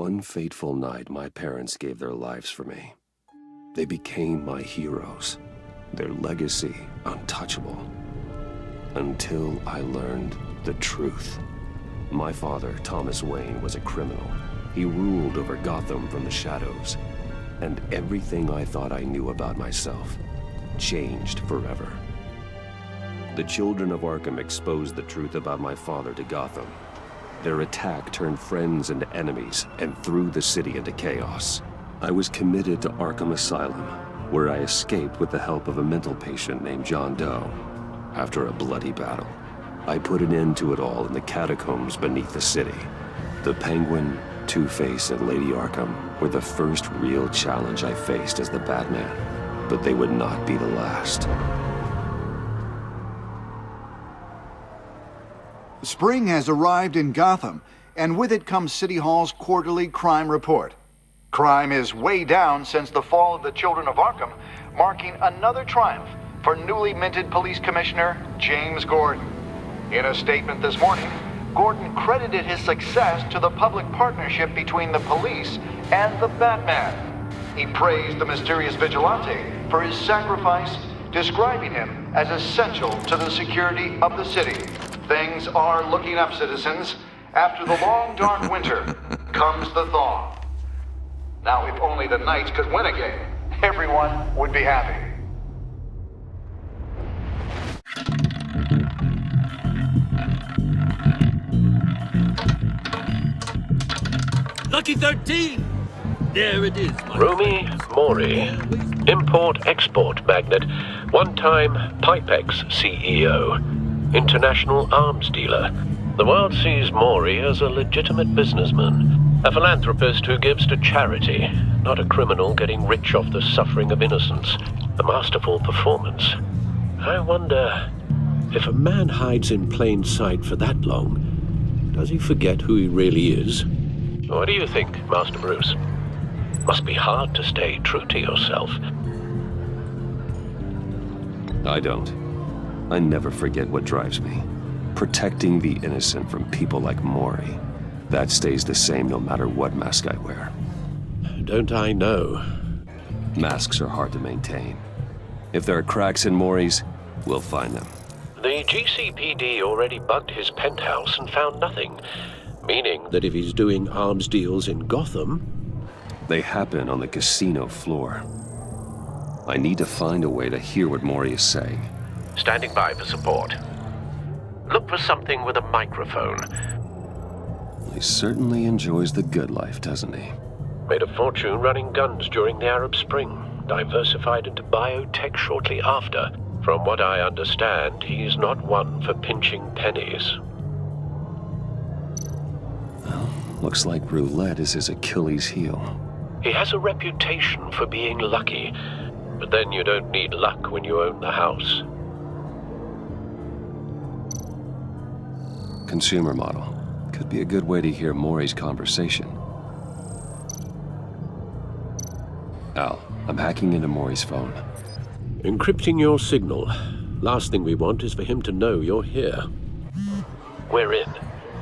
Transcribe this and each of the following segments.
one fateful night, my parents gave their lives for me. They became my heroes, their legacy untouchable. Until I learned the truth. My father, Thomas Wayne, was a criminal. He ruled over Gotham from the shadows. And everything I thought I knew about myself changed forever. The children of Arkham exposed the truth about my father to Gotham. Their attack turned friends into enemies and threw the city into chaos. I was committed to Arkham Asylum, where I escaped with the help of a mental patient named John Doe. After a bloody battle, I put an end to it all in the catacombs beneath the city. The Penguin, Two-Face, and Lady Arkham were the first real challenge I faced as the Batman, but they would not be the last. Spring has arrived in Gotham, and with it comes City Hall's quarterly crime report. Crime is way down since the fall of the Children of Arkham, marking another triumph for newly minted Police Commissioner James Gordon. In a statement this morning, Gordon credited his success to the public partnership between the police and the Batman. He praised the mysterious vigilante for his sacrifice, describing him as essential to the security of the city. Things are looking up, citizens. After the long, dark winter comes the thaw. Now, if only the Knights could win a game, everyone would be happy. Lucky 13! There it is, my Rumi Mori, import-export magnate, one-time Pipex CEO, international arms dealer. The world sees Mori as a legitimate businessman, a philanthropist who gives to charity, not a criminal getting rich off the suffering of innocence. A masterful performance. I wonder, if a man hides in plain sight for that long, does he forget who he really is? What do you think, Master Bruce? Must be hard to stay true to yourself. I don't. I never forget what drives me. Protecting the innocent from people like Mori. That stays the same no matter what mask I wear. Don't I know? Masks are hard to maintain. If there are cracks in Mori's, we'll find them. The GCPD already bugged his penthouse and found nothing. Meaning that if he's doing arms deals in Gotham... They happen on the casino floor. I need to find a way to hear what Mori is saying. Standing by for support. Look for something with a microphone. He certainly enjoys the good life, doesn't he? Made a fortune running guns during the Arab Spring. Diversified into biotech shortly after. From what I understand, he's not one for pinching pennies. Well, looks like roulette is his Achilles heel. He has a reputation for being lucky, but then you don't need luck when you own the house. Consumer model. Could be a good way to hear Mori's conversation. Al, I'm hacking into Mori's phone. Encrypting your signal. Last thing we want is for him to know you're here. We're in.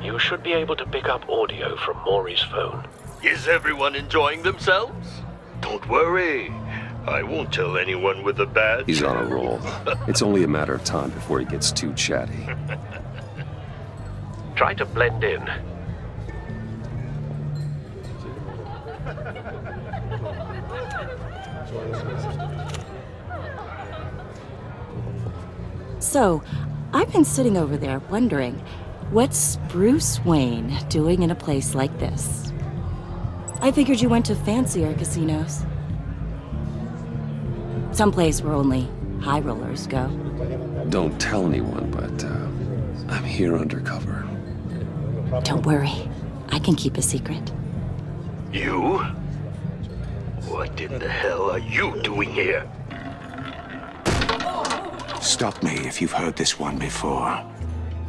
You should be able to pick up audio from Mori's phone. Is everyone enjoying themselves? Don't worry. I won't tell anyone with a badge. He's on a roll. It's only a matter of time before he gets too chatty. Try to blend in. So, I've been sitting over there wondering, what's Bruce Wayne doing in a place like this? I figured you went to fancier casinos. Someplace where only high rollers go. Don't tell anyone, but I'm here undercover. Don't worry, I can keep a secret. You? What in the hell are you doing here? Stop me if you've heard this one before.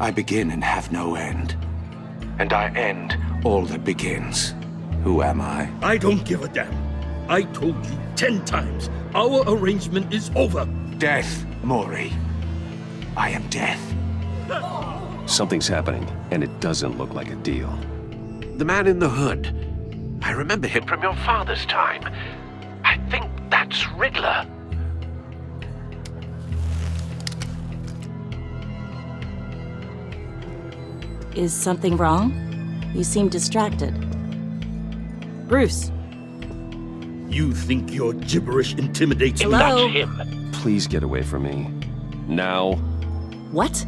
I begin and have no end. And I end all that begins. Who am I? I don't give a damn. I told you 10 times. Our arrangement is over. Death, Mori. I am death. Something's happening, and it doesn't look like a deal. The man in the hood. I remember him from your father's time. I think that's Riddler. Is something wrong? You seem distracted. Bruce. You think your gibberish intimidates me? Hello? That's him. Please get away from me. Now, What?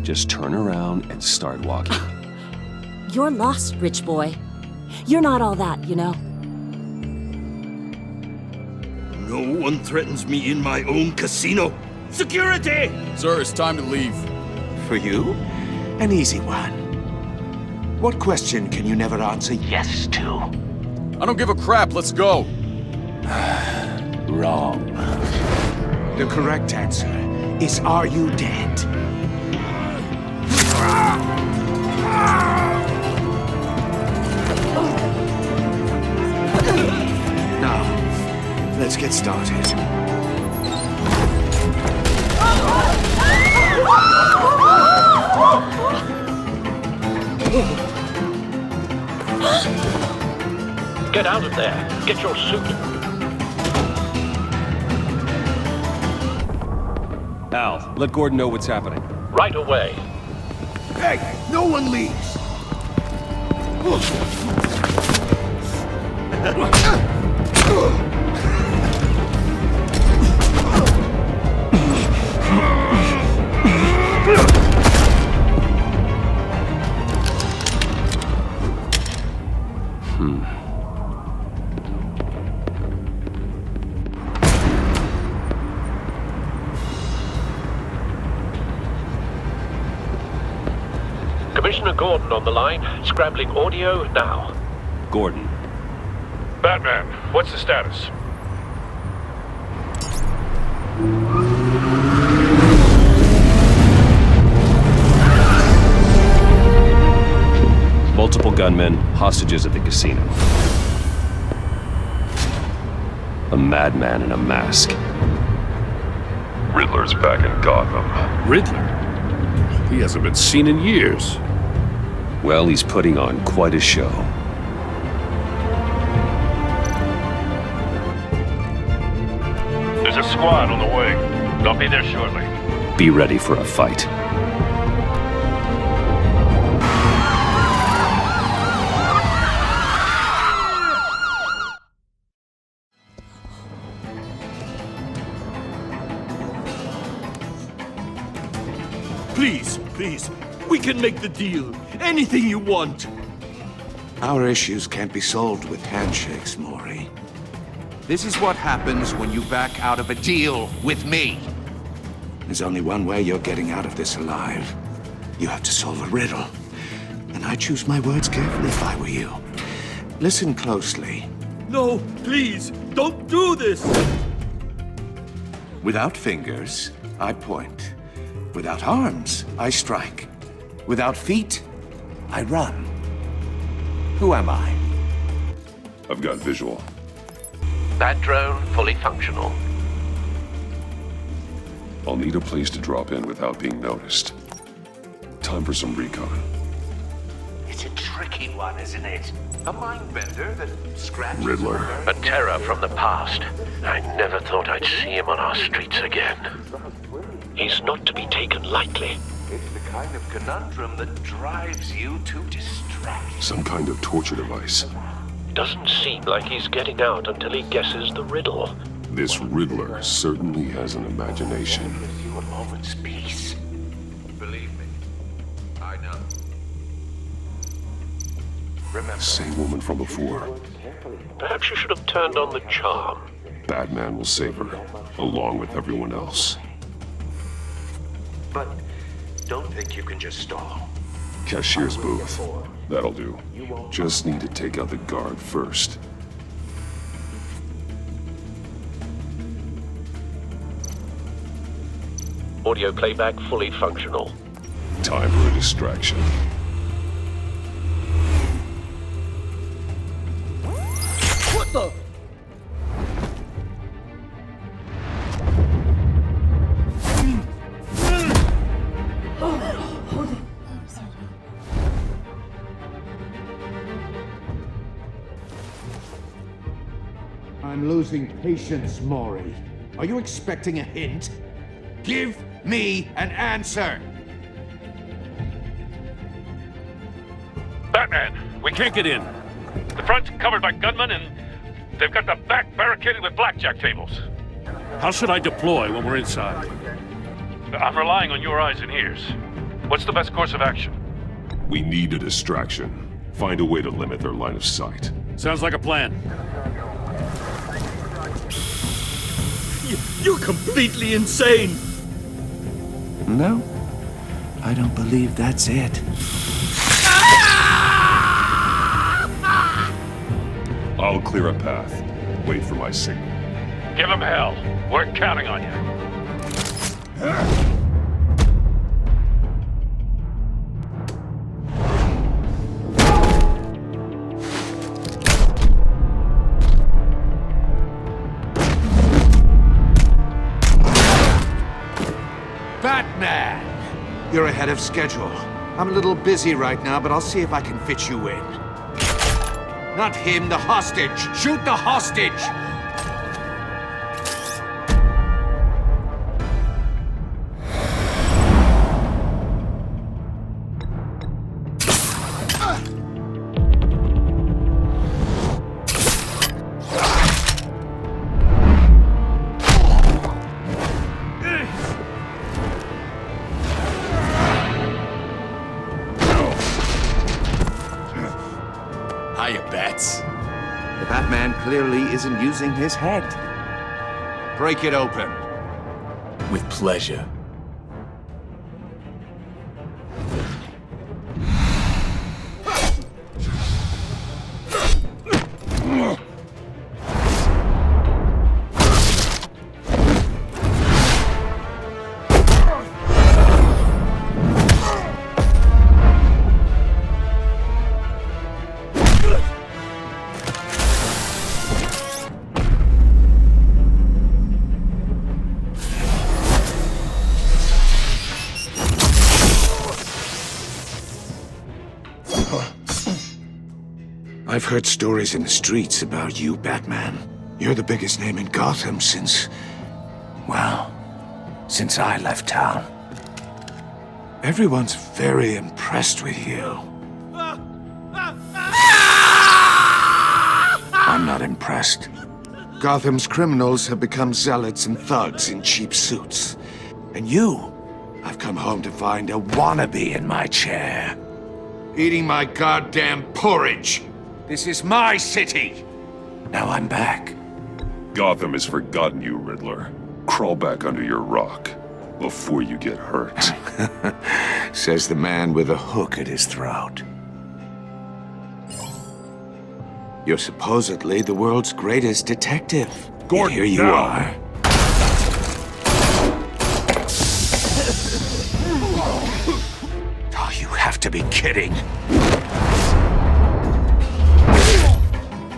just turn around and start walking. You're lost, rich boy. You're not all that, you know. No one threatens me in my own casino. Security! Sir, it's time to leave. For you? An easy one. What question can you never answer yes to? I don't give a crap, let's go. Wrong. The correct answer is, are you dead? Now, let's get started. Get out of there. Get your suit. Al, let Gordon know what's happening. Right away. Hey, no one leaves! Commissioner Gordon on the line. Scrambling audio now. Gordon, Batman, what's the status? multiple gunmen, hostages at the casino. A madman in a mask. Riddler's back in Gotham. Riddler? He hasn't been seen in years. Well, he's putting on quite a show. There's a squad on the way. They'll be there shortly. Be ready for a fight. Please, please, we can make the deal. Anything you want. Our issues can't be solved with handshakes, Maury. This is what happens when you back out of a deal with me. There's only one way you're getting out of this alive. You have to solve a riddle. And I choose my words carefully if I were you. Listen closely. No, please, don't do this. Without fingers, I point. Without arms, I strike. Without feet, I run. Who am I? I've got visual. That drone fully functional. I'll need a place to drop in without being noticed. Time for some recon. It's a tricky one, isn't it? A mind bender that scratches... Riddler. A terror from the past. I never thought I'd see him on our streets again. He's not to be taken lightly. It's the kind of conundrum that drives you to distract. Some kind of torture device. Doesn't seem like he's getting out until he guesses the riddle. This Riddler certainly has an imagination. Gives you a moment's peace. Believe me, I know. Remember, Same woman from before. Perhaps you should have turned on the charm. Batman will save her, along with everyone else. but don't think you can just stall. Cashier's booth. That'll do. Just need to take out the guard first. Audio playback fully functional. Time for a distraction. What the? losing patience, Maury. Are you expecting a hint? Give me an answer! Batman, we can't get in. The front's covered by gunmen and they've got the back barricaded with blackjack tables. How should I deploy when we're inside? I'm relying on your eyes and ears. What's the best course of action? We need a distraction. Find a way to limit their line of sight. Sounds like a plan. You're completely insane! No, I don't believe that's it. I'll clear a path. Wait for my signal. Give him hell. We're counting on you. Batman! You're ahead of schedule. I'm a little busy right now, but I'll see if I can fit you in. Not him, the hostage! Shoot the hostage! Hiya, Bats. The Batman clearly isn't using his head. Break it open. With pleasure. I've heard stories in the streets about you, Batman. You're the biggest name in Gotham since... well, since I left town. Everyone's very impressed with you. I'm not impressed. Gotham's criminals have become zealots and thugs in cheap suits. And you, I've come home to find a wannabe in my chair. Eating my goddamn porridge. This is my city! Now I'm back. Gotham has forgotten you, Riddler. Crawl back under your rock before you get hurt. Says the man with a hook at his throat. You're supposedly the world's greatest detective. Gordon, Here you now. are. Oh, you have to be kidding.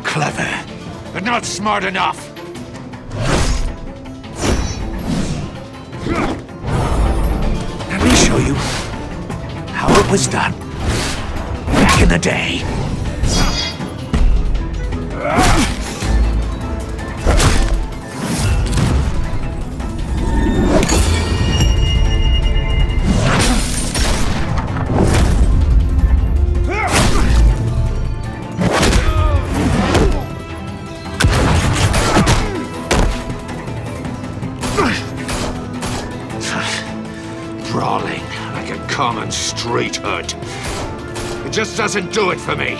Clever, but not smart enough. Let me show you how it was done back in the day. Brawling like a common street hood. It just doesn't do it for me.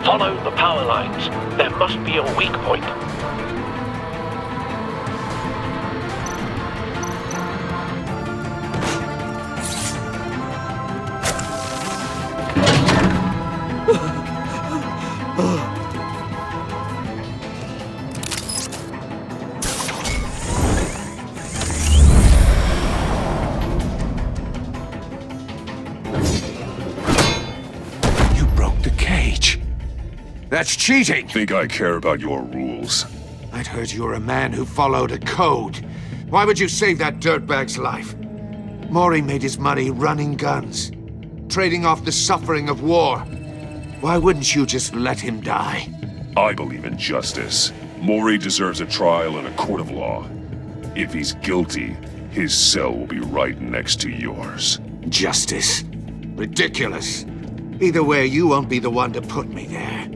Follow the power lines. There must be a weak point. That's cheating! Think I care about your rules? I'd heard you were a man who followed a code. Why would you save that dirtbag's life? Maury made his money running guns, trading off the suffering of war. Why wouldn't you just let him die? I believe in justice. Maury deserves a trial in a court of law. If he's guilty, his cell will be right next to yours. Justice? Ridiculous. Either way, you won't be the one to put me there.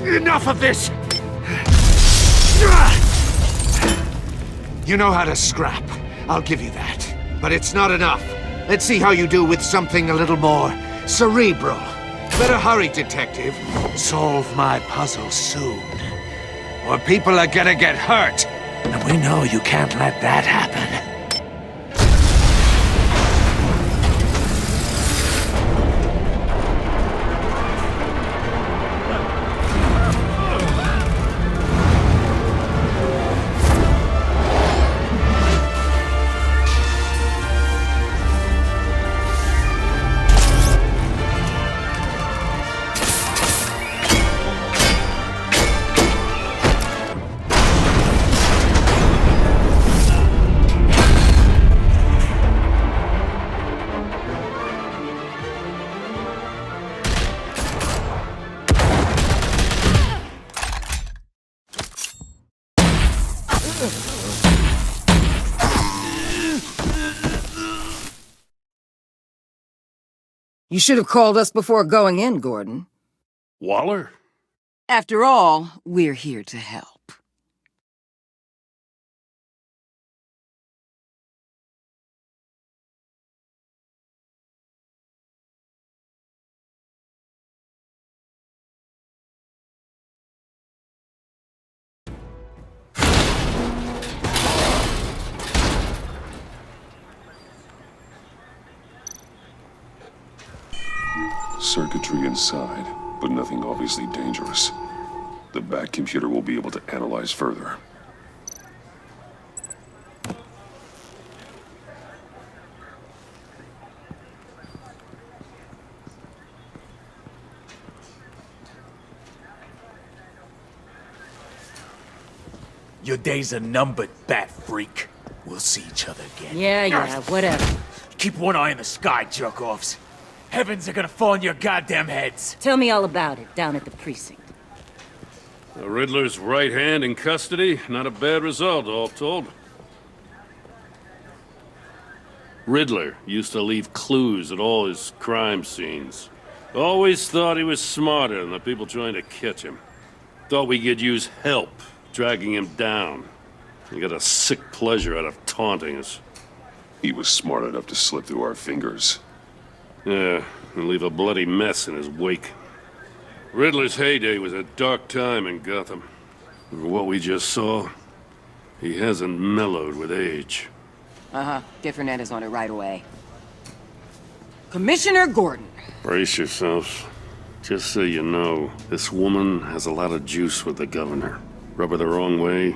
Enough of this! You know how to scrap. I'll give you that. But it's not enough. Let's see how you do with something a little more cerebral. Better hurry, detective. Solve my puzzle soon. Or people are gonna get hurt. And we know you can't let that happen. You should have called us before going in, Gordon. Waller? After all, we're here to help. Circuitry inside, but nothing obviously dangerous. The back computer will be able to analyze further. Your days are numbered, bat freak. We'll see each other again. Yeah, whatever. Keep one eye in the sky, jerk-offs. Heavens are gonna fall on your goddamn heads. Tell me all about it down at the precinct. The Riddler's right hand in custody. Not a bad result, all told. Riddler used to leave clues at all his crime scenes. Always thought he was smarter than the people trying to catch him. Thought we could use help, dragging him down. He got a sick pleasure out of taunting us. He was smart enough to slip through our fingers. Yeah, and leave a bloody mess in his wake. Riddler's heyday was a dark time in Gotham. For what we just saw, he hasn't mellowed with age. Get Fernandez on it right away. Commissioner Gordon. Brace yourselves. Just so you know, this woman has a lot of juice with the governor. Rub her the wrong way,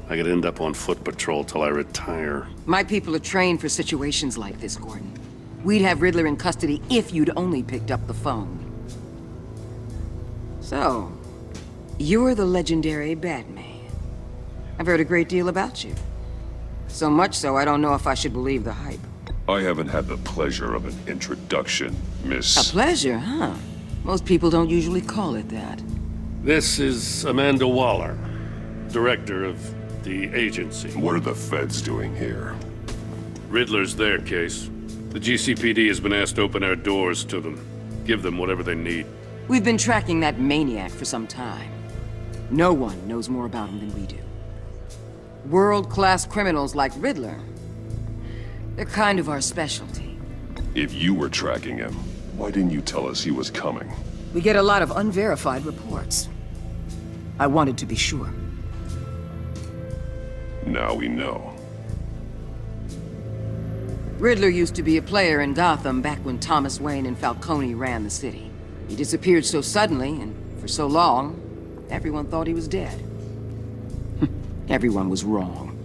I could end up on foot patrol till I retire. My people are trained for situations like this, Gordon. We'd have Riddler in custody if you'd only picked up the phone. So, you're the legendary Batman. I've heard a great deal about you. So much so, I don't know if I should believe the hype. I haven't had the pleasure of an introduction, Miss... A pleasure, huh? Most people don't usually call it that. This is Amanda Waller, director of the agency. What are the feds doing here? Riddler's their case. The GCPD has been asked to open our doors to them. Give them whatever they need. We've been tracking that maniac for some time. No one knows more about him than we do. World-class criminals like Riddler, they're kind of our specialty. If you were tracking him, why didn't you tell us he was coming? We get a lot of unverified reports. I wanted to be sure. Now we know. Riddler used to be a player in Gotham back when Thomas Wayne and Falcone ran the city. He disappeared so suddenly and for so long, everyone thought he was dead. Everyone was wrong.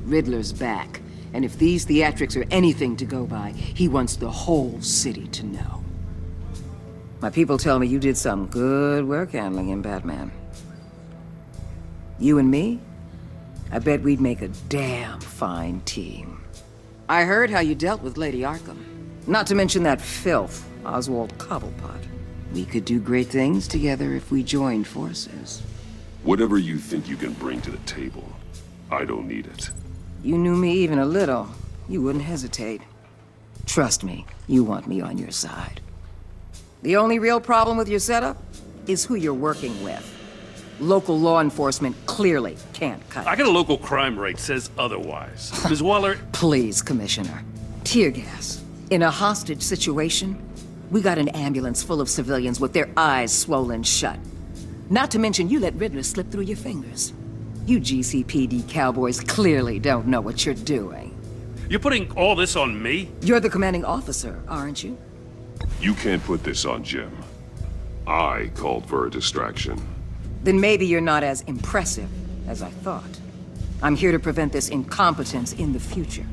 Riddler's back, and if these theatrics are anything to go by, he wants the whole city to know. My people tell me you did some good work handling him, Batman. You and me? I bet we'd make a damn fine team. I heard how you dealt with Lady Arkham. Not to mention that filth, Oswald Cobblepot. We could do great things together if we joined forces. Whatever you think you can bring to the table, I don't need it. You knew me even a little, you wouldn't hesitate. Trust me, you want me on your side. The only real problem with your setup is who you're working with. Local law enforcement clearly can't cut it. I got a local crime rate says otherwise. Ms. Waller... Please, Commissioner. Tear gas. In a hostage situation, we got an ambulance full of civilians with their eyes swollen shut. Not to mention you let Riddler slip through your fingers. You GCPD cowboys clearly don't know what you're doing. You're putting all this on me? You're the commanding officer, aren't you? You can't put this on Jim. I called for a distraction. Then maybe you're not as impressive as I thought. I'm here to prevent this incompetence in the future.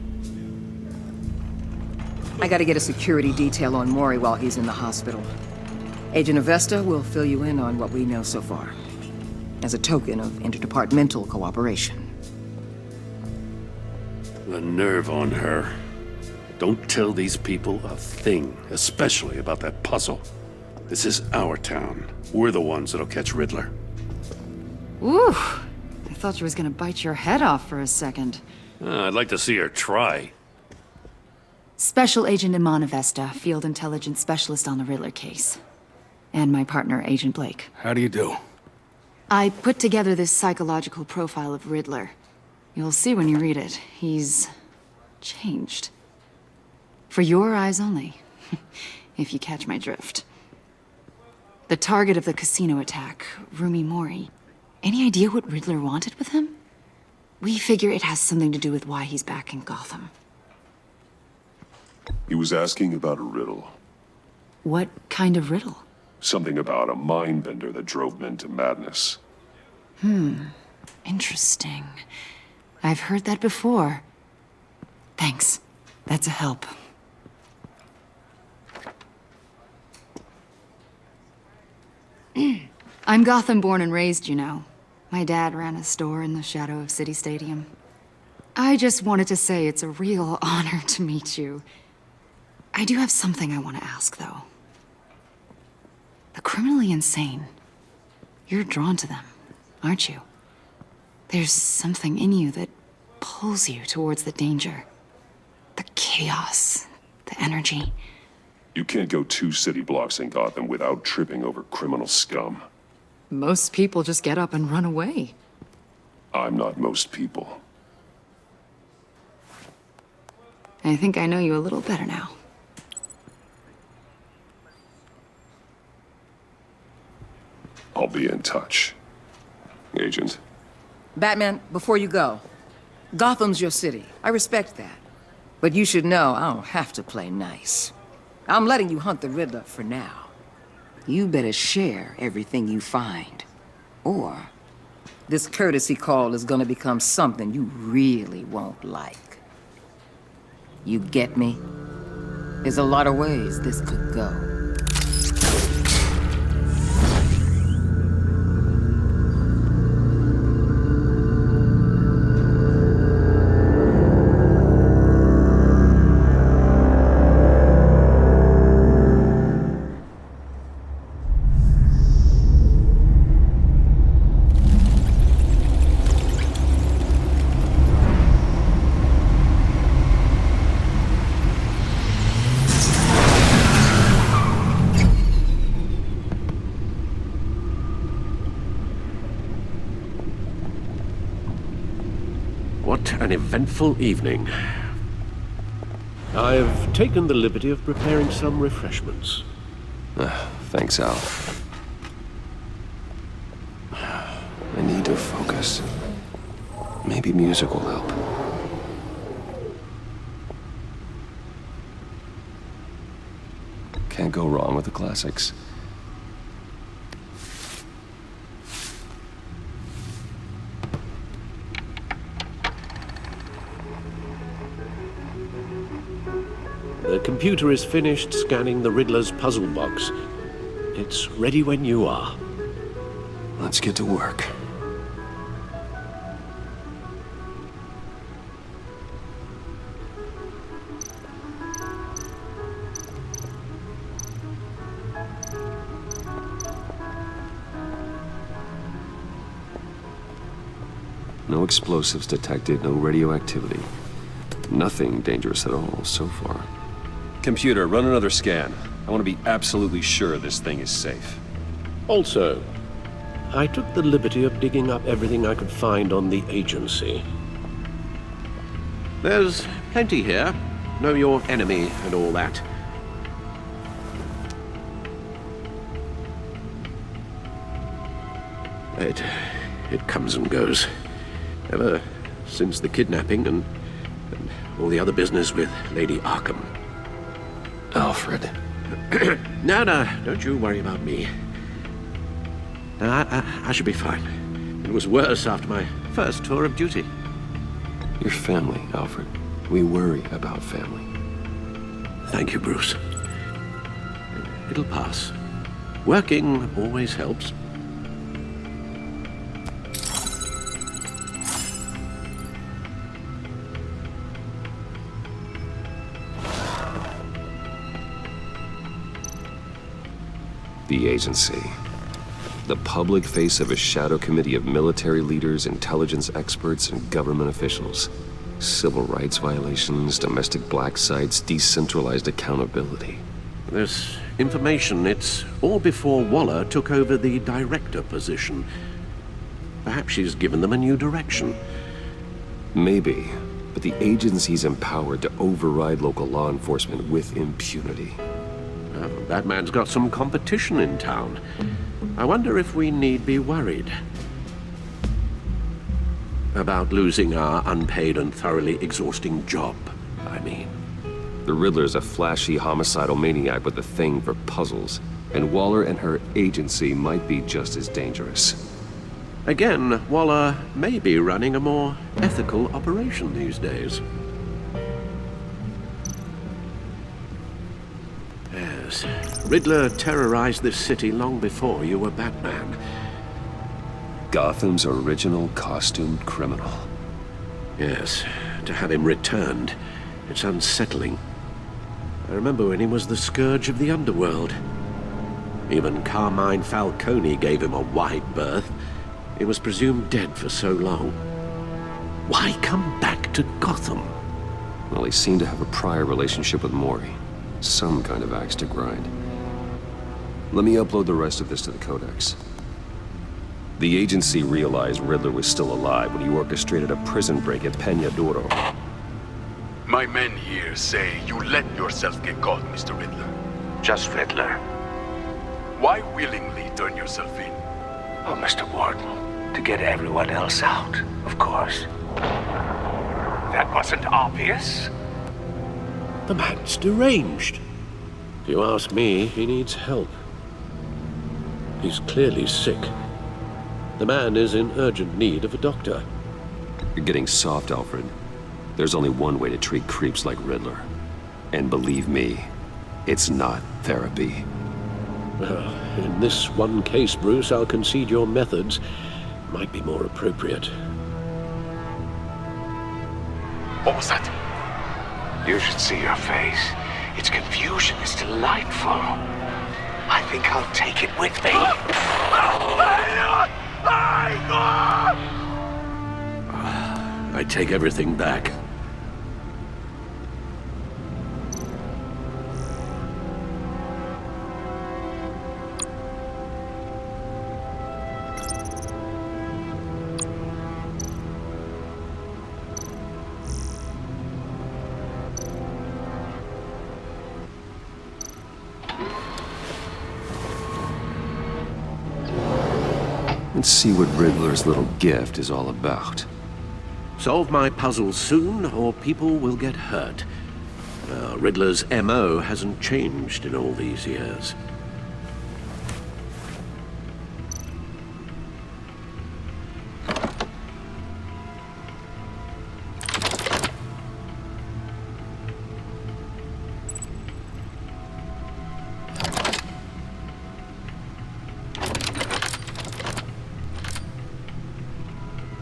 I gotta get a security detail on Mori while he's in the hospital. Agent Avesta will fill you in on what we know so far, as a token of interdepartmental cooperation. The nerve on her. Don't tell these people a thing, especially about that puzzle. This is our town. We're the ones that'll catch Riddler. Ooh, I thought she was gonna bite your head off for a second. I'd like to see her try. Special Agent Iman Avesta, Field Intelligence Specialist on the Riddler case. And my partner, Agent Blake. How do you do? I put together this psychological profile of Riddler. You'll see when you read it. He's changed. For your eyes only, if you catch my drift. The target of the casino attack, Rumi Mori. Any idea what Riddler wanted with him? We figure it has something to do with why he's back in Gotham. He was asking about a riddle. What kind of riddle? Something about a mind bender that drove men to madness. Interesting. I've heard that before. Thanks. That's a help. I'm Gotham born and raised, you know. My dad ran a store in the shadow of City Stadium. I just wanted to say it's a real honor to meet you. I do have something I want to ask, though. The criminally insane. You're drawn to them, aren't you? There's something in you that pulls you towards the danger. The chaos, the energy. You can't go 2 city blocks in Gotham without tripping over criminal scum. Most people just get up and run away. I'm not most people. I think I know you a little better now. I'll be in touch. Agent. Batman, before you go, Gotham's your city. I respect that. But you should know I don't have to play nice. I'm letting you hunt the Riddler for now. You better share everything you find. Or this courtesy call is gonna become something you really won't like. You get me? There's a lot of ways this could go. an eventful evening. I've taken the liberty of preparing some refreshments. Thanks, Al. I need to focus. Maybe music will help. Can't go wrong with the classics. The computer is finished scanning the Riddler's puzzle box. It's ready when you are. Let's get to work. No explosives detected, no radioactivity. Nothing dangerous at all so far. Computer, run another scan. I want to be absolutely sure this thing is safe. Also, I took the liberty of digging up everything I could find on the agency. There's plenty here. Know your enemy and all that. It comes and goes. Ever since the kidnapping and all the other business with Lady Arkham. Alfred. No, don't you worry about me. I should be fine. It was worse after my first tour of duty. Your family, Alfred. We worry about family. Thank you, Bruce. It'll pass. Working always helps. The agency. The public face of a shadow committee of military leaders, intelligence experts, and government officials. Civil rights violations, domestic black sites, decentralized accountability. This information, it's all before Waller took over the director position. Perhaps she's given them a new direction. Maybe, but the agency's empowered to override local law enforcement with impunity. That man's got some competition in town. I wonder if we need be worried about losing our unpaid and thoroughly exhausting job, I mean. The Riddler's a flashy homicidal maniac with a thing for puzzles, and Waller and her agency might be just as dangerous. Again, Waller may be running a more ethical operation these days. Yes, Riddler terrorized this city long before you were Batman. Gotham's original costumed criminal. Yes, to have him returned, it's unsettling. I remember when he was the scourge of the underworld. Even Carmine Falcone gave him a wide berth. He was presumed dead for so long. Why come back to Gotham? Well, he seemed to have a prior relationship with Mori. Some kind of axe to grind. Let me upload the rest of this to the Codex. The agency realized Riddler was still alive when he orchestrated a prison break at Peña Duro. My men here say you let yourself get caught, Mr. Riddler. Just Riddler. Why willingly turn yourself in? Oh, Mr. Warden, to get everyone else out, of course. That wasn't obvious. The man's deranged. If you ask me, he needs help. He's clearly sick. The man is in urgent need of a doctor. You're getting soft, Alfred. There's only one way to treat creeps like Riddler. And believe me, it's not therapy. Well, in this one case, Bruce, I'll concede your methods might be more appropriate. What was that? You should see your face. Its confusion is delightful. I think I'll take it with me. I take everything back. Let's see what Riddler's little gift is all about. Solve my puzzle soon, or people will get hurt. Riddler's MO hasn't changed in all these years.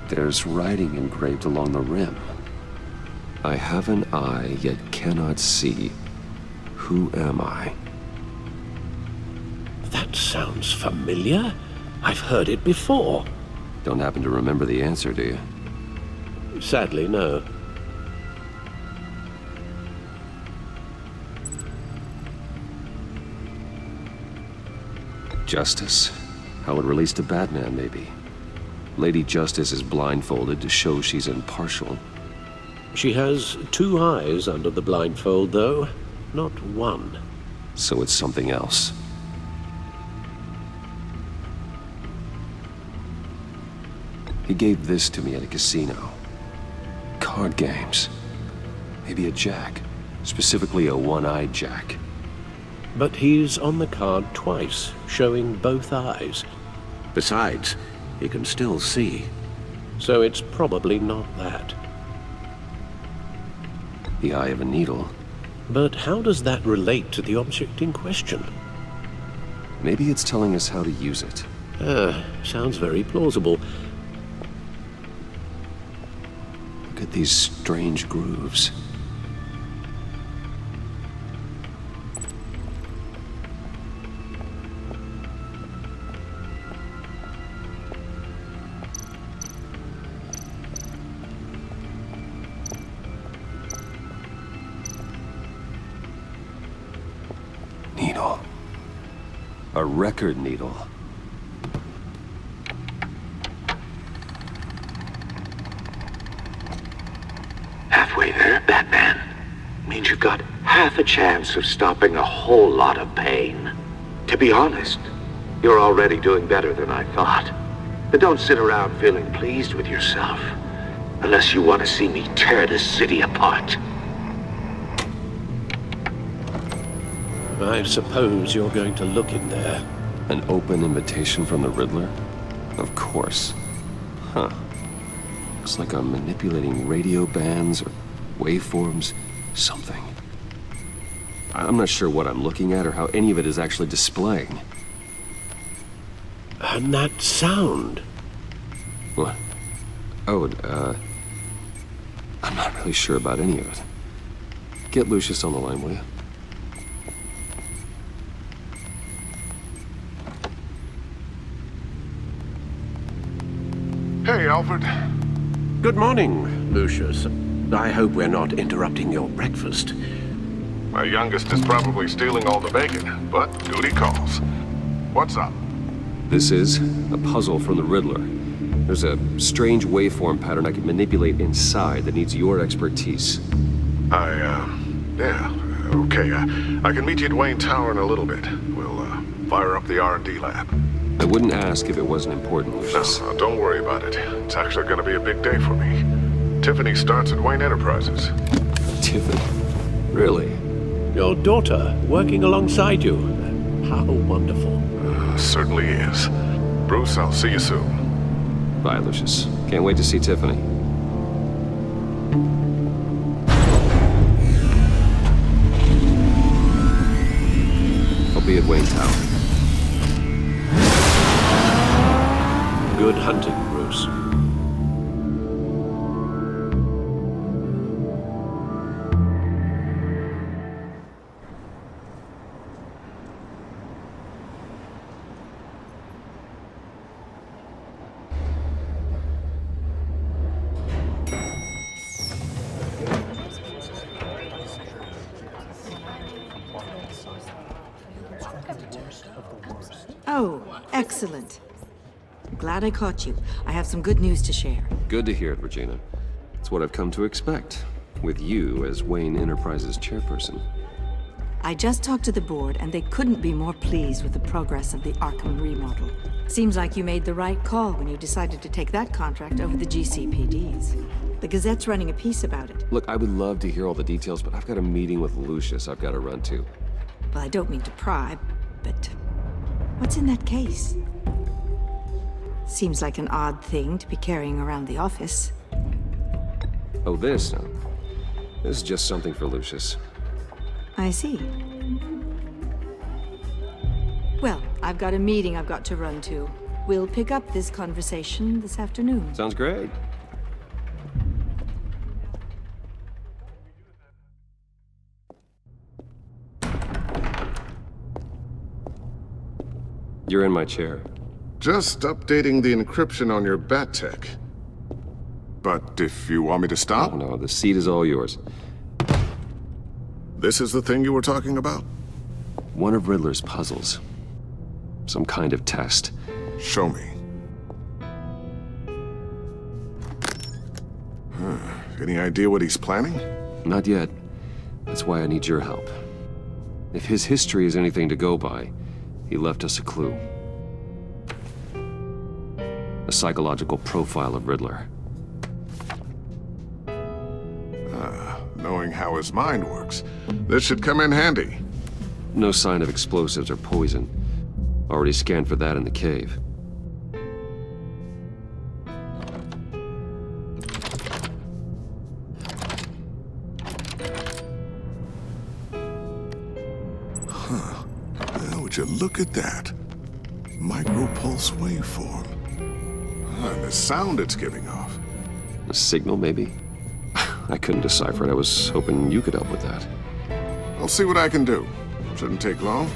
There's writing engraved along the rim. I have an eye, yet cannot see. Who am I? That sounds familiar. I've heard it before. Don't happen to remember the answer, do you? Sadly, no. Justice? How it relates to Batman, maybe. Lady Justice is blindfolded to show she's impartial. She has 2 eyes under the blindfold, though, not 1. So it's something else. He gave this to me at a casino. Card games. Maybe a jack. Specifically a one-eyed jack. But he's on the card twice, showing both eyes. Besides, he can still see. So it's probably not that. The eye of a needle. But how does that relate to the object in question? Maybe it's telling us how to use it. Sounds very plausible. Look at these strange grooves. Needle. A record needle. Halfway there, Batman. Means you've got half a chance of stopping a whole lot of pain. To be honest, you're already doing better than I thought. But don't sit around feeling pleased with yourself. Unless you want to see me tear this city apart. I suppose you're going to look in there. An open invitation from the Riddler? Of course. Huh. Looks like I'm manipulating radio bands or waveforms, something. I'm not sure what I'm looking at or how any of it is actually displaying. And that sound. What? Oh, I'm not really sure about any of it. Get Lucius on the line, will you? Hey, Alfred. Good morning, Lucius. I hope we're not interrupting your breakfast. My youngest is probably stealing all the bacon, but duty calls. What's up? This is a puzzle from the Riddler. There's a strange waveform pattern I can manipulate inside that needs your expertise. Yeah, okay. I can meet you at Wayne Tower in a little bit. We'll, fire up the R&D lab. I wouldn't ask if it wasn't important, Lucius. No, don't worry about it. It's actually gonna be a big day for me. Tiffany starts at Wayne Enterprises. Tiffany? Really? Your daughter, working alongside you. How wonderful. Certainly is. Bruce, I'll see you soon. Bye, Lucius. Can't wait to see Tiffany. I'll be at Wayne Tower. Good hunting, Bruce. Oh, excellent. Glad I caught you. I have some good news to share. Good to hear it, Regina. It's what I've come to expect, with you as Wayne Enterprises chairperson. I just talked to the board, and they couldn't be more pleased with the progress of the Arkham remodel. Seems like you made the right call when you decided to take that contract over the GCPD's. The Gazette's running a piece about it. Look, I would love to hear all the details, but I've got a meeting with Lucius I've got to run to. Well, I don't mean to pry, but what's in that case? Seems like an odd thing to be carrying around the office. Oh, this? No. This is just something for Lucius. I see. Well, I've got a meeting I've got to run to. We'll pick up this conversation this afternoon. Sounds great. You're in my chair. Just updating the encryption on your bat tech. But if you want me to stop? Oh, no, the seat is all yours. This is the thing you were talking about? One of Riddler's puzzles. Some kind of test. Show me. Any idea what he's planning? Not yet. That's why I need your help. If his history is anything to go by, he left us a clue. A psychological profile of Riddler. Knowing how his mind works, this should come in handy. No sign of explosives or poison. Already scanned for that in the cave. Would you look at that? Micropulse waveform. And the sound it's giving off. A signal, maybe? I couldn't decipher it. I was hoping you could help with that. I'll see what I can do. Shouldn't take long.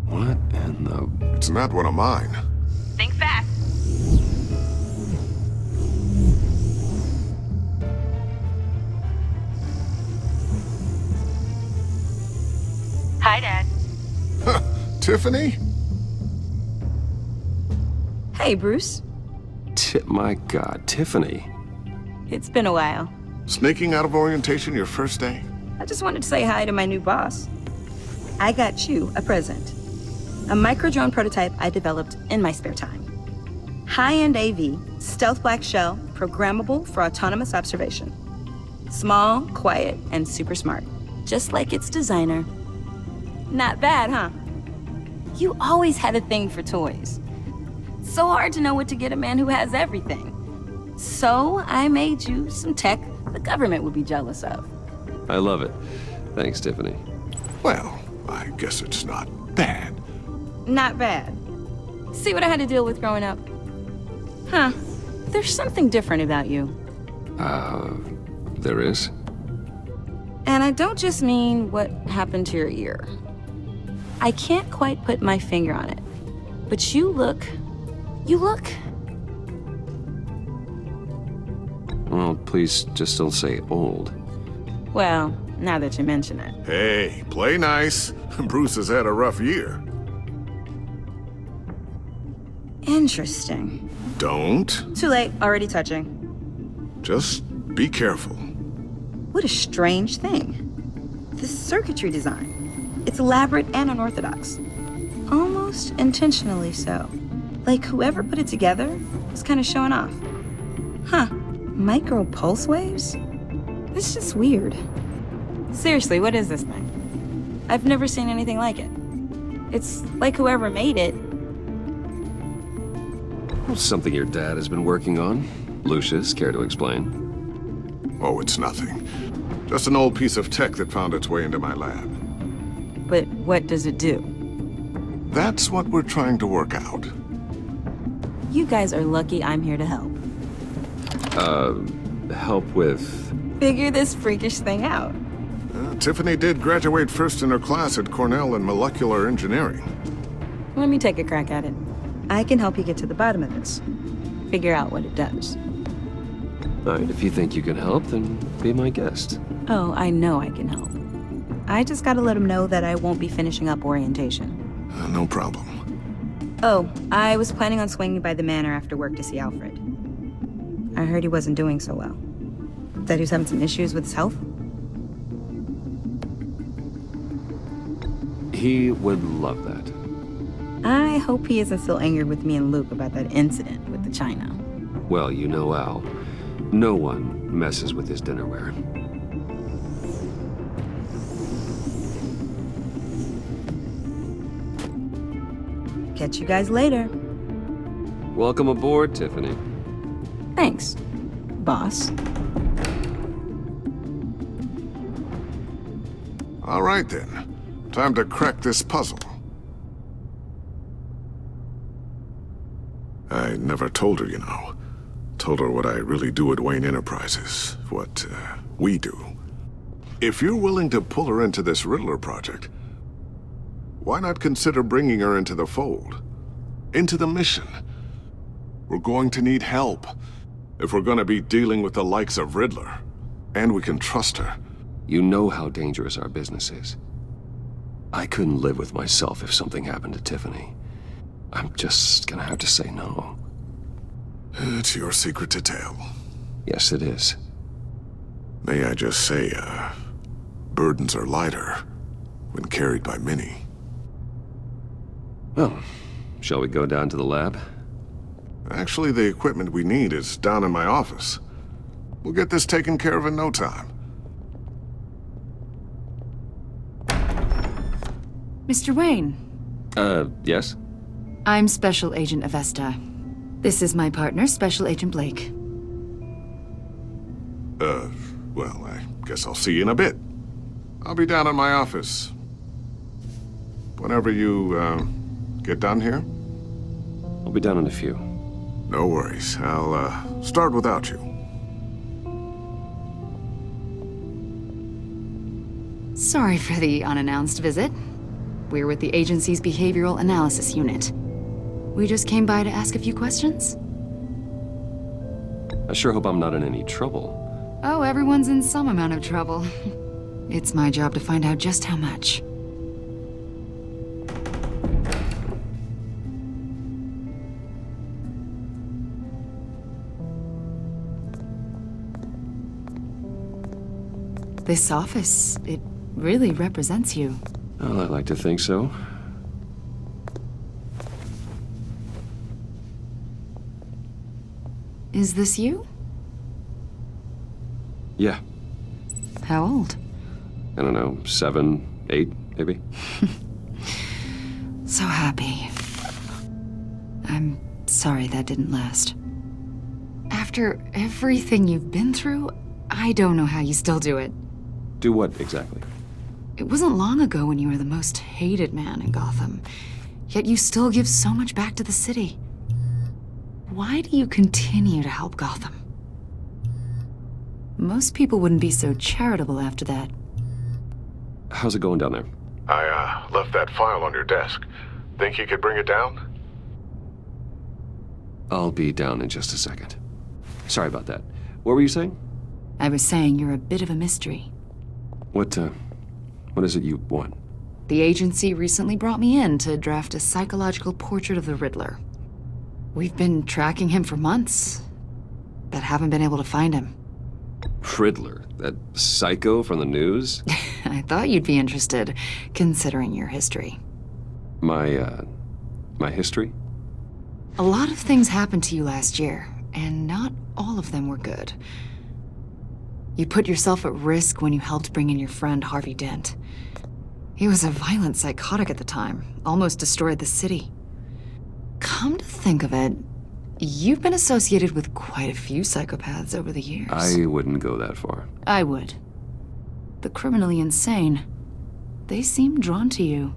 What in the... It's not one of mine. Think fast. Hi, Dad. Tiffany? Hey, Bruce. My God, Tiffany. It's been a while. Sneaking out of orientation your first day? I just wanted to say hi to my new boss. I got you a present. A micro-drone prototype I developed in my spare time. High-end AV, stealth black shell, programmable for autonomous observation. Small, quiet, and super smart. Just like its designer. Not bad, huh? You always had a thing for toys. So hard to know what to get a man who has everything. So I made you some tech the government would be jealous of. I love it. Thanks, Tiffany. Well, I guess it's not bad. Not bad. See what I had to deal with growing up? Huh. There's something different about you. There is? And I don't just mean what happened to your ear. I can't quite put my finger on it. But you look... Well, please just don't say old. Well, now that you mention it. Hey, play nice. Bruce has had a rough year. Interesting. Don't. Too late, already touching. Just be careful. What a strange thing. This circuitry design. It's elaborate and unorthodox. Almost intentionally so. Like whoever put it together was kind of showing off. Huh. Micro pulse waves? It's just weird. Seriously, what is this thing? I've never seen anything like it. It's like whoever made it. Well, something your dad has been working on. Lucius, care to explain? Oh, it's nothing. Just an old piece of tech that found its way into my lab. But what does it do? That's what we're trying to work out. You guys are lucky I'm here to help. Help with... Figure this freakish thing out. Tiffany did graduate first in her class at Cornell in molecular engineering. Let me take a crack at it. I can help you get to the bottom of this. Figure out what it does. All right, if you think you can help, then be my guest. Oh, I know I can help. I just gotta let him know that I won't be finishing up orientation. No problem. Oh, I was planning on swinging by the manor after work to see Alfred. I heard he wasn't doing so well. That he was having some issues with his health? He would love that. I hope he isn't still angry with me and Luke about that incident with the China. Well, you know Al. No one messes with his dinnerware. Catch you guys later. Welcome aboard, Tiffany. Thanks, boss. All right then. Time to crack this puzzle. I never told her, you know. Told her what I really do at Wayne Enterprises. What, we do. If you're willing to pull her into this Riddler project, why not consider bringing her into the fold? Into the mission? We're going to need help if we're going to be dealing with the likes of Riddler. And we can trust her. You know how dangerous our business is. I couldn't live with myself if something happened to Tiffany. I'm just gonna have to say no. It's your secret to tell. Yes, it is. May I just say, burdens are lighter when carried by many. Well, shall we go down to the lab? Actually, the equipment we need is down in my office. We'll get this taken care of in no time. Mr. Wayne. Yes? I'm Special Agent Avesta. This is my partner, Special Agent Blake. Well, I guess I'll see you in a bit. I'll be down in my office. Whenever you, get done here? I'll be down in a few. No worries. I'll, start without you. Sorry for the unannounced visit. We're with the agency's Behavioral Analysis Unit. We just came by to ask a few questions. I sure hope I'm not in any trouble. Oh, everyone's in some amount of trouble. It's my job to find out just how much. This office, it really represents you. Well, I'd like to think so. Is this you? Yeah. How old? I don't know, 7, 8, maybe? So happy. I'm sorry that didn't last. After everything you've been through, I don't know how you still do it. Do what, exactly? It wasn't long ago when you were the most hated man in Gotham, yet you still give so much back to the city. Why do you continue to help Gotham? Most people wouldn't be so charitable after that. How's it going down there? I, left that file on your desk. Think you could bring it down? I'll be down in just a second. Sorry about that. What were you saying? I was saying you're a bit of a mystery. What is it you want? The agency recently brought me in to draft a psychological portrait of the Riddler. We've been tracking him for months, but haven't been able to find him. Riddler? That psycho from the news? I thought you'd be interested, considering your history. My history? A lot of things happened to you last year, and not all of them were good. You put yourself at risk when you helped bring in your friend Harvey Dent. He was a violent psychotic at the time, almost destroyed the city. Come to think of it, you've been associated with quite a few psychopaths over the years. I wouldn't go that far. I would. The criminally insane, they seem drawn to you.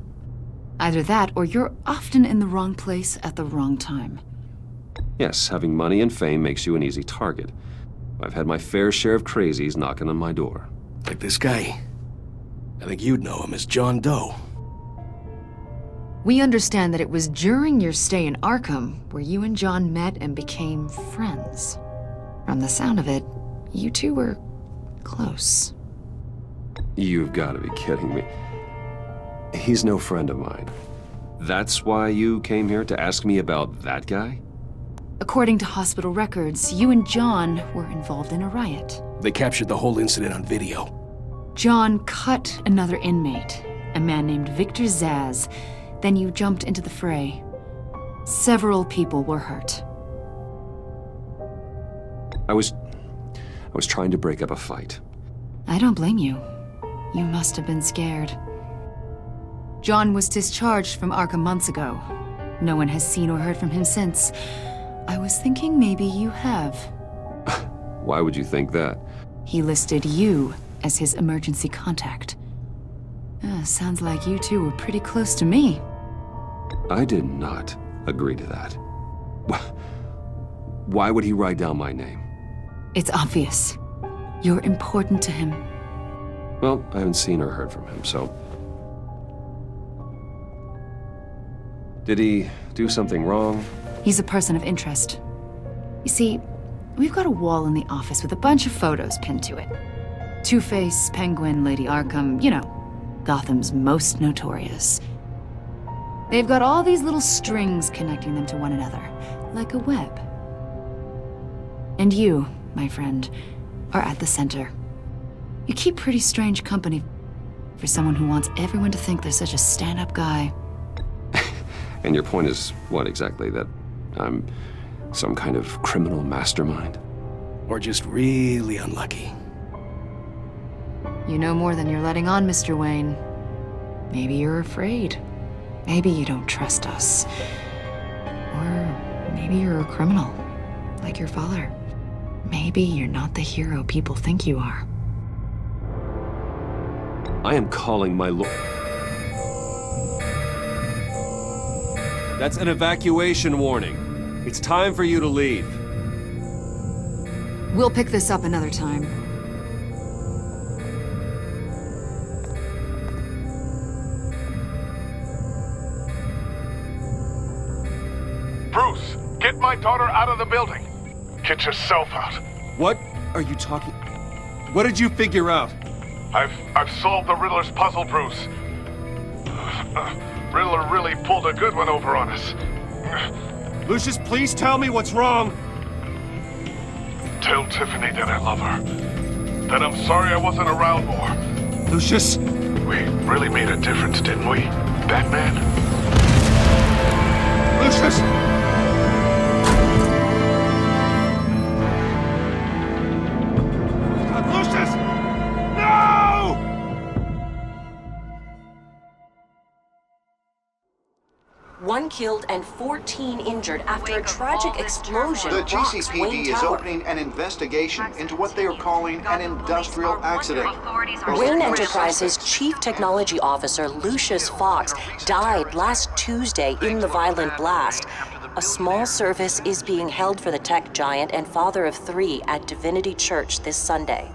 Either that, or you're often in the wrong place at the wrong time. Yes, having money and fame makes you an easy target. I've had my fair share of crazies knocking on my door. Like this guy. I think you'd know him as John Doe. We understand that it was during your stay in Arkham where you and John met and became friends. From the sound of it, you two were close. You've got to be kidding me. He's no friend of mine. That's why you came here to ask me about that guy? According to hospital records, you and John were involved in a riot. They captured the whole incident on video. John cut another inmate, a man named Victor Zaz. Then you jumped into the fray. Several people were hurt. I was trying to break up a fight. I don't blame you. You must have been scared. John was discharged from Arkham months ago. No one has seen or heard from him since. I was thinking maybe you have. Why would you think that? He listed you as his emergency contact. Sounds like you two were pretty close to me. I did not agree to that. Why would he write down my name? It's obvious. You're important to him. Well, I haven't seen or heard from him, so... Did he do something wrong? He's a person of interest. You see, we've got a wall in the office with a bunch of photos pinned to it. Two-Face, Penguin, Lady Arkham, you know, Gotham's most notorious. They've got all these little strings connecting them to one another, like a web. And you, my friend, are at the center. You keep pretty strange company for someone who wants everyone to think they're such a stand-up guy. And your point is what exactly? That I'm some kind of criminal mastermind? Or just really unlucky? You know more than you're letting on, Mr. Wayne. Maybe you're afraid. Maybe you don't trust us. Or maybe you're a criminal, like your father. Maybe you're not the hero people think you are. I am calling my That's an evacuation warning. It's time for you to leave. We'll pick this up another time. Bruce, get my daughter out of the building. Get yourself out. What are you talking? What did you figure out? I've solved the Riddler's puzzle, Bruce. Riddler really pulled a good one over on us. Lucius, please tell me what's wrong. Tell Tiffany that I love her. That I'm sorry I wasn't around more. Lucius! We really made a difference, didn't we, Batman? Lucius! Lucius! No! One killed and 14 injured after a tragic explosion. The rocks GCPD Wayne is Tower. opening an investigation into what they are calling an industrial accident. Wayne Enterprises' Chief Technology Officer Lucius Fox died last Tuesday in the violent blast. A small service is being held for the tech giant and father of 3 at Divinity Church this Sunday.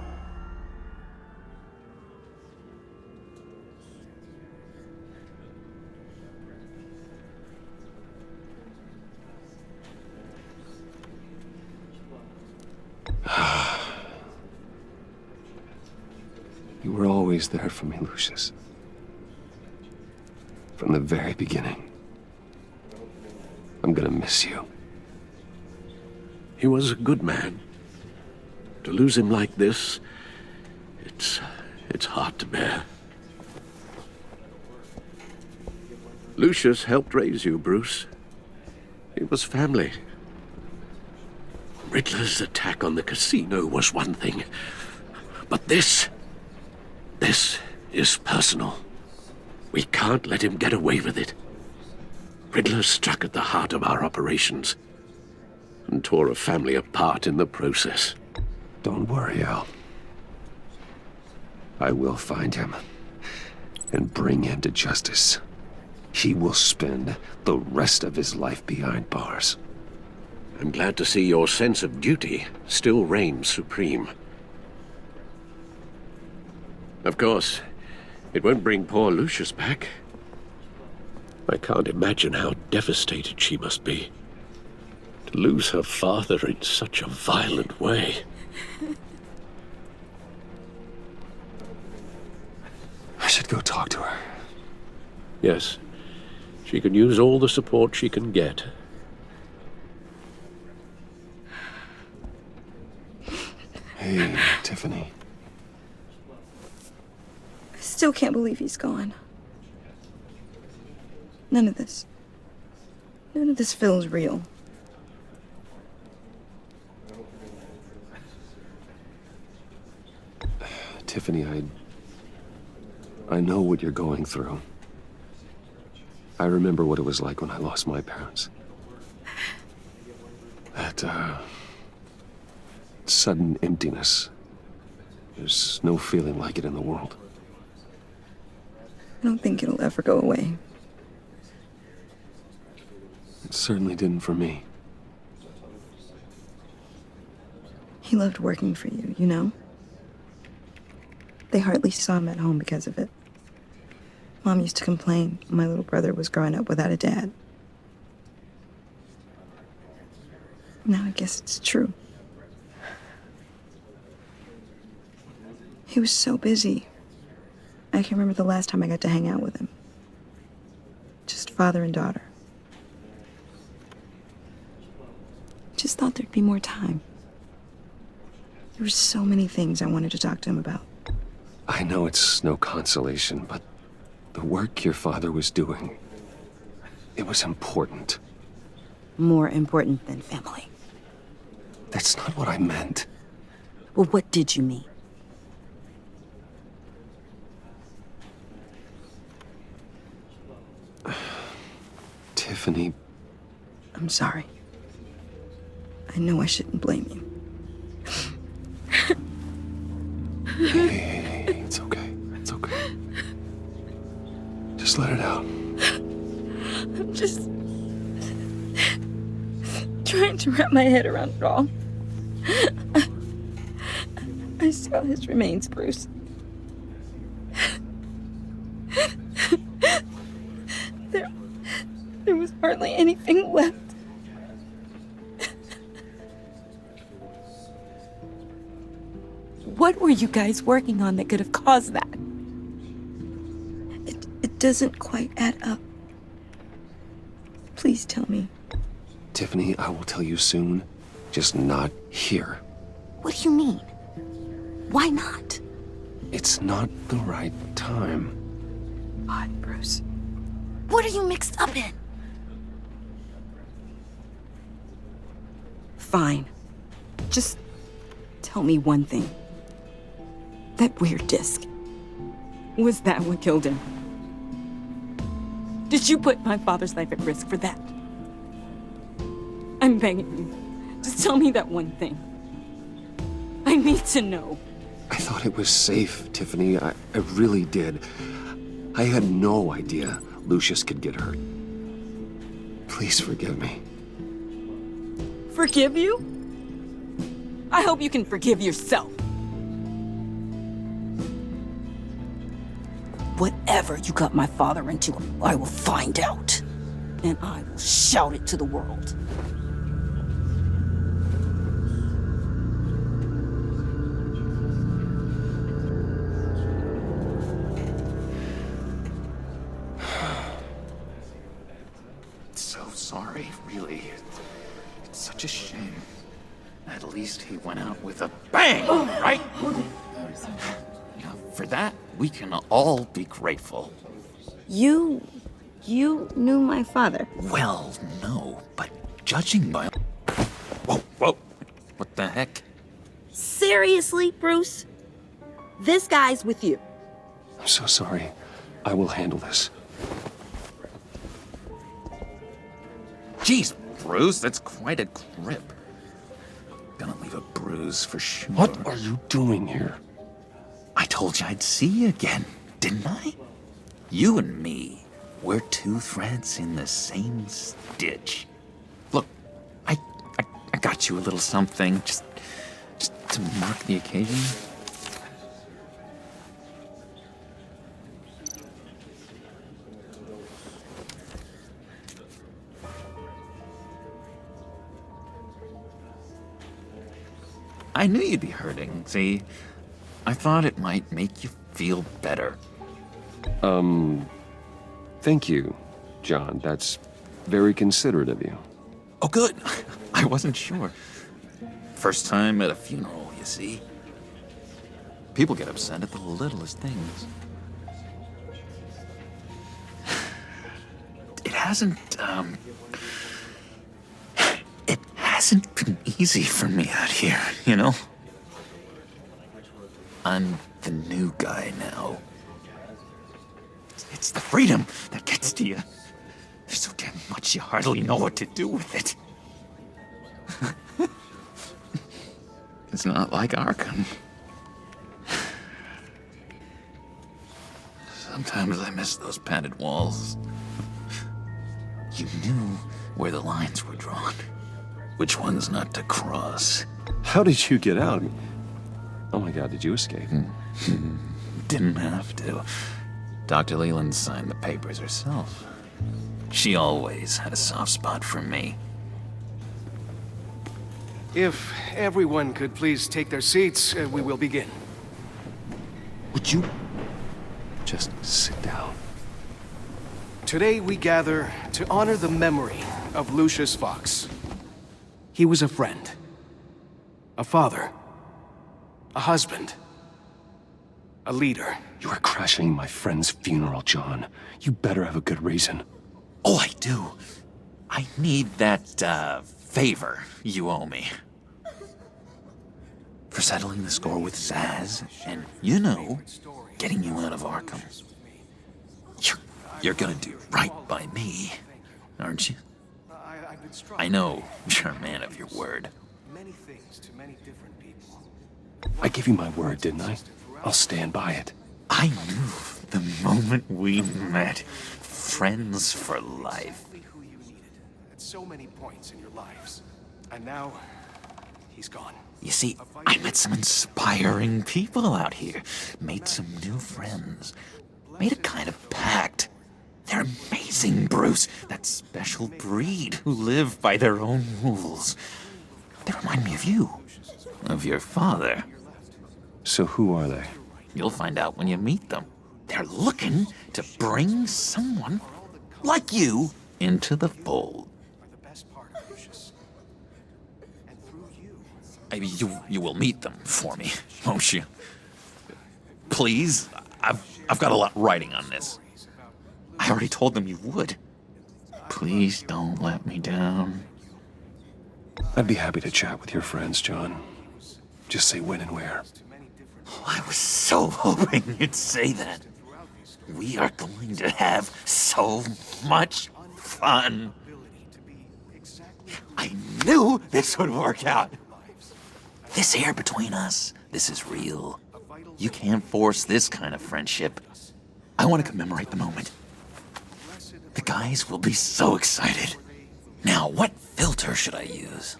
You were always there for me, Lucius. From the very beginning. I'm gonna miss you. He was a good man. To lose him like this, it's hard to bear. Lucius helped raise you, Bruce. It was family. Riddler's attack on the casino was one thing, but this is personal. We can't let him get away with it. Riddler struck at the heart of our operations and tore a family apart in the process. Don't worry, Al. I will find him and bring him to justice. He will spend the rest of his life behind bars. I'm glad to see your sense of duty still reigns supreme. Of course, it won't bring poor Lucius back. I can't imagine how devastated she must be. To lose her father in such a violent way. I should go talk to her. Yes, she can use all the support she can get. Hey, Tiffany. I still can't believe he's gone. None of this feels real. Tiffany, I know what you're going through. I remember what it was like when I lost my parents. That, sudden emptiness. There's no feeling like it in the world. I don't think it'll ever go away. It certainly didn't for me. He loved working for you, you know? They hardly saw him at home because of it. Mom used to complain my little brother was growing up without a dad. Now I guess it's true. He was so busy. I can remember the last time I got to hang out with him. Just father and daughter. Just thought there'd be more time. There were so many things I wanted to talk to him about. I know it's no consolation, but the work your father was doing, it was important. More important than family. That's not what I meant. Well, what did you mean? Tiffany. I'm sorry. I know I shouldn't blame you. Hey, it's okay. It's okay. Just let it out. I'm just trying to wrap my head around it all. I saw his remains, Bruce. There was hardly anything left. What were you guys working on that could have caused that? It doesn't quite add up. Please tell me. Tiffany, I will tell you soon. Just not here. What do you mean? Why not? It's not the right time. God, Bruce. What are you mixed up in? Fine. Just tell me one thing. That weird disc. Was that what killed him? Did you put my father's life at risk for that? I'm begging you. Just tell me that one thing. I need to know. I thought it was safe, Tiffany. I really did. I had no idea Lucius could get hurt. Please forgive me. Forgive you? I hope you can forgive yourself. Whatever you got my father into, I will find out. And I will shout it to the world. So sorry, really. It's such a shame. At least he went out with a bang, right? Now, for that, we can all be grateful. You knew my father. Well, no, but judging by... Whoa. What the heck? Seriously, Bruce? This guy's with you. I'm so sorry. I will handle this. Jeez, Bruce, that's quite a grip. Gonna leave a bruise for sure. What are you doing here? I told you I'd see you again, didn't I? You and me, we're two threads in the same stitch. Look, I got you a little something, just to mark the occasion. I knew you'd be hurting, see? I thought it might make you feel better. Thank you, John. That's very considerate of you. Oh, good. I wasn't sure. First time at a funeral, you see? People get upset at the littlest things. It hasn't been easy for me out here, you know? I'm the new guy now. It's the freedom that gets to you. There's so damn much you hardly know what to do with it. It's not like Arkham. Sometimes I miss those padded walls. You knew where the lines were drawn. Which ones not to cross. How did you get out? Oh my god, did you escape? Didn't have to. Dr. Leland signed the papers herself. She always had a soft spot for me. If everyone could please take their seats, we will begin. Would you just sit down? Today we gather to honor the memory of Lucius Fox. He was a friend, a father, a husband, a leader. You are crashing my friend's funeral, John. You better have a good reason. Oh, I do. I need that, favor you owe me. For settling the score with Zaz, and, you know, getting you out of Arkham. You're gonna do right by me, aren't you? I know you're a man of your word. I gave you my word, didn't I? I'll stand by it. I knew the moment we met. Friends for life. At so many points in your lives. And now, he's gone. You see, I met some inspiring people out here. Made some new friends. Made a kind of pact. They're amazing, Bruce. That special breed who live by their own rules. They remind me of you. Of your father. So who are they? You'll find out when you meet them. They're looking to bring someone like you into the fold. You will meet them for me, won't you? Please? I've got a lot writing on this. I already told them you would. Please don't let me down. I'd be happy to chat with your friends, John. Just say when and where. Oh, I was so hoping you'd say that. We are going to have so much fun. I knew this would work out. This air between us, this is real. You can't force this kind of friendship. I want to commemorate the moment. The guys will be so excited. Now, what filter should I use?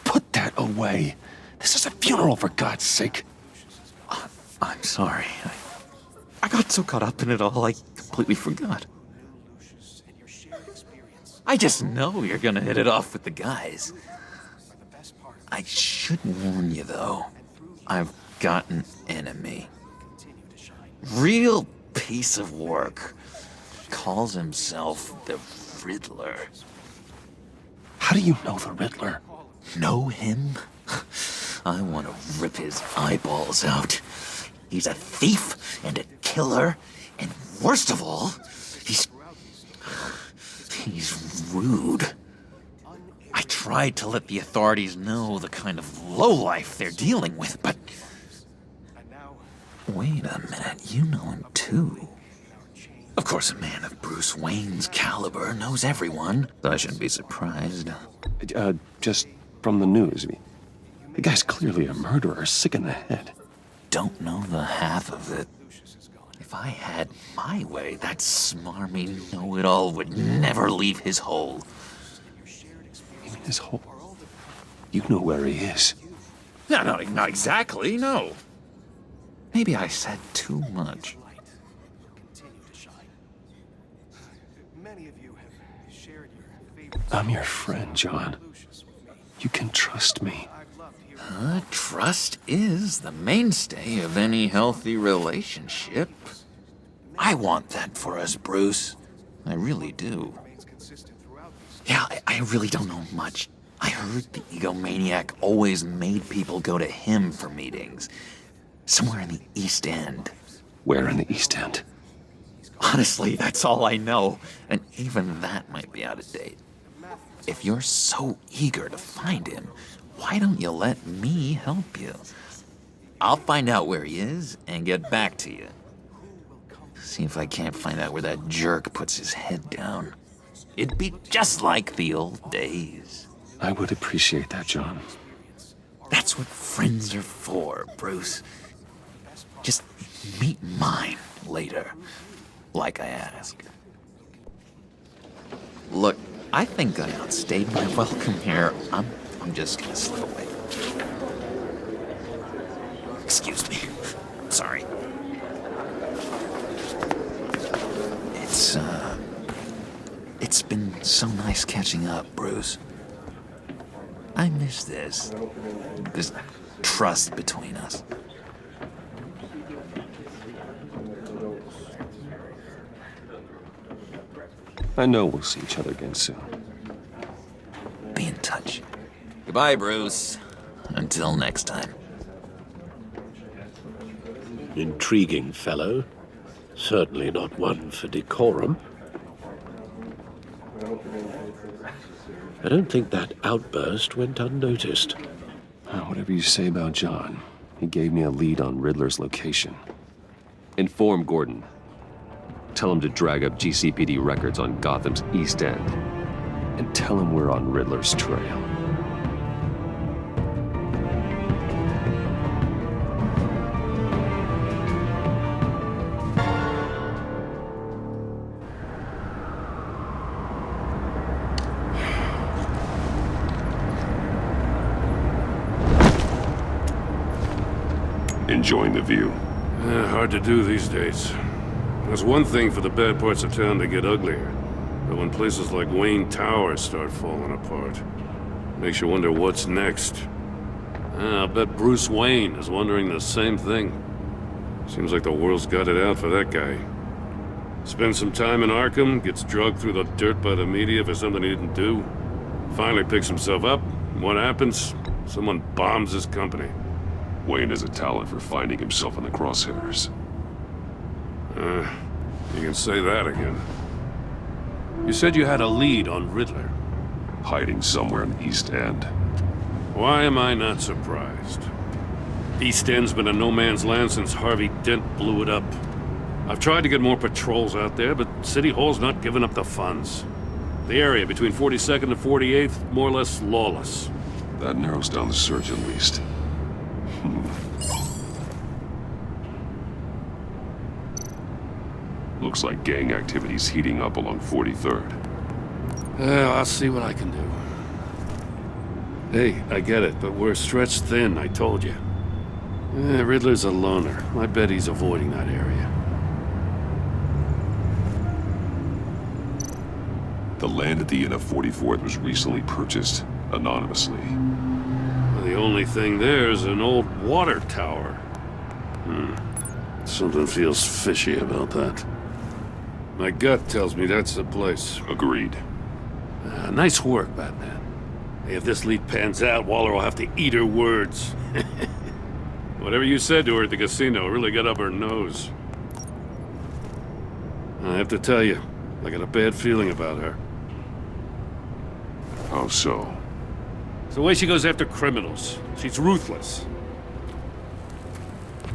Put that away. This is a funeral, for God's sake. I'm sorry. I got so caught up in it all, I completely forgot. I just know you're gonna hit it off with the guys. I should warn you, though. I've got an enemy. Real piece of work. Calls himself the Riddler. How do you know the Riddler? Know him? I want to rip his eyeballs out. He's a thief and a killer, and worst of all, he's rude. I tried to let the authorities know the kind of lowlife they're dealing with, but... Wait a minute, you know him too. Of course, a man of Bruce Wayne's caliber knows everyone, so I shouldn't be surprised. Just from the news. I mean, the guy's clearly a murderer, sick in the head. Don't know the half of it. If I had my way, that smarmy know-it-all would never leave his hole. You mean his hole? You know where he is. No, not exactly, no. Maybe I said too much. I'm your friend, John. You can trust me. Trust is the mainstay of any healthy relationship. I want that for us, Bruce. I really do. Yeah, I really don't know much. I heard the egomaniac always made people go to him for meetings. Somewhere in the East End. Where in the East End? Honestly, that's all I know, and even that might be out of date. If you're so eager to find him, why don't you let me help you? I'll find out where he is and get back to you. See if I can't find out where that jerk puts his head down. It'd be just like the old days. I would appreciate that, John. That's what friends are for, Bruce. Just meet mine later, like I asked. Look, I think I outstayed my welcome here. I'm just gonna slip away. Excuse me. Sorry. It's been so nice catching up, Bruce. I miss this trust between us. I know we'll see each other again soon. Be in touch. Goodbye, Bruce. Until next time. Intriguing fellow. Certainly not one for decorum. I don't think that outburst went unnoticed. Whatever you say about John, he gave me a lead on Riddler's location. Inform Gordon. Tell him to drag up GCPD records on Gotham's East End. And tell him we're on Riddler's trail. Enjoying the view. Hard to do these days. There's one thing for the bad parts of town to get uglier. But when places like Wayne Tower start falling apart, makes you wonder what's next. I'll bet Bruce Wayne is wondering the same thing. Seems like the world's got it out for that guy. Spends some time in Arkham, gets drugged through the dirt by the media for something he didn't do. Finally picks himself up. What happens? Someone bombs his company. Wayne has a talent for finding himself in the crosshairs. You can say that again. You said you had a lead on Riddler. Hiding somewhere in the East End. Why am I not surprised? East End's been a no-man's land since Harvey Dent blew it up. I've tried to get more patrols out there, but City Hall's not giving up the funds. The area between 42nd and 48th, more or less lawless. That narrows down the search at least. Looks like gang activity's heating up along 43rd. I'll see what I can do. Hey, I get it, but we're stretched thin, I told you. Riddler's a loner. I bet he's avoiding that area. The land at the end of 44th was recently purchased anonymously. The only thing there is an old water tower. Something feels fishy about that. My gut tells me that's the place. Agreed. Nice work, Batman. Hey, if this lead pans out, Waller will have to eat her words. Whatever you said to her at the casino really got up her nose. I have to tell you, I got a bad feeling about her. How so? It's the way she goes after criminals. She's ruthless.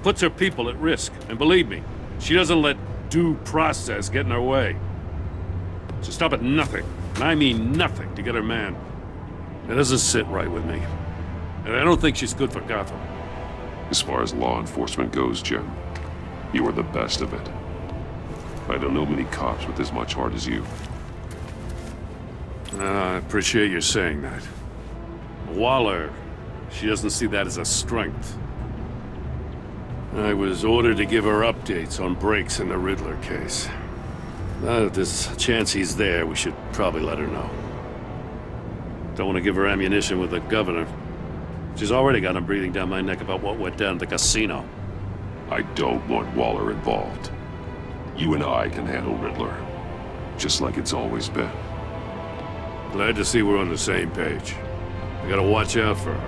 Puts her people at risk, and believe me, she doesn't let due process get in her way. She'll stop at nothing, and I mean nothing, to get her man. It doesn't sit right with me. And I don't think she's good for Gotham. As far as law enforcement goes, Jim, you are the best of it. I don't know many cops with as much heart as you. I appreciate you saying that. Waller, she doesn't see that as a strength. I was ordered to give her updates on breaks in the Riddler case. If there's a chance he's there, we should probably let her know. Don't want to give her ammunition with the governor. She's already got him breathing down my neck about what went down at the casino. I don't want Waller involved. You and I can handle Riddler, just like it's always been. Glad to see we're on the same page. I gotta watch out for her.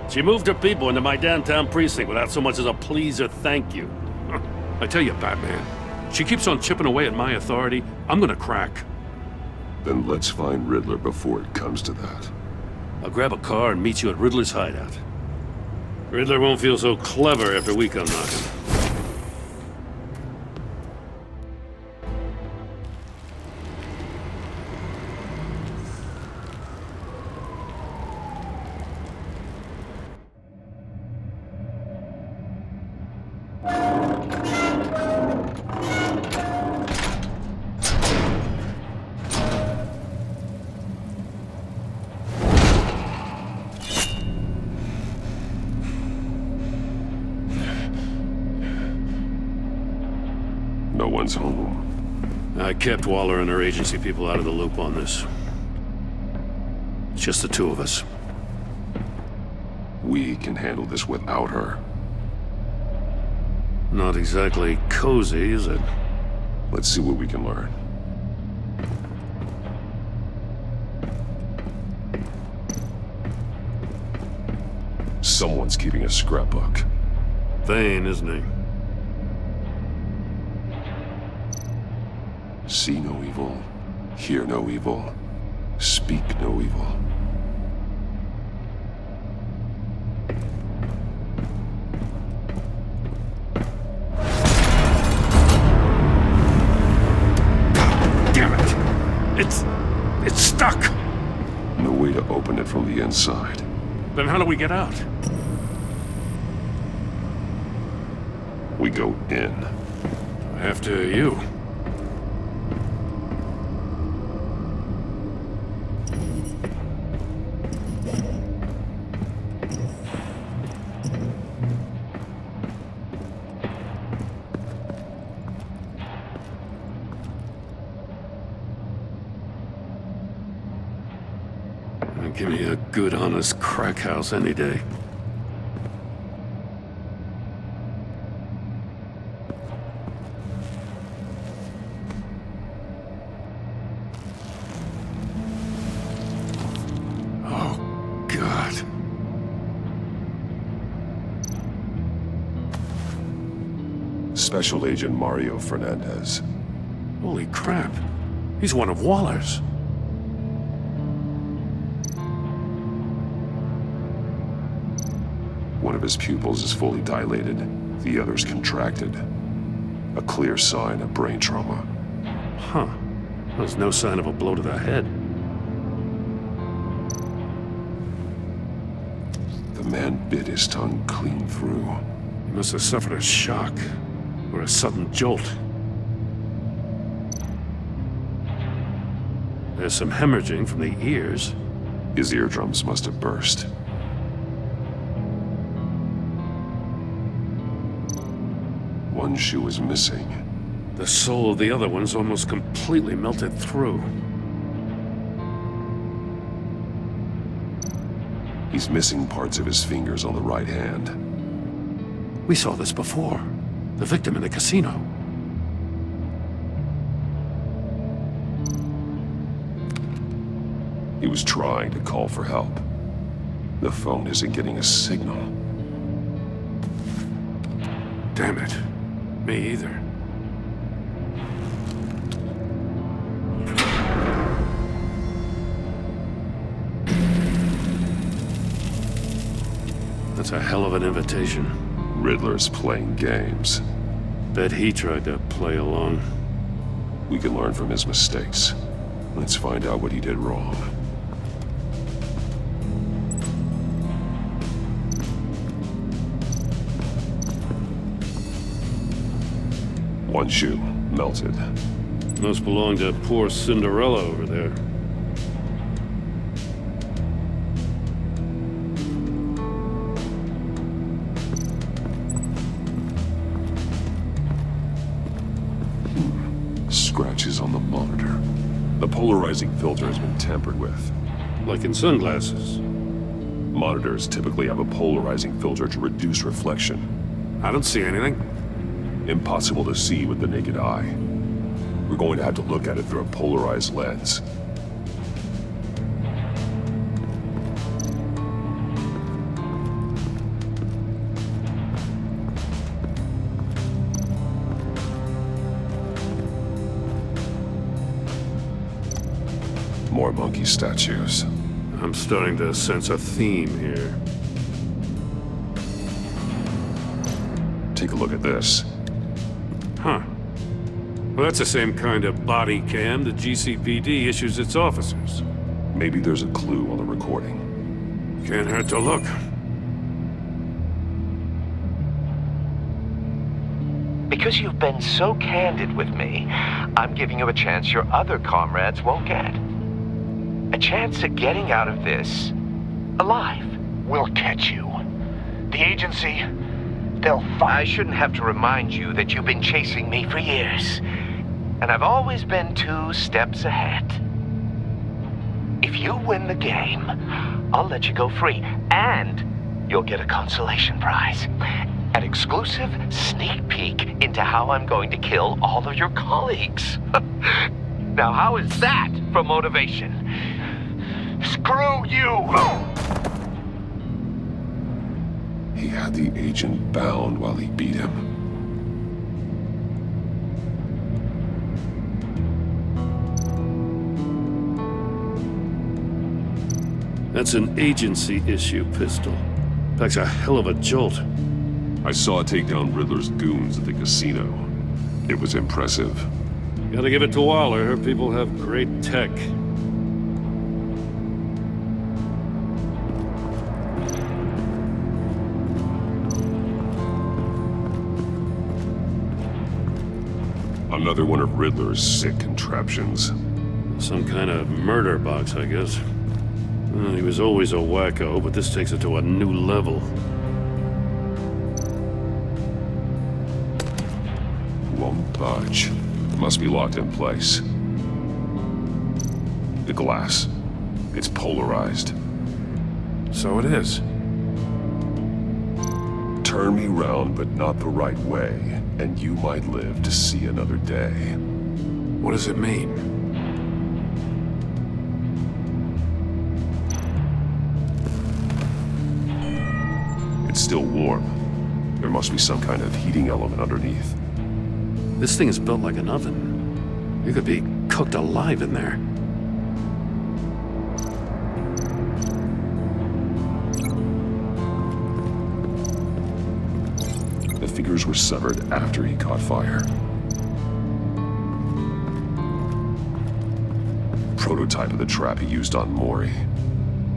She moved her people into my downtown precinct without so much as a please or thank you. I tell you, Batman, She keeps on chipping away at my authority. I'm gonna crack. Then let's find Riddler before it comes to that. I'll grab a car and meet you at Riddler's hideout. Riddler won't feel so clever after we come knocking. No one's home. I kept Waller and her agency people out of the loop on this. It's just the two of us. We can handle this without her. Not exactly cozy, is it? Let's see what we can learn. Someone's keeping a scrapbook. Thane, isn't he? See no evil, hear no evil, speak no evil. Damn it! It's stuck! No way to open it from the inside. Then how do we get out? We go in. After you. Give me a good, honest crack house any day. Oh, God. Special Agent Mario Fernandez. Holy crap. He's one of Waller's. One of his pupils is fully dilated, the other's contracted. A clear sign of brain trauma. Huh. There's no sign of a blow to the head. The man bit his tongue clean through. He must have suffered a shock, or a sudden jolt. There's some hemorrhaging from the ears. His eardrums must have burst. One shoe is missing. The sole of the other one's almost completely melted through. He's missing parts of his fingers on the right hand. We saw this before. The victim in the casino. He was trying to call for help. The phone isn't getting a signal. Damn it. Me either. That's a hell of an invitation. Riddler's playing games. Bet he tried to play along. We can learn from his mistakes. Let's find out what he did wrong. One shoe, melted. Must belong to poor Cinderella over there. Scratches on the monitor. The polarizing filter has been tampered with. Like in sunglasses. Monitors typically have a polarizing filter to reduce reflection. I don't see anything. Impossible to see with the naked eye. We're going to have to look at it through a polarized lens. More monkey statues. I'm starting to sense a theme here. Take a look at this. Huh. Well, that's the same kind of body cam the GCPD issues its officers. Maybe there's a clue on the recording. Can't hurt to look. Because you've been so candid with me, I'm giving you a chance your other comrades won't get. A chance at getting out of this alive. We'll catch you. The agency, they'll find... I shouldn't have to remind you that you've been chasing me for years. And I've always been 2 steps ahead. If you win the game, I'll let you go free, and you'll get a consolation prize. An exclusive sneak peek into how I'm going to kill all of your colleagues. Now, how is that for motivation? Screw you! He had the agent bound while he beat him. That's an agency-issue pistol. Packs a hell of a jolt. I saw it take down Riddler's goons at the casino. It was impressive. Gotta give it to Waller. Her people have great tech. Another one of Riddler's sick contraptions. Some kind of murder box, I guess. Well, he was always a wacko, but this takes it to a new level. Won't budge. Must be locked in place. The glass. It's polarized. So it is. Turn me round, but not the right way, and you might live to see another day. What does it mean? It's still warm. There must be some kind of heating element underneath. This thing is built like an oven. You could be cooked alive in there. The figures were severed after he caught fire. Prototype of the trap he used on Mori.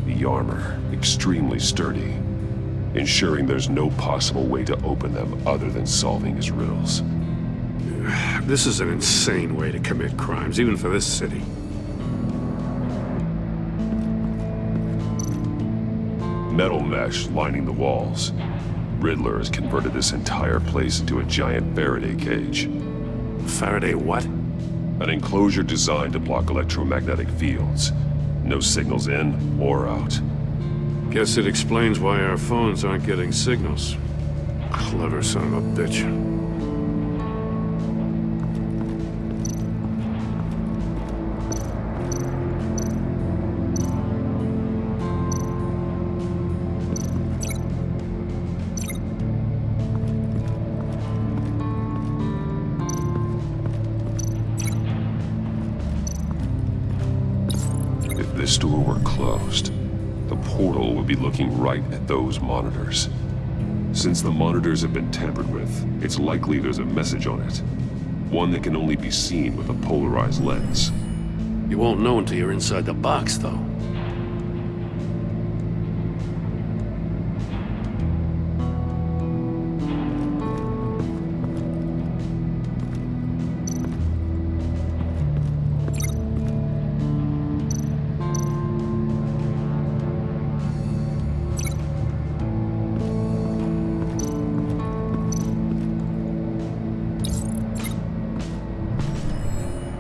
The armor, extremely sturdy, ensuring there's no possible way to open them other than solving his riddles. This is an insane way to commit crimes, even for this city. Metal mesh lining the walls. Riddler has converted this entire place into a giant Faraday cage. Faraday what? An enclosure designed to block electromagnetic fields. No signals in or out. Guess it explains why our phones aren't getting signals. Clever son of a bitch. If this door were closed, the portal would be looking right at those monitors. Since the monitors have been tampered with, it's likely there's a message on it. One that can only be seen with a polarized lens. You won't know until you're inside the box, though.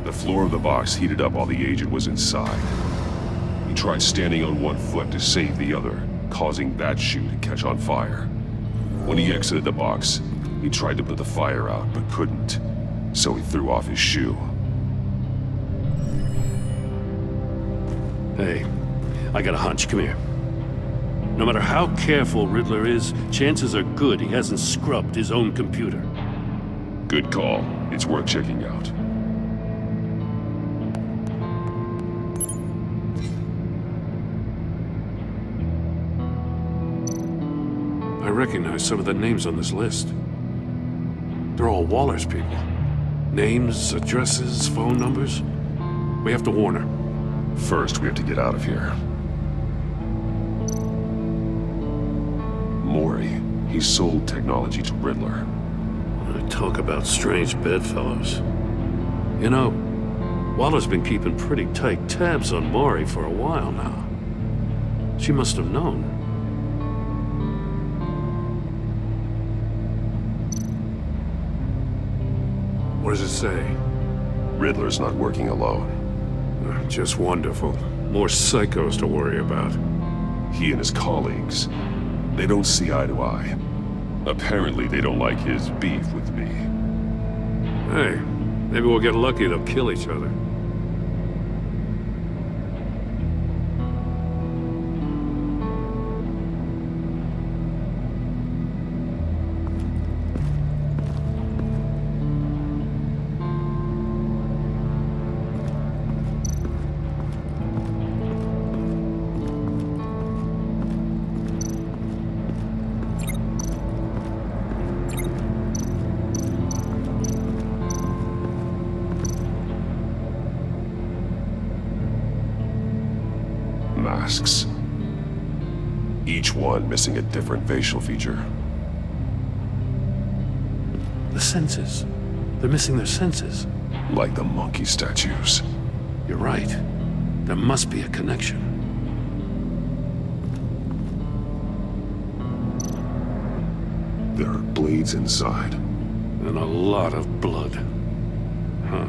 The floor of the box heated up while the agent was inside. He tried standing on one foot to save the other, causing that shoe to catch on fire. When he exited the box, he tried to put the fire out, but couldn't, so he threw off his shoe. Hey, I got a hunch. Come here. No matter how careful Riddler is, chances are good he hasn't scrubbed his own computer. Good call. It's worth checking out. recognize some of the names on this list. They're all Waller's people. Names, addresses, phone numbers. We have to warn her. First, we have to get out of here. Maury, he sold technology to Riddler. Talk about strange bedfellows. You know, Waller's been keeping pretty tight tabs on Maury for a while now. She must have known. What does it say? Riddler's not working alone. Just wonderful. More psychos to worry about. He and his colleagues, they don't see eye to eye. Apparently, they don't like his beef with me. Hey, maybe we'll get lucky they'll kill each other. Masks. Each one missing a different facial feature. The senses. They're missing their senses. Like the monkey statues. You're right. There must be a connection. There are blades inside. And a lot of blood. Huh.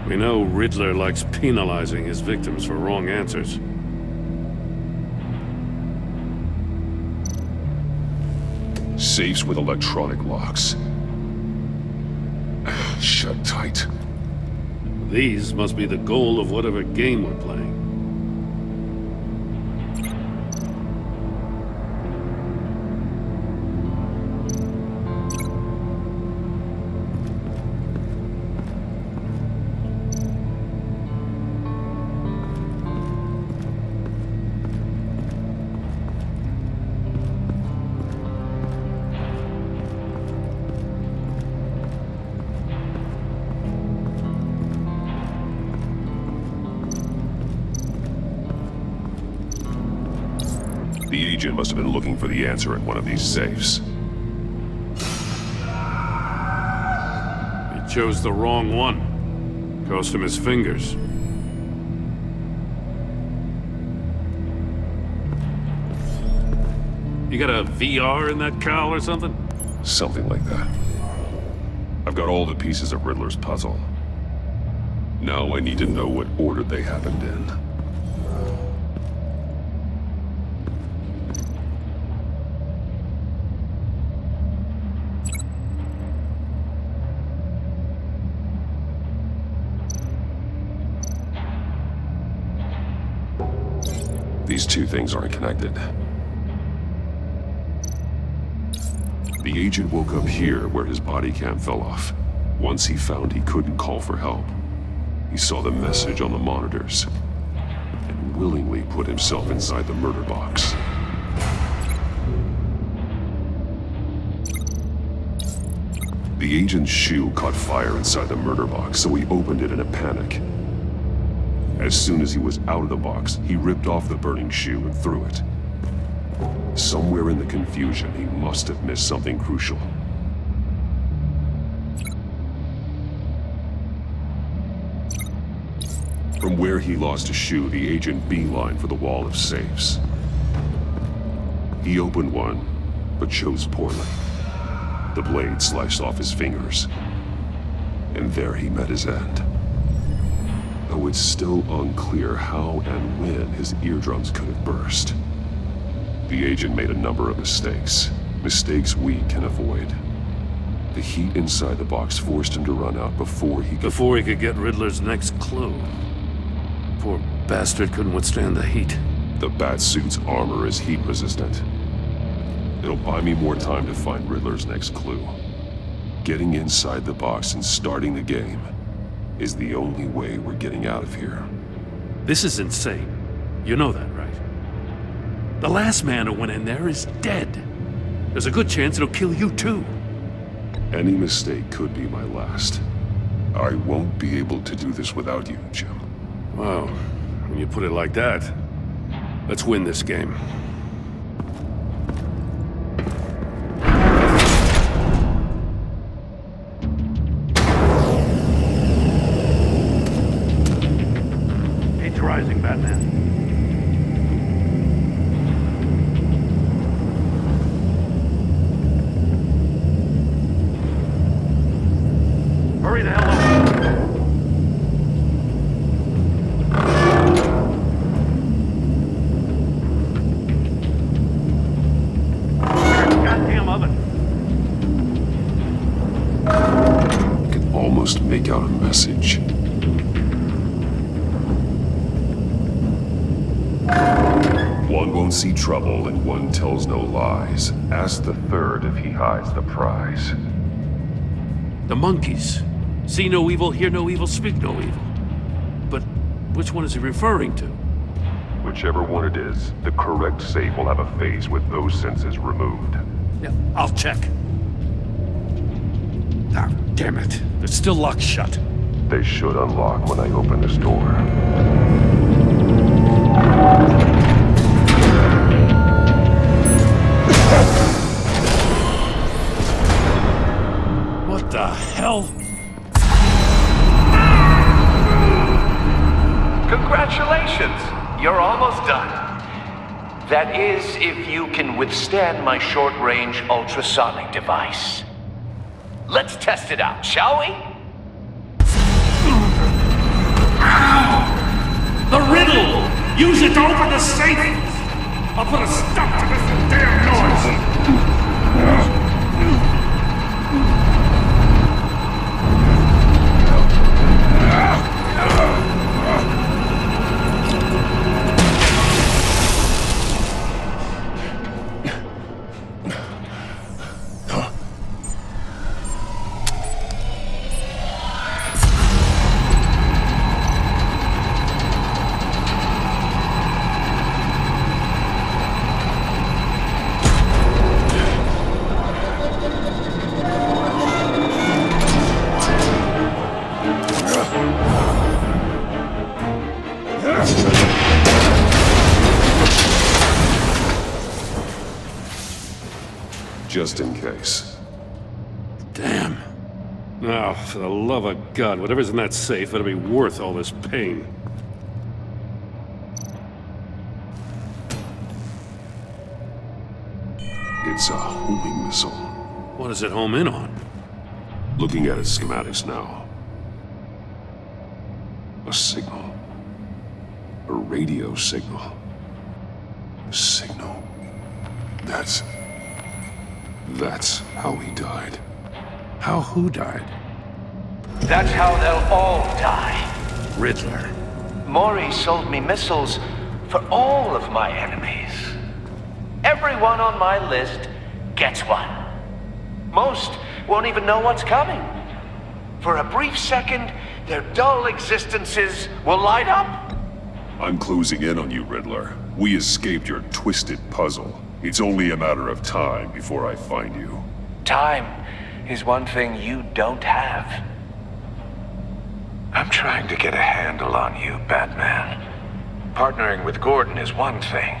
We know Riddler likes penalizing his victims for wrong answers. Safes with electronic locks. Shut tight. These must be the goal of whatever game we're playing. The agent must have been looking for the answer in one of these safes. He chose the wrong one. Cost him his fingers. You got a VR in that cowl or something? Something like that. I've got all the pieces of Riddler's puzzle. Now I need to know what order they happened in. These two things aren't connected. The agent woke up here where his body cam fell off. Once he found he couldn't call for help, he saw the message on the monitors and willingly put himself inside the murder box. The agent's shoe caught fire inside the murder box, so he opened it in a panic. As soon as he was out of the box, he ripped off the burning shoe and threw it. Somewhere in the confusion, he must have missed something crucial. From where he lost a shoe, the agent beelined for the wall of safes. He opened one, but chose poorly. The blade sliced off his fingers, and there he met his end. Though it's still unclear how and when his eardrums could have burst. The agent made a number of mistakes. Mistakes we can avoid. The heat inside the box forced him to run out before he could get Riddler's next clue. Poor bastard couldn't withstand the heat. The Batsuit's armor is heat resistant. It'll buy me more time to find Riddler's next clue. Getting inside the box and starting the game is the only way we're getting out of here. This is insane. You know that, right? The last man who went in there is dead. There's a good chance it'll kill you too. Any mistake could be my last. I won't be able to do this without you, Jim. Well, when you put it like that, let's win this game. It's rising, Batman. Hurry the hell up. Goddamn oven. I can almost make out a message. One won't see trouble and one tells no lies. Ask the third if he hides the prize. The monkeys. See no evil, hear no evil, speak no evil. But which one is he referring to? Whichever one it is, the correct safe will have a phase with those senses removed. Yeah, I'll check. Ah, damn it. They're still locked shut. They should unlock when I open this door. What the hell? Congratulations! You're almost done. That is, if you can withstand my short-range ultrasonic device. Let's test it out, shall we? The riddle! Use it to open the safe! I'll put a stop to this damn noise! Just in case. Damn. Now, for the love of God, whatever's in that safe better be worth all this pain. It's a homing missile. What does it home in on? Looking at its schematics now. A signal. A radio signal. A signal. That's how he died. How who died? That's how they'll all die. Riddler. Maury sold me missiles for all of my enemies. Everyone on my list gets one. Most won't even know what's coming. For a brief second, their dull existences will light up. I'm closing in on you, Riddler. We escaped your twisted puzzle. It's only a matter of time before I find you. Time is one thing you don't have. I'm trying to get a handle on you, Batman. Partnering with Gordon is one thing.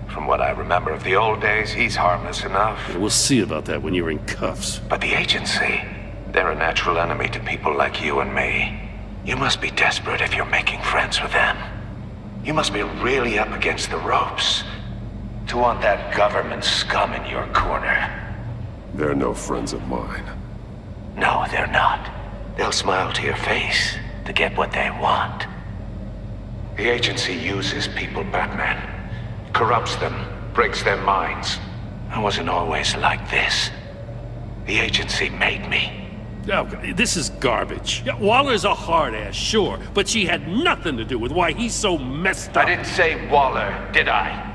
From what I remember of the old days, he's harmless enough. We'll see about that when you're in cuffs. But the agency, they're a natural enemy to people like you and me. You must be desperate if you're making friends with them. You must be really up against the ropes to want that government scum in your corner. They're no friends of mine. No, they're not. They'll smile to your face to get what they want. The agency uses people, Batman. Corrupts them, breaks their minds. I wasn't always like this. The agency made me. Oh, this is garbage. Yeah, Waller's a hard-ass, sure, but she had nothing to do with why he's so messed up. I didn't say Waller, did I?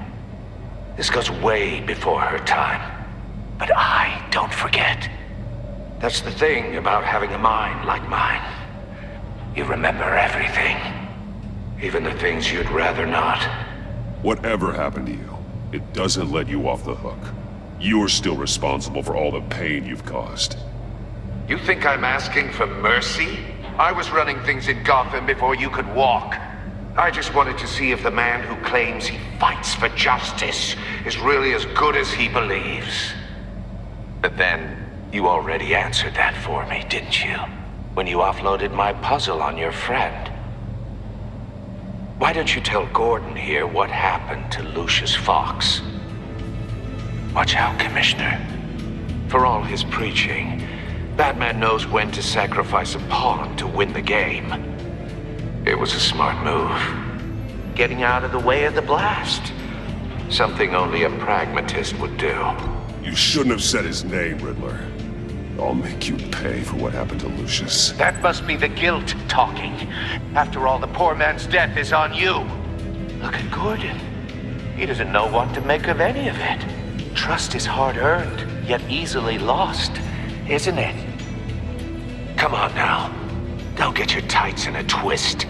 This goes way before her time. But I don't forget. That's the thing about having a mind like mine. You remember everything. Even the things you'd rather not. Whatever happened to you, it doesn't let you off the hook. You're still responsible for all the pain you've caused. You think I'm asking for mercy? I was running things in Gotham before you could walk. I just wanted to see if the man who claims he fights for justice is really as good as he believes. But then, you already answered that for me, didn't you? When you offloaded my puzzle on your friend. Why don't you tell Gordon here what happened to Lucius Fox? Watch out, Commissioner. For all his preaching, Batman knows when to sacrifice a pawn to win the game. It was a smart move. Getting out of the way of the blast. Something only a pragmatist would do. You shouldn't have said his name, Riddler. I'll make you pay for what happened to Lucius. That must be the guilt talking. After all, the poor man's death is on you. Look at Gordon. He doesn't know what to make of any of it. Trust is hard-earned, yet easily lost, isn't it? Come on now. Don't get your tights in a twist.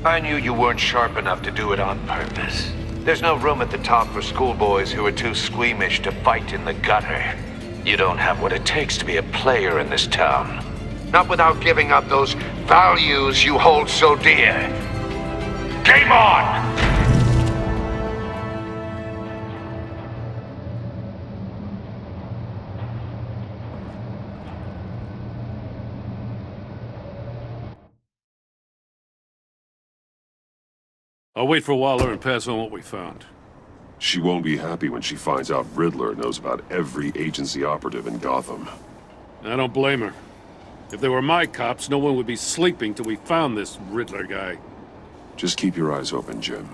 I knew you weren't sharp enough to do it on purpose. There's no room at the top for schoolboys who are too squeamish to fight in the gutter. You don't have what it takes to be a player in this town. Not without giving up those values you hold so dear. Game on! I'll wait for Waller and pass on what we found. She won't be happy when she finds out Riddler knows about every agency operative in Gotham. I don't blame her. If they were my cops, no one would be sleeping till we found this Riddler guy. Just keep your eyes open, Jim.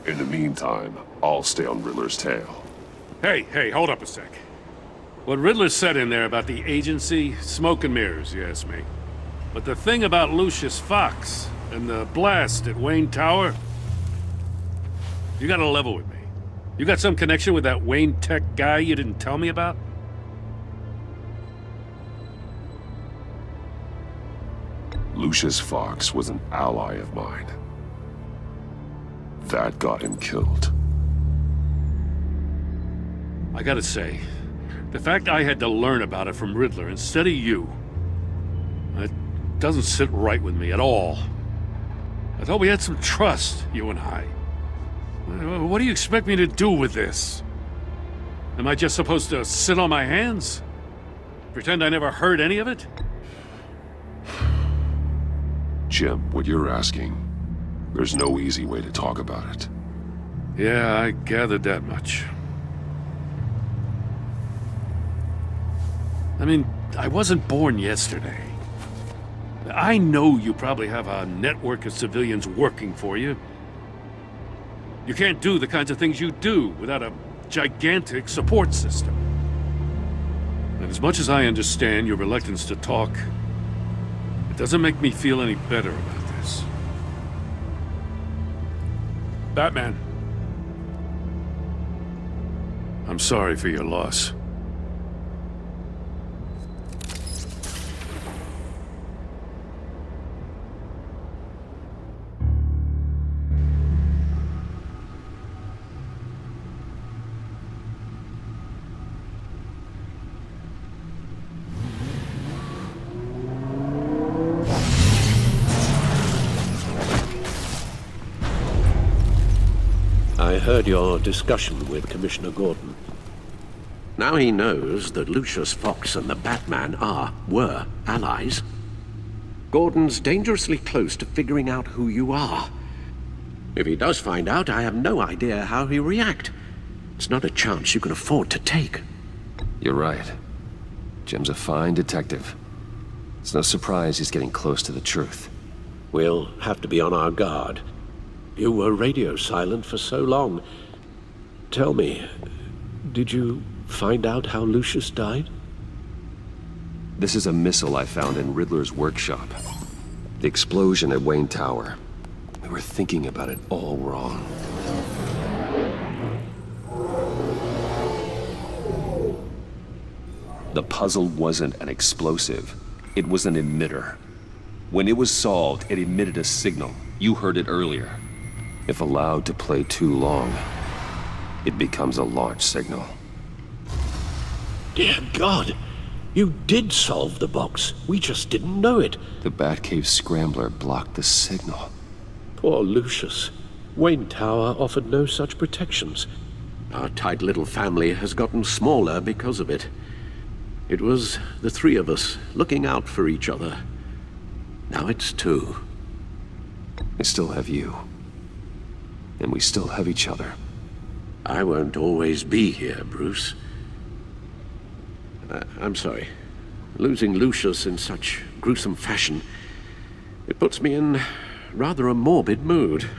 In the meantime, I'll stay on Riddler's tail. Hey, hold up a sec. What Riddler said in there about the agency, smoke and mirrors, you ask me. But the thing about Lucius Fox and the blast at Wayne Tower, you gotta level with me. You got some connection with that Wayne Tech guy you didn't tell me about? Lucius Fox was an ally of mine. That got him killed. I gotta say, the fact I had to learn about it from Riddler instead of you, it doesn't sit right with me at all. I thought we had some trust, you and I. What do you expect me to do with this? Am I just supposed to sit on my hands? Pretend I never heard any of it? Jim, what you're asking, there's no easy way to talk about it. Yeah, I gathered that much. I mean, I wasn't born yesterday. I know you probably have a network of civilians working for you. You can't do the kinds of things you do without a gigantic support system. And as much as I understand your reluctance to talk, it doesn't make me feel any better about this. Batman. I'm sorry for your loss. I heard your discussion with Commissioner Gordon. Now he knows that Lucius Fox and the Batman were allies. Gordon's dangerously close to figuring out who you are. If he does find out, I have no idea how he'll react. It's not a chance you can afford to take. You're right. Jim's a fine detective. It's no surprise he's getting close to the truth. We'll have to be on our guard. You were radio silent for so long. Tell me, did you find out how Lucius died? This is a missile I found in Riddler's workshop. The explosion at Wayne Tower. We were thinking about it all wrong. The puzzle wasn't an explosive. It was an emitter. When it was solved, it emitted a signal. You heard it earlier. If allowed to play too long, it becomes a launch signal. Dear God! You did solve the box. We just didn't know it. The Batcave scrambler blocked the signal. Poor Lucius. Wayne Tower offered no such protections. Our tight little family has gotten smaller because of it. It was the three of us looking out for each other. Now it's two. I still have you. And we still have each other. I won't always be here, Bruce. I'm sorry. Losing Lucius in such gruesome fashion, it puts me in rather a morbid mood.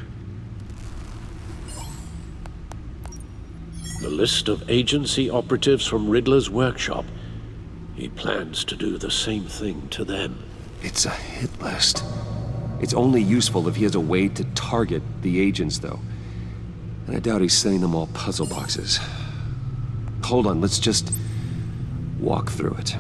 The list of agency operatives from Riddler's workshop. He plans to do the same thing to them. It's a hit list. It's only useful if he has a way to target the agents, though. And I doubt he's sending them all puzzle boxes. Hold on, let's just walk through it.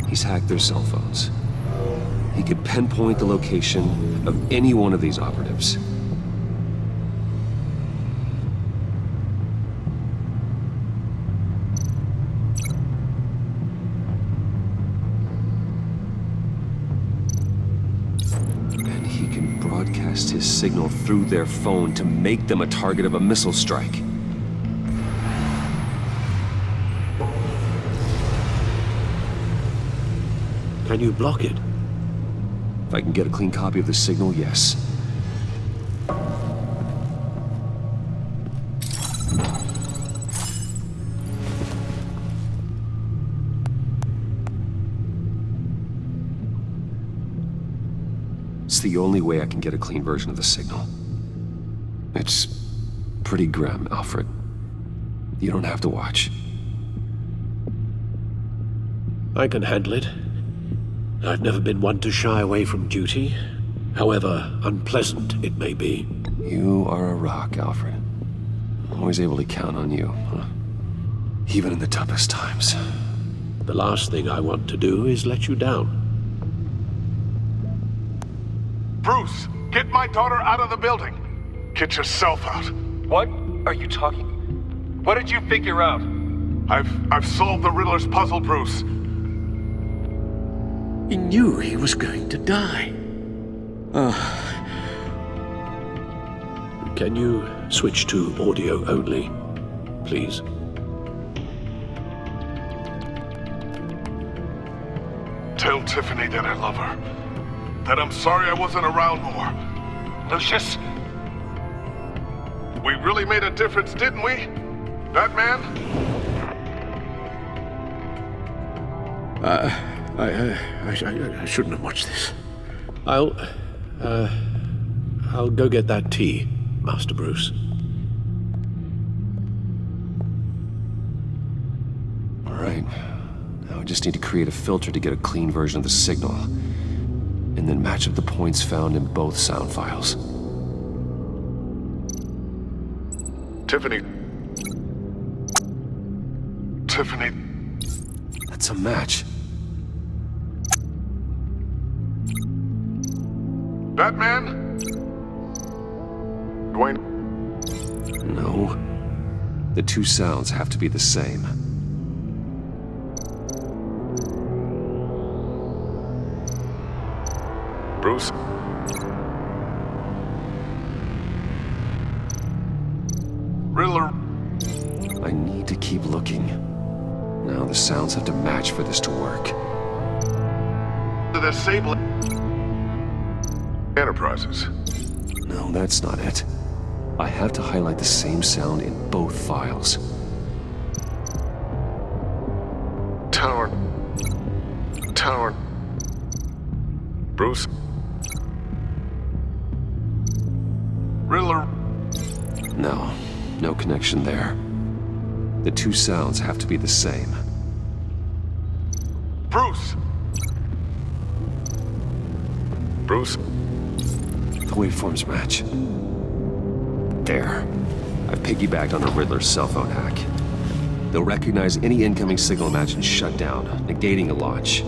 He's hacked their cell phones. He could pinpoint the location of any one of these operatives. And he can broadcast his signal through their phone to make them a target of a missile strike. Can you block it? If I can get a clean copy of the signal, yes. It's the only way I can get a clean version of the signal. It's pretty grim, Alfred. You don't have to watch. I can handle it. I've never been one to shy away from duty, however unpleasant it may be. You are a rock, Alfred. Always able to count on you, huh? Even in the toughest times. The last thing I want to do is let you down. Bruce, get my daughter out of the building. Get yourself out. What are you talking? What did you figure out? I've solved the Riddler's puzzle, Bruce. He knew he was going to die. Can you switch to audio only, please? Tell Tiffany that I love her. That I'm sorry I wasn't around more. Lucius, we really made a difference, didn't we? Batman? I shouldn't have watched this. I'll go get that tea, Master Bruce. All right. Now I just need to create a filter to get a clean version of the signal, and then match up the points found in both sound files. Tiffany. That's a match. Batman? Dwayne? No. The two sounds have to be the same. Bruce? Riddler? I need to keep looking. Now the sounds have to match for this to work. The disabling Enterprises. No, that's not it. I have to highlight the same sound in both files. Tower. Bruce? Riddler? No, no connection there. The two sounds have to be the same. Bruce! Bruce? The waveforms match. There. I've piggybacked on a Riddler's cell phone hack. They'll recognize any incoming signal match and shut down, negating a launch.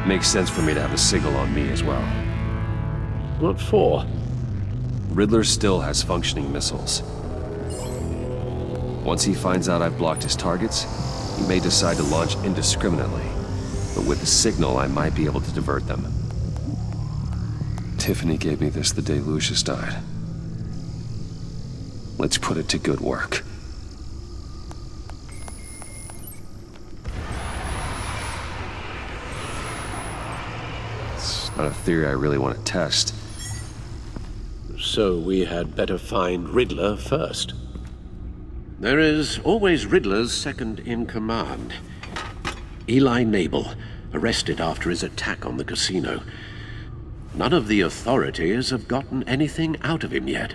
Makes sense for me to have a signal on me as well. What for? Riddler still has functioning missiles. Once he finds out I've blocked his targets, he may decide to launch indiscriminately. But with the signal, I might be able to divert them. Tiffany gave me this the day Lucius died. Let's put it to good work. It's not a theory I really want to test. So we had better find Riddler first. There is always Riddler's second in command. Eli Nabel, arrested after his attack on the casino. None of the authorities have gotten anything out of him yet.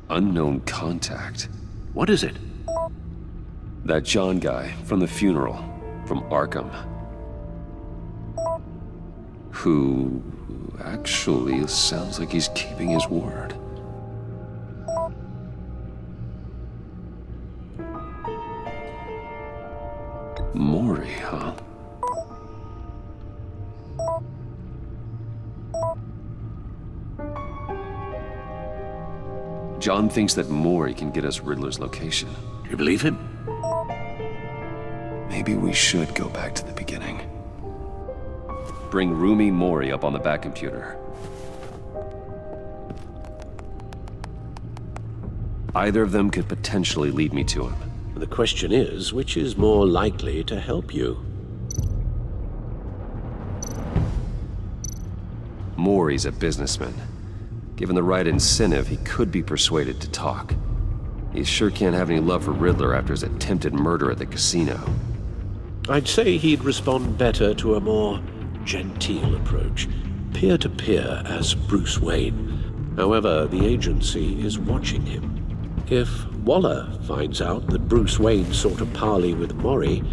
Unknown contact. What is it? That John guy from the funeral, from Arkham. Who actually sounds like he's keeping his word. Maury, huh? John thinks that Maury can get us Riddler's location. You believe him? Maybe we should go back to the beginning. Bring Rumi Maury up on the back computer. Either of them could potentially lead me to him. The question is, which is more likely to help you? Maury's a businessman. Given the right incentive, he could be persuaded to talk. He sure can't have any love for Riddler after his attempted murder at the casino. I'd say he'd respond better to a more genteel approach, peer-to-peer as Bruce Wayne. However, the agency is watching him. If Waller finds out that Bruce Wayne sought a parley with Maury,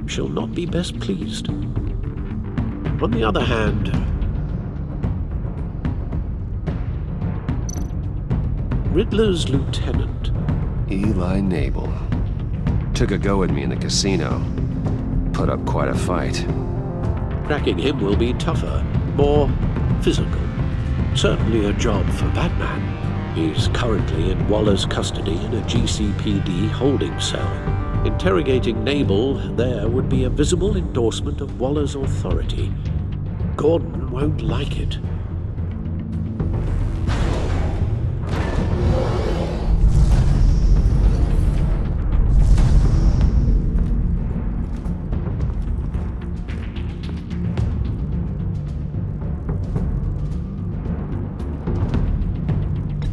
she'll not be best pleased. On the other hand, Riddler's lieutenant, Eli Nabel, took a go at me in the casino. Put up quite a fight. Cracking him will be tougher, more physical. Certainly a job for Batman. He's currently in Waller's custody in a GCPD holding cell. Interrogating Nabel there would be a visible endorsement of Waller's authority. Gordon won't like it.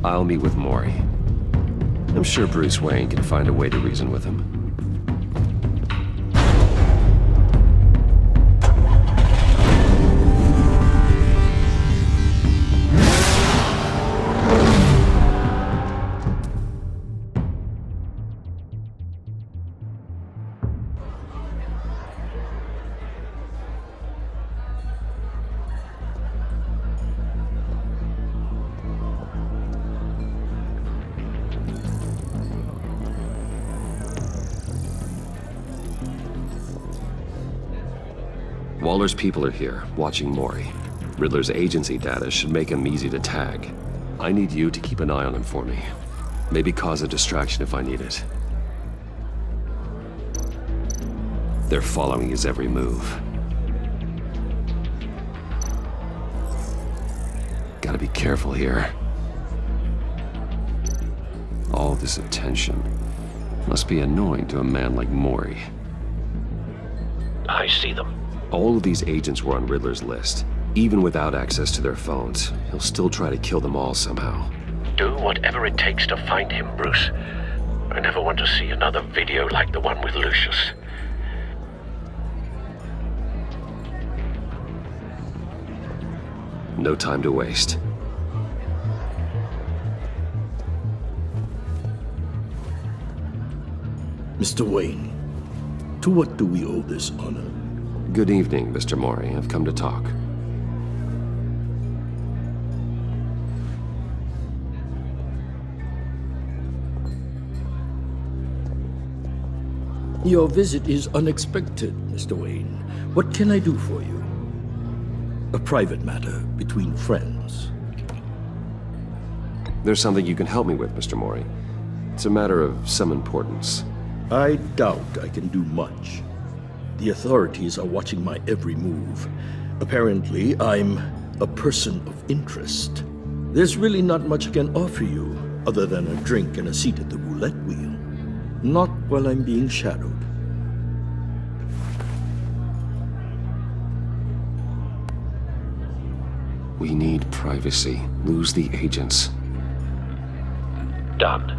I'll meet with Maury. I'm sure Bruce Wayne can find a way to reason with him. Waller's people are here, watching Maury. Riddler's agency data should make him easy to tag. I need you to keep an eye on him for me. Maybe cause a distraction if I need it. They're following his every move. Gotta be careful here. All this attention must be annoying to a man like Maury. I see them. All of these agents were on Riddler's list. Even without access to their phones, he'll still try to kill them all somehow. Do whatever it takes to find him, Bruce. I never want to see another video like the one with Lucius. No time to waste. Mr. Wayne, to what do we owe this honor? Good evening, Mr. Mori. I've come to talk. Your visit is unexpected, Mr. Wayne. What can I do for you? A private matter between friends. There's something you can help me with, Mr. Mori. It's a matter of some importance. I doubt I can do much. The authorities are watching my every move. Apparently, I'm a person of interest. There's really not much I can offer you, other than a drink and a seat at the roulette wheel. Not while I'm being shadowed. We need privacy. Lose the agents. Done.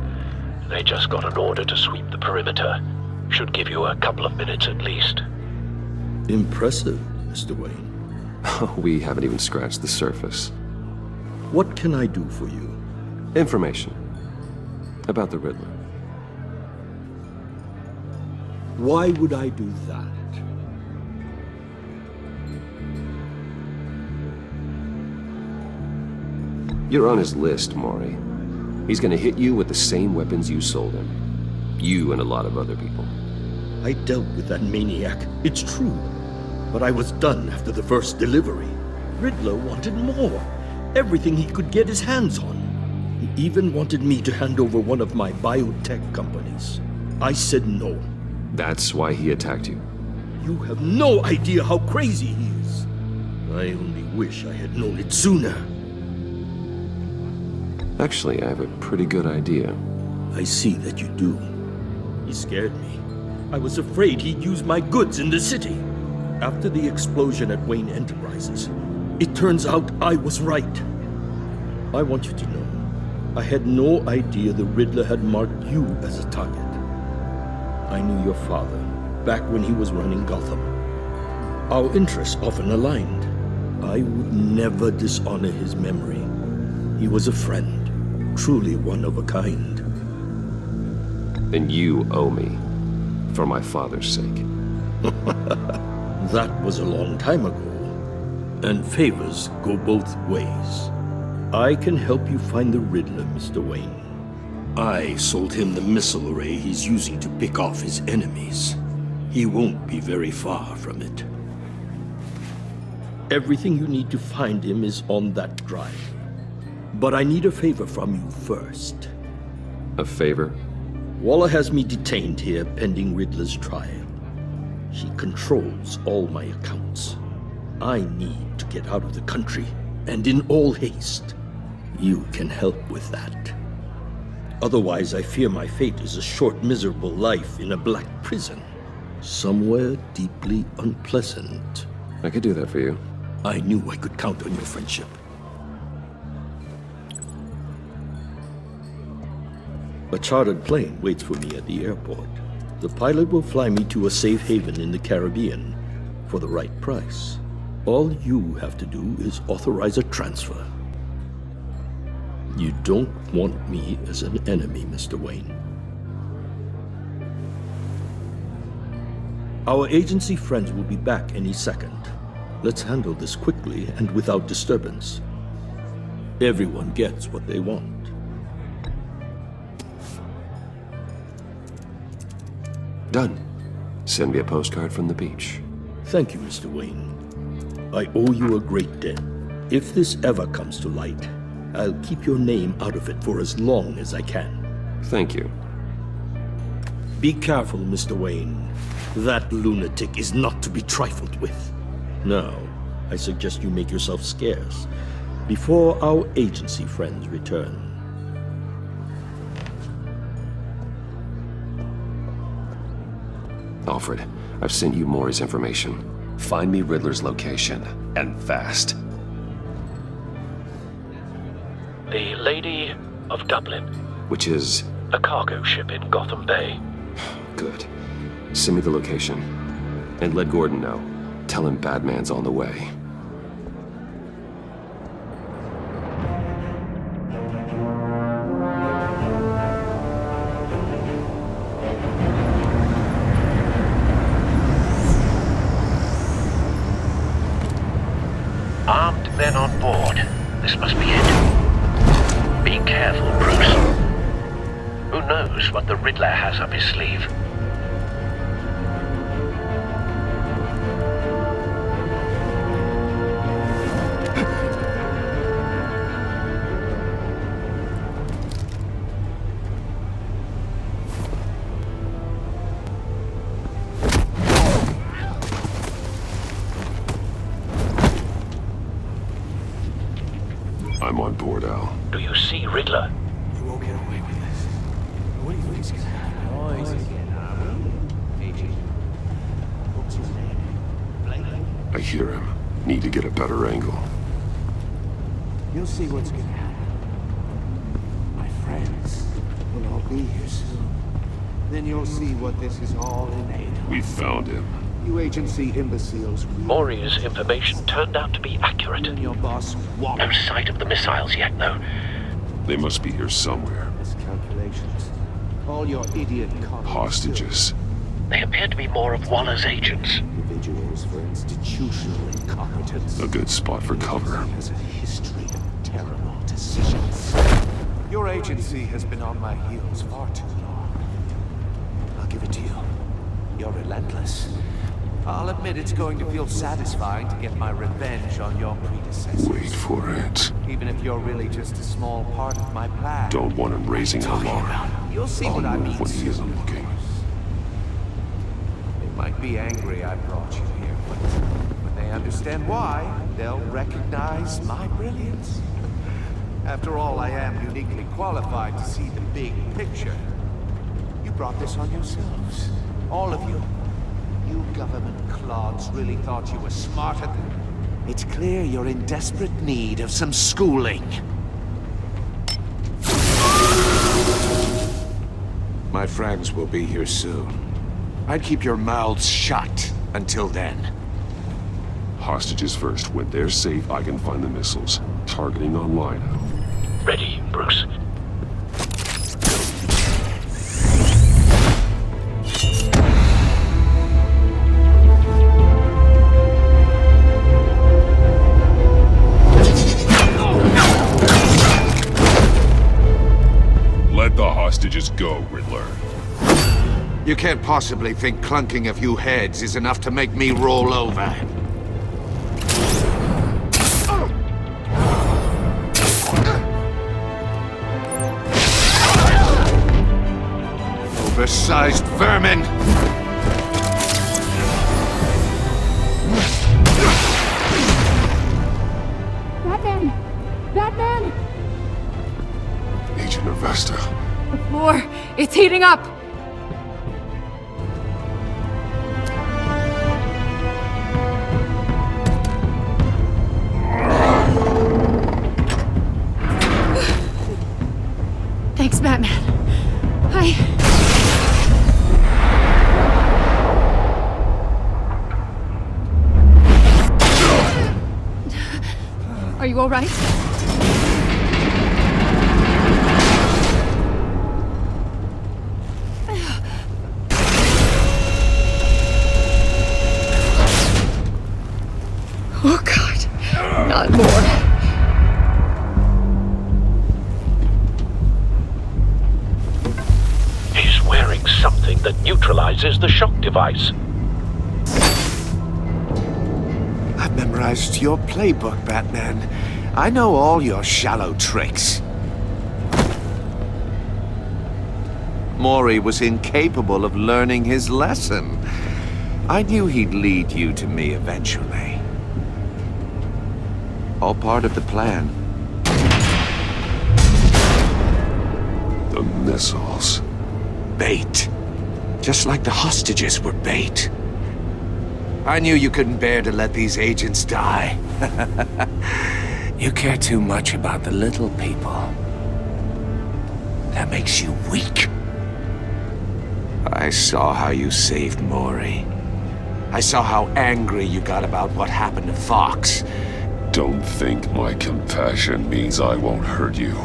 They just got an order to sweep the perimeter. Should give you a couple of minutes at least. Impressive, Mr. Wayne. We haven't even scratched the surface. What can I do for you? Information. About the Riddler. Why would I do that? You're on his list, Mori. He's gonna hit you with the same weapons you sold him. You and a lot of other people. I dealt with that maniac, it's true. But I was done after the first delivery. Riddler wanted more. Everything he could get his hands on. He even wanted me to hand over one of my biotech companies. I said no. That's why he attacked you? You have no idea how crazy he is. I only wish I had known it sooner. Actually, I have a pretty good idea. I see that you do. He scared me. I was afraid he'd use my goods in the city. After the explosion at Wayne Enterprises, it turns out I was right. I want you to know, I had no idea the Riddler had marked you as a target. I knew your father, back when he was running Gotham. Our interests often aligned. I would never dishonor his memory. He was a friend, truly one of a kind. Then you owe me, for my father's sake. That was a long time ago, and favors go both ways. I can help you find the Riddler, Mr. Wayne. I sold him the missile array he's using to pick off his enemies. He won't be very far from it. Everything you need to find him is on that drive. But I need a favor from you first. A favor? Waller has me detained here pending Riddler's trial. She controls all my accounts. I need to get out of the country, and in all haste. You can help with that. Otherwise, I fear my fate is a short, miserable life in a black prison. Somewhere deeply unpleasant. I could do that for you. I knew I could count on your friendship. A chartered plane waits for me at the airport. The pilot will fly me to a safe haven in the Caribbean for the right price. All you have to do is authorize a transfer. You don't want me as an enemy, Mr. Wayne. Our agency friends will be back any second. Let's handle this quickly and without disturbance. Everyone gets what they want. Done. Send me a postcard from the beach. Thank you, Mr. Wayne. I owe you a great debt. If this ever comes to light, I'll keep your name out of it for as long as I can. Thank you. Be careful, Mr. Wayne. That lunatic is not to be trifled with. Now, I suggest you make yourself scarce before our agency friends return. Alfred, I've sent you Mori's information. Find me Riddler's location, and fast. The Lady of Dublin. Which is? A cargo ship in Gotham Bay. Good. Send me the location. And let Gordon know. Tell him Batman's on the way. Armed men on board. This must be it. Be careful, Bruce. Who knows what the Riddler has up his sleeve? I'm on board, Al. Do you see Riddler? You won't get away with this. What do you think's gonna happen? Oh, he's What's his name? I hear him. Need to get a better angle. You'll see what's gonna happen. My friends will all be here soon. Then you'll see what this is all in aid of. We found him. You agency imbeciles. Maury's information turned out to be accurate. Your boss walked. No sight of the missiles yet, though. They must be here somewhere. Miscalculations. All your idiot Hostages. They appear to be more of Waller's agents. Individuals for institutional incompetence. A good spot for cover. Has a history of terrible decisions. Your agency has been on my heels far too long. I'll give it to you. You're relentless. I'll admit it's going to feel satisfying to get my revenge on your predecessors. Wait for it. Even if you're really just a small part of my plan. Don't want him raising alarm. You'll see I'll what I move mean when he isn't looking. They might be angry I brought you here, but when they understand why, they'll recognize my brilliance. After all, I am uniquely qualified to see the big picture. You brought this on yourselves. All of you. You government clods really thought you were smarter than... It's clear you're in desperate need of some schooling. My friends will be here soon. I'd keep your mouths shut until then. Hostages first. When they're safe, I can find the missiles. Targeting online. Ready, Bruce. Let the hostages go, Riddler. You can't possibly think clunking a few heads is enough to make me roll over. Oversized vermin! Batman! Batman! Agent Avesta. The floor, it's heating up! Thanks, Batman. Are you all right? Oh, God. Not more. He's wearing something that neutralizes the shock device. I've memorized your playbook, Batman. I know all your shallow tricks. Maury was incapable of learning his lesson. I knew he'd lead you to me eventually. All part of the plan. The missiles. Bait. Just like the hostages were bait. I knew you couldn't bear to let these agents die. You care too much about the little people. That makes you weak. I saw how you saved Maury. I saw how angry you got about what happened to Fox. Don't think my compassion means I won't hurt you.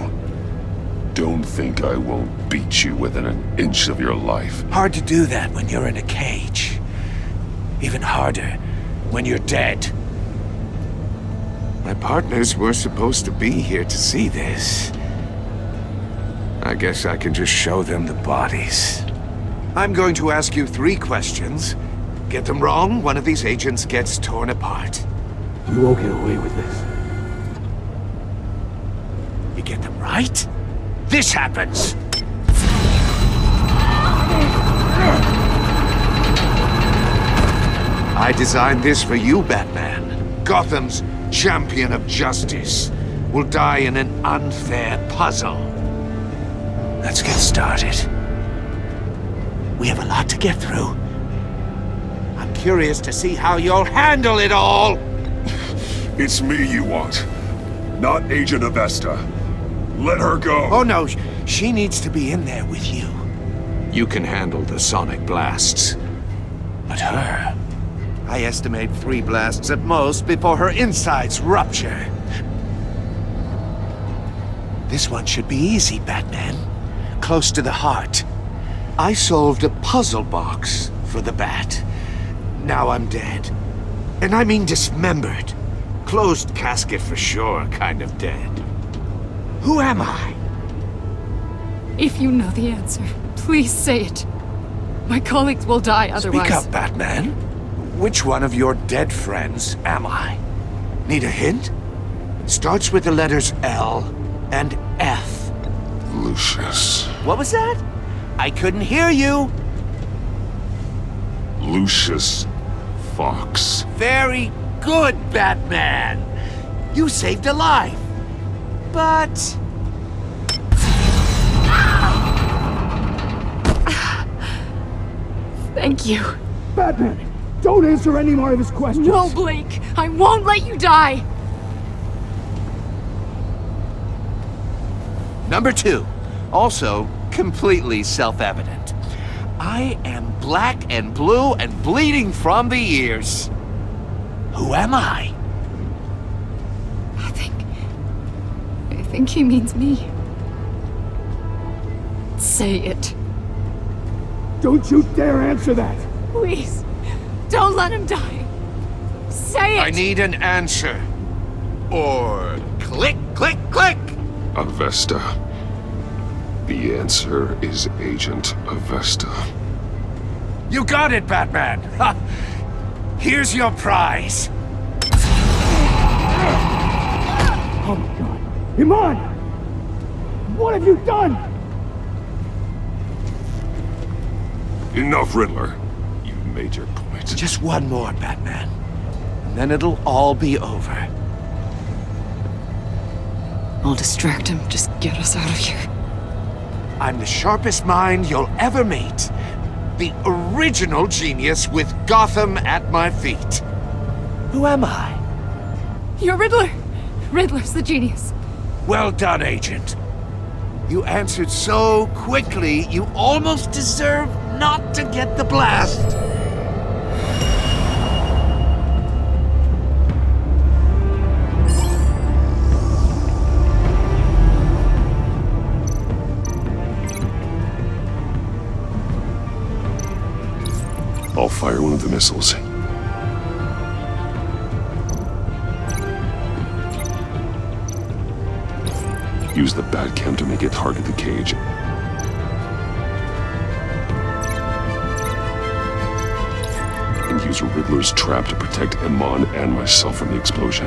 Don't think I won't beat you within an inch of your life. Hard to do that when you're in a cage. Even harder when you're dead. My partners were supposed to be here to see this. I guess I can just show them the bodies. I'm going to ask you 3 questions. Get them wrong, one of these agents gets torn apart. You won't get away with this. You get them right, this happens! I designed this for you, Batman. Gotham's champion of justice will die in an unfair puzzle. Let's get started. We have a lot to get through. I'm curious to see how you'll handle it all! It's me you want, not Agent Avesta. Let her go! Oh no, she needs to be in there with you. You can handle the sonic blasts. But her... I estimate 3 blasts at most before her insides rupture. This one should be easy, Batman. Close to the heart. I solved a puzzle box for the Bat. Now I'm dead. And I mean dismembered. Closed casket for sure, kind of dead. Who am I? If you know the answer, please say it. My colleagues will die otherwise. Speak up, Batman. Which one of your dead friends am I? Need a hint? Starts with the letters L and F. Lucius. What was that? I couldn't hear you. Lucius Fox. Very good, Batman. You saved a life. But... Thank you. Batman, don't answer any more of his questions. No, Blake. I won't let you die. Number 2. Also completely self-evident. I am black and blue and bleeding from the ears. Who am I? I think he means me. Say it. Don't you dare answer that! Please, don't let him die. Say it! I need an answer. Or click, click, click! Avesta. The answer is Agent Avesta. You got it, Batman! Ha. Here's your prize. Oh my god. Iman! What have you done? Enough, Riddler. You made your point. Just one more, Batman. And then it'll all be over. I'll distract him. Just get us out of here. I'm the sharpest mind you'll ever meet. The original genius with Gotham at my feet. Who am I? You're Riddler. Riddler's the genius. Well done, Agent. You answered so quickly, you almost deserve not to get the blast. I'll fire one of the missiles. Use the Batcam to make it target the cage. And use Riddler's trap to protect Iman and myself from the explosion.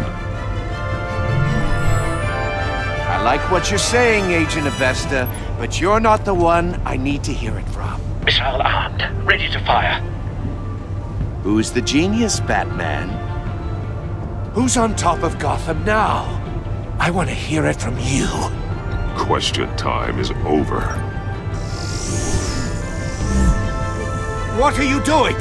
I like what you're saying, Agent Avesta, but you're not the one I need to hear it from. Missile armed, ready to fire. Who's the genius, Batman? Who's on top of Gotham now? I want to hear it from you. Question time is over. What are you doing?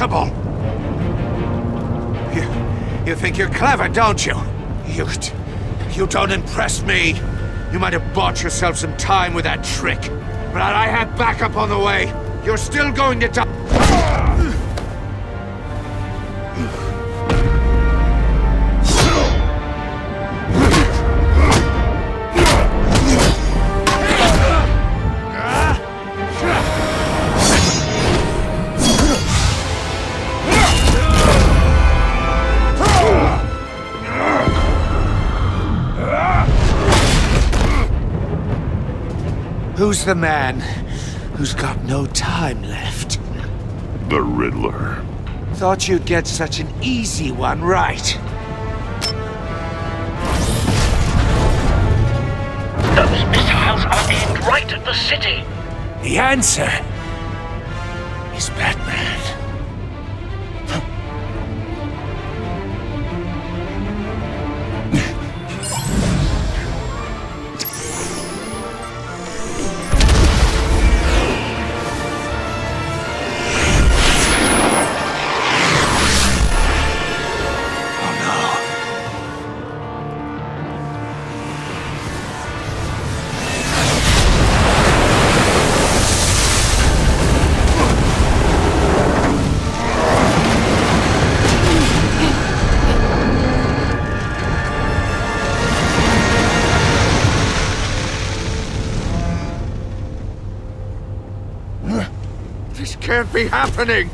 impossible! You think you're clever, don't you? You don't impress me. You might have bought yourself some time with that trick, but I have backup on the way. You're still going to die. Who's the man who's got no time left? The Riddler. Thought you'd get such an easy one right. Those missiles are aimed right at the city. The answer is Batman. This can't be happening!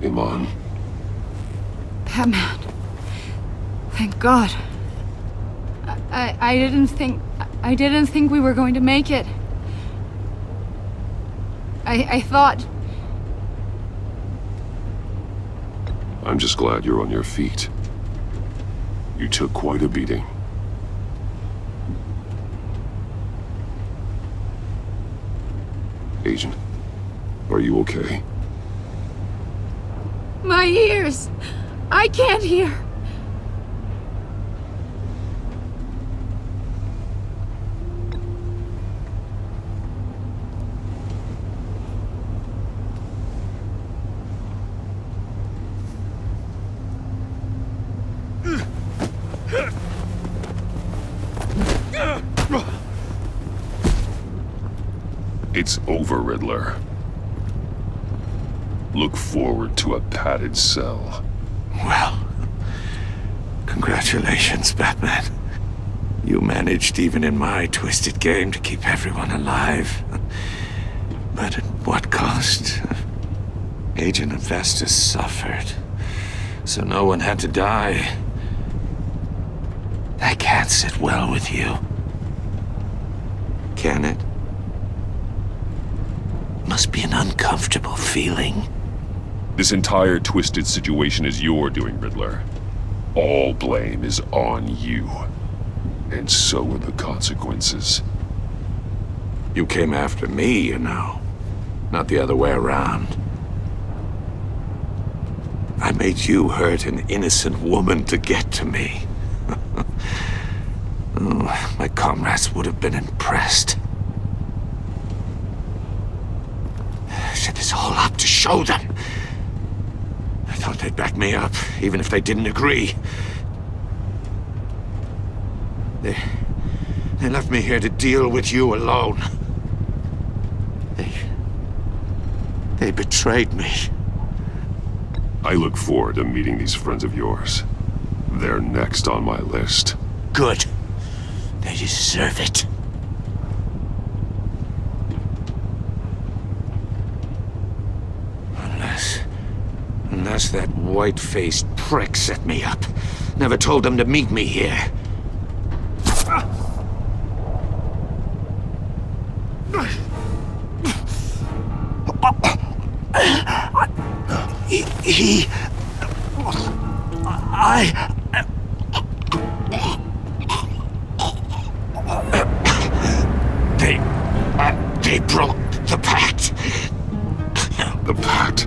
Iman. Batman. Thank God. I didn't think we were going to make it. I thought... I'm just glad you're on your feet. You took quite a beating. Agent, are you okay? My ears! I can't hear! It's over, Riddler. Look forward to a padded cell. Well, congratulations, Batman. You managed, even in my twisted game, to keep everyone alive. But at what cost? Agent Investus suffered, so no one had to die. That can't sit well with you. Can it? Must be an uncomfortable feeling. This entire twisted situation is your doing, Riddler. All blame is on you. And so are the consequences. You came after me, you know. Not the other way around. I made you hurt an innocent woman to get to me. Oh, my comrades would have been impressed. I set this all up to show them. I thought they'd back me up, even if they didn't agree. They left me here to deal with you alone. They betrayed me. I look forward to meeting these friends of yours. They're next on my list. Good. They deserve it. Unless that white-faced prick set me up. Never told them to meet me here. They broke the pact. The Pact?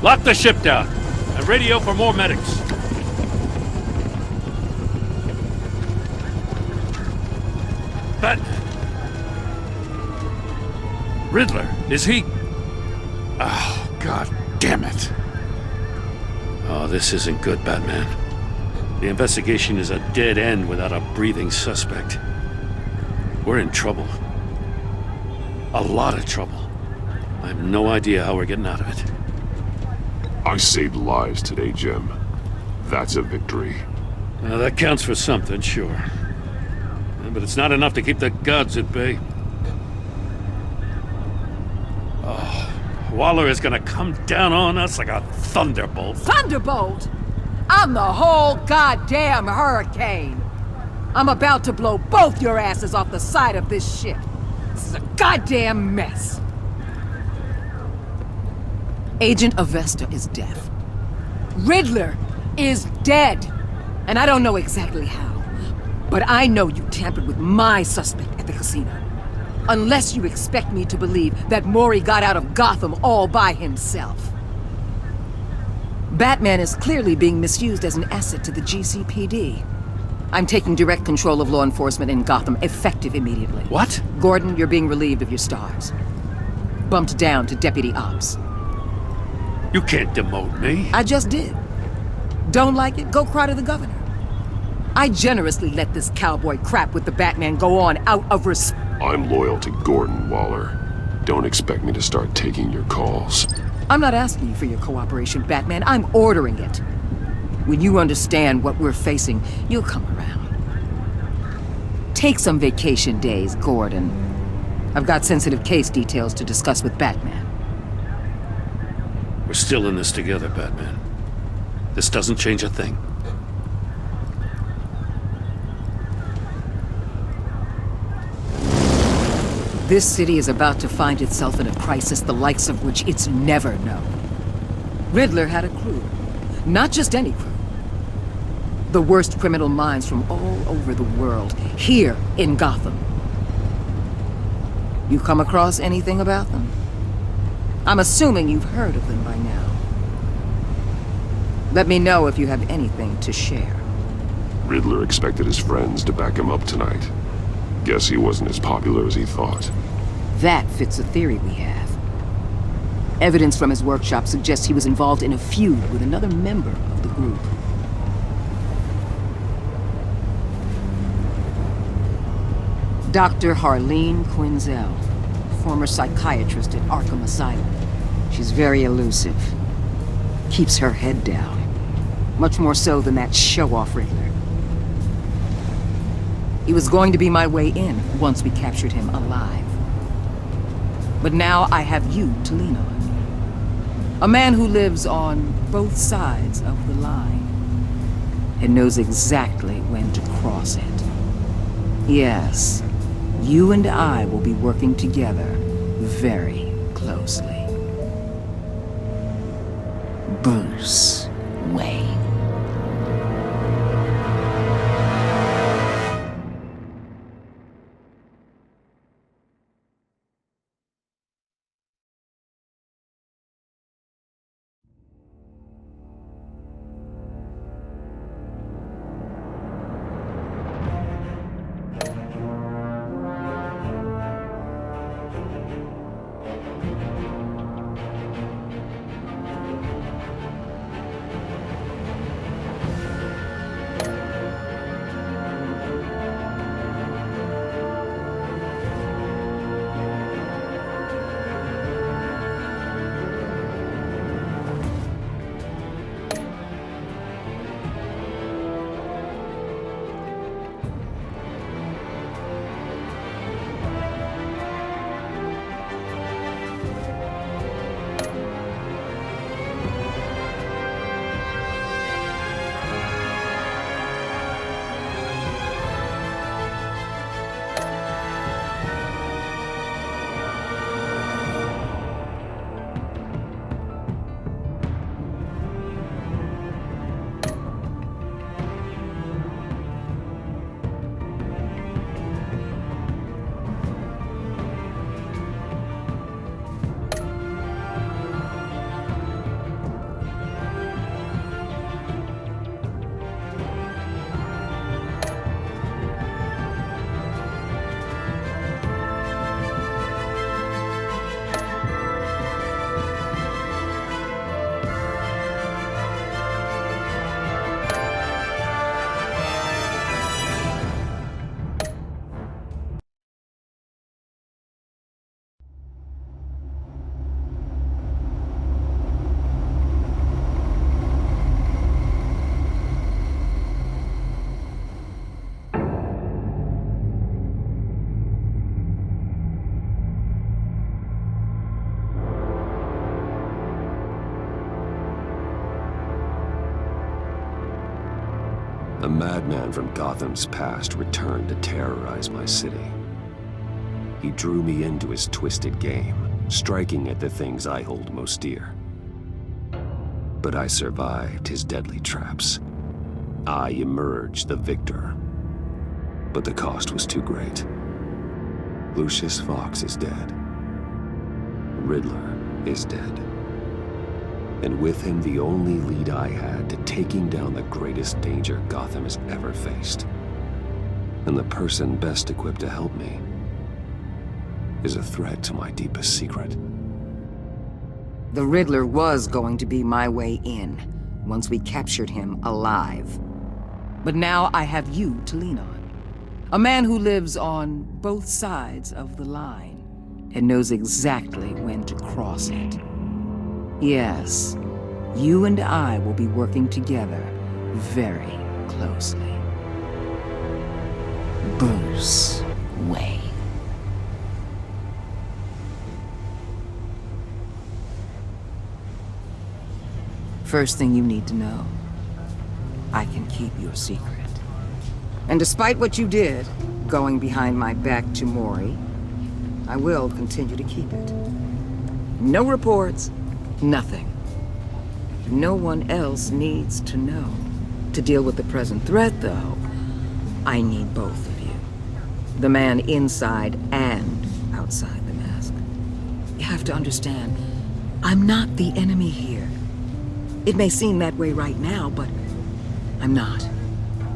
Lock the ship down and radio for more medics. Batman. Riddler, is he? Oh, God damn it. Oh, this isn't good, Batman. The investigation is a dead end without a breathing suspect. We're in trouble. A lot of trouble. I have no idea how we're getting out of it. I saved lives today, Jim. That's a victory. That counts for something, sure. But it's not enough to keep the gods at bay. Oh, Waller is gonna come down on us like a thunderbolt. Thunderbolt? I'm the whole goddamn hurricane. I'm about to blow both your asses off the side of this ship. This is a goddamn mess. Agent Avesta is deaf. Riddler is dead. And I don't know exactly how. But I know you tampered with my suspect at the casino. Unless you expect me to believe that Mori got out of Gotham all by himself. Batman is clearly being misused as an asset to the GCPD. I'm taking direct control of law enforcement in Gotham, effective immediately. What? Gordon, you're being relieved of your stars. Bumped down to Deputy Ops. You can't demote me. I just did. Don't like it? Go cry to the governor. I generously let this cowboy crap with the Batman go on out of respect. I'm loyal to Gordon, Waller. Don't expect me to start taking your calls. I'm not asking you for your cooperation, Batman. I'm ordering it. When you understand what we're facing, you'll come around. Take some vacation days, Gordon. I've got sensitive case details to discuss with Batman. We're still in this together, Batman. This doesn't change a thing. This city is about to find itself in a crisis the likes of which it's never known. Riddler had a crew. Not just any crew. The worst criminal minds from all over the world, here in Gotham. You come across anything about them? I'm assuming you've heard of them by now. Let me know if you have anything to share. Riddler expected his friends to back him up tonight. Guess he wasn't as popular as he thought. That fits a theory we have. Evidence from his workshop suggests he was involved in a feud with another member of the group. Dr. Harleen Quinzel, former psychiatrist at Arkham Asylum. She's very elusive. Keeps her head down. Much more so than that show-off Riddler. He was going to be my way in once we captured him alive. But now I have you to lean on. A man who lives on both sides of the line and knows exactly when to cross it. Yes, you and I will be working together very closely. Bruce Wayne. A madman from Gotham's past returned to terrorize my city. He drew me into his twisted game, striking at the things I hold most dear. But I survived his deadly traps. I emerged the victor. But the cost was too great. Lucius Fox is dead. Riddler is dead. And with him, the only lead I had to taking down the greatest danger Gotham has ever faced. And the person best equipped to help me is a threat to my deepest secret. The Riddler was going to be my way in, once we captured him alive. But now I have you to lean on. A man who lives on both sides of the line and knows exactly when to cross it. Yes, you and I will be working together very closely. Bruce Wayne. First thing you need to know, I can keep your secret. And despite what you did, going behind my back to Mori, I will continue to keep it. No reports, nothing. No one else needs to know. To deal with the present threat, though, I need both of you. The man inside and outside the mask. You have to understand, I'm not the enemy here. It may seem that way right now, but I'm not.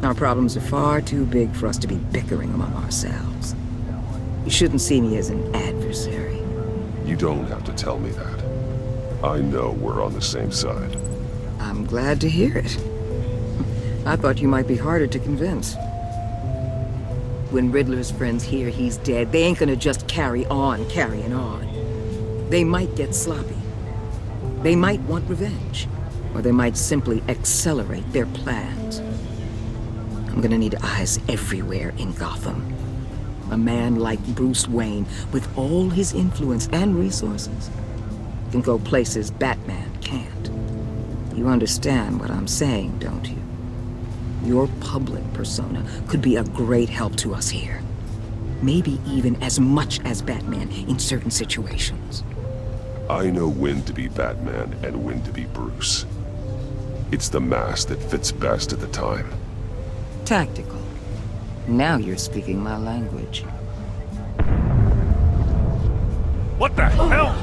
Our problems are far too big for us to be bickering among ourselves. You shouldn't see me as an adversary. You don't have to tell me that. I know we're on the same side. I'm glad to hear it. I thought you might be harder to convince. When Riddler's friends hear he's dead, they ain't gonna just carry on carrying on. They might get sloppy. They might want revenge. Or they might simply accelerate their plans. I'm gonna need eyes everywhere in Gotham. A man like Bruce Wayne, with all his influence and resources, can go places Batman can't. You understand what I'm saying, don't you? Your public persona could be a great help to us here. Maybe even as much as Batman in certain situations. I know when to be Batman and when to be Bruce. It's the mask that fits best at the time. Tactical. Now you're speaking my language. What the hell?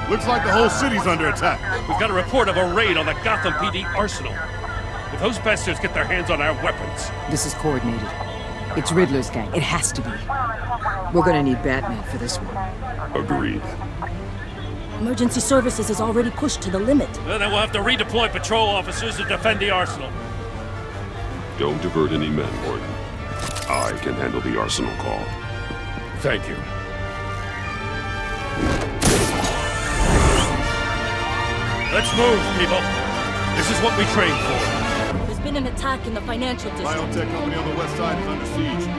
Looks like the whole city's under attack. We've got a report of a raid on the Gotham PD arsenal. If those bastards get their hands on our weapons... This is coordinated. It's Riddler's gang. It has to be. We're gonna need Batman for this one. Agreed. Emergency services is already pushed to the limit. Then we'll have to redeploy patrol officers to defend the arsenal. Don't divert any men, Warden. I can handle the arsenal call. Thank you. Let's move, people. This is what we trained for. There's been an attack in the financial district. Biotech company on the west side is under siege.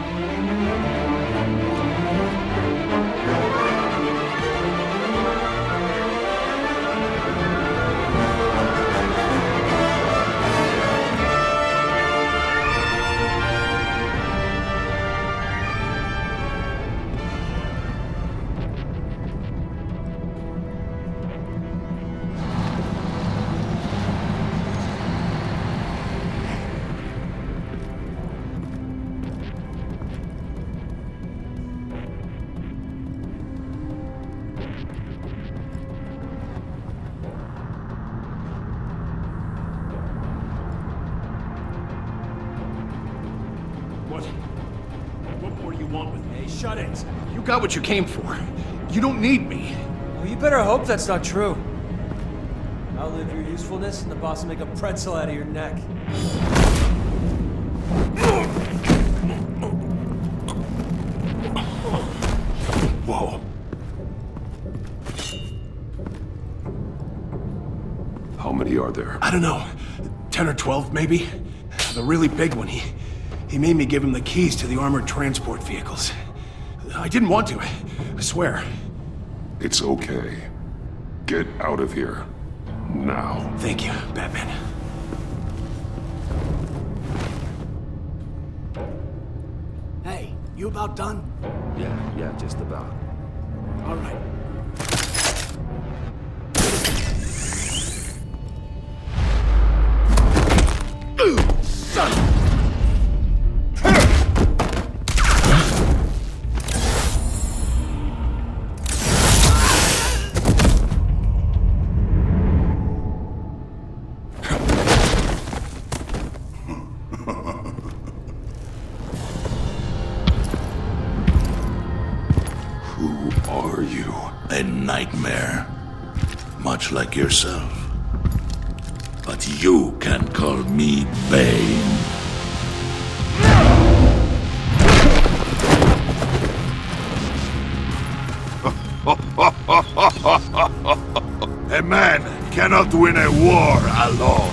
Shut it. You got what you came for. You don't need me. Well, you better hope that's not true. Outlive your usefulness and the boss will make a pretzel out of your neck. Whoa. How many are there? I don't know. 10 or 12, maybe? The really big one, he made me give him the keys to the armored transport vehicles. I didn't want to, I swear. It's okay. Get out of here. Now. Thank you, Batman. Hey, you about done? Yeah, just about. All right. Son! Who are you? A nightmare. Much like yourself. But you can call me Bane. A man cannot win a war alone.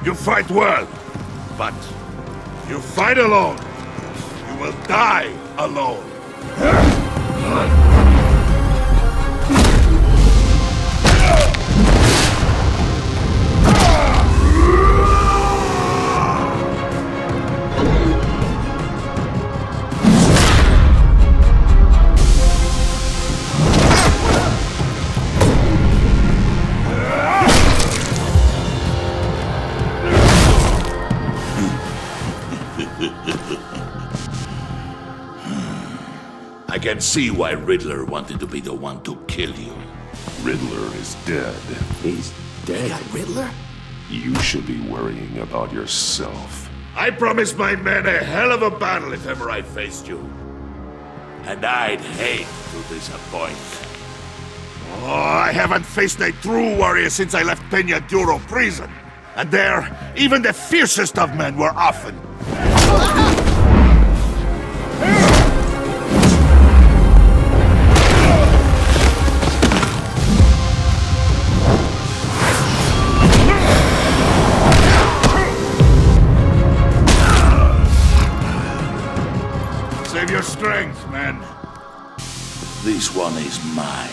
You fight well, but you fight alone. You will die alone. I can see why Riddler wanted to be the one to kill you. Riddler is dead. He's dead? You got Riddler? You should be worrying about yourself. I promised my men a hell of a battle if ever I faced you. And I'd hate to disappoint. Oh, I haven't faced a true warrior since I left Peña Duro prison. And there, even the fiercest of men were often... Save your strength, man. This one is mine.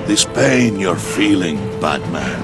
This pain you're feeling, Batman.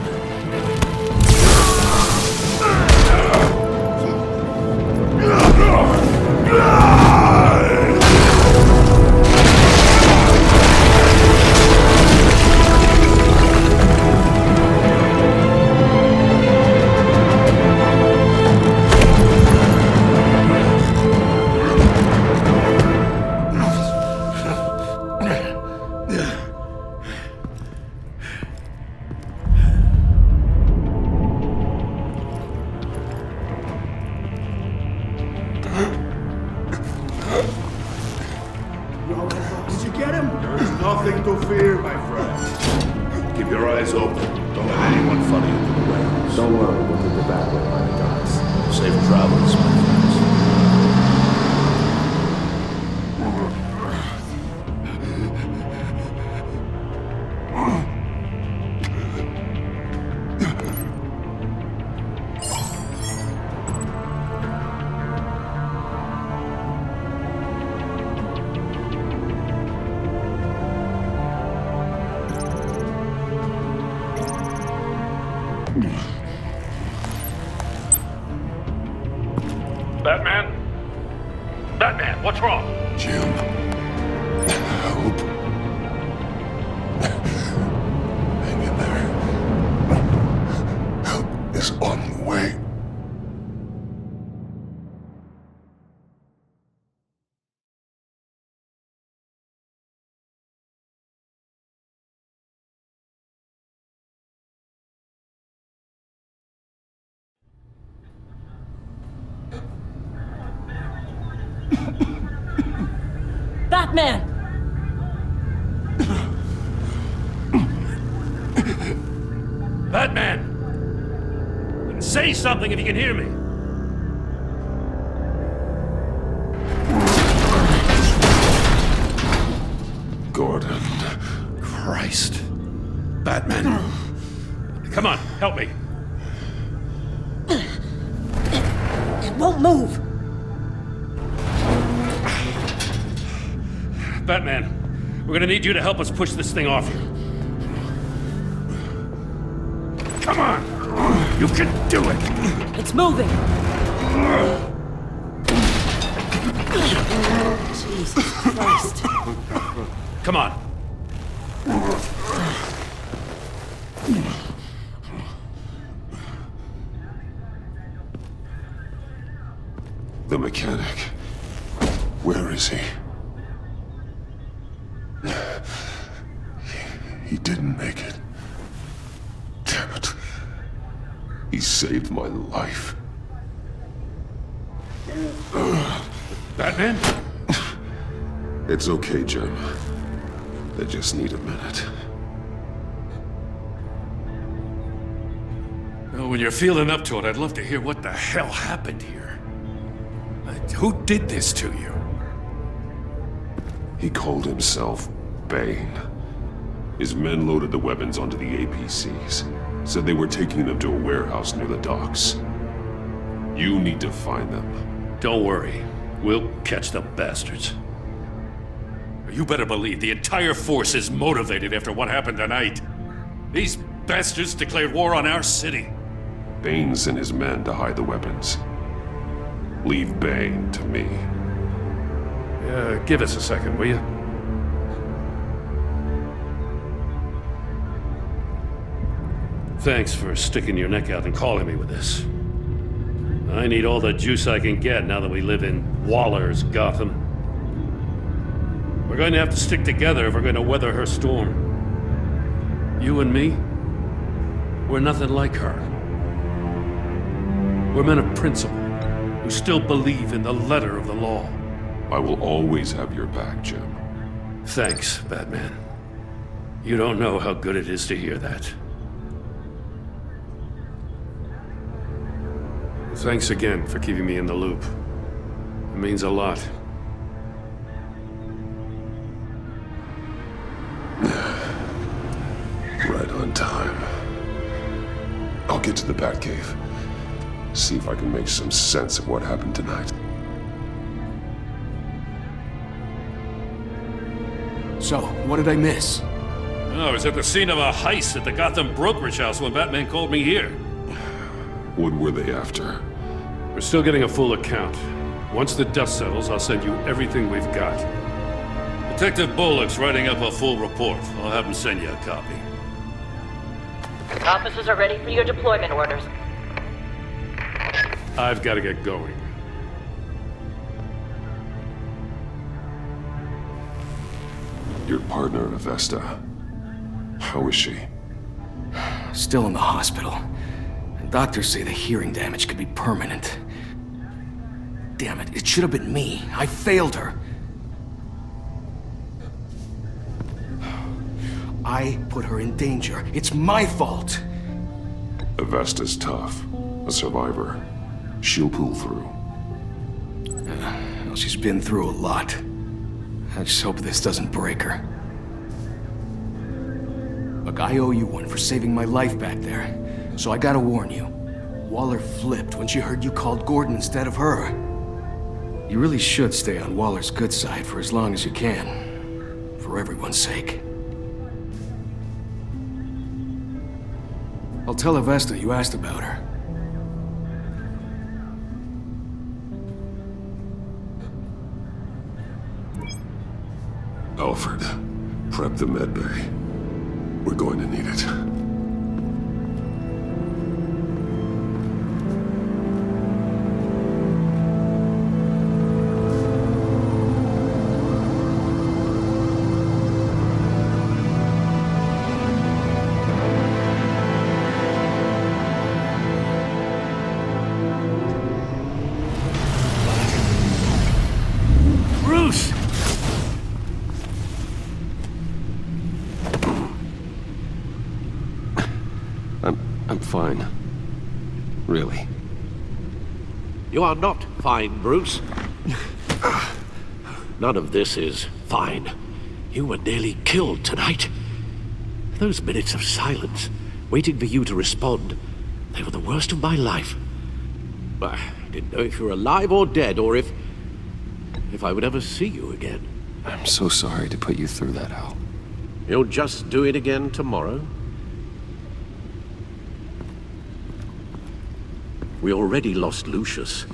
Did you get him? There's nothing to fear, my friend. Keep your eyes open. Don't let anyone follow you to the warehouse. Don't worry, we'll get the back way by the docks. Safe travels, my friends. Batman! Batman! Say something if you can hear me! Gordon. Christ. Batman. Come on, help me. It won't move! Batman, we're gonna need you to help us push this thing off you. Come on! You can do it! It's moving! Jesus Christ. Come on. The mechanic. Where is he? He didn't make it. Damn it. He saved my life. Batman? It's okay, Jim. I just need a minute. Well, when you're feeling up to it, I'd love to hear what the hell happened here. Who did this to you? He called himself Bane. His men loaded the weapons onto the APCs. Said they were taking them to a warehouse near the docks. You need to find them. Don't worry. We'll catch the bastards. You better believe the entire force is motivated after what happened tonight. These bastards declared war on our city. Bane sent his men to hide the weapons. Leave Bane to me. Give us a second, will you? Thanks for sticking your neck out and calling me with this. I need all the juice I can get now that we live in Waller's Gotham. We're going to have to stick together if we're going to weather her storm. You and me, we're nothing like her. We're men of principle who still believe in the letter of the law. I will always have your back, Jim. Thanks, Batman. You don't know how good it is to hear that. Thanks again for keeping me in the loop. It means a lot. Right on time. I'll get to the Batcave. See if I can make some sense of what happened tonight. So, what did I miss? I was at the scene of a heist at the Gotham brokerage house when Batman called me here. What were they after? We're still getting a full account. Once the dust settles, I'll send you everything we've got. Detective Bullock's writing up a full report. I'll have him send you a copy. Officers are ready for your deployment orders. I've got to get going. Your partner, Avesta. How is she? Still in the hospital. And doctors say the hearing damage could be permanent. Damn it, it should have been me. I failed her. I put her in danger. It's my fault. Avesta's tough. A survivor. She'll pull through. Well, she's been through a lot. I just hope this doesn't break her. Look, I owe you one for saving my life back there. So I gotta warn you. Waller flipped when she heard you called Gordon instead of her. You really should stay on Waller's good side for as long as you can. For everyone's sake. I'll tell Avesta you asked about her. Alfred, prep the medbay. We're going to need it. I'm fine. Really. You are not fine, Bruce. None of this is fine. You were nearly killed tonight. Those minutes of silence, waiting for you to respond, they were the worst of my life. I didn't know if you were alive or dead, or if I would ever see you again. I'm so sorry to put you through that, Al. You'll just do it again tomorrow? We already lost Lucius.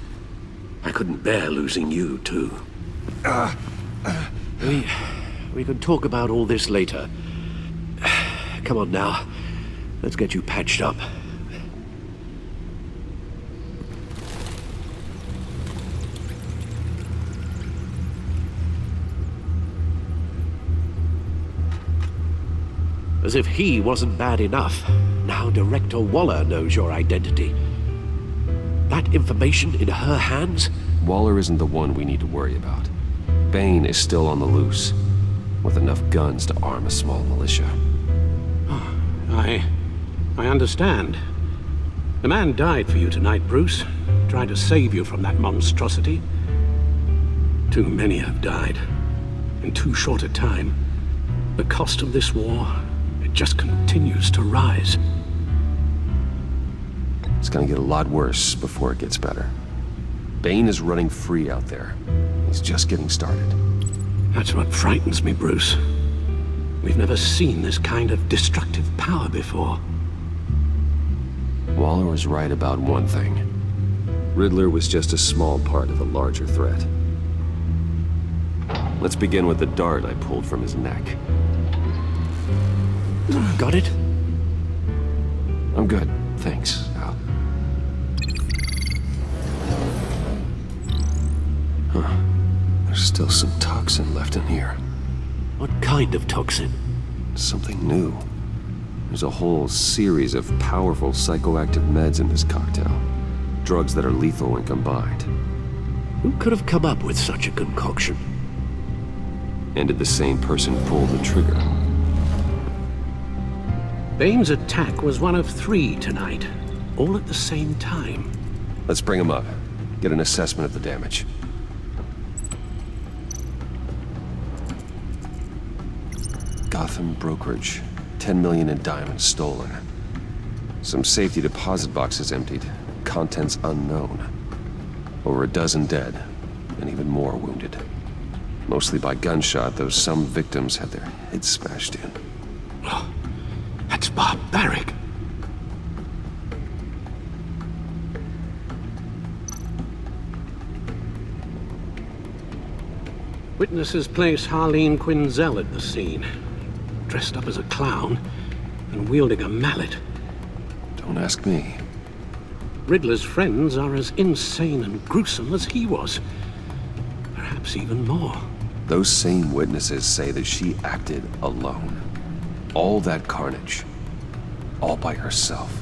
I couldn't bear losing you, too. We can talk about all this later. Come on now. Let's get you patched up. As if he wasn't bad enough, now Director Waller knows your identity. That information in her hands? Waller isn't the one we need to worry about. Bane is still on the loose, with enough guns to arm a small militia. Oh, I understand. The man died for you tonight, Bruce. Trying to save you from that monstrosity. Too many have died. In too short a time. The cost of this war, it just continues to rise. It's gonna get a lot worse before it gets better. Bane is running free out there. He's just getting started. That's what frightens me, Bruce. We've never seen this kind of destructive power before. Waller was right about one thing. Riddler was just a small part of the larger threat. Let's begin with the dart I pulled from his neck. Got it? I'm good, thanks, Al. Huh. There's still some toxin left in here. What kind of toxin? Something new. There's a whole series of powerful psychoactive meds in this cocktail. Drugs that are lethal when combined. Who could have come up with such a concoction? And did the same person pull the trigger? Bane's attack was one of 3 tonight, all at the same time. Let's bring him up. Get an assessment of the damage. Gotham brokerage. 10 million in diamonds stolen. Some safety deposit boxes emptied. Contents unknown. Over a dozen dead, and even more wounded. Mostly by gunshot, though some victims had their heads smashed in. That's barbaric. Witnesses place Harleen Quinzel at the scene, dressed up as a clown and wielding a mallet. Don't ask me. Riddler's friends are as insane and gruesome as he was. Perhaps even more. Those same witnesses say that she acted alone. All that carnage. All by herself.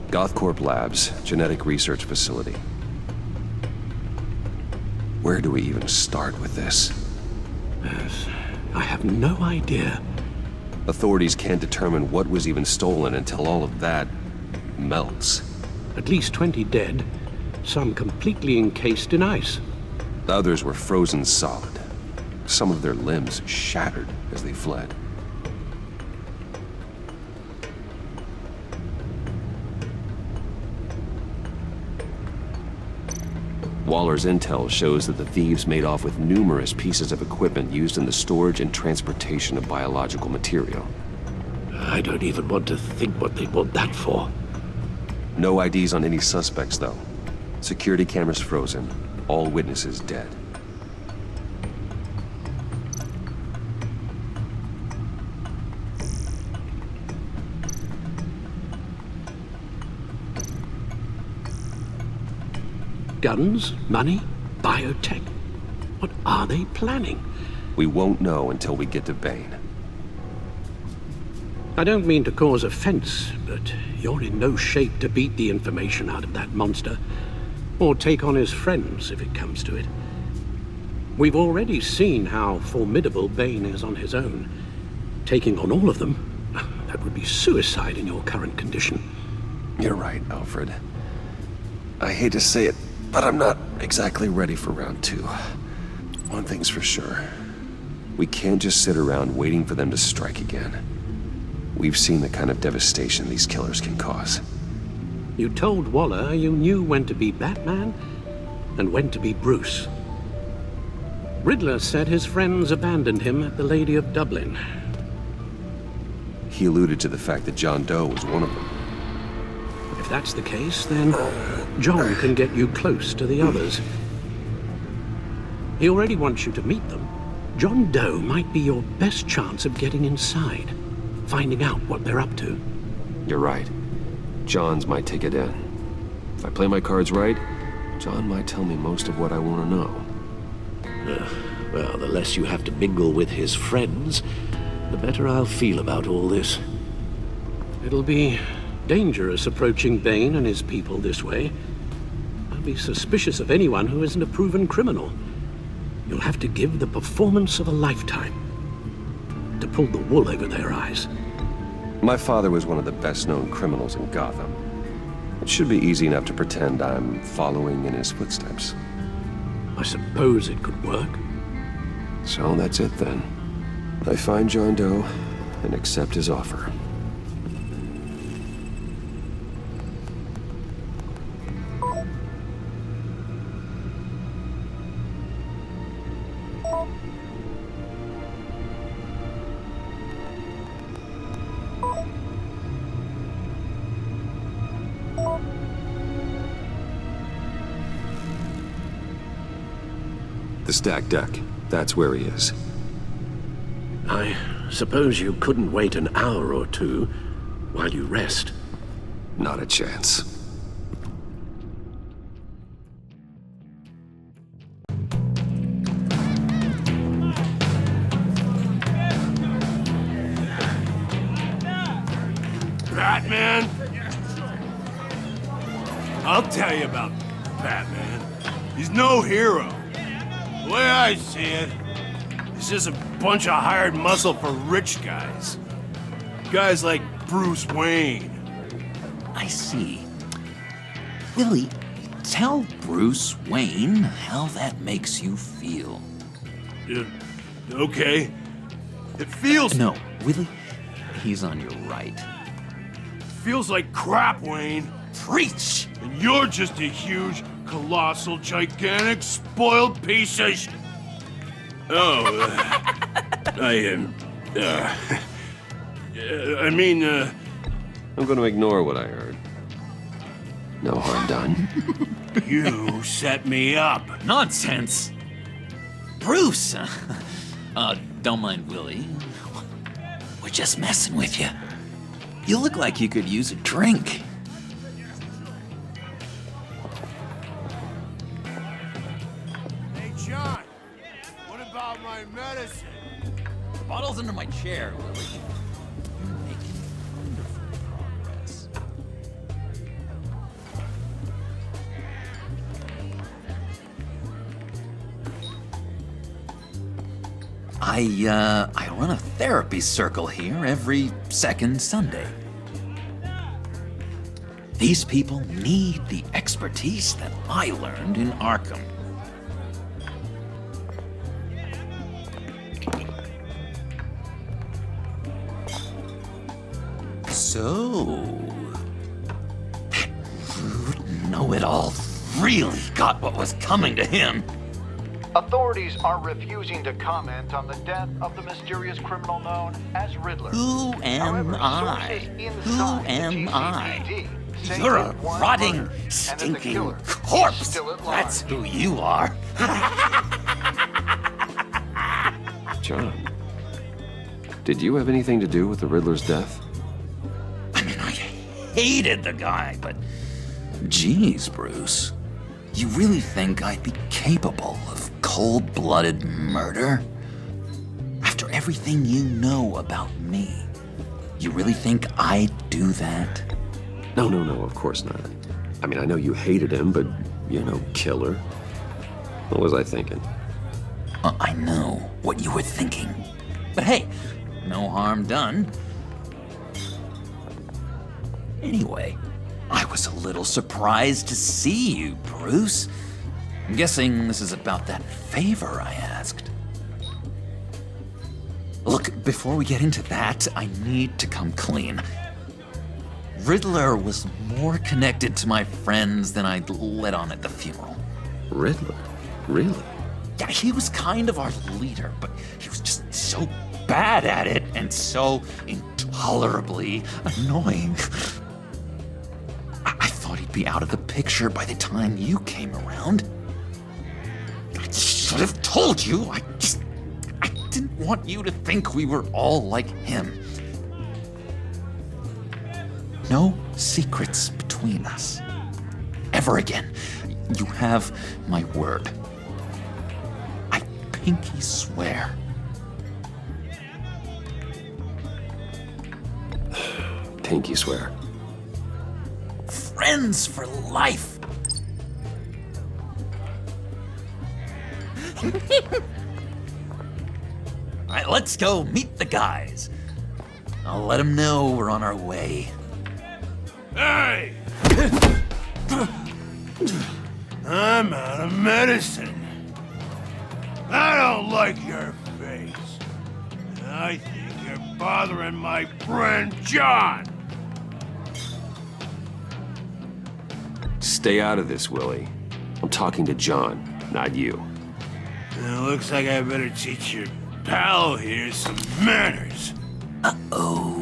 Gothcorp Labs, genetic research facility. Where do we even start with this? Yes, I have no idea. Authorities can't determine what was even stolen until all of that melts. At least 20 dead, some completely encased in ice. The others were frozen solid. Some of their limbs shattered as they fled. Waller's intel shows that the thieves made off with numerous pieces of equipment used in the storage and transportation of biological material. I don't even want to think what they want that for. No IDs on any suspects, though. Security cameras frozen. All witnesses dead. Guns, money, biotech. What are they planning? We won't know until we get to Bane. I don't mean to cause offense, but you're in no shape to beat the information out of that monster. Or take on his friends, if it comes to it. We've already seen how formidable Bane is on his own. Taking on all of them, that would be suicide in your current condition. You're right, Alfred. I hate to say it, but I'm not exactly ready for round 2. One thing's for sure. We can't just sit around waiting for them to strike again. We've seen the kind of devastation these killers can cause. You told Waller you knew when to be Batman and when to be Bruce. Riddler said his friends abandoned him at the Lady of Dublin. He alluded to the fact that John Doe was one of them. If that's the case, then John can get you close to the others. He already wants you to meet them. John Doe might be your best chance of getting inside, finding out what they're up to. You're right. John's my ticket in. If I play my cards right, John might tell me most of what I want to know. Well, the less you have to mingle with his friends, the better I'll feel about all this. It'll be dangerous approaching Bane and his people this way. I'll be suspicious of anyone who isn't a proven criminal. You'll have to give the performance of a lifetime to pull the wool over their eyes. My father was one of the best-known criminals in Gotham. It should be easy enough to pretend I'm following in his footsteps. I suppose it could work. So that's it then. I find John Doe and accept his offer. The stacked deck. That's where he is. I suppose you couldn't wait an hour or two while you rest? Not a chance. Batman? I'll tell you about Batman. He's no hero. The way I see it, he's just a bunch of hired muscle for rich guys. Guys like Bruce Wayne. I see. Willie, tell Bruce Wayne how that makes you feel. Okay. It feels... No, Willie, he's on your right. Feels like crap, Wayne. Preach! And you're just a huge, colossal, gigantic, spoiled piece of I'm gonna ignore what I heard. No harm done. You set me up. Nonsense! Bruce! Don't mind Willie. We're just messing with you. You look like you could use a drink. Hey, John. What about my medicine? The bottle's under my chair, Willie. You're making wonderful progress. I run a therapy circle here every second Sunday. These people need the expertise that I learned in Arkham. So, Know-It-All really got what was coming to him. Authorities are refusing to comment on the death of the mysterious criminal known as Riddler. Who am I? Who am I? You're a rotting, stinking corpse. That's who you are. John, did you have anything to do with the Riddler's death? I mean, I hated the guy, but... Geez, Bruce. You really think I'd be capable of cold-blooded murder? After everything you know about me, you really think I'd do that? No, of course not. I mean, I know you hated him, but, you know, killer. What was I thinking? I know what you were thinking. But hey, no harm done. Anyway, I was a little surprised to see you, Bruce. I'm guessing this is about that favor I asked. Look, before we get into that, I need to come clean. Riddler was more connected to my friends than I'd let on at the funeral. Riddler? Really? Yeah, he was kind of our leader, but he was just so bad at it and so intolerably annoying. I thought he'd be out of the picture by the time you came around. I should have told you. I didn't want you to think we were all like him. No secrets between us. Ever again. You have my word. I pinky swear. Pinky swear. Friends for life. All right, let's go meet the guys. I'll let them know we're on our way. Hey! I'm out of medicine. I don't like your face. I think you're bothering my friend John. Stay out of this, Willie. I'm talking to John, not you. It looks like I better teach your pal here some manners. Uh-oh.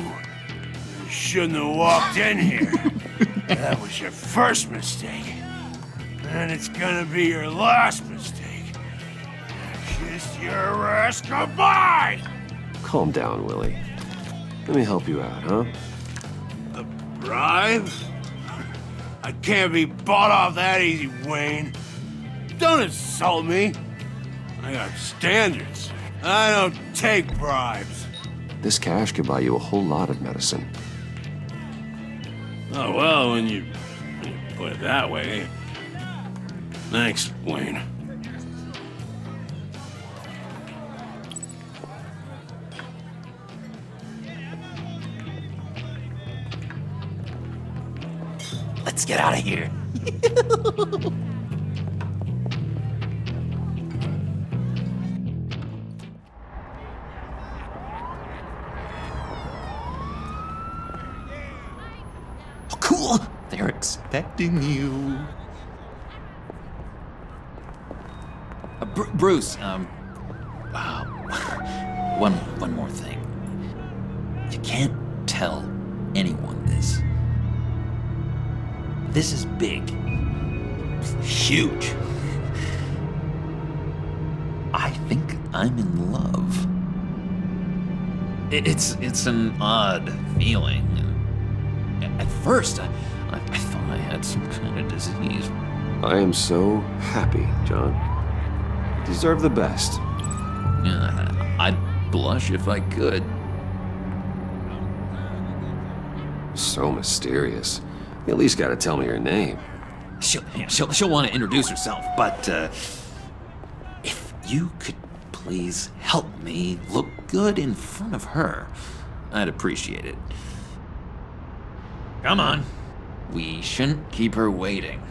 You shouldn't have walked in here. That was your first mistake. And it's gonna be your last mistake. Kiss your ass goodbye! Calm down, Willie. Let me help you out, huh? A bribe? I can't be bought off that easy, Wayne. Don't insult me. I got standards. I don't take bribes. This cash could buy you a whole lot of medicine. Oh, well, when you put it that way. Thanks, Wayne. Let's get out of here. Oh, cool. They're expecting you. Bruce, one more thing. You can't tell anyone this. This is big. Huge. I think I'm in love. It's an odd feeling. At first, I thought I had some kind of disease. I am so happy, John. You deserve the best. Yeah, I'd blush if I could. So mysterious. You at least gotta tell me her name. She'll want to introduce herself, but if you could please help me look good in front of her, I'd appreciate it. Come on. We shouldn't keep her waiting.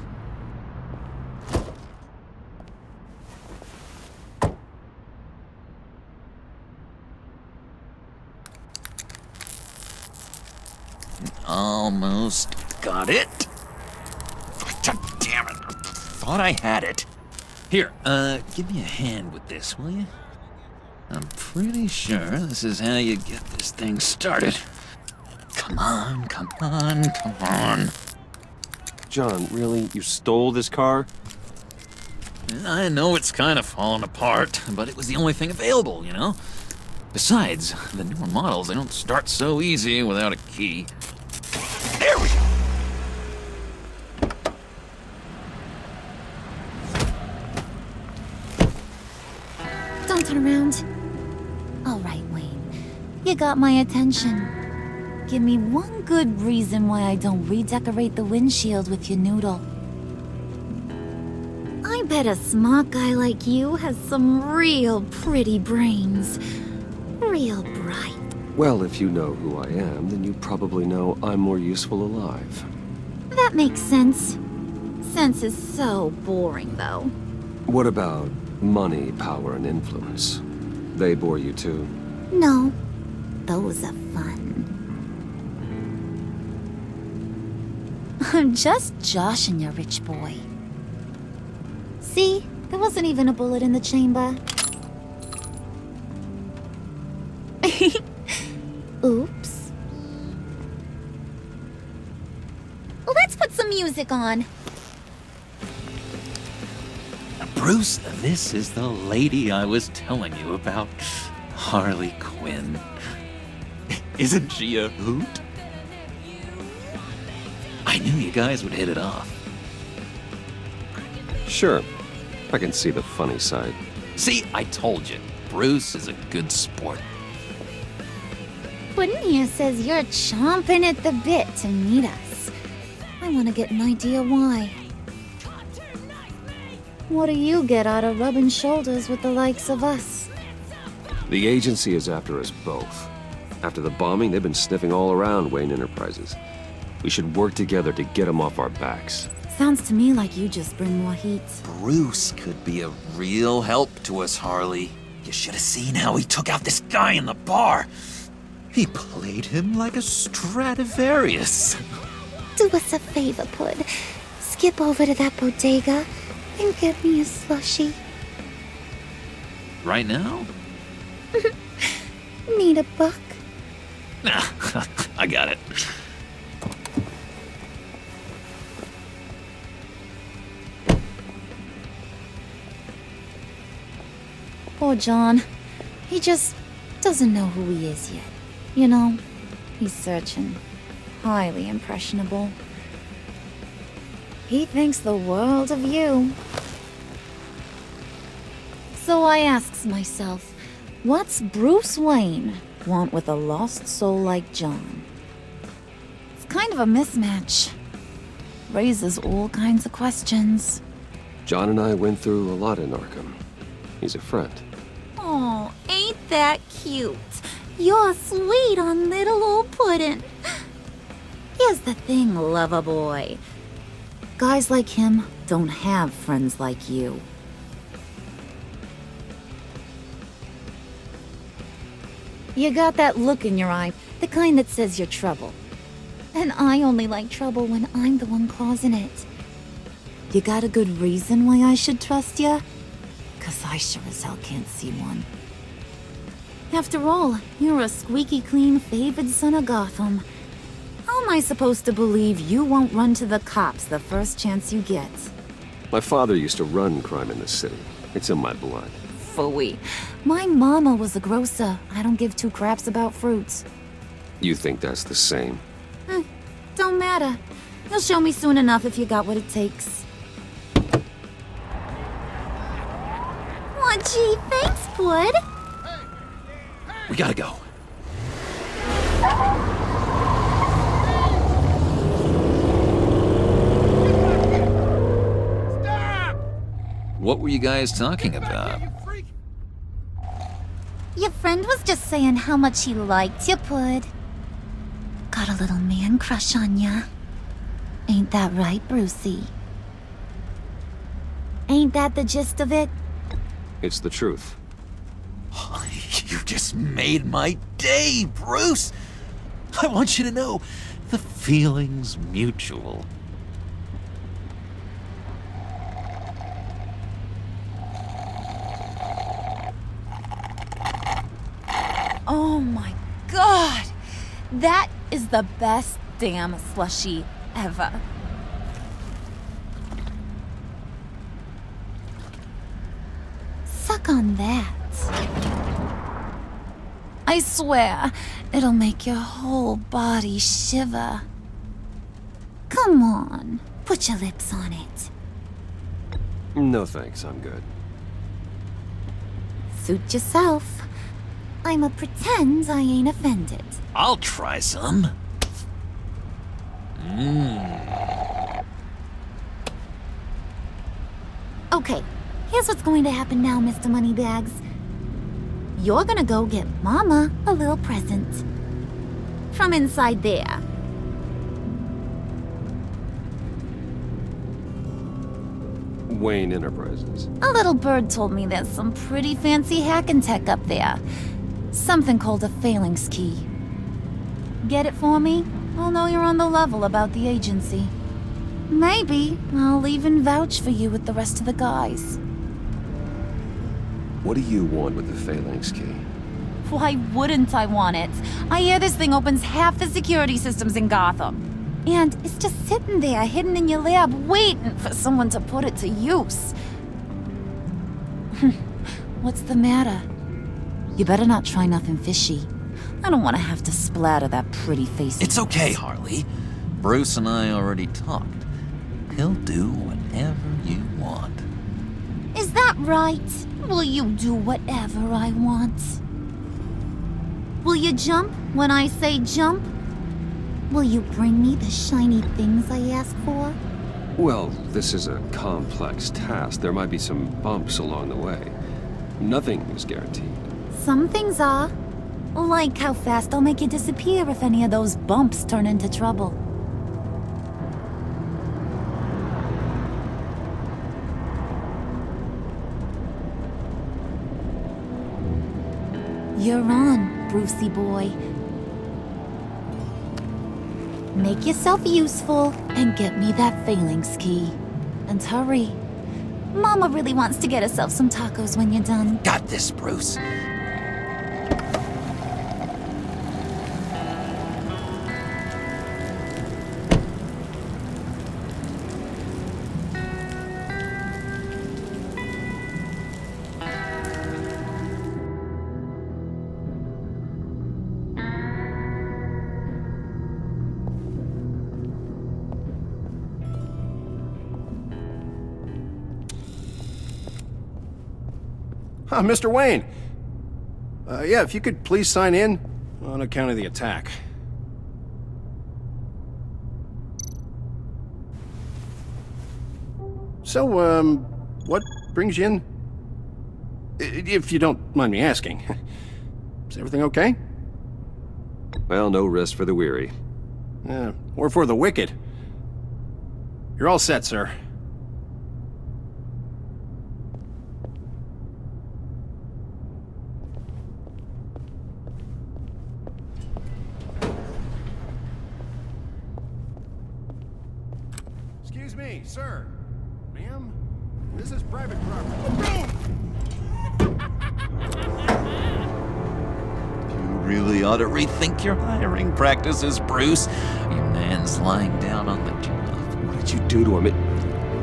Almost got it. God damn it. Thought I had it. Here, give me a hand with this, will you? I'm pretty sure this is how you get this thing started. Come on, come on, come on. John, really? You stole this car? I know it's kind of falling apart, but it was the only thing available, you know? Besides, the newer models, they don't start so easy without a key. There we go! Don't turn around. All right, Wayne. You got my attention. Give me one good reason why I don't redecorate the windshield with your noodle. I bet a smart guy like you has some real pretty brains. Real bright. Well, if you know who I am, then you probably know I'm more useful alive. That makes sense. Sense is so boring, though. What about money, power, and influence? They bore you too? No. Those are fun. I'm just joshing you, rich boy. See? There wasn't even a bullet in the chamber. Oops. Let's put some music on. Bruce, this is the lady I was telling you about. Harley Quinn. Isn't she a hoot? I knew you guys would hit it off. Sure. I can see the funny side. See, I told you. Bruce is a good sport. Puddin' here says you're chomping at the bit to meet us. I want to get an idea why. What do you get out of rubbing shoulders with the likes of us? The agency is after us both. After the bombing, they've been sniffing all around Wayne Enterprises. We should work together to get them off our backs. Sounds to me like you just bring more heat. Bruce could be a real help to us, Harley. You should have seen how he took out this guy in the bar. He played him like a Stradivarius. Do us a favor, Pud. Skip over to that bodega and get me a slushie. Right now? Need a buck? Nah, I got it. Poor John. He just doesn't know who he is yet. You know, he's searching. Highly impressionable. He thinks the world of you. So I asks myself, what's Bruce Wayne want with a lost soul like John? It's kind of a mismatch. Raises all kinds of questions. John and I went through a lot in Arkham. He's a friend. Oh, ain't that cute? You're sweet on little old Puddin'. Here's the thing, lover boy. Guys like him don't have friends like you. You got that look in your eye, the kind that says you're trouble. And I only like trouble when I'm the one causing it. You got a good reason why I should trust you? 'Cause I sure as hell can't see one. After all, you're a squeaky clean favored son of Gotham. How am I supposed to believe you won't run to the cops the first chance you get? My father used to run crime in this city. It's in my blood. Phooey. My mama was a grocer. I don't give two craps about fruits. You think that's the same? Don't matter. You'll show me soon enough if you got what it takes. Aw, gee, thanks, Bud. We gotta go. Stop! What were you guys talking about? Your friend was just saying how much he liked you, Pud. Got a little man crush on ya. Ain't that right, Brucey? Ain't that the gist of it? It's the truth. You just made my day, Bruce! I want you to know, the feeling's mutual. Oh my god! That is the best damn slushie ever. Suck on that. I swear, it'll make your whole body shiver. Come on, put your lips on it. No thanks, I'm good. Suit yourself. I'ma pretend I ain't offended. I'll try some. Okay, here's what's going to happen now, Mr. Moneybags. You're gonna go get Mama a little present. From inside there. Wayne Enterprises. A little bird told me there's some pretty fancy hacking tech up there. Something called a phalanx key. Get it for me? I'll know you're on the level about the agency. Maybe I'll even vouch for you with the rest of the guys. What do you want with the phalanx key? Why wouldn't I want it? I hear this thing opens half the security systems in Gotham. And it's just sitting there, hidden in your lab, waiting for someone to put it to use. What's the matter? You better not try nothing fishy. I don't want to have to splatter that pretty face. It's okay, Harley. Bruce and I already talked. He'll do whatever you want. Is that right? Will you do whatever I want? Will you jump when I say jump? Will you bring me the shiny things I ask for? Well, this is a complex task. There might be some bumps along the way. Nothing is guaranteed. Some things are. Like how fast I'll make you disappear if any of those bumps turn into trouble. You're on, Brucey boy. Make yourself useful and get me that phalanx key. And hurry. Mama really wants to get herself some tacos when you're done. Got this, Bruce. Mr. Wayne. Yeah, if you could please sign in on account of the attack. So, what brings you in? If you don't mind me asking. Is everything okay? Well, no rest for the weary. Or for the wicked. You're all set, sir. Excuse me, sir. Ma'am, this is private property. You really ought to rethink your hiring practices, Bruce. Your man's lying down on the job. What did you do to him?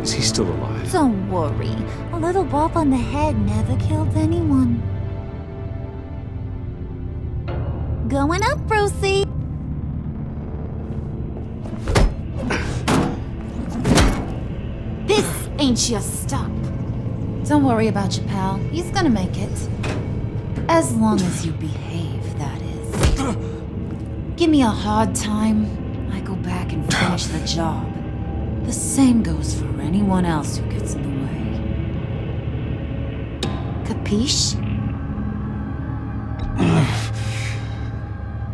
Is he still alive? Don't worry. A little bump on the head never killed anyone. Going up, Brucey. This ain't your stop. Don't worry about your pal. He's gonna make it. As long as you behave, that is. Give me a hard time, I go back and finish the job. The same goes for anyone else who gets in the way. Capiche?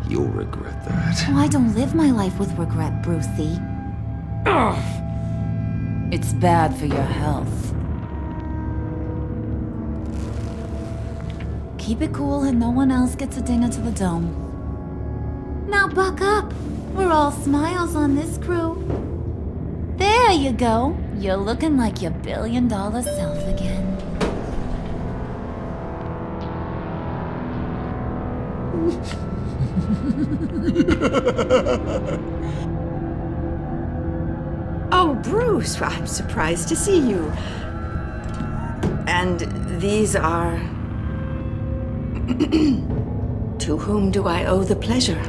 You'll regret that. Oh, I don't live my life with regret, Brucey. It's bad for your health. Keep it cool and no one else gets a dinger to the dome. Now buck up. We're all smiles on this crew. There you go. You're looking like your billion-dollar self again. Oh, Bruce, I'm surprised to see you. And these are... To whom do I owe the pleasure?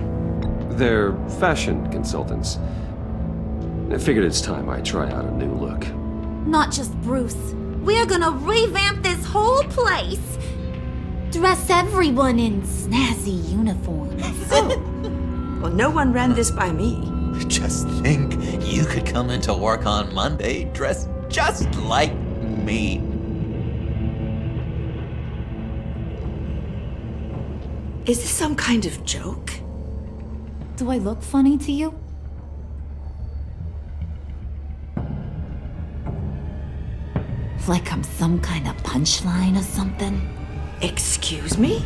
They're fashion consultants. I figured it's time I try out a new look. Not just Bruce. We're gonna revamp this whole place. Dress everyone in snazzy uniforms. Oh. Well, no one ran this by me. Just think, you could come into work on Monday dressed just like me. Is this some kind of joke? Do I look funny to you? Like I'm some kind of punchline or something? Excuse me?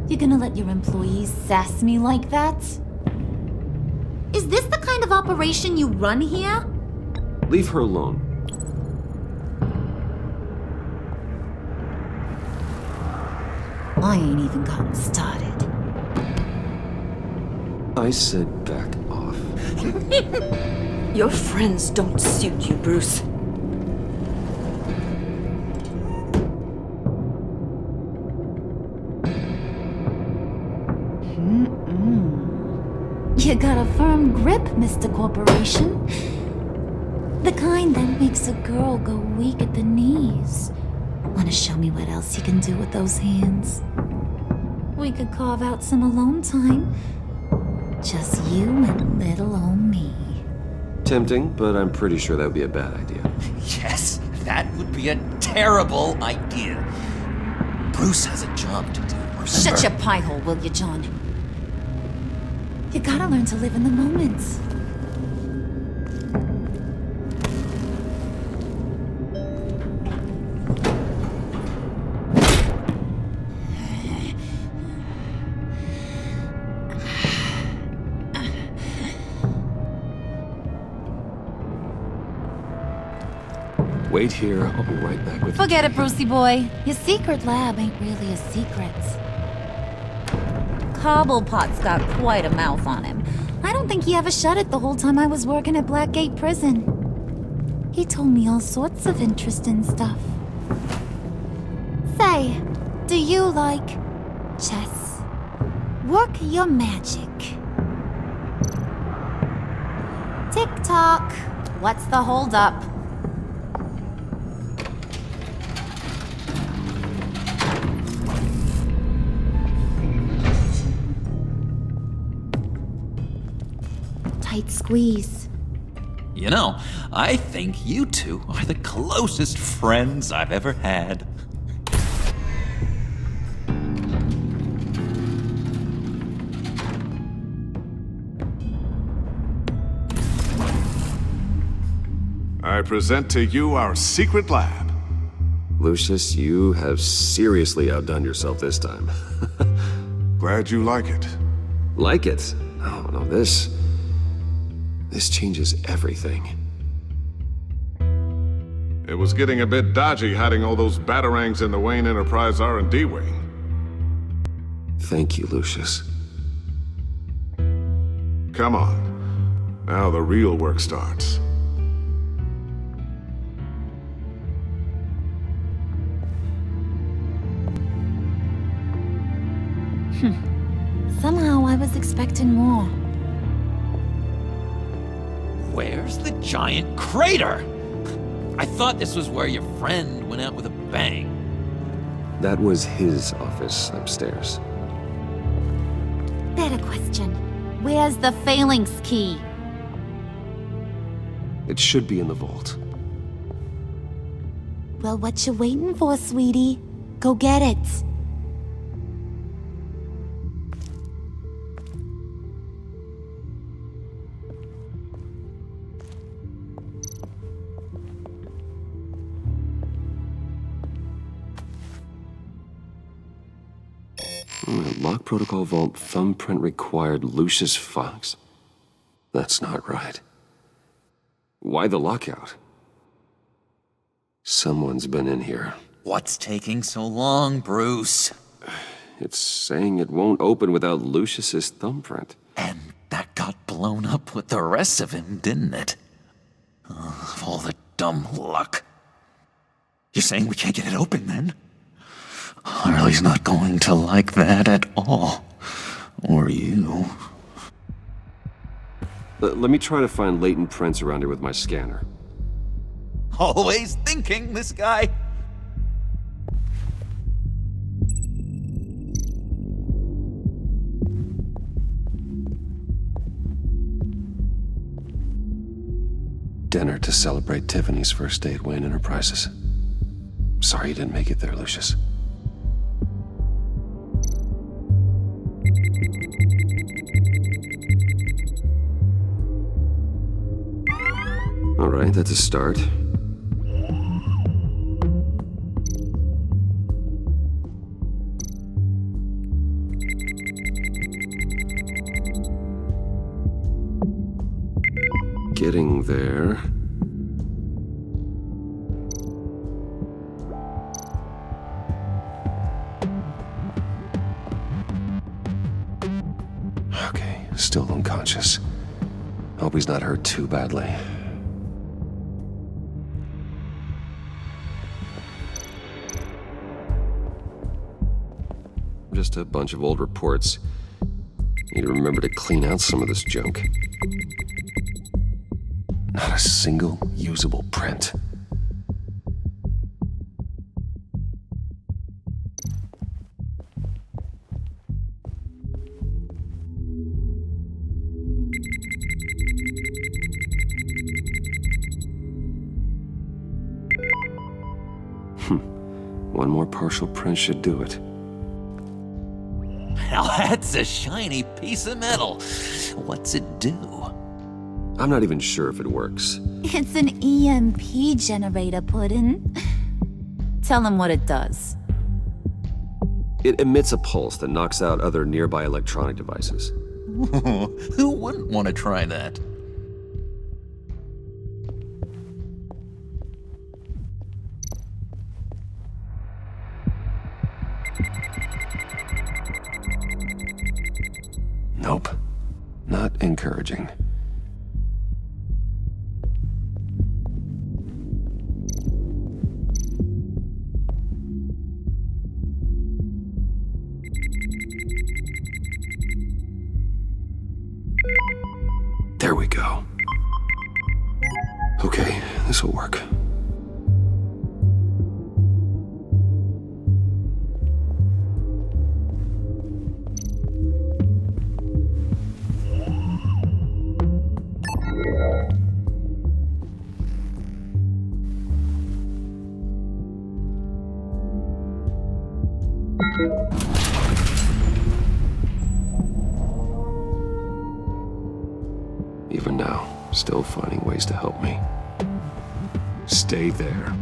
You gonna let your employees sass me like that? Is this the kind of operation you run here? Leave her alone. I ain't even gotten started. I said back off. Your friends don't suit you, Bruce. You got a firm grip, Mr. Corporation. The kind that makes a girl go weak at the knees. Wanna show me what else you can do with those hands? We could carve out some alone time. Just you and little old me. Tempting, but I'm pretty sure that would be a bad idea. Yes, that would be a terrible idea. Bruce has a job to do. Remember? Shut your pie hole, will you, John? You gotta learn to live in the moment. Wait here, I'll be right back with you. Forget it, Brucey boy. Your secret lab ain't really a secret. Cobblepot's got quite a mouth on him. I don't think he ever shut it the whole time I was working at Blackgate Prison. He told me all sorts of interesting stuff. Say, do you like chess? Work your magic. Tick-tock. What's the holdup? Tight squeeze. You know, I think you two are the closest friends I've ever had. I present to you our secret lab. Lucius, you have seriously outdone yourself this time. Glad you like it. Like it? Oh, no, this changes everything. It was getting a bit dodgy hiding all those batarangs in the Wayne Enterprise R&D wing. Thank you, Lucius. Come on. Now the real work starts. Somehow I was expecting more. Where's the giant crater? I thought this was where your friend went out with a bang. That was his office upstairs. Better question. Where's the phalanx key? It should be in the vault. Well, what you waiting for, sweetie? Go get it. Lock protocol vault thumbprint required Lucius Fox? That's not right. Why the lockout? Someone's been in here. What's taking so long, Bruce? It's saying it won't open without Lucius's thumbprint. And that got blown up with the rest of him, didn't it? Of all the dumb luck. You're saying we can't get it open, then? Harley's not going to like that at all. Or you. Let me try to find latent prints around here with my scanner. Always thinking, this guy. dinner to celebrate Tiffany's first day at Wayne Enterprises. Sorry you didn't make it there, Lucius. All right, that's a start. Getting there. Okay, still unconscious. Hope he's not hurt too badly. Just a bunch of old reports. Need to remember to clean out some of this junk. Not a single usable print. One more partial print should do it. Now that's a shiny piece of metal. What's it do? I'm not even sure if it works. It's an EMP generator, Puddin'. Tell him what it does. It emits a pulse that knocks out other nearby electronic devices. Who wouldn't want to try that? Nope. Not encouraging. There we go. Okay, this will work. Even now, still finding ways to help me. Stay there.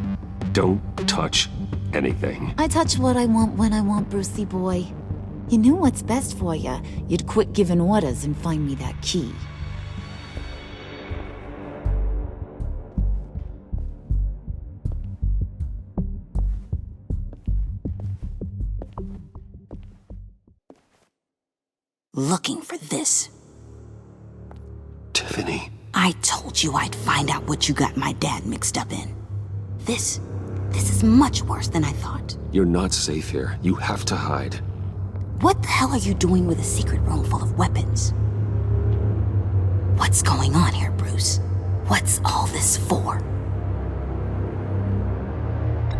Don't touch anything. I touch what I want when I want, Brucey boy. You knew what's best for you. You'd quit giving orders and find me that key. Looking for this. Tiffany. I told you I'd find out what you got my dad mixed up in. This is much worse than I thought. You're not safe here. You have to hide. What the hell are you doing with a secret room full of weapons? What's going on here, Bruce? What's all this for?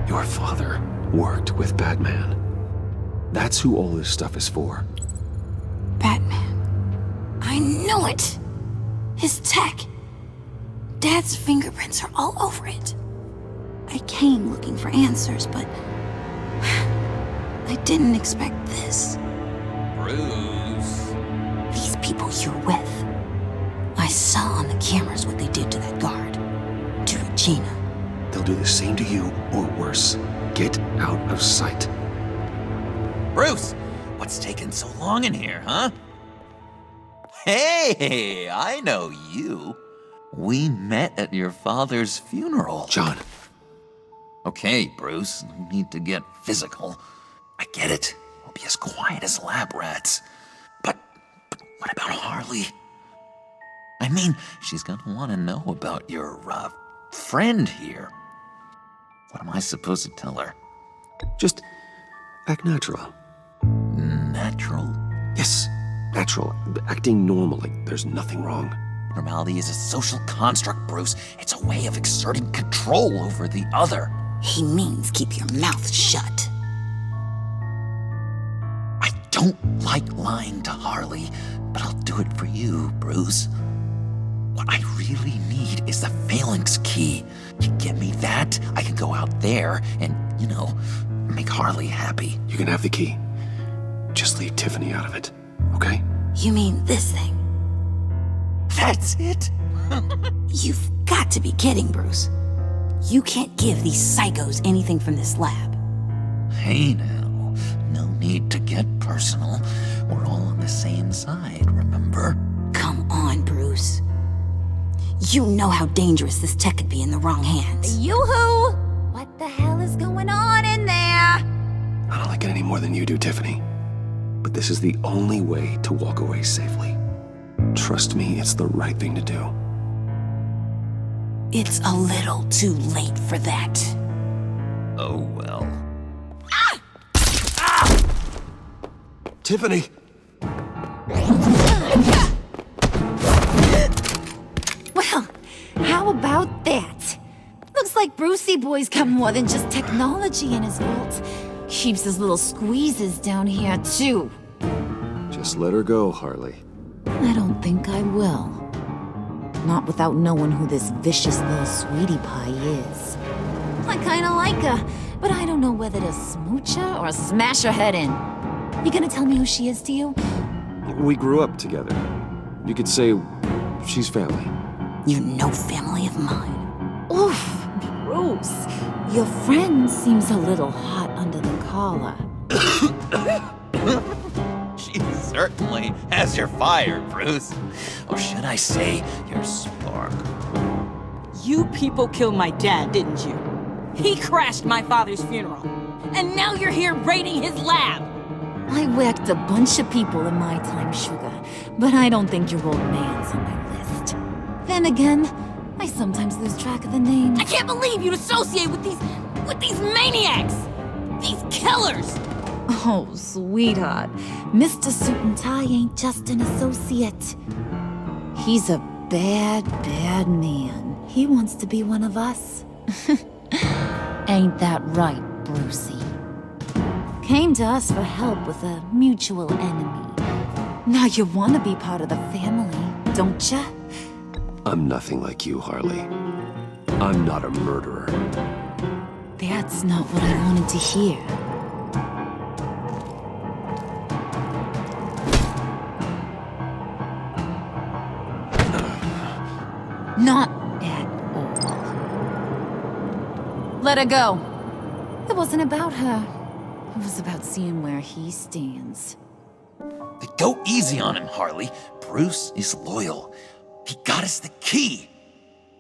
Your father worked with Batman. That's who all this stuff is for. Batman. I knew it! His tech. Dad's fingerprints are all over it. I came looking for answers, but I didn't expect this. Bruce. These people you're with. I saw on the cameras what they did to that guard. To Regina. They'll do the same to you, or worse. Get out of sight. Bruce, what's taking so long in here, huh? Hey, I know you. We met at your father's funeral. John. Okay, Bruce, no need to get physical. I get it. We'll be as quiet as lab rats. But what about Harley? I mean, she's gonna want to know about your, friend here. What am I supposed to tell her? Just act natural. Natural? Yes, natural. Acting normal, like there's nothing wrong. Normality is a social construct, Bruce. It's a way of exerting control over the other. He means keep your mouth shut. I don't like lying to Harley, but I'll do it for you, Bruce. What I really need is the phalanx key. You get me that, I can go out there and, you know, make Harley happy. You can have the key. Just leave Tiffany out of it, okay? You mean this thing? That's it? You've got to be kidding, Bruce. You can't give these psychos anything from this lab. Hey now, no need to get personal. We're all on the same side, remember? Come on, Bruce. You know how dangerous this tech could be in the wrong hands. Yoo-hoo! What the hell is going on in there? I don't like it any more than you do, Tiffany. But this is the only way to walk away safely. Trust me, it's the right thing to do. It's a little too late for that. Oh well. Tiffany! Well, how about that? Looks like Brucey Boy's got more than just technology in his vault. Keeps his little squeezes down here, too. Just let her go, Harley. I don't think I will. Not without knowing who this vicious little sweetie pie is. I kinda like her, but I don't know whether to smooch her or smash her head in. You gonna tell me who she is to you? We grew up together. You could say she's family. You're no family of mine. Oof, Bruce. Your friend seems a little hot under the collar. She certainly has your fire, Bruce. Or should I say, your spark. You people killed my dad, didn't you? He crashed my father's funeral. And now you're here raiding his lab! I whacked a bunch of people in my time, Sugar, but I don't think your old man's on my list. Then again, I sometimes lose track of the names. I can't believe you'd associate with these maniacs! These killers! Oh, sweetheart. Mr. Suit and Tie ain't just an associate. He's a bad, bad man. He wants to be one of us. Ain't that right, Brucey? Came to us for help with a mutual enemy. Now you want to be part of the family, don't ya? I'm nothing like you, Harley. I'm not a murderer. That's not what I wanted to hear. Not at all. Let her go. It wasn't about her. It was about seeing where he stands. Go easy on him, Harley. Bruce is loyal. He got us the key.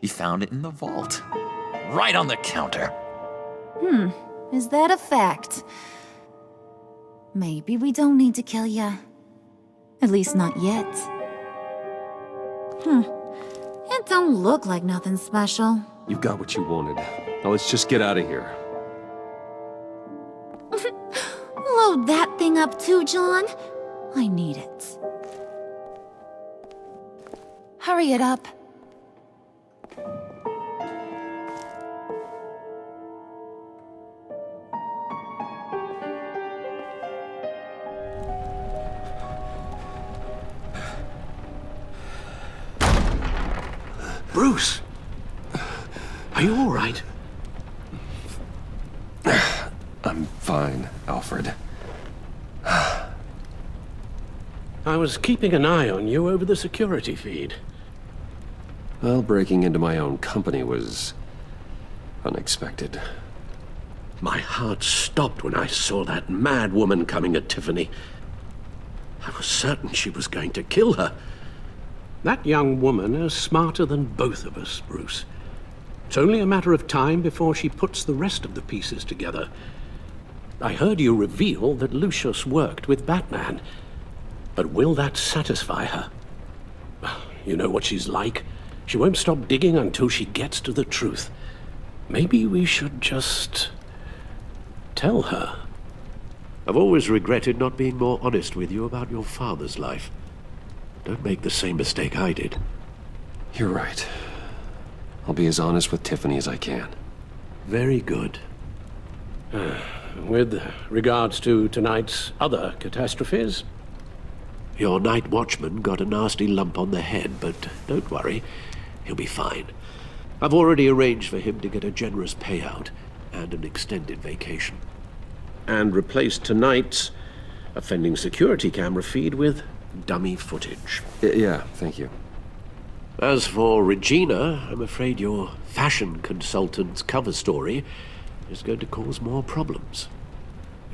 He found it in the vault. Right on the counter. Is that a fact? Maybe we don't need to kill ya. At least not yet. It don't look like nothing special. You've got what you wanted. Now let's just get out of here. Load that thing up too, John. I need it. Hurry it up. Bruce! Are you all right? I'm fine, Alfred. I was keeping an eye on you over the security feed. Well, breaking into my own company was unexpected. My heart stopped when I saw that mad woman coming at Tiffany. I was certain she was going to kill her. That young woman is smarter than both of us, Bruce. It's only a matter of time before she puts the rest of the pieces together. I heard you reveal that Lucius worked with Batman. But will that satisfy her? You know what she's like. She won't stop digging until she gets to the truth. Maybe we should just tell her. I've always regretted not being more honest with you about your father's life. Don't make the same mistake I did. You're right. I'll be as honest with Tiffany as I can. Very good. With regards to tonight's other catastrophes, Your night watchman got a nasty lump on the head, but don't worry, he'll be fine. I've already arranged for him to get a generous payout and an extended vacation. And replaced tonight's offending security camera feed with dummy footage. Yeah, thank you. As for Regina, I'm afraid your fashion consultant's cover story is going to cause more problems.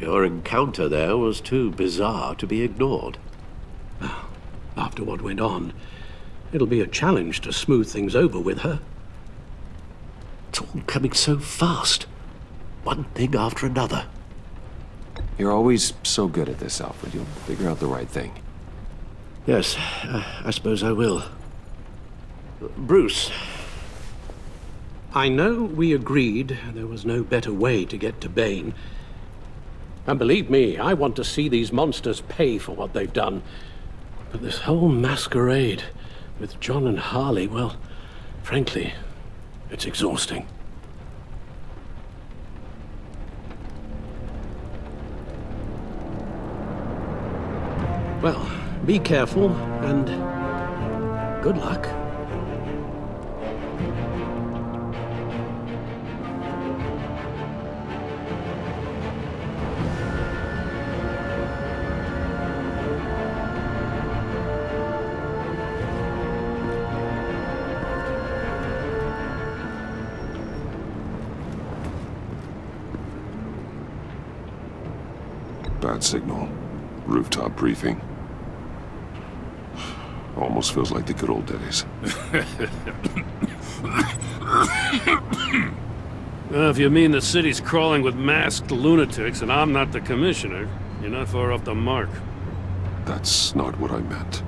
Your encounter there was too bizarre to be ignored. After what went on, it'll be a challenge to smooth things over with her. It's all coming so fast. One thing after another. You're always so good at this, Alfred. You'll figure out the right thing. Yes, I suppose I will. Bruce. I know we agreed there was no better way to get to Bane. And believe me, I want to see these monsters pay for what they've done. But this whole masquerade with John and Harley, well, frankly, it's exhausting. Well, be careful, and good luck. Bad signal. Rooftop briefing. Almost feels like the good old days. Well, if you mean the city's crawling with masked lunatics and I'm not the commissioner, you're not far off the mark. That's not what I meant.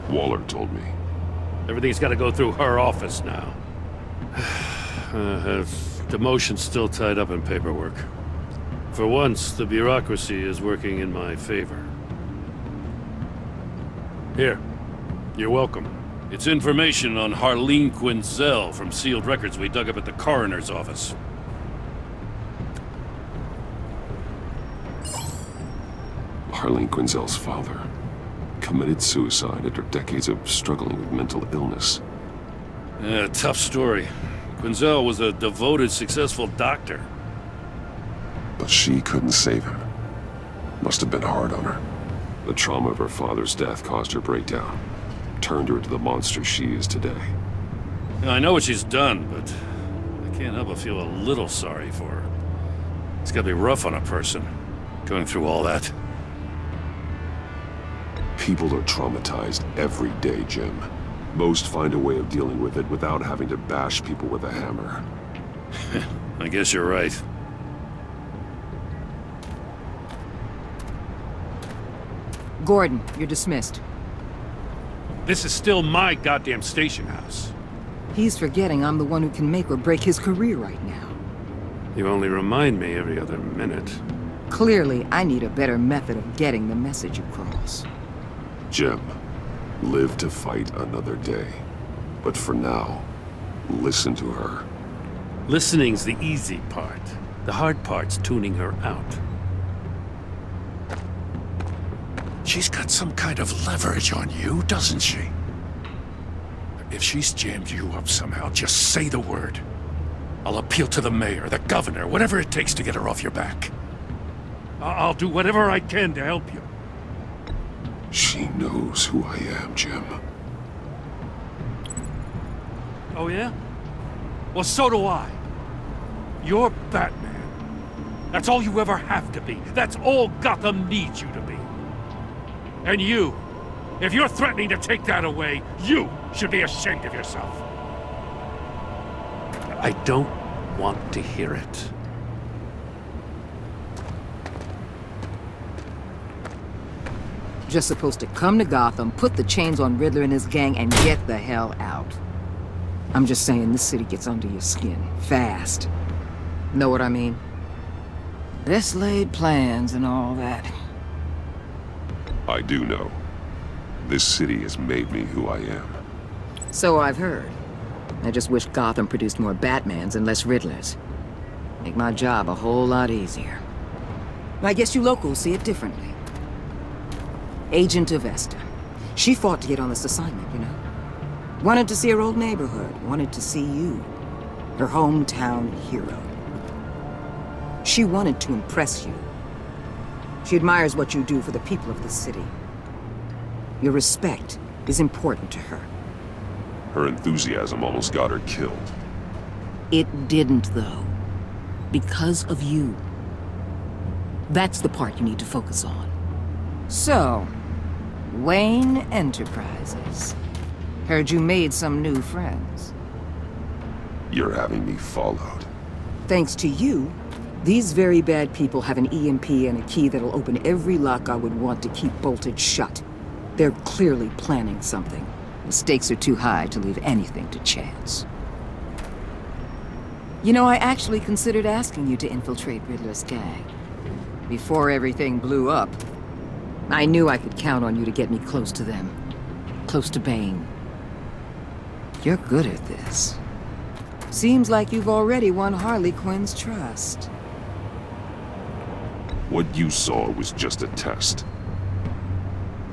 Waller told me. Everything's got to go through her office now. Demotion's still tied up in paperwork. For once, the bureaucracy is working in my favor. Here. You're welcome. It's information on Harleen Quinzel from sealed records we dug up at the coroner's office. Harleen Quinzel's father committed suicide after decades of struggling with mental illness. Yeah, tough story. Quinzel was a devoted, successful doctor. But she couldn't save him. Must have been hard on her. The trauma of her father's death caused her breakdown. Turned her into the monster she is today. Now, I know what she's done, but I can't help but feel a little sorry for her. It's gotta be rough on a person, going through all that. People are traumatized every day, Jim. Most find a way of dealing with it without having to bash people with a hammer. I guess you're right. Gordon, you're dismissed. This is still my goddamn station house. He's forgetting I'm the one who can make or break his career right now. You only remind me every other minute. Clearly, I need a better method of getting the message across. Jim, live to fight another day. But for now, listen to her. Listening's the easy part. The hard part's tuning her out. She's got some kind of leverage on you, doesn't she? If she's jammed you up somehow, just say the word. I'll appeal to the mayor, the governor, whatever it takes to get her off your back. I'll do whatever I can to help you. She knows who I am, Jim. Oh, yeah? Well, so do I. You're Batman. That's all you ever have to be. That's all Gotham needs you to be. And you, if you're threatening to take that away, you should be ashamed of yourself. I don't want to hear it. Just supposed to come to Gotham, put the chains on Riddler and his gang, and get the hell out. I'm just saying, this city gets under your skin, fast. Know what I mean? Best laid plans and all that. I do know. This city has made me who I am. So I've heard. I just wish Gotham produced more Batmans and less Riddlers. Make my job a whole lot easier. I guess you locals see it differently. Agent of Vesta. She fought to get on this assignment, you know? Wanted to see her old neighborhood, wanted to see you, her hometown hero. She wanted to impress you. She admires what you do for the people of the city. Your respect is important to her. Her enthusiasm almost got her killed. It didn't, though. Because of you. That's the part you need to focus on. So, Wayne Enterprises. Heard you made some new friends. You're having me followed. Thanks to you, these very bad people have an EMP and a key that'll open every lock I would want to keep bolted shut. They're clearly planning something. The stakes are too high to leave anything to chance. You know, I actually considered asking you to infiltrate Riddler's gang. Before everything blew up, I knew I could count on you to get me close to them. Close to Bane. You're good at this. Seems like you've already won Harley Quinn's trust. What you saw was just a test.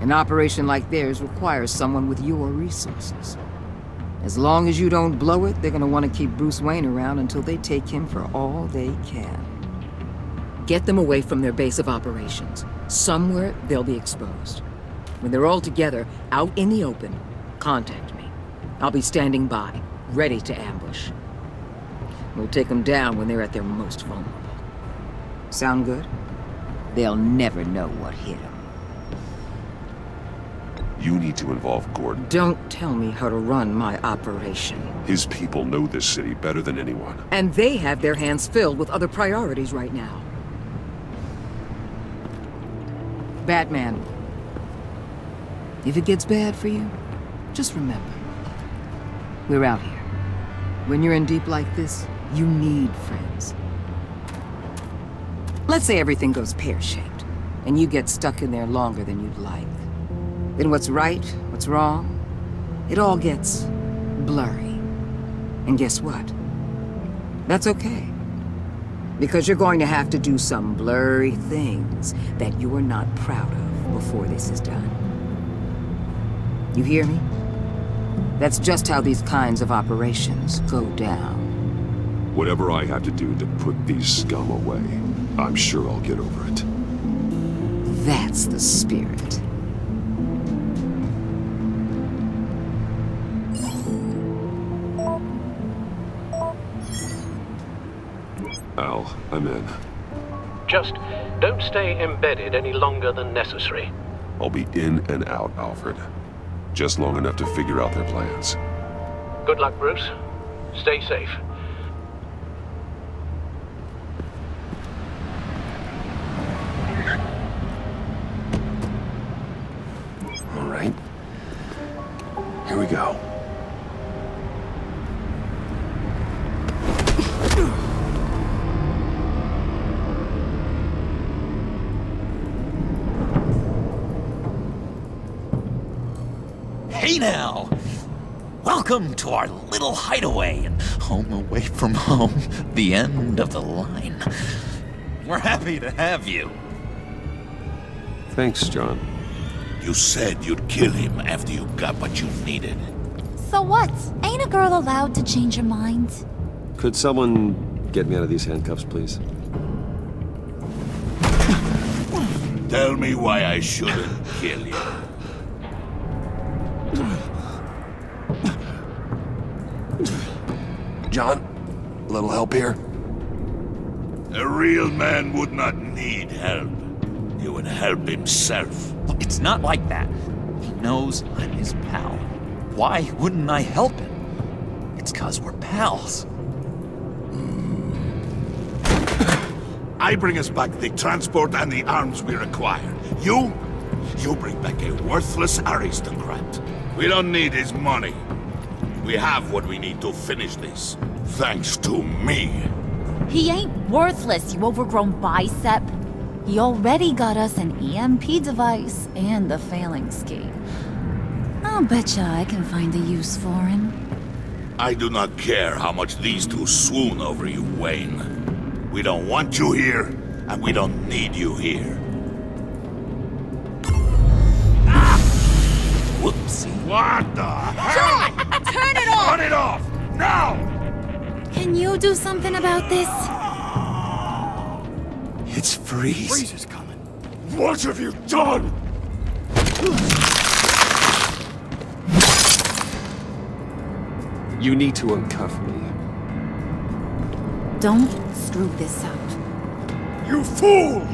An operation like theirs requires someone with your resources. As long as you don't blow it, they're gonna want to keep Bruce Wayne around until they take him for all they can. Get them away from their base of operations. Somewhere they'll be exposed. When they're all together, out in the open, contact me. I'll be standing by, ready to ambush. We'll take them down when they're at their most vulnerable. Sound good? They'll never know what hit them. You need to involve Gordon. Don't tell me how to run my operation. His people know this city better than anyone. And they have their hands filled with other priorities right now. Batman. If it gets bad for you, just remember. We're out here. When you're in deep like this, you need friends. Let's say everything goes pear-shaped, and you get stuck in there longer than you'd like. Then what's right, what's wrong, it all gets blurry. And guess what? That's okay. Because you're going to have to do some blurry things that you're not proud of before this is done. You hear me? That's just how these kinds of operations go down. Whatever I have to do to put these scum away, I'm sure I'll get over it. That's the spirit. Al, I'm in. Just don't stay embedded any longer than necessary. I'll be in and out, Alfred. Just long enough to figure out their plans. Good luck, Bruce. Stay safe. All right. Here we go. Hey now! Welcome to our little hideaway and home away from home, the end of the line. We're happy to have you. Thanks, John. You said you'd kill him after you got what you needed. So what? Ain't a girl allowed to change her mind? Could someone get me out of these handcuffs, please? Tell me why I shouldn't kill you. John, a little help here? A real man would not need help. He would help himself. It's not like that. He knows I'm his pal. Why wouldn't I help him? It's 'cause we're pals. I bring us back the transport and the arms we require. You bring back a worthless aristocrat. We don't need his money. We have what we need to finish this. Thanks to me. He ain't worthless, you overgrown bicep. He already got us an EMP device and the failing scheme. I'll betcha I can find a use for him. I do not care how much these two swoon over you, Wayne. We don't want you here, and we don't need you here. Whoopsie. What the hell? John! Turn it off! Turn it off! Now! Can you do something about this? It's Freeze. Freeze is coming. What have you done? You need to uncuff me. Don't screw this up. You fool!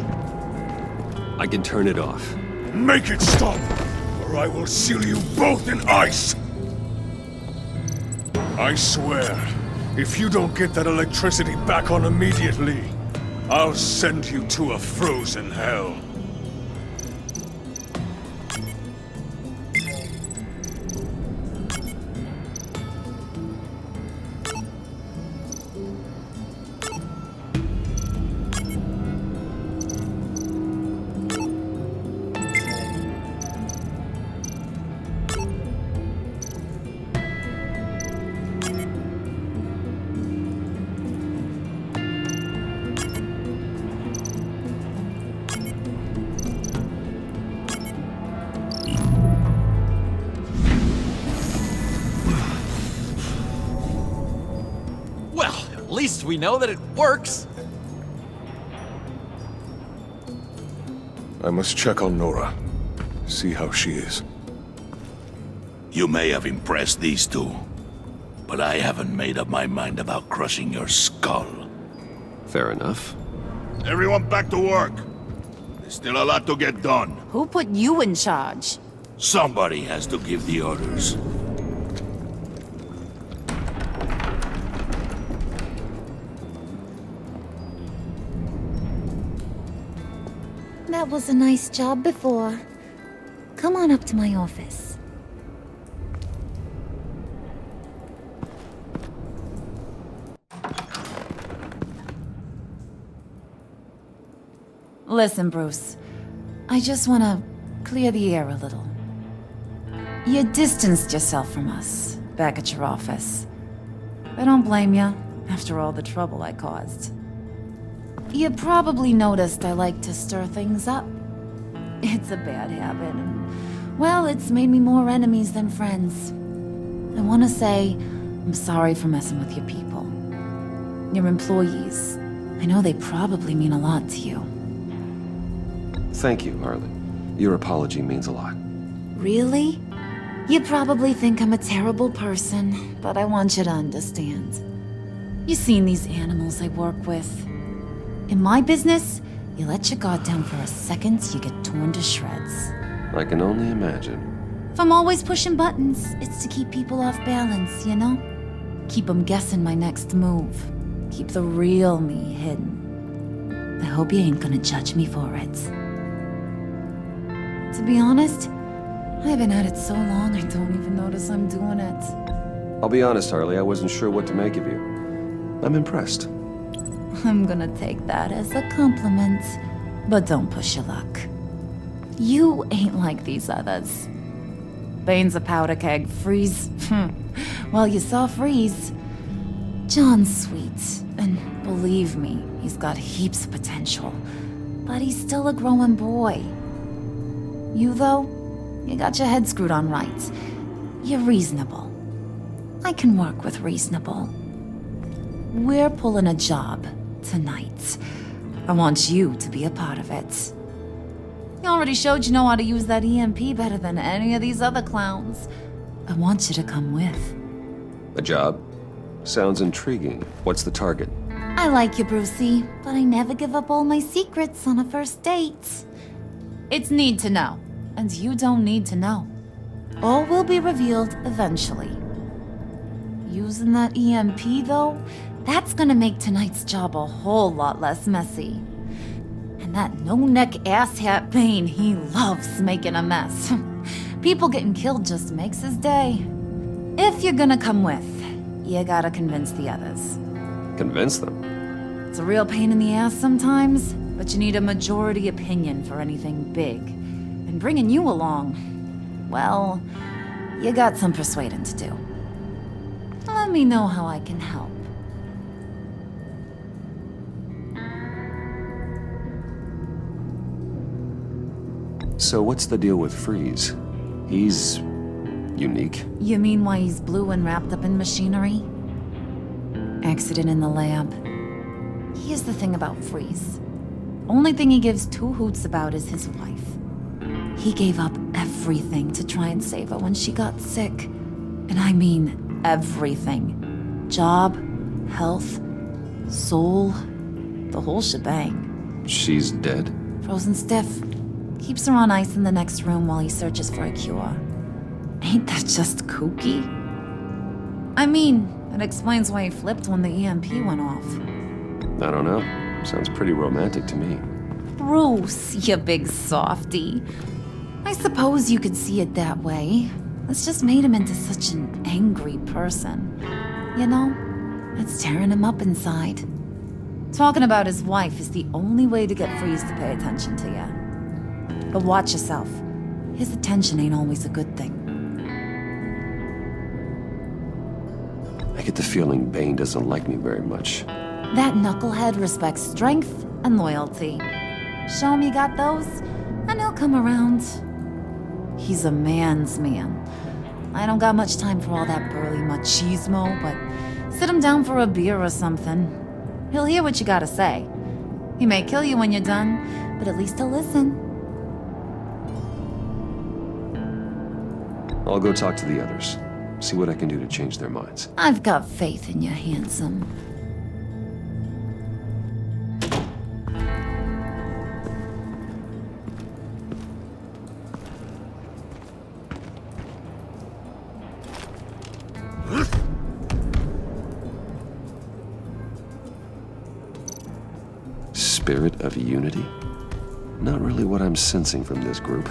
I can turn it off. Make it stop, or I will seal you both in ice! I swear, if you don't get that electricity back on immediately, I'll send you to a frozen hell. At least we know that it works. I must check on Nora. See how she is. You may have impressed these two, but I haven't made up my mind about crushing your skull. Fair enough. Everyone back to work. There's still a lot to get done. Who put you in charge? Somebody has to give the orders. That was a nice job before. Come on up to my office. Listen, Bruce. I just want to clear the air a little. You distanced yourself from us back at your office. I don't blame you, after all the trouble I caused. You probably noticed I like to stir things up. It's a bad habit, and, well, it's made me more enemies than friends. I want to say I'm sorry for messing with your people. Your employees. I know they probably mean a lot to you. Thank you, Harley. Your apology means a lot. Really? You probably think I'm a terrible person, but I want you to understand. You've seen these animals I work with. In my business, you let your guard down for a second, you get torn to shreds. I can only imagine. If I'm always pushing buttons, it's to keep people off balance, you know? Keep them guessing my next move. Keep the real me hidden. I hope you ain't gonna judge me for it. To be honest, I've been at it so long I don't even notice I'm doing it. I'll be honest, Harley, I wasn't sure what to make of you. I'm impressed. I'm gonna take that as a compliment, but don't push your luck. You ain't like these others. Bane's a powder keg, Freeze. Well, you saw Freeze. John's sweet, and believe me, he's got heaps of potential. But he's still a growing boy. You, though, you got your head screwed on right. You're reasonable. I can work with reasonable. We're pulling a job tonight. I want you to be a part of it. You already showed you know how to use that EMP better than any of these other clowns. I want you to come with. A job? Sounds intriguing. What's the target? I like you, Brucey, but I never give up all my secrets on a first date. It's need to know, and you don't need to know. All will be revealed eventually. Using that EMP, though, that's gonna make tonight's job a whole lot less messy. And that no-neck asshat Bane, he loves making a mess. People getting killed just makes his day. If you're gonna come with, you gotta convince the others. Convince them? It's a real pain in the ass sometimes, but you need a majority opinion for anything big. And bringing you along, well, you got some persuading to do. Let me know how I can help. So what's the deal with Freeze? He's Unique? You mean why he's blue and wrapped up in machinery? Accident in the lab. Here's the thing about Freeze. Only thing he gives two hoots about is his wife. He gave up everything to try and save her when she got sick. And I mean everything. Job, health, soul, the whole shebang. She's dead? Frozen stiff. Keeps her on ice in the next room while he searches for a cure. Ain't that just kooky? I mean, it explains why he flipped when the EMP went off. I don't know. Sounds pretty romantic to me. Bruce, you big softy. I suppose you could see it that way. It's just made him into such an angry person. You know, it's tearing him up inside. Talking about his wife is the only way to get Freeze to pay attention to you. But watch yourself. His attention ain't always a good thing. I get the feeling Bane doesn't like me very much. That knucklehead respects strength and loyalty. Show him you got those, and he'll come around. He's a man's man. I don't got much time for all that burly machismo, but sit him down for a beer or something. He'll hear what you gotta say. He may kill you when you're done, but at least he'll listen. I'll go talk to the others. See what I can do to change their minds. I've got faith in you, handsome. Spirit of unity? Not really what I'm sensing from this group.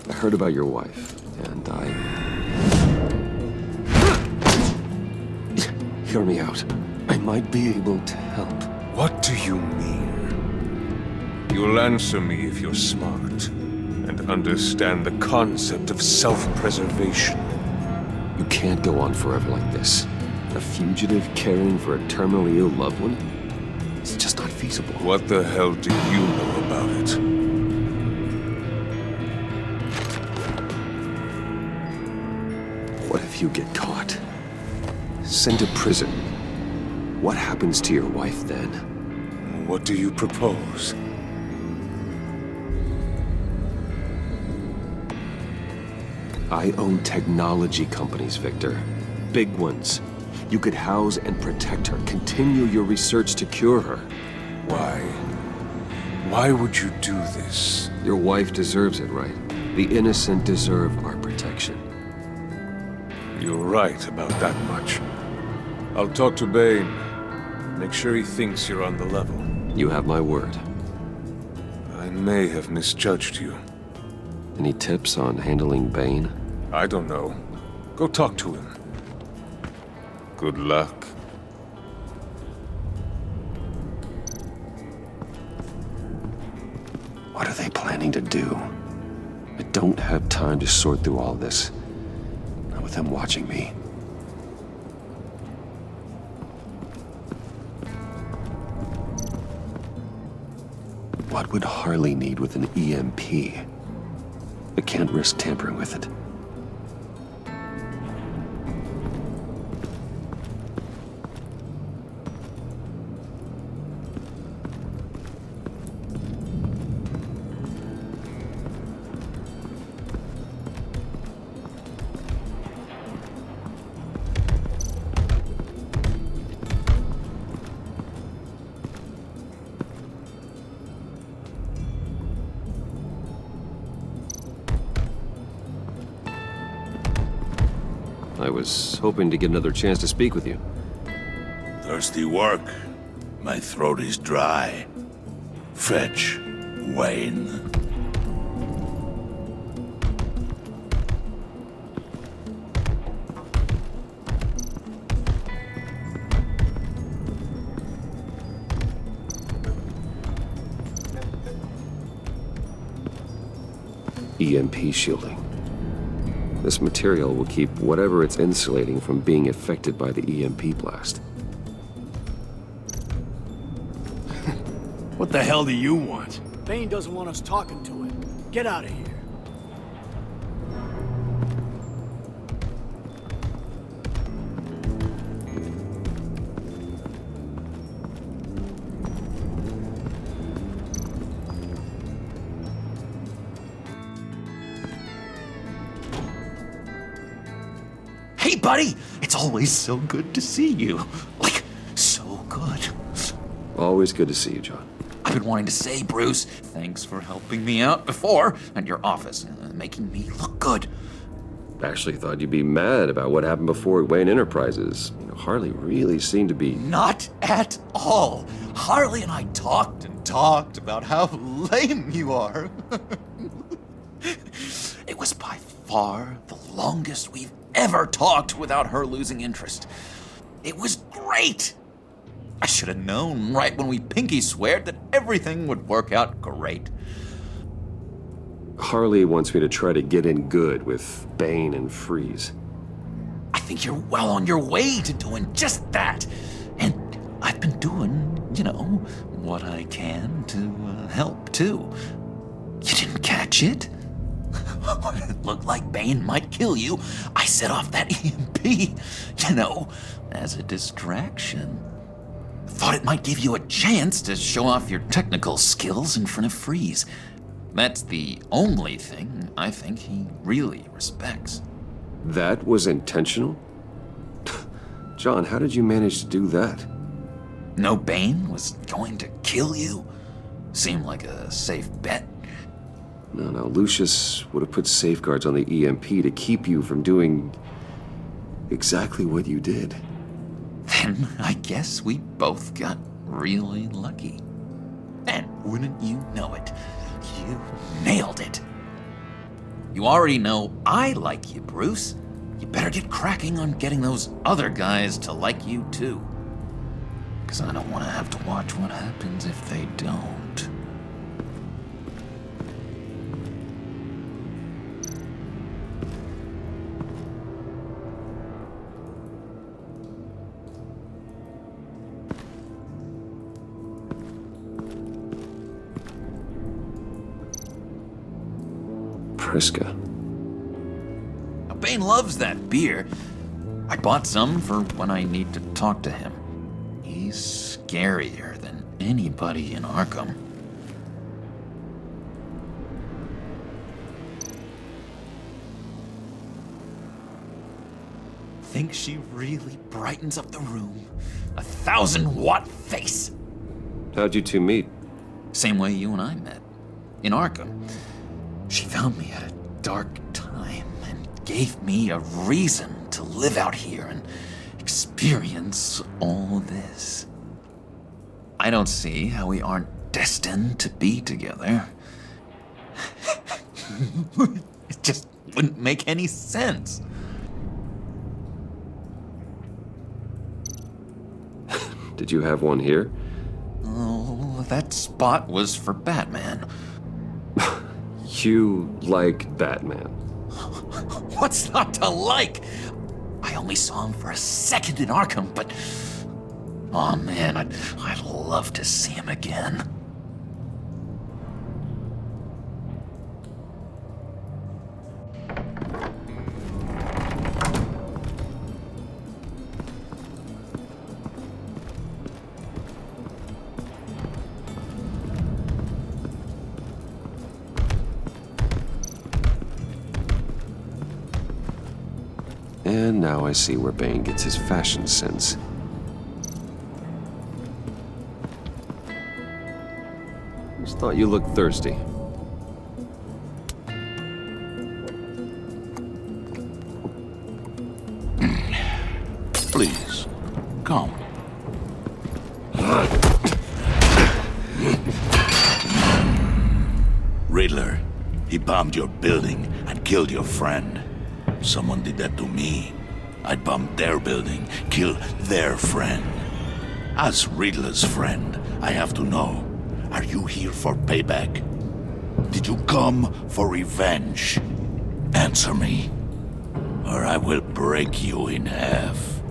I heard about your wife, and Hear me out. I might be able to help. What do you mean? You'll answer me if you're smart, and understand the concept of self-preservation. You can't go on forever like this. A fugitive caring for a terminally ill loved one? It's just not feasible. What the hell do you know about it? What if you get caught? Sent to prison? What happens to your wife then? What do you propose? I own technology companies, Victor. Big ones. You could house and protect her, continue your research to cure her. Why? Why would you do this? Your wife deserves it, right? The innocent deserve our protection. You're right about that much. I'll talk to Bane. Make sure he thinks you're on the level. You have my word. I may have misjudged you. Any tips on handling Bane? I don't know. Go talk to him. Good luck. What are they planning to do? I don't have time to sort through all this. Not with them watching me. What would Harley need with an EMP? I can't risk tampering with it. I was hoping to get another chance to speak with you. Thirsty work. My throat is dry. Fetch. Wayne. EMP shielding. This material will keep whatever it's insulating from being affected by the EMP blast. What the hell do you want? Bane doesn't want us talking to him. Get out of here. Hey, buddy! It's always so good to see you. Like, so good. Always good to see you, John. I've been wanting to say, Bruce, thanks for helping me out before at your office, making me look good. Actually thought you'd be mad about what happened before at Wayne Enterprises. You know, Harley really seemed to be... Not at all. Harley and I talked and talked about how lame you are. It was by far the longest we've ever talked without her losing interest. It was great. I should have known right when we pinky sweared that everything would work out great. Harley wants me to try to get in good with Bane and Freeze. I think you're well on your way to doing just that. And I've been doing, you know, what I can to help too. You didn't catch it? When it looked like Bane might kill you, I set off that EMP, you know, as a distraction. Thought it might give you a chance to show off your technical skills in front of Freeze. That's the only thing I think he really respects. That was intentional? John, how did you manage to do that? No Bane was going to kill you? Seemed like a safe bet. No, Lucius would have put safeguards on the EMP to keep you from doing exactly what you did. Then I guess we both got really lucky. And wouldn't you know it, you nailed it. You already know I like you, Bruce. You better get cracking on getting those other guys to like you too. 'Cause I don't want to have to watch what happens if they don't. Priska. Bane loves that beer. I bought some for when I need to talk to him. He's scarier than anybody in Arkham. Think she really brightens up the room. 1,000-watt face. How'd you two meet? Same way you and I met. In Arkham. She found me at a dark time and gave me a reason to live out here and experience all this. I don't see how we aren't destined to be together. It just wouldn't make any sense. Did you have one here? Oh, that spot was for Batman. You like Batman? What's not to like? I only saw him for a second in Arkham, but... oh man, I'd love to see him again. And now I see where Bane gets his fashion sense. Just thought you looked thirsty. Please, come. He bombed your building and killed your friend. Someone did that to me. I'd bomb their building, kill their friend. As Riddler's friend, I have to know, are you here for payback? Did you come for revenge? Answer me, or I will break you in half.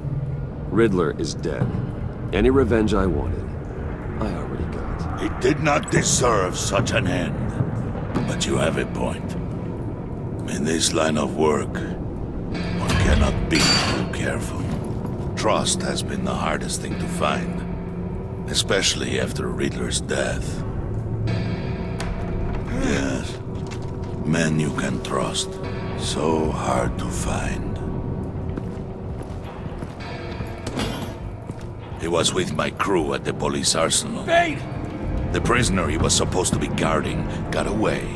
Riddler is dead. Any revenge I wanted, I already got. He did not deserve such an end. But you have a point. In this line of work, one cannot be too careful. Trust has been the hardest thing to find, especially after Riddler's death. Yes, men you can trust. So hard to find. He was with my crew at the police arsenal. Bane! The prisoner he was supposed to be guarding got away.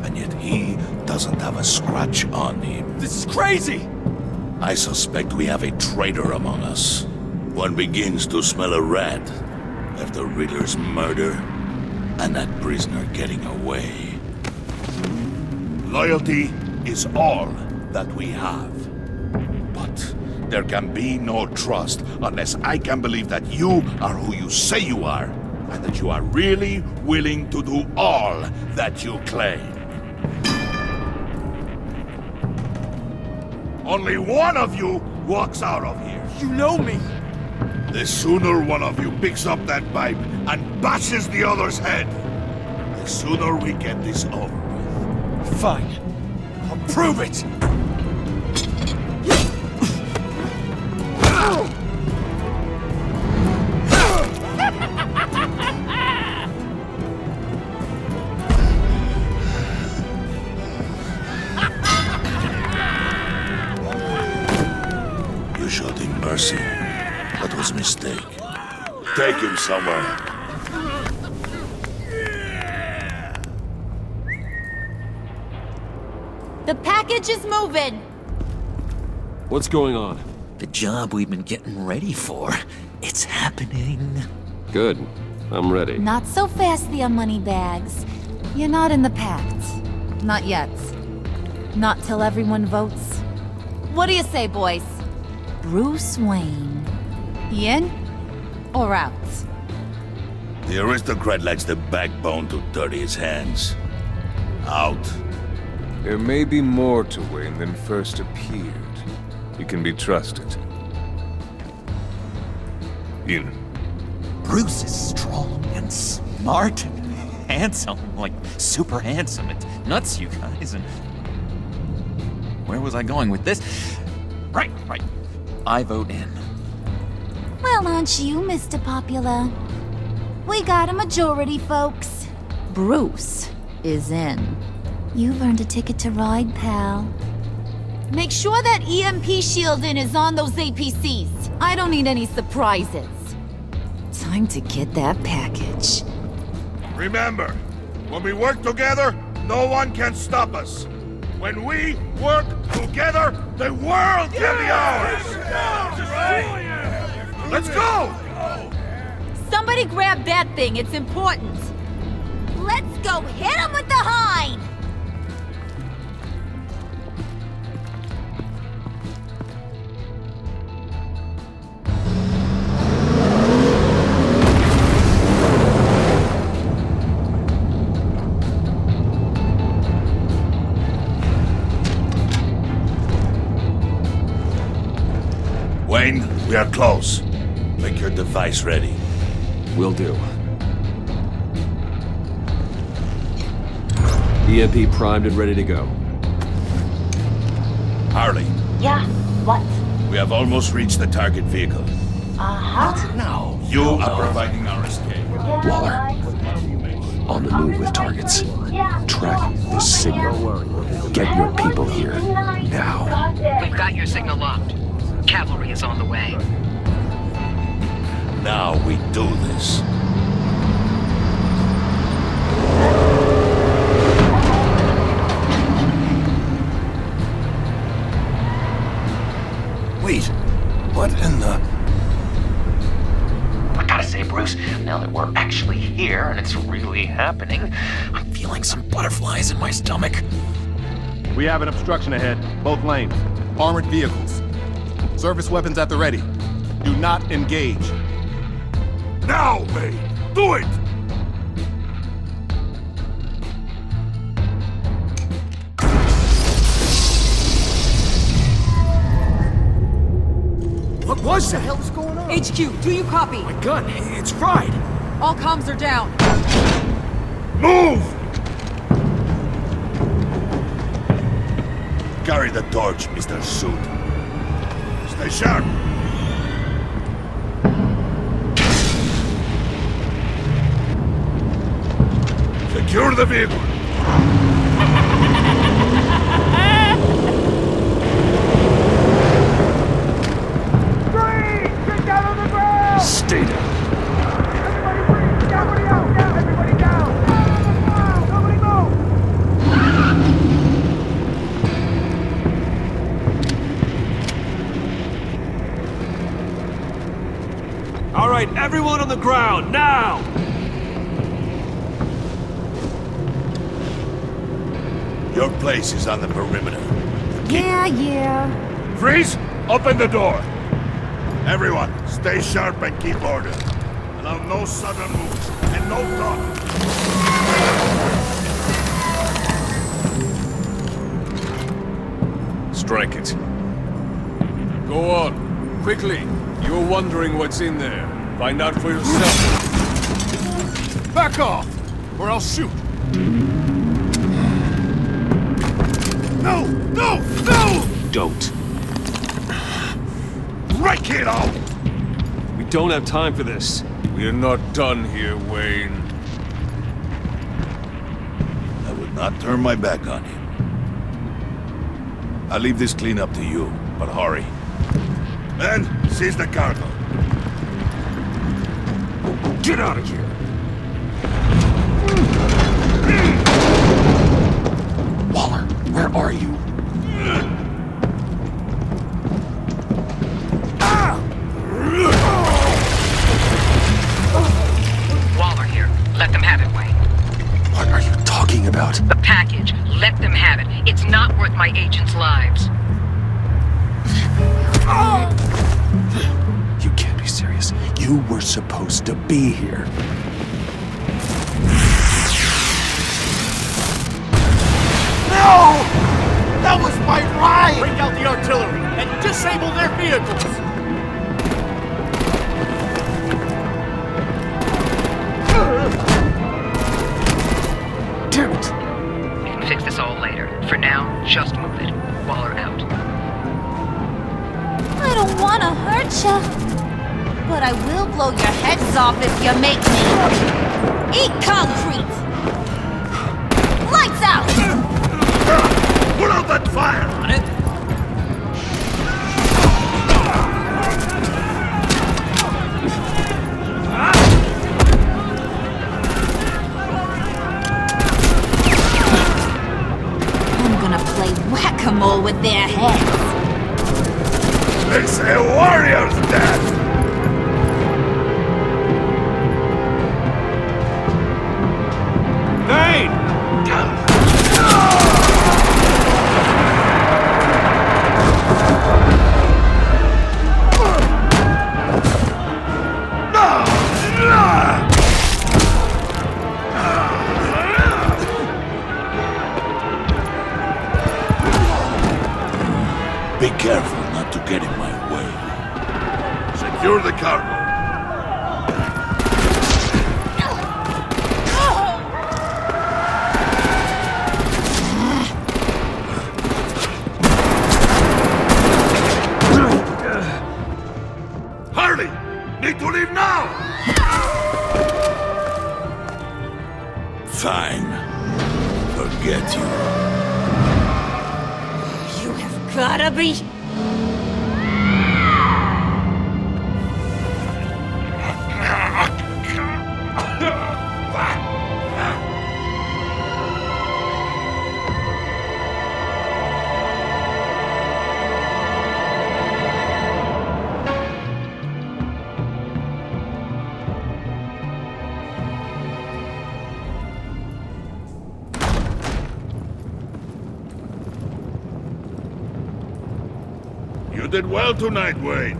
And yet he doesn't have a scratch on him. This is crazy! I suspect we have a traitor among us. One begins to smell a rat after Riddler's murder and that prisoner getting away. Loyalty is all that we have. But there can be no trust unless I can believe that you are who you say you are, and that you are really willing to do all that you claim. Only one of you walks out of here. You know me. The sooner one of you picks up that pipe and bashes the other's head, the sooner we get this over with. Fine. I'll prove it! You showed him mercy. That was a mistake. Take him somewhere. The package is moving! What's going on? The job we've been getting ready for. It's happening. Good. I'm ready. Not so fast, the Moneybags. You're not in the Pact. Not yet. Not till everyone votes. What do you say, boys? Bruce Wayne. In or out? The aristocrat lacks the backbone to dirty his hands. Out. There may be more to Wayne than first appeared. He can be trusted. In. Bruce is strong and smart and handsome, like super handsome. It's nuts, you guys. And where was I going with this? Right. I vote in. Well, aren't you, Mr. Popular? We got a majority, folks. Bruce is in. You've earned a ticket to ride, pal. Make sure that EMP shielding is on those APCs. I don't need any surprises. Time to get that package. Remember, when we work together, no one can stop us. When we work together, the world can be ours! Let's go! Somebody grab that thing, it's important. Let's go hit him with the hind! Wayne, we are close. Make your device ready. Will do. EMP primed and ready to go. Harley. Yeah, what? We have almost reached the target vehicle. Uh-huh. Now, you are providing our escape. Waller. On the move with targets. Track this signal. Get your people here. Now. We've got your signal locked. Cavalry is on the way. Now we do this. Wait, what in the... I gotta say, Bruce, now that we're actually here and it's really happening, I'm feeling some butterflies in my stomach. We have an obstruction ahead, both lanes. Armored vehicles. Service weapons at the ready. Do not engage. Now, mate! Do it! What was that? What the hell is going on? HQ, do you copy? My gun, it's fried. All comms are down. Move! Carry the torch, Mr. Suit. Stay sharp. Secure the vehicle. Get down on the ground! Stay down. Everybody breathe! Everybody out! Down! Everybody down! Down! Nobody move! All right, everyone on the ground, now! Your place is on the perimeter. Yeah. Freeze! Open the door! Everyone, stay sharp and keep order. Allow no sudden moves and no talk. Strike it. Go on. Quickly. You're wondering what's in there. Find out for yourself. Back off, or I'll shoot. No! No! No! Don't. Right, kiddo! We don't have time for this. We're not done here, Wayne. I would not turn my back on him. I'll leave this clean up to you, but hurry. And seize the cargo. Get out of here! Waller, where are you? Waller here. Let them have it, Wayne. What are you talking about? The package. Let them have it. It's not worth my agents' lives. You can't be serious. You were supposed to be here. No! That was my right! Bring out the artillery and disable their vehicles! Damn it! We can fix this all later. For now, just move it. Waller out. I don't want to hurt ya, but I will blow your heads off if you make me. Eat concrete! Lights out! Put out that fire! On it. I'm gonna play whack-a-mole with their heads. It's a warrior's death! Thane! Be careful not to get in my way. Secure the cargo. Hurry! Need to leave now! Fine. Forget you. You have gotta be... You did well tonight, Wayne.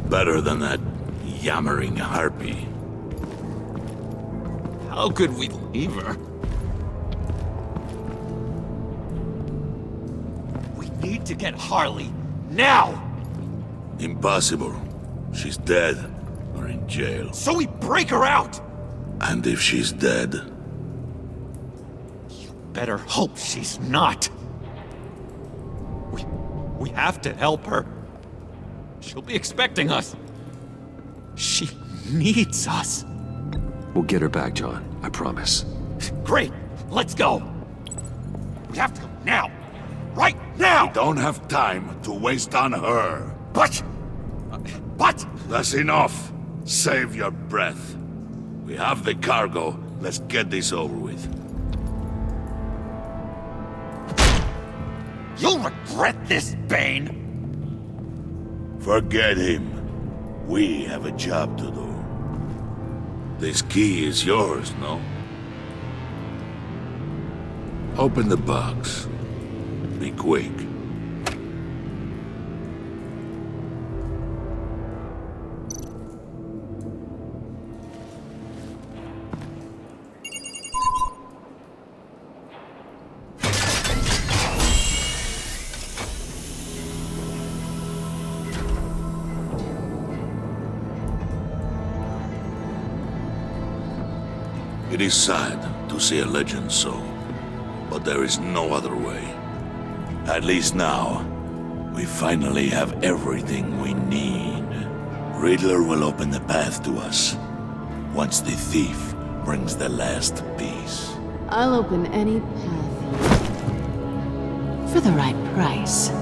Better than that yammering harpy. How could we leave her? We need to get Harley, now! Impossible. She's dead, or in jail. So we break her out! And if she's dead? You better hope she's not. We have to help her. She'll be expecting us. She needs us. We'll get her back, John. I promise. Great! Let's go! We have to go now! Right now! We don't have time to waste on her. But... That's enough. Save your breath. We have the cargo. Let's get this over with. You'll regret this, Bane! Forget him. We have a job to do. This key is yours, no? Open the box. Be quick. It is sad to see a legend so, but there is no other way. At least now, we finally have everything we need. Riddler will open the path to us, once the thief brings the last piece. I'll open any path for the right price.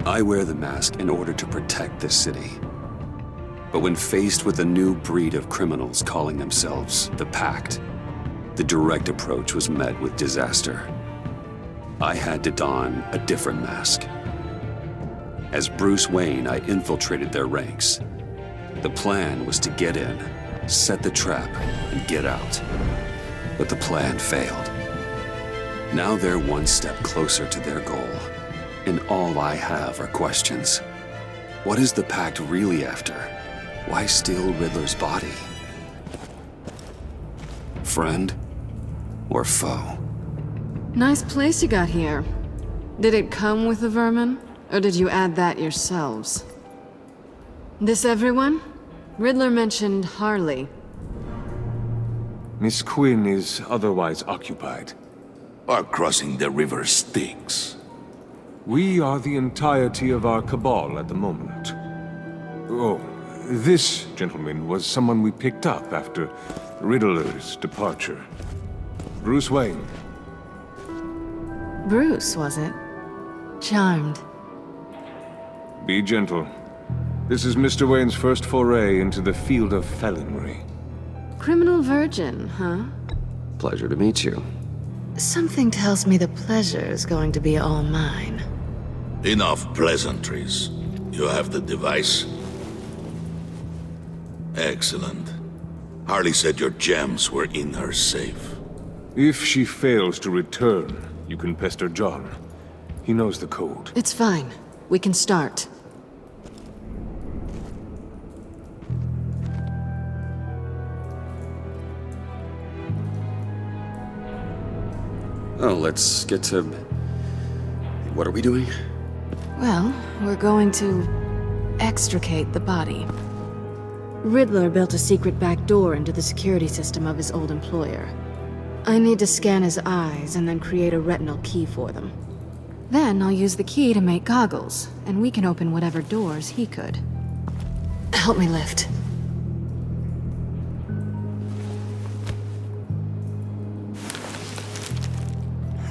I wear the mask in order to protect this city. But when faced with a new breed of criminals calling themselves the Pact, the direct approach was met with disaster. I had to don a different mask. As Bruce Wayne, I infiltrated their ranks. The plan was to get in, set the trap, and get out. But the plan failed. Now they're one step closer to their goal. And all I have are questions. What is the Pact really after? Why steal Riddler's body? Friend or foe? Nice place you got here. Did it come with the vermin? Or did you add that yourselves? This everyone? Riddler mentioned Harley. Miss Quinn is otherwise occupied. Or crossing the river Styx. We are the entirety of our cabal at the moment. Oh, this gentleman was someone we picked up after Riddler's departure. Bruce Wayne. Bruce, was it? Charmed. Be gentle. This is Mr. Wayne's first foray into the field of felonry. Criminal virgin, huh? Pleasure to meet you. Something tells me the pleasure is going to be all mine. Enough pleasantries. You have the device? Excellent. Harley said your gems were in her safe. If she fails to return, you can pester John. He knows the code. It's fine. We can start. Oh, let's get to... What are we doing? Well, we're going to extricate the body. Riddler built a secret back door into the security system of his old employer. I need to scan his eyes and then create a retinal key for them. Then I'll use the key to make goggles, and we can open whatever doors he could. Help me lift.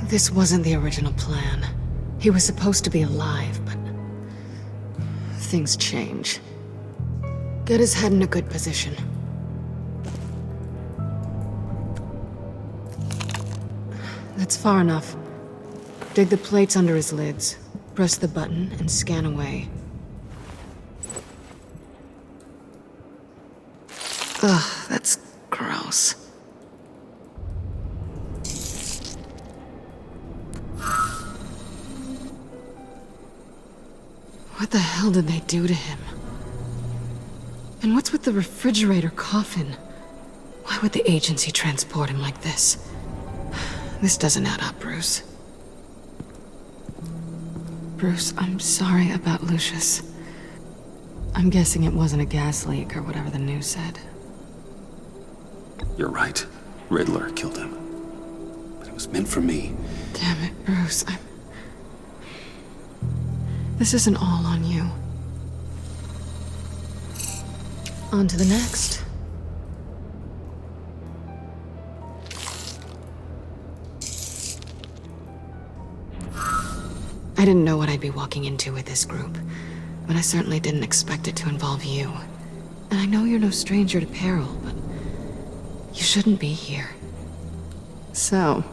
This wasn't the original plan. He was supposed to be alive, but things change. Get his head in a good position. That's far enough. Dig the plates under his lids, press the button, and scan away. Ugh, that's gross. What the hell did they do to him? And what's with the refrigerator coffin? Why would the agency transport him like this? This doesn't add up, Bruce. Bruce, I'm sorry about Lucius. I'm guessing it wasn't a gas leak or whatever the news said. You're right. Riddler killed him. But it was meant for me. Damn it, Bruce. This isn't all on you. On to the next. I didn't know what I'd be walking into with this group, but I certainly didn't expect it to involve you. And I know you're no stranger to peril, but you shouldn't be here. So,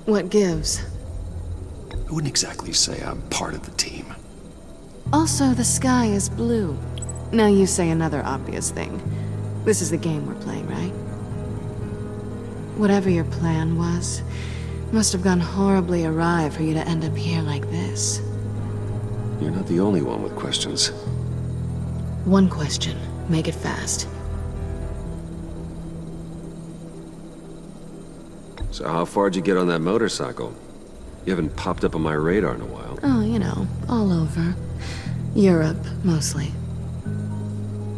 what gives? I wouldn't exactly say I'm part of the team. Also, the sky is blue. Now you say another obvious thing. This is the game we're playing, right? Whatever your plan was, must have gone horribly awry for you to end up here like this. You're not the only one with questions. One question. Make it fast. So how far'd you get on that motorcycle? You haven't popped up on my radar in a while. Oh, you know, all over. Europe, mostly.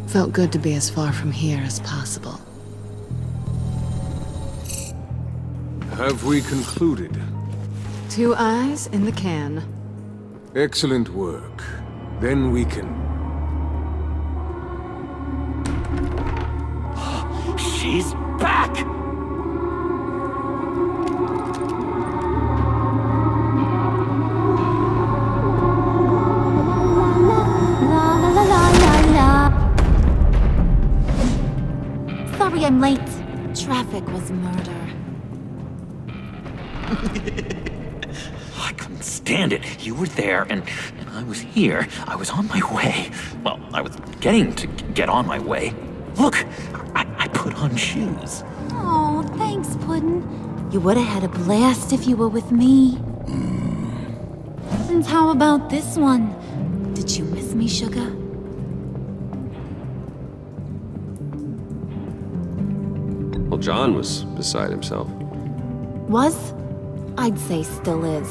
Felt good to be as far from here as possible. Have we concluded? 2 eyes in the can. Excellent work. Then we can... She's back! Sorry I'm late. Traffic was murder. I couldn't stand it. You were there, and I was here. I was on my way. Well, I was getting to get on my way. Look, I put on shoes. Oh, thanks, Puddin'. You would have had a blast if you were with me. And how about this one? Did you miss me, sugar? Well, John was beside himself. Was? I'd say still is.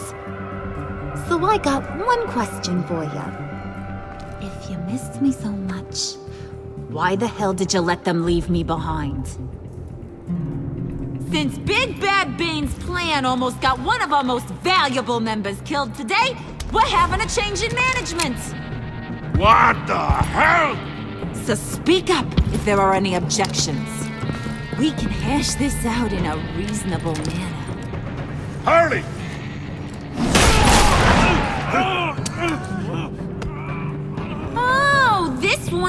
So I got one question for you. If you missed me so much, why the hell did you let them leave me behind? Since Big Bad Bane's plan almost got one of our most valuable members killed today, we're having a change in management. What the hell? So speak up if there are any objections. We can hash this out in a reasonable manner. Harley! Oh,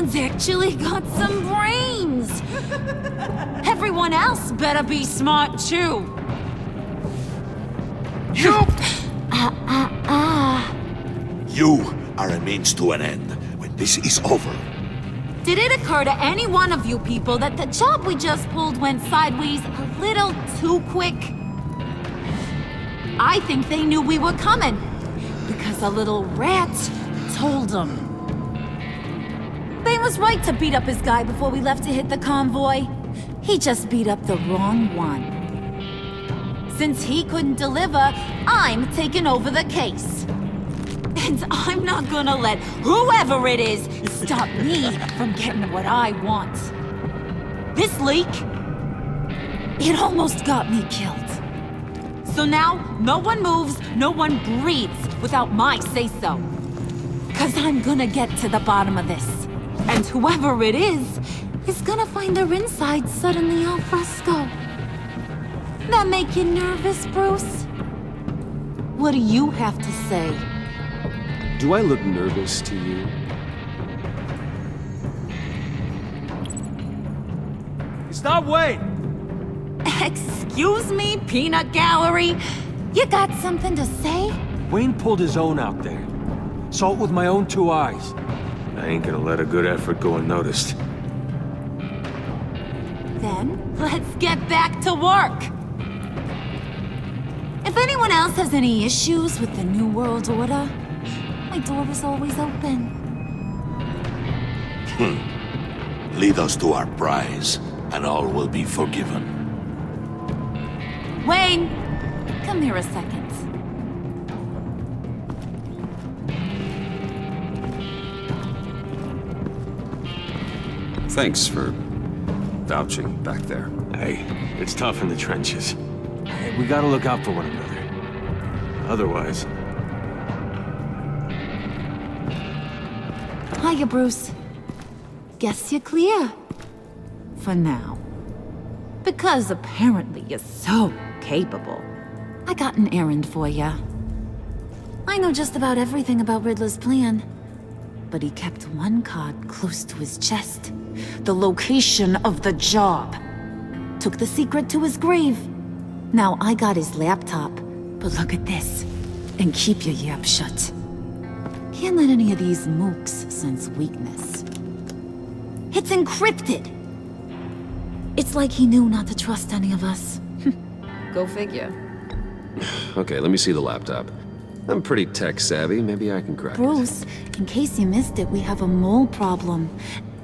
one's actually got some brains. Everyone else better be smart too. You! You are a means to an end. When this is over, Did it occur to any one of you people that the job we just pulled went sideways a little too quick? I think they knew we were coming, because a little rat told them. They was right to beat up his guy before we left to hit the convoy. He just beat up the wrong one. Since he couldn't deliver, I'm taking over the case. And I'm not gonna let whoever it is stop me from getting what I want. This leak, it almost got me killed. So now, no one moves, no one breathes without my say-so. 'Cause I'm gonna get to the bottom of this. And whoever it is gonna find their inside suddenly al fresco. That make you nervous, Bruce? What do you have to say? Do I look nervous to you? Stop Wayne! Excuse me, peanut gallery? You got something to say? Wayne pulled his own out there. Saw it with my own 2 eyes. I ain't gonna let a good effort go unnoticed. Then, let's get back to work. If anyone else has any issues with the New World Order, my door is always open. lead us to our prize, and all will be forgiven. Wayne, come here a second. Thanks for vouching back there. Hey, it's tough in the trenches. We gotta look out for one another. Otherwise... Hiya, Bruce. Guess you're clear. For now. Because apparently you're so capable. I got an errand for ya. I know just about everything about Riddler's plan. But he kept one card close to his chest. The location of the job. Took the secret to his grave. Now I got his laptop. But look at this. And keep your yap shut. Can't let any of these mooks sense weakness. It's encrypted! It's like he knew not to trust any of us. Go figure. Okay, let me see the laptop. I'm pretty tech savvy. Maybe I can crack it. Bruce, in case you missed it, we have a mole problem.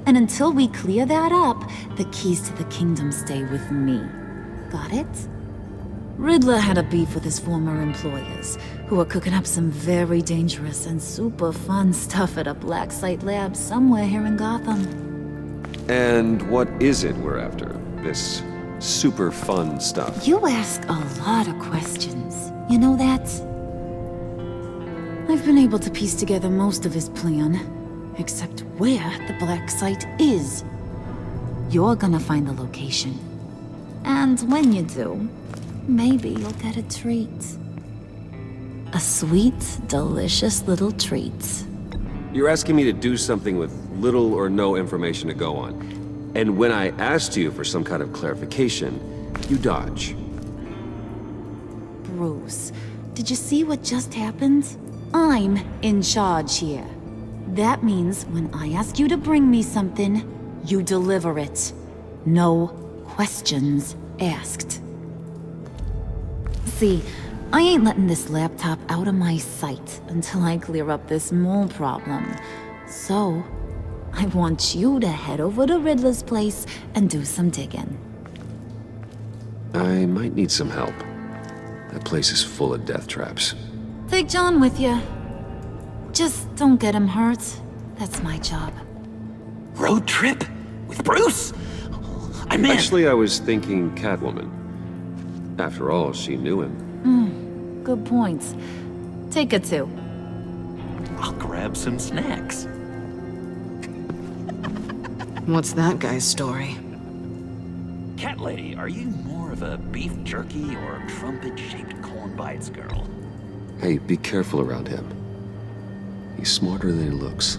And until we clear that up, the keys to the kingdom stay with me. Got it? Riddler had a beef with his former employers, who were cooking up some very dangerous and super fun stuff at a black site lab somewhere here in Gotham. And what is it we're after? This super fun stuff? You ask a lot of questions. You know that? I've been able to piece together most of his plan, except where the black site is. You're gonna find the location. And when you do, maybe you'll get a treat. A sweet, delicious little treat. You're asking me to do something with little or no information to go on. And when I asked you for some kind of clarification, you dodge. Bruce, did you see what just happened? I'm in charge here. That means when I ask you to bring me something, you deliver it. No questions asked. See, I ain't letting this laptop out of my sight until I clear up this mole problem. So, I want you to head over to Riddler's place and do some digging. I might need some help. That place is full of death traps. Take John with you. Just don't get him hurt. That's my job. Road trip? With Bruce? I'm in. Actually, I was thinking Catwoman. After all, she knew him. Good point. Take it too. I'll grab some snacks. What's that guy's story? Cat lady, are you more of a beef jerky or trumpet-shaped corn bites girl? Hey, be careful around him. He's smarter than he looks.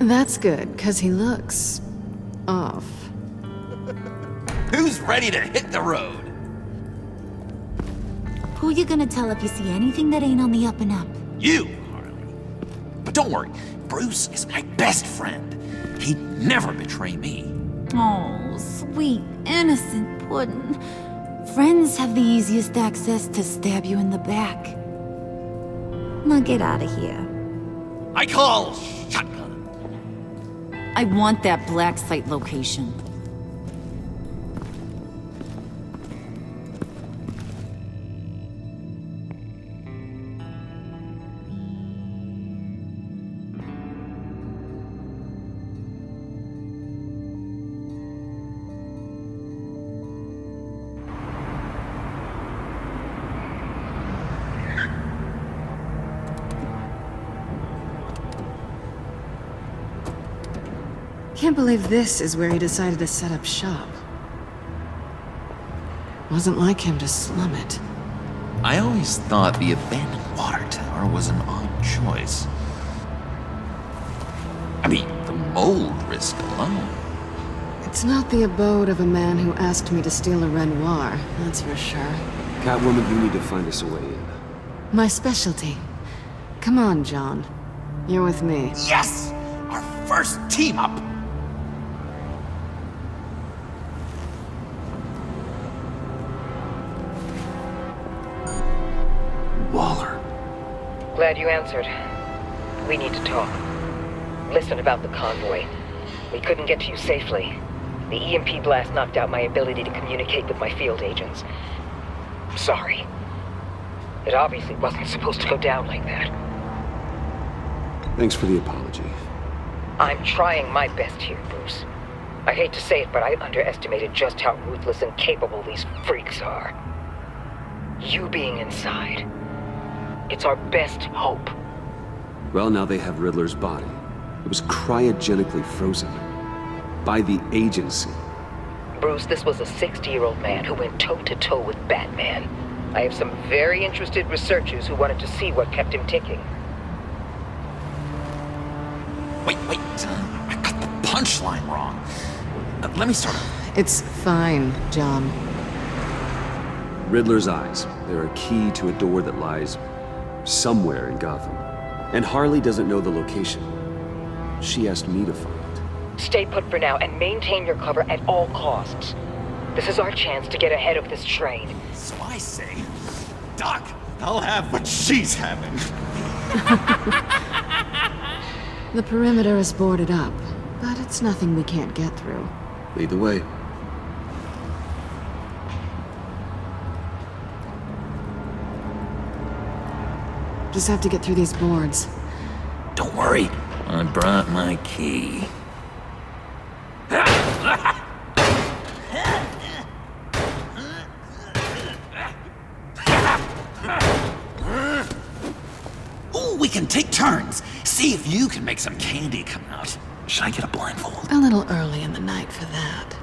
That's good, because he looks... off. Who's ready to hit the road? Who you gonna tell if you see anything that ain't on the up and up? You, Harley. But don't worry, Bruce is my best friend. He'd never betray me. Oh, sweet, innocent puddin'. Friends have the easiest access to stab you in the back. Now get out of here. I call shotgun. I want that black site location. Can't believe this is where he decided to set up shop. Wasn't like him to slum it. I always thought the abandoned water tower was an odd choice. I mean, the mold risk alone. It's not the abode of a man who asked me to steal a Renoir, that's for sure. Catwoman, you need to find us a way in. My specialty. Come on, John. You're with me. Yes! Our first team up! Waller. Glad you answered. We need to talk. Listen about the convoy. We couldn't get to you safely. The EMP blast knocked out my ability to communicate with my field agents. Sorry. It obviously wasn't supposed to go down like that. Thanks for the apology. I'm trying my best here, Bruce. I hate to say it, but I underestimated just how ruthless and capable these freaks are. You being inside, it's our best hope. Well, now they have Riddler's body. It was cryogenically frozen. By the agency. Bruce, this was a 60-year-old man who went toe-to-toe with Batman. I have some very interested researchers who wanted to see what kept him ticking. Wait. I got the punchline wrong. Let me start over. It's fine, John. Riddler's eyes. They're a key to a door that lies somewhere in Gotham. And Harley doesn't know the location. She asked me to find it. Stay put for now and maintain your cover at all costs. This is our chance to get ahead of this train. So I say, Doc, I'll have what she's having. The perimeter is boarded up, but it's nothing we can't get through. Lead the way. Just have to get through these boards. Don't worry, I brought my key. Ooh, we can take turns. See if you can make some candy come out. Should I get a blindfold? A little early in the night for that.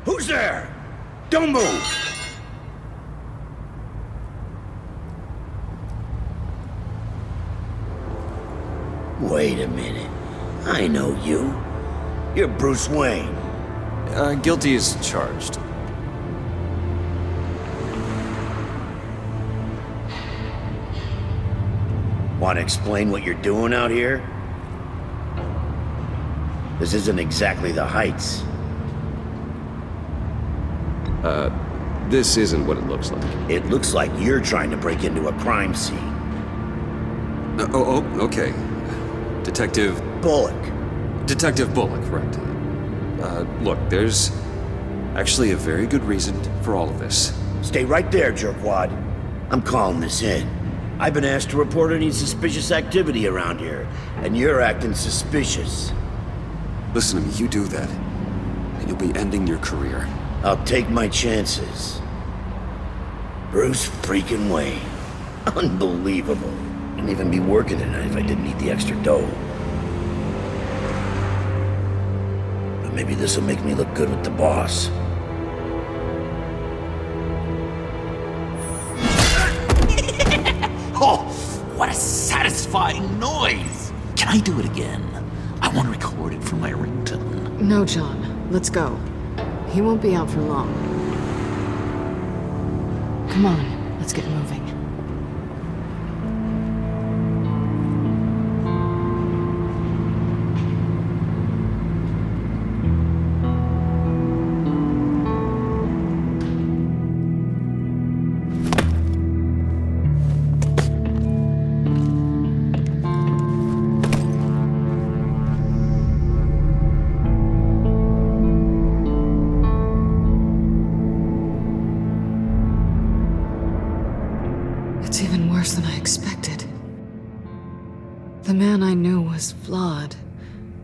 Who's there? Don't move! Wait a minute. I know you. You're Bruce Wayne. Guilty as charged. Want to explain what you're doing out here? This isn't exactly the Heights. This isn't what it looks like. It looks like you're trying to break into a crime scene. Okay. Detective... Bullock. Detective Bullock, right. Look, there's actually a very good reason for all of this. Stay right there, jerkwad. I'm calling this in. I've been asked to report any suspicious activity around here, and you're acting suspicious. Listen to me, you do that, and you'll be ending your career. I'll take my chances. Bruce freaking Wayne. Unbelievable. Wouldn't even be working tonight if I didn't need the extra dough. But maybe this'll make me look good with the boss. Oh, what a satisfying noise! Can I do it again? I want to record it for my ringtone. No, John. Let's go. He won't be out for long. Come on, let's get moving. It's even worse than I expected. The man I knew was flawed,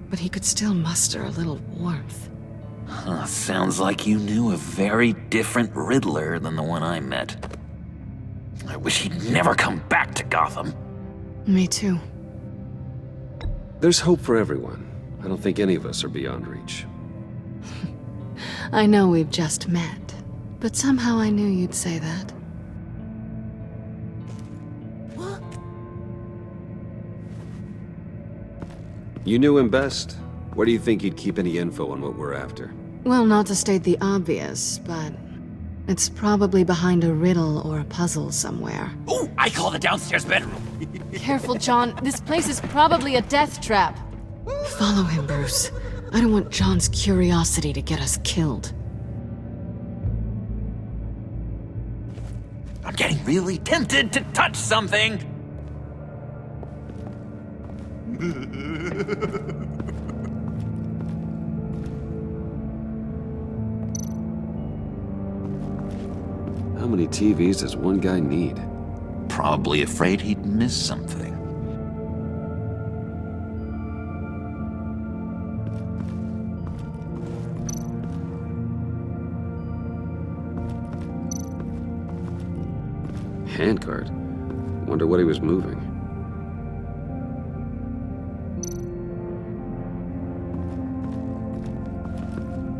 but he could still muster a little warmth. Huh, sounds like you knew a very different Riddler than the one I met. I wish he'd never come back to Gotham. Me too. There's hope for everyone. I don't think any of us are beyond reach. I know we've just met, but somehow I knew you'd say that. You knew him best. Where do you think he'd keep any info on what we're after? Well, not to state the obvious, but it's probably behind a riddle or a puzzle somewhere. Ooh, I call the downstairs bedroom. Careful, John. This place is probably a death trap. Follow him, Bruce. I don't want John's curiosity to get us killed. I'm getting really tempted to touch something. How many TVs does one guy need? Probably afraid he'd miss something. Handcart? Wonder what he was moving.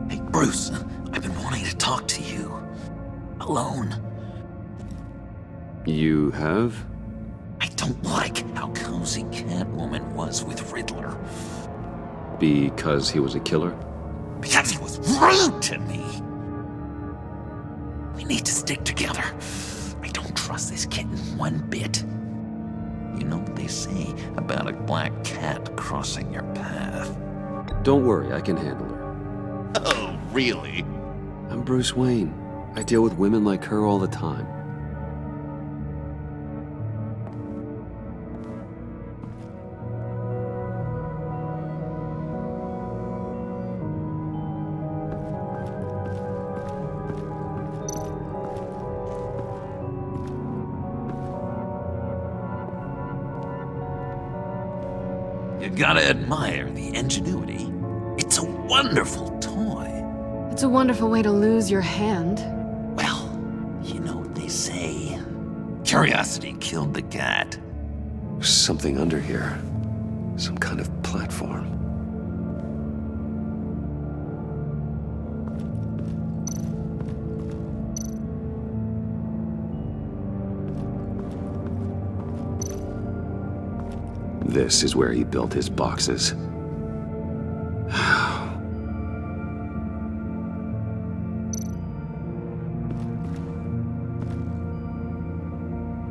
Hey, Bruce, I've been wanting to talk to you. Alone. You have? I don't like how cozy Catwoman was with Riddler. Because he was a killer? Because he was rude to me. We need to stick together. I don't trust this kitten one bit. You know what they say about a black cat crossing your path? Don't worry, I can handle her. Oh, really? I'm Bruce Wayne. I deal with women like her all the time. You gotta admire the ingenuity. It's a wonderful toy. It's a wonderful way to lose your hand. Well, you know what they say. Curiosity killed the cat. There's something under here. Some kind of platform. This is where he built his boxes.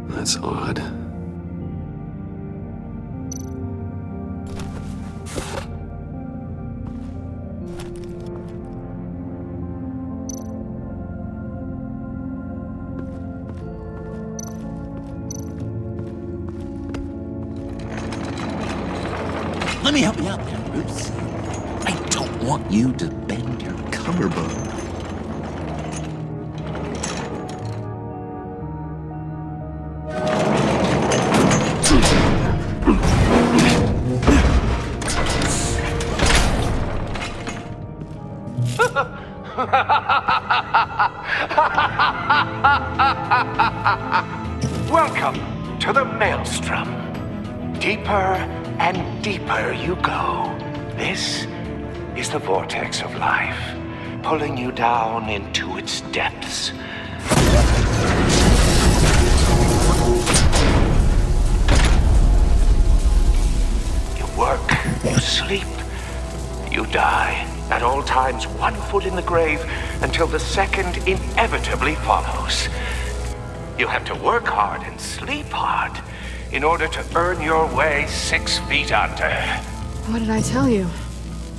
That's odd. Let me help you out there, Bruce. I don't want you to bend your collarbone. Welcome to the Maelstrom. Deeper and deeper you go. This is the vortex of life, pulling you down into its depths. You work, you sleep, you die. At all times, 1 foot in the grave until the second inevitably follows. You have to work hard and sleep hard in order to earn your way 6 feet under. What did I tell you?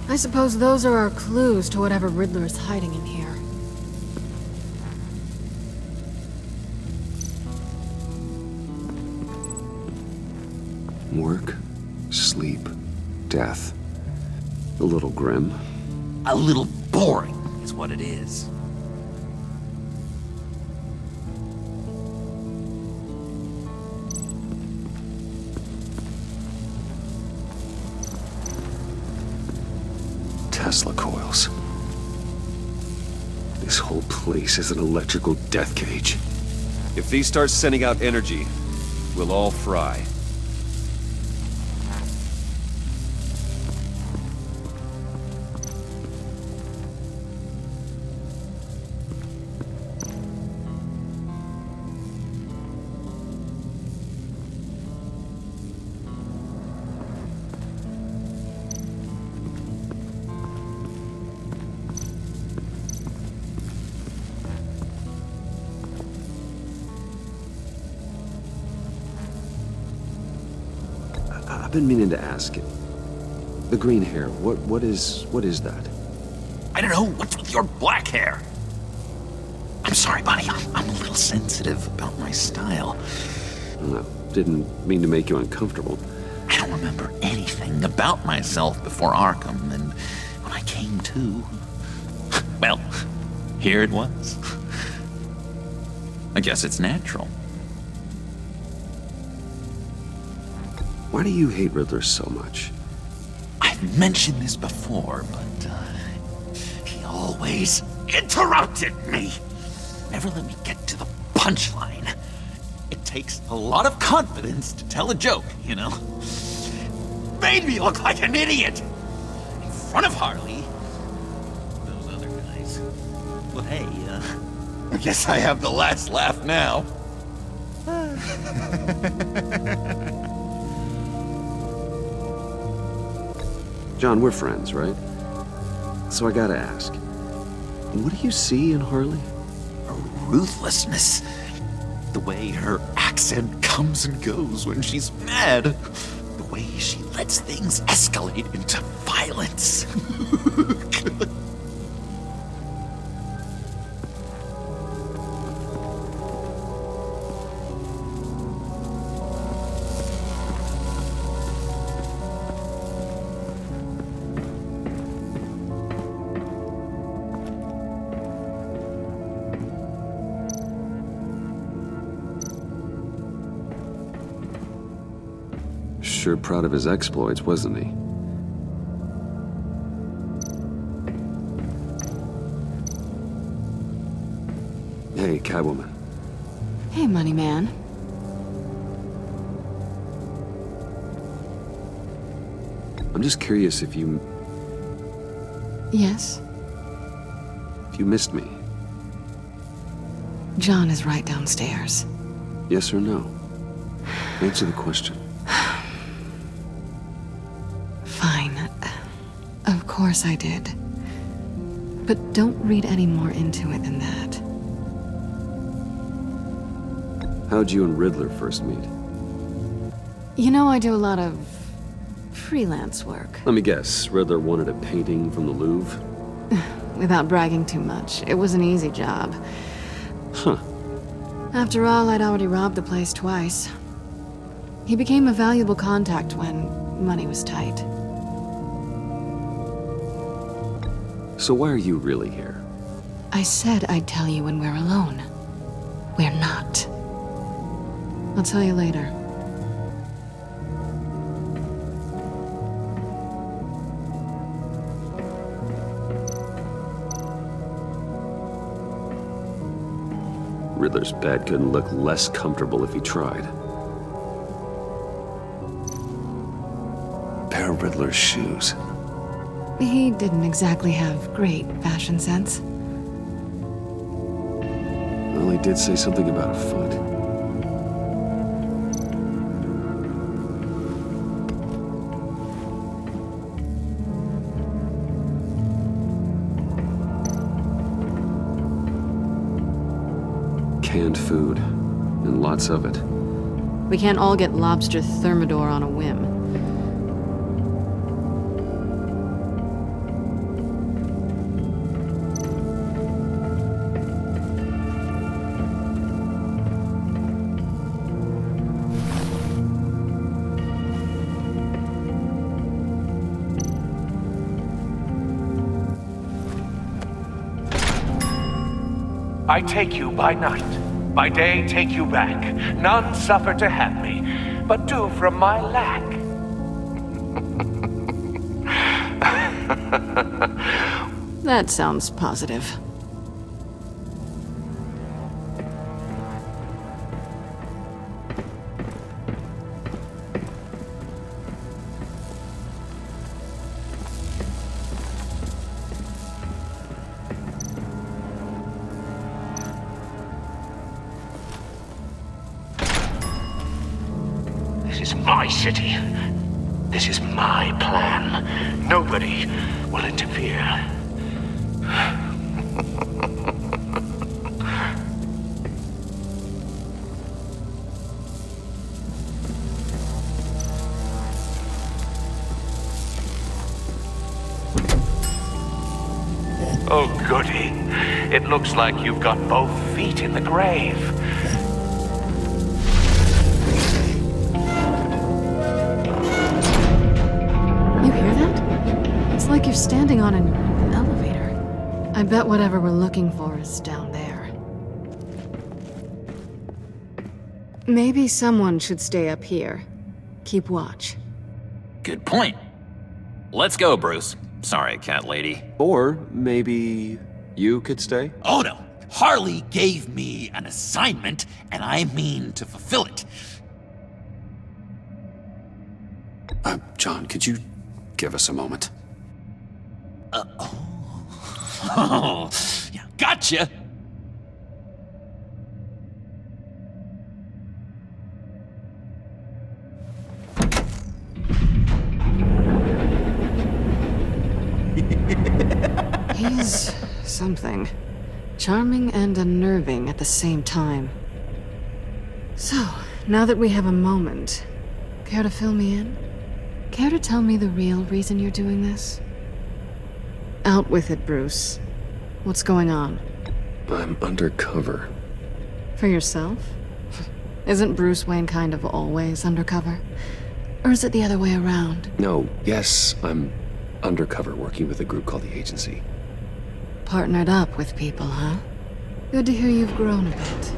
I suppose those are our clues to whatever Riddler is hiding in here. Work, sleep, death. A little grim. A little boring is what it is. Tesla coils. This whole place is an electrical death cage. If these start sending out energy, we'll all fry. I've been meaning to ask. The green hair, what is that? I don't know, what's with your black hair? I'm sorry, buddy, I'm a little sensitive about my style. No, didn't mean to make you uncomfortable. I don't remember anything about myself before Arkham, and when I came to, well, here it was. I guess it's natural. Why do you hate Riddler so much? I've mentioned this before, but he always interrupted me. Never let me get to the punchline. It takes a lot of confidence to tell a joke, you know? Made me look like an idiot in front of Harley. Those other guys. Well, hey, I guess I have the last laugh now. John, we're friends, right? So I gotta ask, what do you see in Harley? A ruthlessness. The way her accent comes and goes when she's mad. The way she lets things escalate into violence. Sure proud of his exploits, wasn't he? Hey, Catwoman. Hey, Money Man. I'm just curious if you Yes? missed me. John is right downstairs. Yes or no? Answer the question. Fine. Of course I did. But don't read any more into it than that. How'd you and Riddler first meet? You know, I do a lot of freelance work. Let me guess, Riddler wanted a painting from the Louvre? Without bragging too much, it was an easy job. Huh. After all, I'd already robbed the place twice. He became a valuable contact when money was tight. So why are you really here? I said I'd tell you when we're alone. We're not. I'll tell you later. Riddler's bed couldn't look less comfortable if he tried. pair of Riddler's shoes. He didn't exactly have great fashion sense. Well, he did say something about a foot. Canned food, and lots of it. We can't all get lobster thermidor on a whim. I take you by night. By day, take you back. None suffer to have me, but do from my lack. That sounds positive. This is my city. This is my plan. Nobody will interfere. Oh, goody. It looks like you've got both feet in the grave. You hear that? It's like you're standing on an elevator. I bet whatever we're looking for is down there. Maybe someone should stay up here. Keep watch. Good point. Let's go, Bruce. Sorry, cat lady. Or maybe you could stay? Oh no! Harley gave me an assignment, and I mean to fulfill it. John, could you give us a moment? Oh, yeah, gotcha! He's something. Charming and unnerving at the same time. So, now that we have a moment, care to fill me in? Care to tell me the real reason you're doing this? Out with it, Bruce. What's going on? I'm undercover. For yourself? Isn't Bruce Wayne kind of always undercover? Or is it the other way around? No, yes, I'm undercover working with a group called the Agency. Partnered up with people, huh? Good to hear you've grown a bit.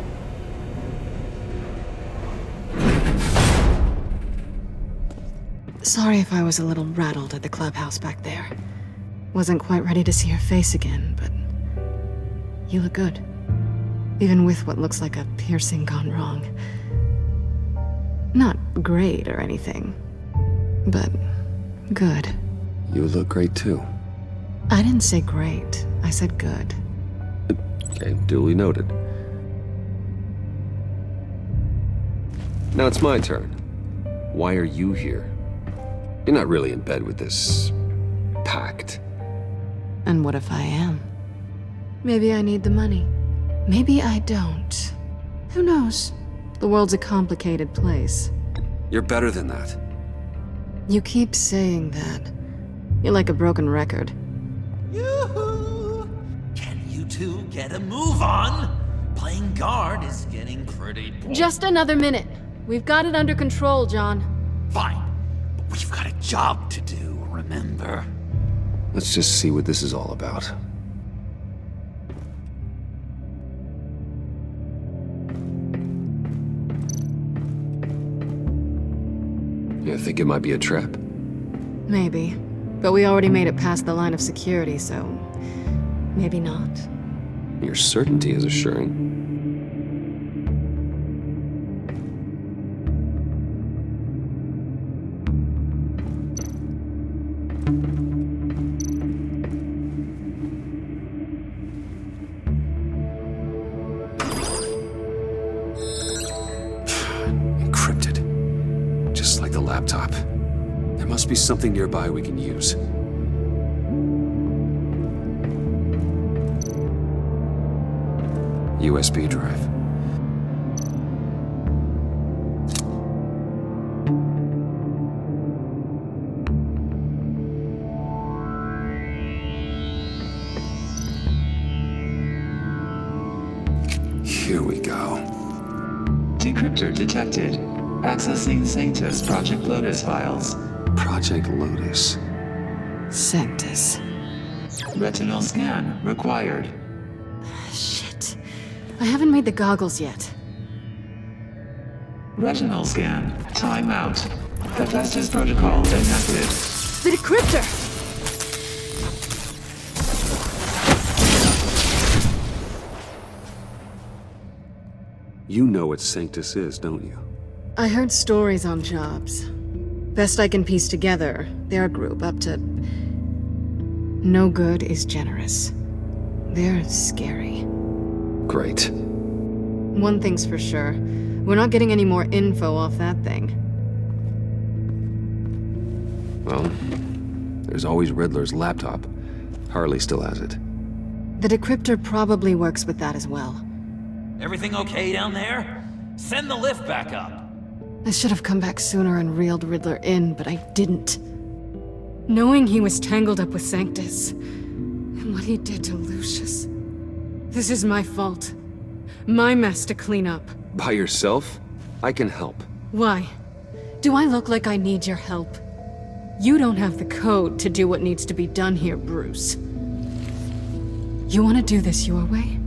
Sorry if I was a little rattled at the clubhouse back there. Wasn't quite ready to see your face again, but you look good. Even with what looks like a piercing gone wrong. Not great or anything, but good. You look great too. I didn't say great. I said good. Okay, duly noted. Now it's my turn. Why are you here? You're not really in bed with this Pact. And what if I am? Maybe I need the money. Maybe I don't. Who knows? The world's a complicated place. You're better than that. You keep saying that. You're like a broken record. Yoo-hoo! Can you two get a move on? Playing guard is getting pretty boring. Just another minute. We've got it under control, John. Fine. But we've got a job to do, remember? Let's just see what this is all about. You think it might be a trap? Maybe. But we already made it past the line of security, so maybe not. Your certainty is assuring. Encrypted. Just like the laptop. There must be something nearby we can use. USB drive. Here we go. Decryptor detected. Accessing Sanctus Project Lotus files. Project Lotus. Sanctus. Retinal scan required. Shit. I haven't made the goggles yet. Retinal scan. Timeout. Hephaestus protocol enacted. The decryptor! You know what Sanctus is, don't you? I heard stories on jobs. Best I can piece together, their group up to... No good is generous. They're scary. Great. One thing's for sure. We're not getting any more info off that thing. Well, there's always Riddler's laptop. Harley still has it. The decryptor probably works with that as well. Everything okay down there? Send the lift back up. I should have come back sooner and reeled Riddler in, but I didn't. Knowing he was tangled up with Sanctus, and what he did to Lucius. This is my fault. My mess to clean up. By yourself? I can help. Why? Do I look like I need your help? You don't have the code to do what needs to be done here, Bruce. You want to do this your way?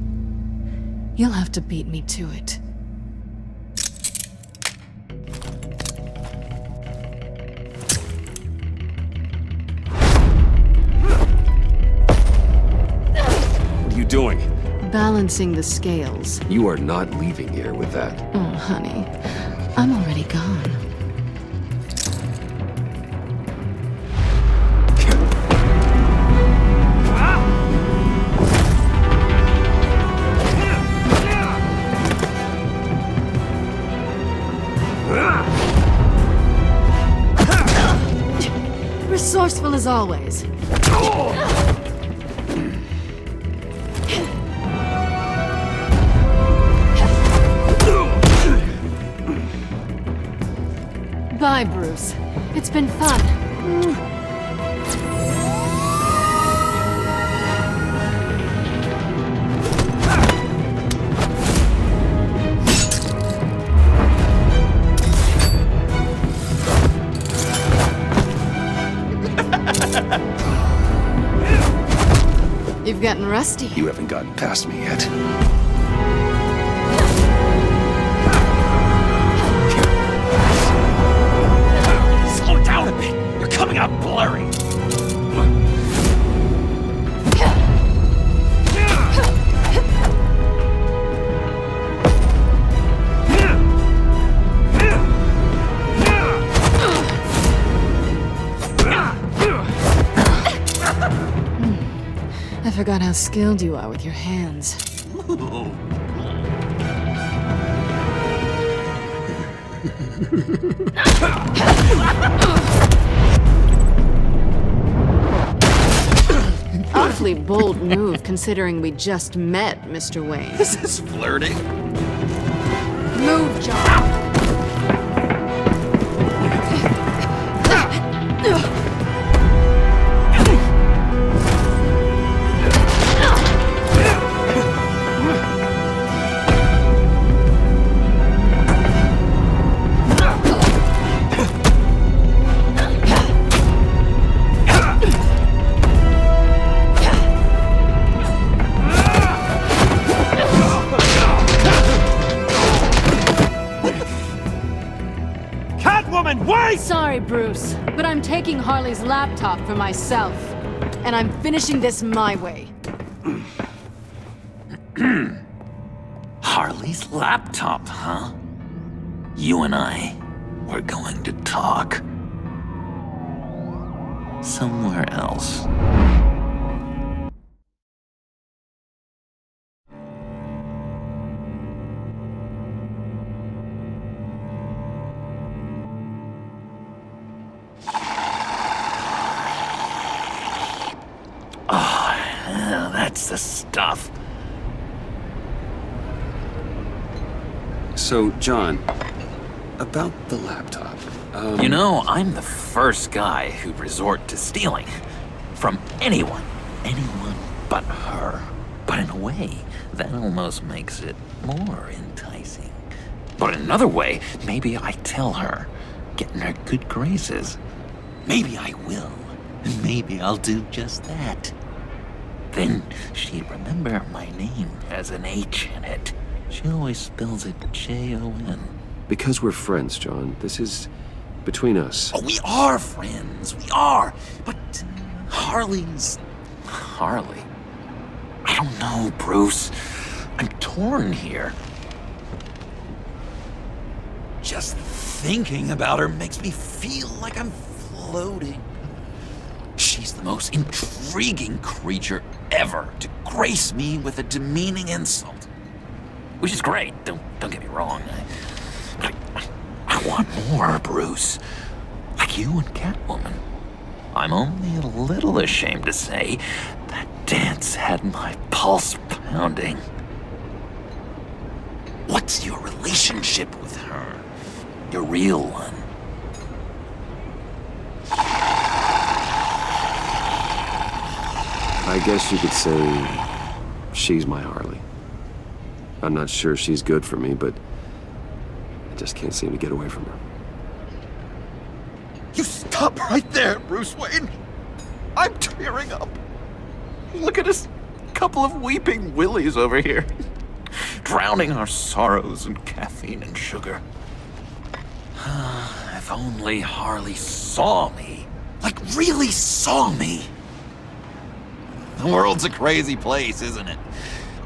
You'll have to beat me to it. What are you doing? Balancing the scales. You are not leaving here with that. Oh, honey. I'm already gone. Resourceful as always. Bye, Bruce. It's been fun. You've gotten rusty. You haven't gotten past me yet. Slow down a bit. You're coming out blurry. I forgot how skilled you are with your hands. Awfully bold move, considering we just met, Mr. Wayne. This is flirting. Move, John! Sorry, Bruce, but I'm taking Harley's laptop for myself. And I'm finishing this my way. Harley's laptop, huh? You and I, we're going to talk. somewhere else. Oh, that's the stuff. So, John, about the laptop. You know, I'm the first guy who'd resort to stealing. From anyone. Anyone but her. But in a way, that almost makes it more enticing. But in another way, maybe I tell her, get in her good graces. Maybe I will. And maybe I'll do just that. Then she'd remember my name has an H in it. She always spells it Jon. Because we're friends, John. This is between us. Oh, we are friends. We are. But Harley's... Harley? I don't know, Bruce. I'm torn here. Just thinking about her makes me feel like I'm floating. She's the most intriguing creature ever to grace me with a demeaning insult. Which is great, don't get me wrong. I want more, Bruce. Like you and Catwoman. I'm only a little ashamed to say that dance had my pulse pounding. What's your relationship with her? Your real one? I guess you could say she's my Harley. I'm not sure she's good for me, but I just can't seem to get away from her. You stop right there, Bruce Wayne. I'm tearing up. Look at us, couple of weeping willies over here. Drowning our sorrows in caffeine and sugar. If only Harley saw me. Like, really saw me. The world's a crazy place, isn't it?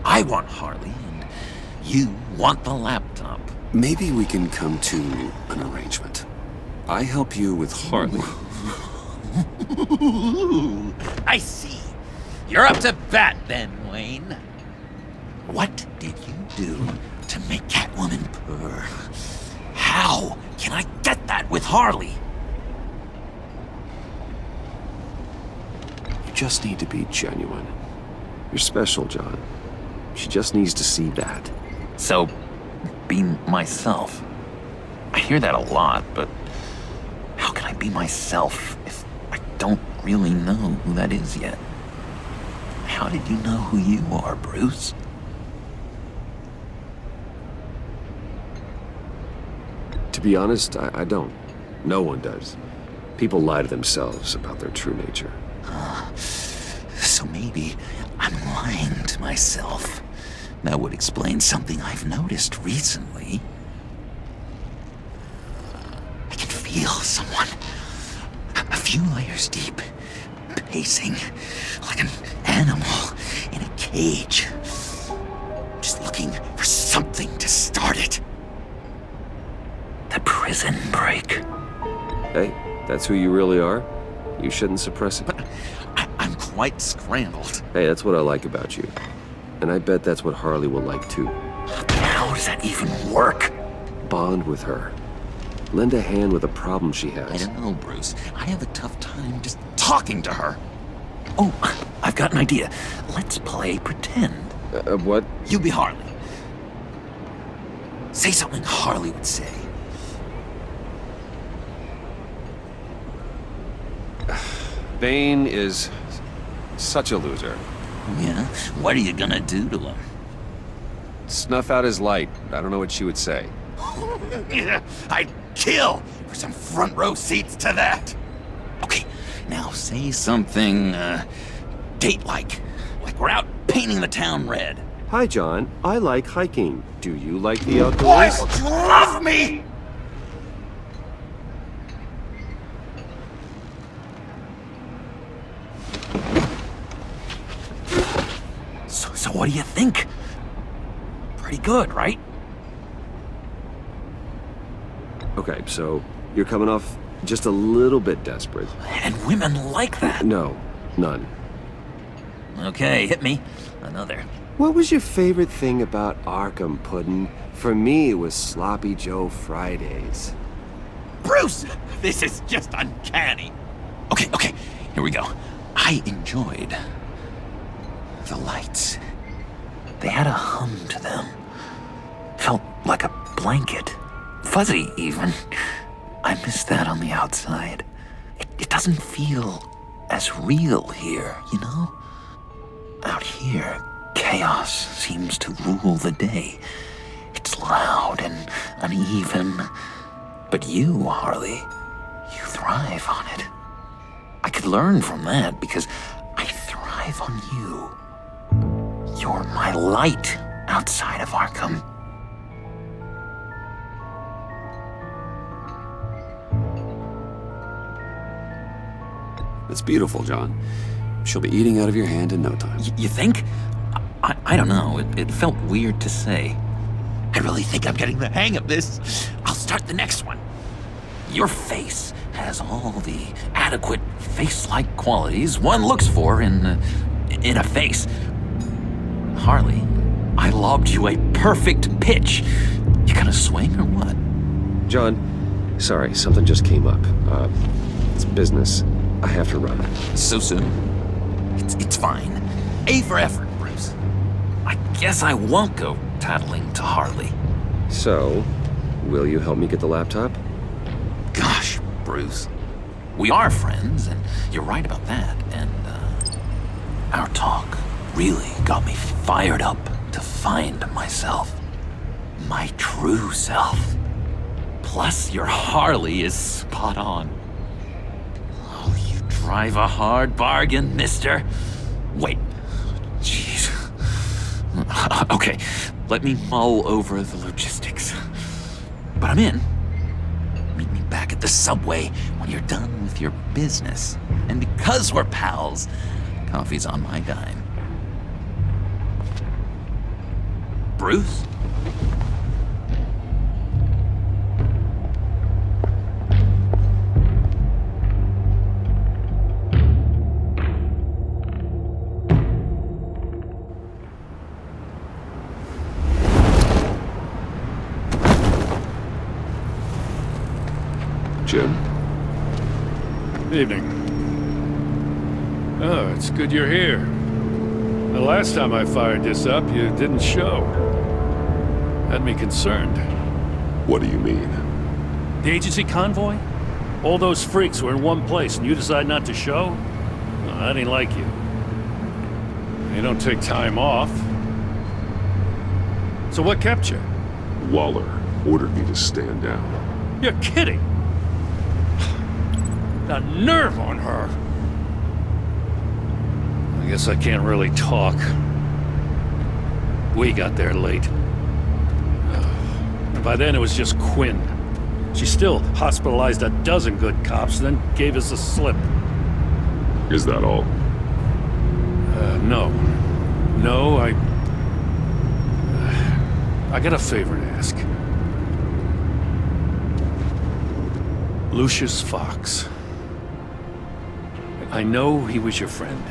I want Harley, and you want the laptop. Maybe we can come to an arrangement. I help you with Harley. I see. You're up to bat then, Wayne. What did you do to make Catwoman purr? How can I get that with Harley? You just need to be genuine. You're special, John. She just needs to see that. So, be myself. I hear that a lot, but how can I be myself if I don't really know who that is yet? How did you know who you are, Bruce? To be honest, I don't. No one does. People lie to themselves about their true nature. So maybe I'm lying to myself. That would explain something I've noticed recently. I can feel someone a few layers deep, pacing like an animal in a cage. Just looking for something to start it. The prison break. Hey, that's who you really are. You shouldn't suppress it. But I'm quite scrambled. Hey, that's what I like about you. And I bet that's what Harley will like too. How does that even work? Bond with her. Lend a hand with a problem she has. I don't know, Bruce. I have a tough time just talking to her. Oh, I've got an idea. Let's play pretend. What? You be Harley. Say something Harley would say. Bane is such a loser. Yeah? What are you gonna do to him? Snuff out his light. I don't know what she would say. I'd kill for some front row seats to that. Okay, now say something, date-like. Like we're out painting the town red. Hi, John. I like hiking. Do you like the outdoors? Why would you love me? So what do you think? Pretty good, right? Okay, so you're coming off Just a little bit desperate. And women like that? No, none. Okay, hit me. Another. What was your favorite thing about Arkham, Puddin'? For me, it was Sloppy Joe Fridays. Bruce! This is just uncanny. Okay, here we go. I enjoyed the lights. They had a hum to them. Felt like a blanket. Fuzzy, even. I miss that on the outside. It doesn't feel as real here, you know? Out here, chaos seems to rule the day. It's loud and uneven. But you, Harley, you thrive on it. I could learn from that because I thrive on you. You're my light outside of Arkham. That's beautiful, John. She'll be eating out of your hand in no time. You think? I don't know. It felt weird to say. I really think I'm getting the hang of this. I'll start the next one. Your face has all the adequate face-like qualities one looks for in a face. Harley, I lobbed you a perfect pitch. You gonna swing or what? John, sorry, something just came up. It's business. I have to run. So soon? It's fine. A for effort, Bruce. I guess I won't go tattling to Harley. So, will you help me get the laptop? Gosh, Bruce. We are friends, and you're right about that. And, our talk really got me fired up to find myself. My true self. Plus, your Harley is spot on. Oh, you drive a hard bargain, mister. Wait. Jeez. Okay, let me mull over the logistics. But I'm in. Meet me back at the subway when you're done with your business. And because we're pals, coffee's on my dime. Bruce? Jim? Evening. Oh, it's good you're here. The last time I fired this up, you didn't show. Had me concerned. What do you mean? The agency convoy? All those freaks were in one place and you decide not to show? No, I didn't like you. You don't take time off. So what kept you? Waller ordered me to stand down. You're kidding! The nerve on her! I guess I can't really talk. We got there late. By then it was just Quinn. She still hospitalized a dozen good cops, then gave us the slip. Is that all? No. No, I got a favor to ask. Lucius Fox. I know he was your friend,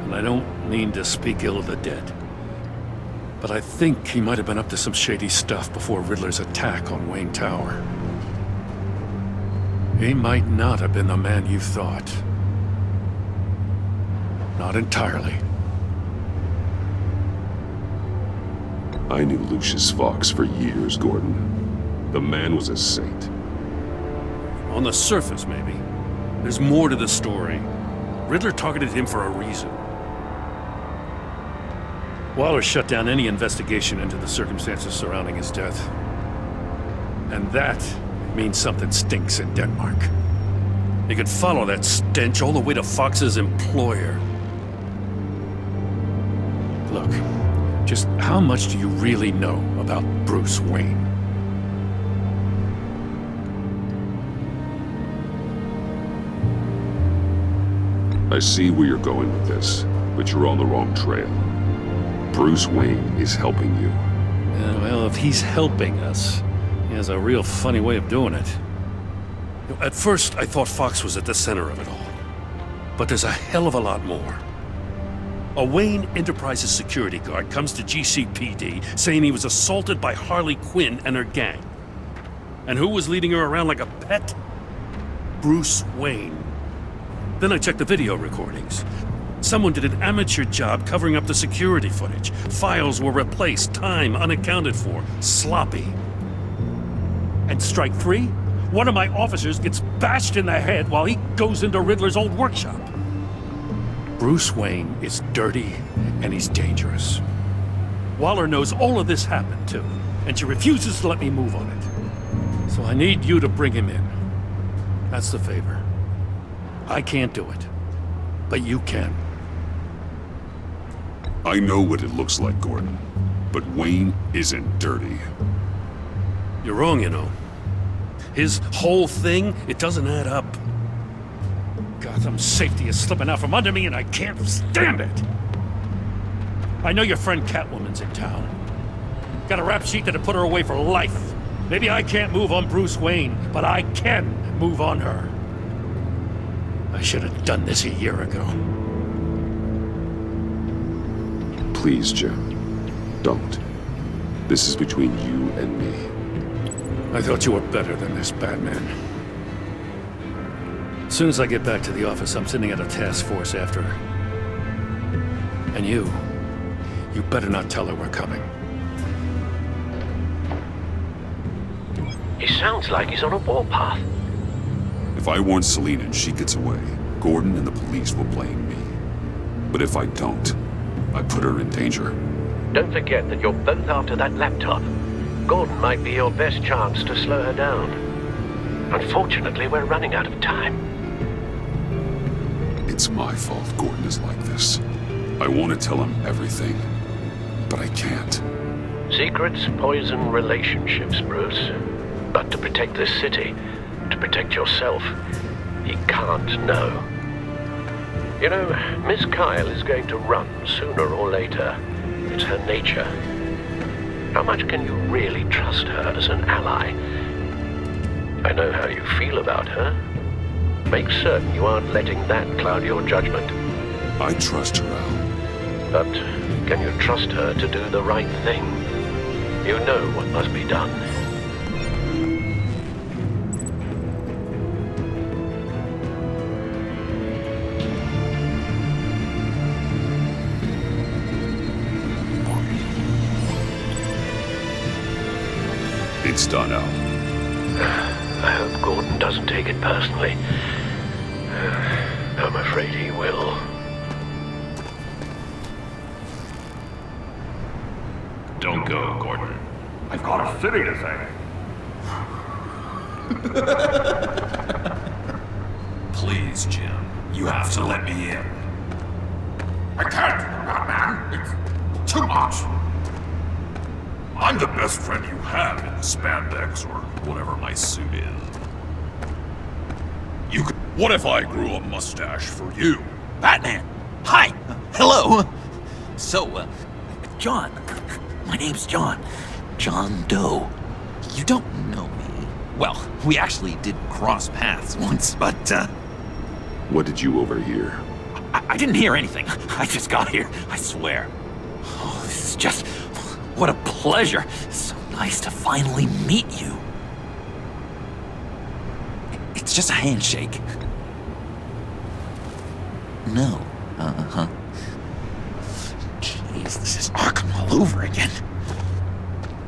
and I don't mean to speak ill of the dead. But I think he might have been up to some shady stuff before Riddler's attack on Wayne Tower. He might not have been the man you thought. Not entirely. I knew Lucius Fox for years, Gordon. The man was a saint. On the surface, maybe. There's more to the story. Riddler targeted him for a reason. Waller shut down any investigation into the circumstances surrounding his death. And that means something stinks in Denmark. You could follow that stench all the way to Fox's employer. Look, just how much do you really know about Bruce Wayne? I see where you're going with this, but you're on the wrong trail. Bruce Wayne is helping you. Well, if he's helping us, he has a real funny way of doing it. At first, I thought Fox was at the center of it all. But there's a hell of a lot more. A Wayne Enterprises security guard comes to GCPD saying he was assaulted by Harley Quinn and her gang. And who was leading her around like a pet? Bruce Wayne. Then I checked the video recordings. Someone did an amateur job covering up the security footage. Files were replaced, time unaccounted for, sloppy. And strike three? One of my officers gets bashed in the head while he goes into Riddler's old workshop. Bruce Wayne is dirty and he's dangerous. Waller knows all of this happened too, and she refuses to let me move on it. So I need you to bring him in. That's the favor. I can't do it, but you can. I know what it looks like, Gordon, but Wayne isn't dirty. You're wrong, you know. His whole thing, it doesn't add up. Gotham's safety is slipping out from under me and I can't stand it! I know your friend Catwoman's in town. Got a rap sheet that'd put her away for life. Maybe I can't move on Bruce Wayne, but I can move on her. I should have done this a year ago. Please, Jim. Don't. This is between you and me. I thought you were better than this, Batman. As soon as I get back to the office, I'm sending out a task force after her. And you better not tell her we're coming. He sounds like he's on a warpath. If I warn Selina and she gets away, Gordon and the police will blame me. But if I don't, I put her in danger. Don't forget that you're both after that laptop. Gordon might be your best chance to slow her down. Unfortunately, we're running out of time. It's my fault Gordon is like this. I want to tell him everything, but I can't. Secrets poison relationships, Bruce. But to protect this city, to protect yourself, he can't know. You know, Miss Kyle is going to run sooner or later. It's her nature. How much can you really trust her as an ally? I know how you feel about her. Make certain you aren't letting that cloud your judgment. I trust her, Al. But can you trust her to do the right thing? You know what must be done. It's done, Al. I hope Gordon doesn't take it personally. I'm afraid he will. Don't go, Gordon. I've got a city to save. Please, Jim. You have to let me in. I can't, Batman. It's too much. I'm the best friend you have in the spandex or whatever my suit is. You could... What if I grew a mustache for you? Batman! Hi! Hello! So, John. My name's John. John Doe. You don't know me. Well, we actually did cross paths once, but, What did you overhear? I didn't hear anything. I just got here, I swear. Oh, this is just... What a pleasure. So nice to finally meet you. It's just a handshake. No. Uh-huh. Jeez, this is Arkham all over again.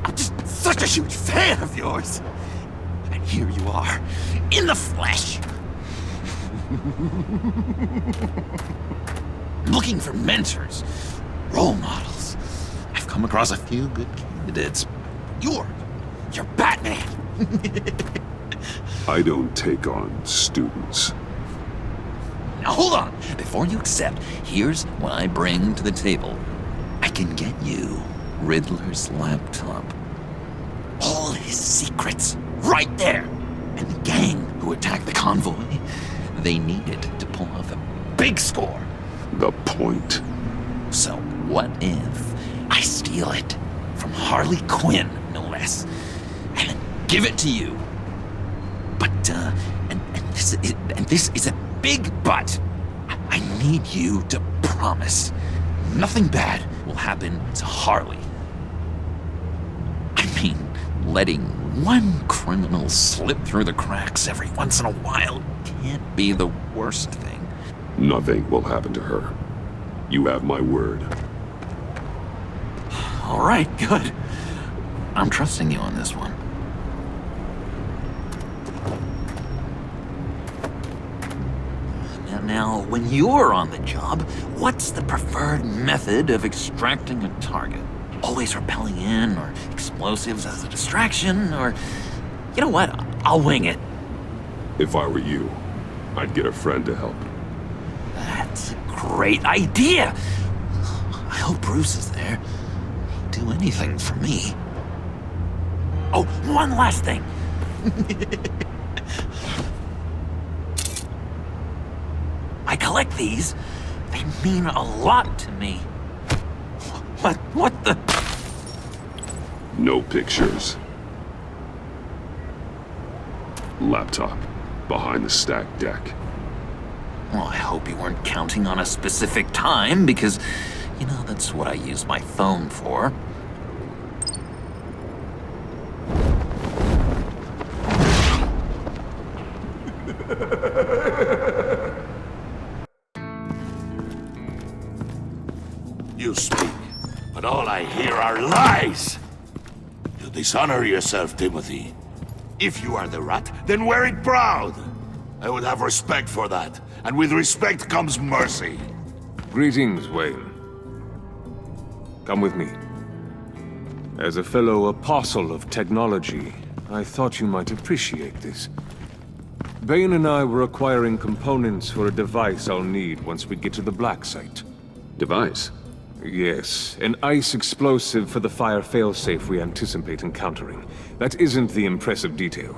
I'm just such a huge fan of yours. And here you are, in the flesh. Looking for mentors, role models. I've come across a few good candidates. You're Batman. I don't take on students. Now hold on. Before you accept, here's what I bring to the table. I can get you Riddler's laptop. All his secrets, right there. And the gang who attacked the convoy, they needed to pull off a big score. The point. So what if I steal it from Harley Quinn, no less, and then give it to you? But, This is a big but. I need you to promise nothing bad will happen to Harley. I mean, letting one criminal slip through the cracks every once in a while can't be the worst thing. Nothing will happen to her. You have my word. All right, good. I'm trusting you on this one. Now, when you're on the job, what's the preferred method of extracting a target? Always rappelling in, or explosives as a distraction, or... You know what? I'll wing it. If I were you, I'd get a friend to help. That's a great idea! I hope Bruce is there. He'd do anything for me. Oh, one last thing! I collect these. They mean a lot to me. What the? No pictures. Laptop. Behind the stacked deck. Well, I hope you weren't counting on a specific time, because, you know, that's what I use my phone for. You speak, but all I hear are lies! You dishonor yourself, Timothy. If you are the rat, then wear it proud! I would have respect for that, and with respect comes mercy. Greetings, Wayne. Come with me. As a fellow apostle of technology, I thought you might appreciate this. Bane and I were acquiring components for a device I'll need once we get to the Black Site. Device? Yes, an ice explosive for the fire failsafe we anticipate encountering. That isn't the impressive detail.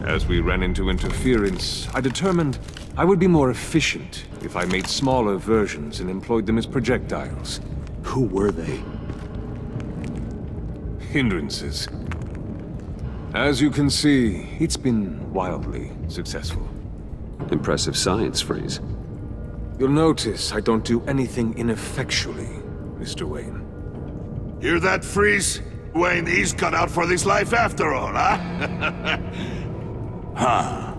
As we ran into interference, I determined I would be more efficient if I made smaller versions and employed them as projectiles. Who were they? Hindrances. As you can see, it's been wildly successful. Impressive science, Freeze. You'll notice I don't do anything ineffectually, Mr. Wayne. Hear that, Freeze? Wayne is cut out for this life after all, huh? Huh.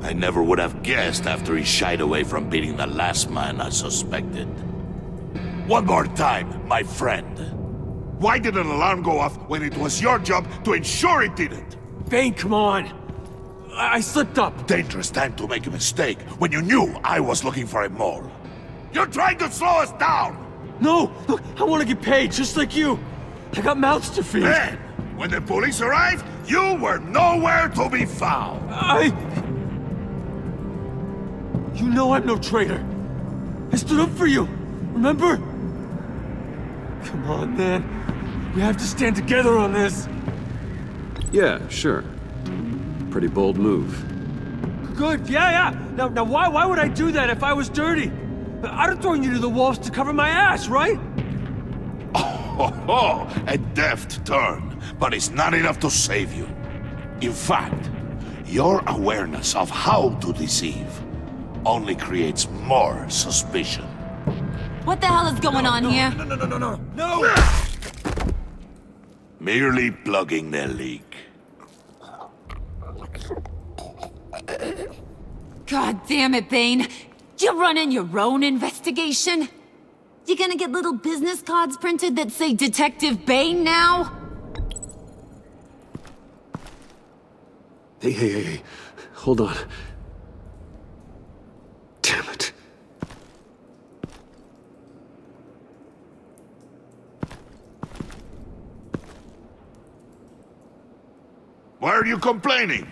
I never would have guessed after he shied away from beating the last man I suspected. One more time, my friend. Why did an alarm go off when it was your job to ensure it didn't? Bane, come on! I slipped up! Dangerous time to make a mistake when you knew I was looking for a mole. You're trying to slow us down! No! Look, I want to get paid, just like you! I got mouths to feed! Then, when the police arrived, you were nowhere to be found! You know I'm no traitor! I stood up for you, remember? Come on, man. We have to stand together on this! Yeah, sure. Pretty bold move. Good, yeah. Now why would I do that if I was dirty? I'd have thrown you to the wolves to cover my ass, right? Oh, a deft turn, but it's not enough to save you. In fact, your awareness of how to deceive only creates more suspicion. What the hell is going on here? No! Merely plugging the leak. God damn it, Bane. You're running your own investigation? You gonna get little business cards printed that say Detective Bane now? Hey. Hold on. Damn it. Why are you complaining?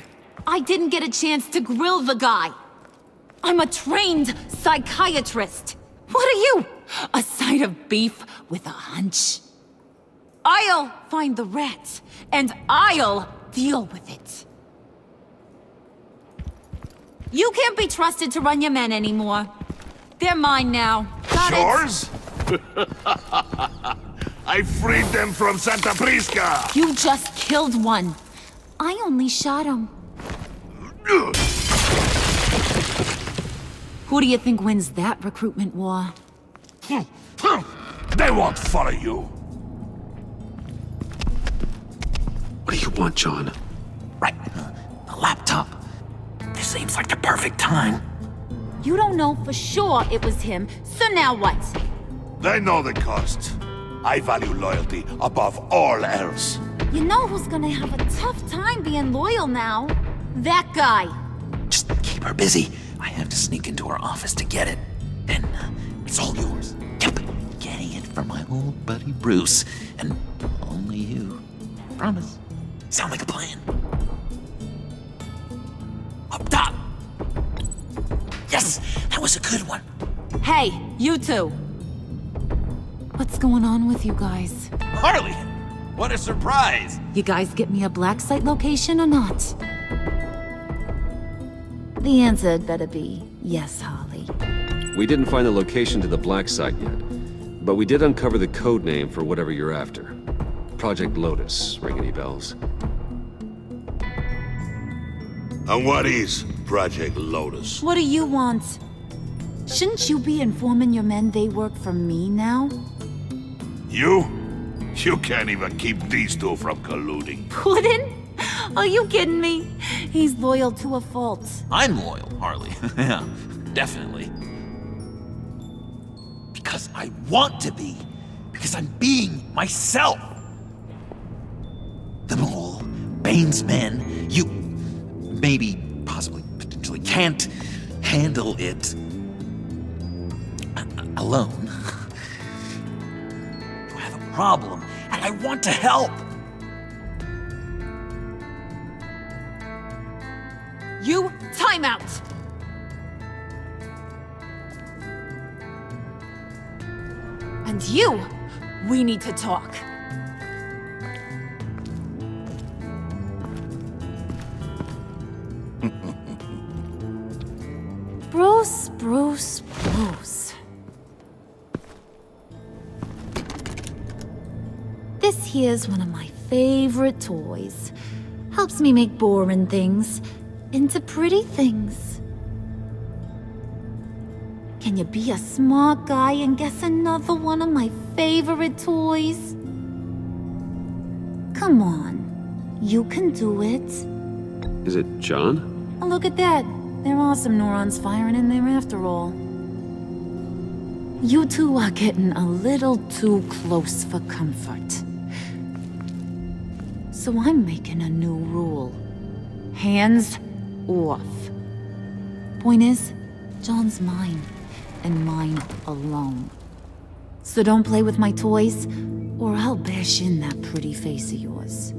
I didn't get a chance to grill the guy. I'm a trained psychiatrist. What are you? A side of beef with a hunch? I'll find the rat, and I'll deal with it. You can't be trusted to run your men anymore. They're mine now. Got Yours? I freed them from Santa Prisca! You just killed one. I only shot him. Who do you think wins that recruitment war? They won't follow you. What do you want, John? Right. The laptop. This seems like the perfect time. You don't know for sure it was him, so now what? They know the cost. I value loyalty above all else. You know who's gonna have a tough time being loyal now? That guy. Just keep her busy. I have to sneak into her office to get it. Then it's all yours. Yep. Getting it from my old buddy Bruce. And only you. Promise. Sound like a plan? Up top! Yes! That was a good one. Hey, you two. What's going on with you guys? Harley! What a surprise! You guys get me a black site location or not? The answer had better be yes, Harley. We didn't find the location to the black site yet, but we did uncover the code name for whatever you're after. Project Lotus. Ring any bells? And what is Project Lotus? What do you want? Shouldn't you be informing your men they work for me now? You? You can't even keep these two from colluding. Puddin'? Are you kidding me? He's loyal to a fault. I'm loyal, Harley. Yeah, definitely. Because I want to be. Because I'm being myself. The mole, Bane's men, you maybe, possibly, potentially can't handle it alone. You have a problem, and I want to help. You, time out! And you, we need to talk. Bruce. This here's one of my favorite toys. Helps me make boring things into pretty things. Can you be a smart guy and guess another one of my favorite toys? Come on, you can do it. Is it John? Oh, look at that. There are some neurons firing in there after all. You two are getting a little too close for comfort. So I'm making a new rule. Hands off. Point is, John's mine, and mine alone. So don't play with my toys, or I'll bash in that pretty face of yours.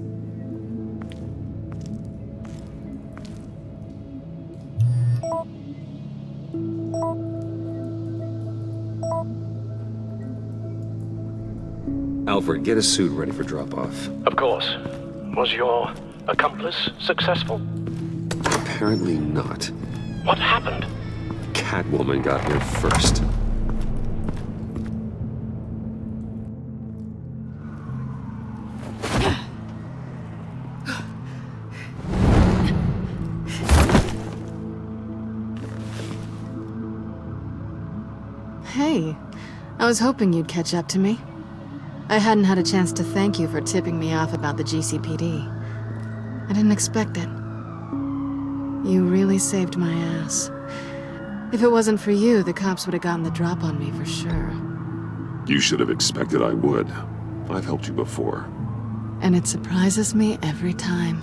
Alfred, get a suit ready for drop-off. Of course. Was your accomplice successful? Apparently not. What happened? Catwoman got here first. Hey, I was hoping you'd catch up to me. I hadn't had a chance to thank you for tipping me off about the GCPD. I didn't expect it. You really saved my ass. If it wasn't for you, the cops would have gotten the drop on me for sure. You should have expected I would. I've helped you before. And it surprises me every time.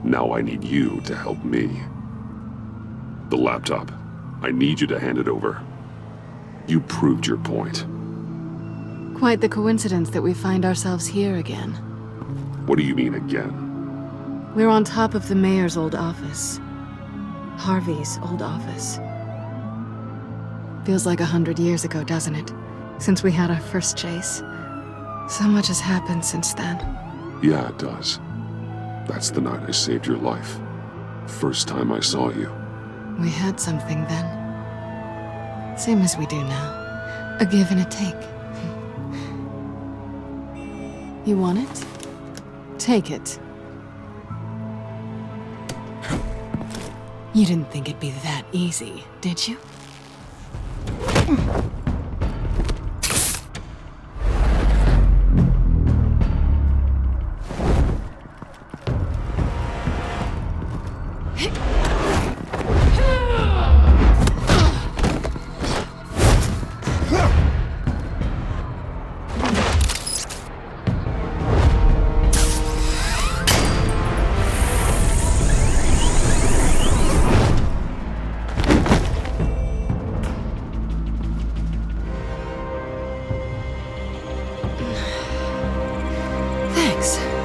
Now I need you to help me. The laptop. I need you to hand it over. You proved your point. Quite the coincidence that we find ourselves here again. What do you mean again? We're on top of the mayor's old office. Harvey's old office. Feels like 100 years ago, doesn't it? Since we had our first chase. So much has happened since then. Yeah, it does. That's the night I saved your life. First time I saw you. We had something then. Same as we do now. A give and a take. You want it? Take it. You didn't think it'd be that easy, did you?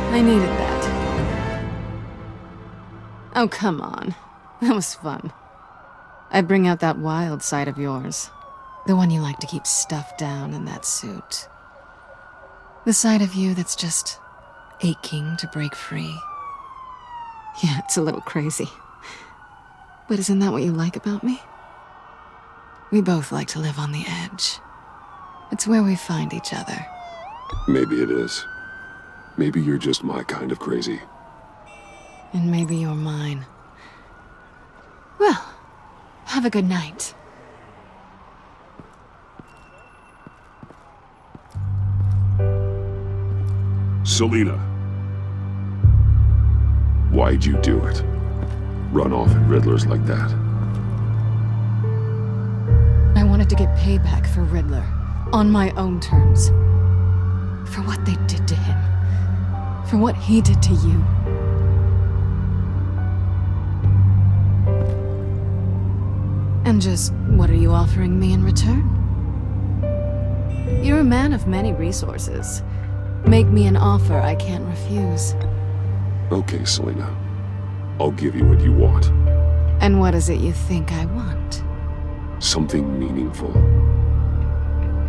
I needed that. Oh, come on. That was fun. I bring out that wild side of yours. The one you like to keep stuffed down in that suit. The side of you that's just aching to break free. Yeah, it's a little crazy. But isn't that what you like about me? We both like to live on the edge. It's where we find each other. Maybe it is. Maybe you're just my kind of crazy. And maybe you're mine. Well, have a good night. Selina. Why'd you do it? Run off at Riddlers like that? I wanted to get payback for Riddler. On my own terms. For what they did to him. For what he did to you. And just, what are you offering me in return? You're a man of many resources. Make me an offer I can't refuse. Okay, Selina. I'll give you what you want. And what is it you think I want? Something meaningful.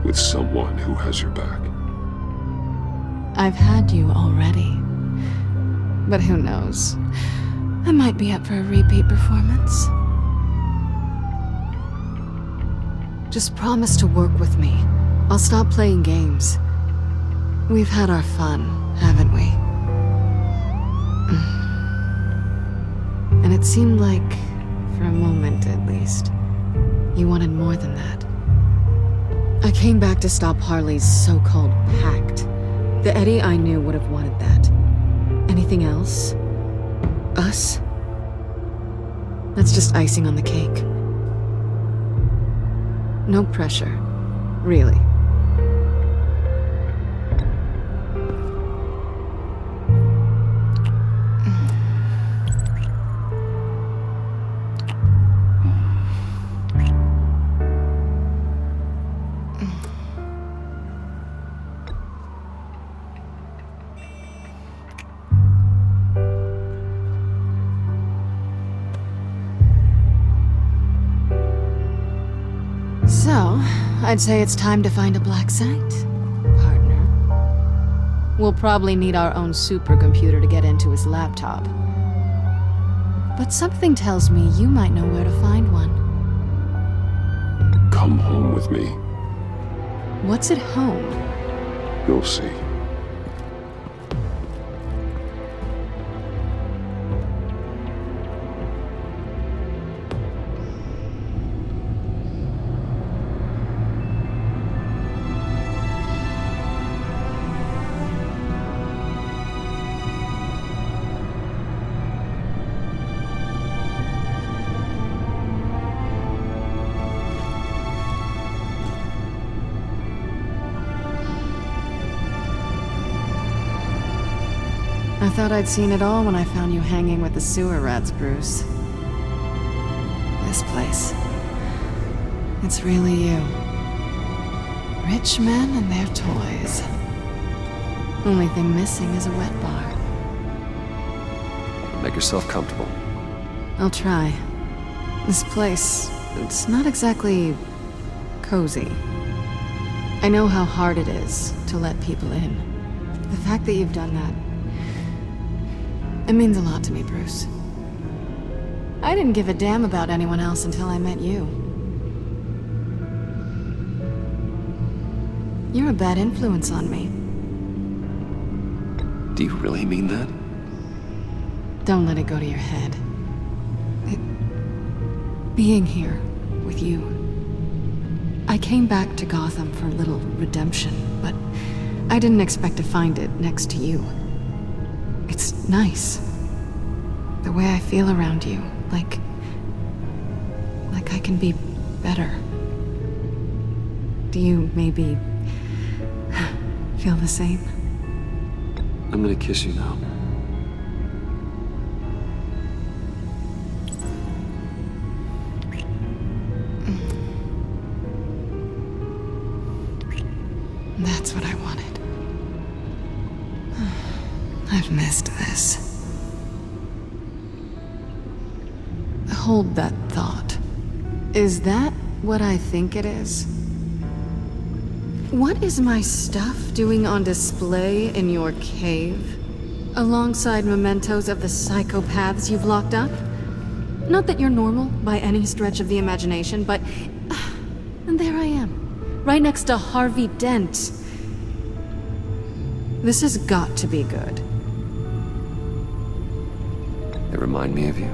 With someone who has your back. I've had you already. But who knows? I might be up for a repeat performance. Just promise to work with me. I'll stop playing games. We've had our fun, haven't we? And it seemed like, for a moment at least, you wanted more than that. I came back to stop Harley's so-called Pact. The Eddie I knew would have wanted that. Anything else? Us? That's just icing on the cake. No pressure. Really. So, I'd say it's time to find a black site, partner. We'll probably need our own supercomputer to get into his laptop. But something tells me you might know where to find one. Come home with me. What's at home? You'll see. I thought I'd seen it all when I found you hanging with the sewer rats, Bruce. This place. It's really you. Rich men and their toys. Only thing missing is a wet bar. Make yourself comfortable. I'll try. This place, it's not exactly cozy. I know how hard it is to let people in. The fact that you've done that, it means a lot to me, Bruce. I didn't give a damn about anyone else until I met you. You're a bad influence on me. Do you really mean that? Don't let it go to your head. being here with you. I came back to Gotham for a little redemption, but I didn't expect to find it next to you. It's nice. The way I feel around you, like I can be better. Do you maybe feel the same? I'm gonna kiss you now. That's what I wanted. I've missed this. Hold that thought. Is that what I think it is? What is my stuff doing on display in your cave? Alongside mementos of the psychopaths you've locked up? Not that you're normal by any stretch of the imagination, but... and there I am, right next to Harvey Dent. This has got to be good. They remind me of you.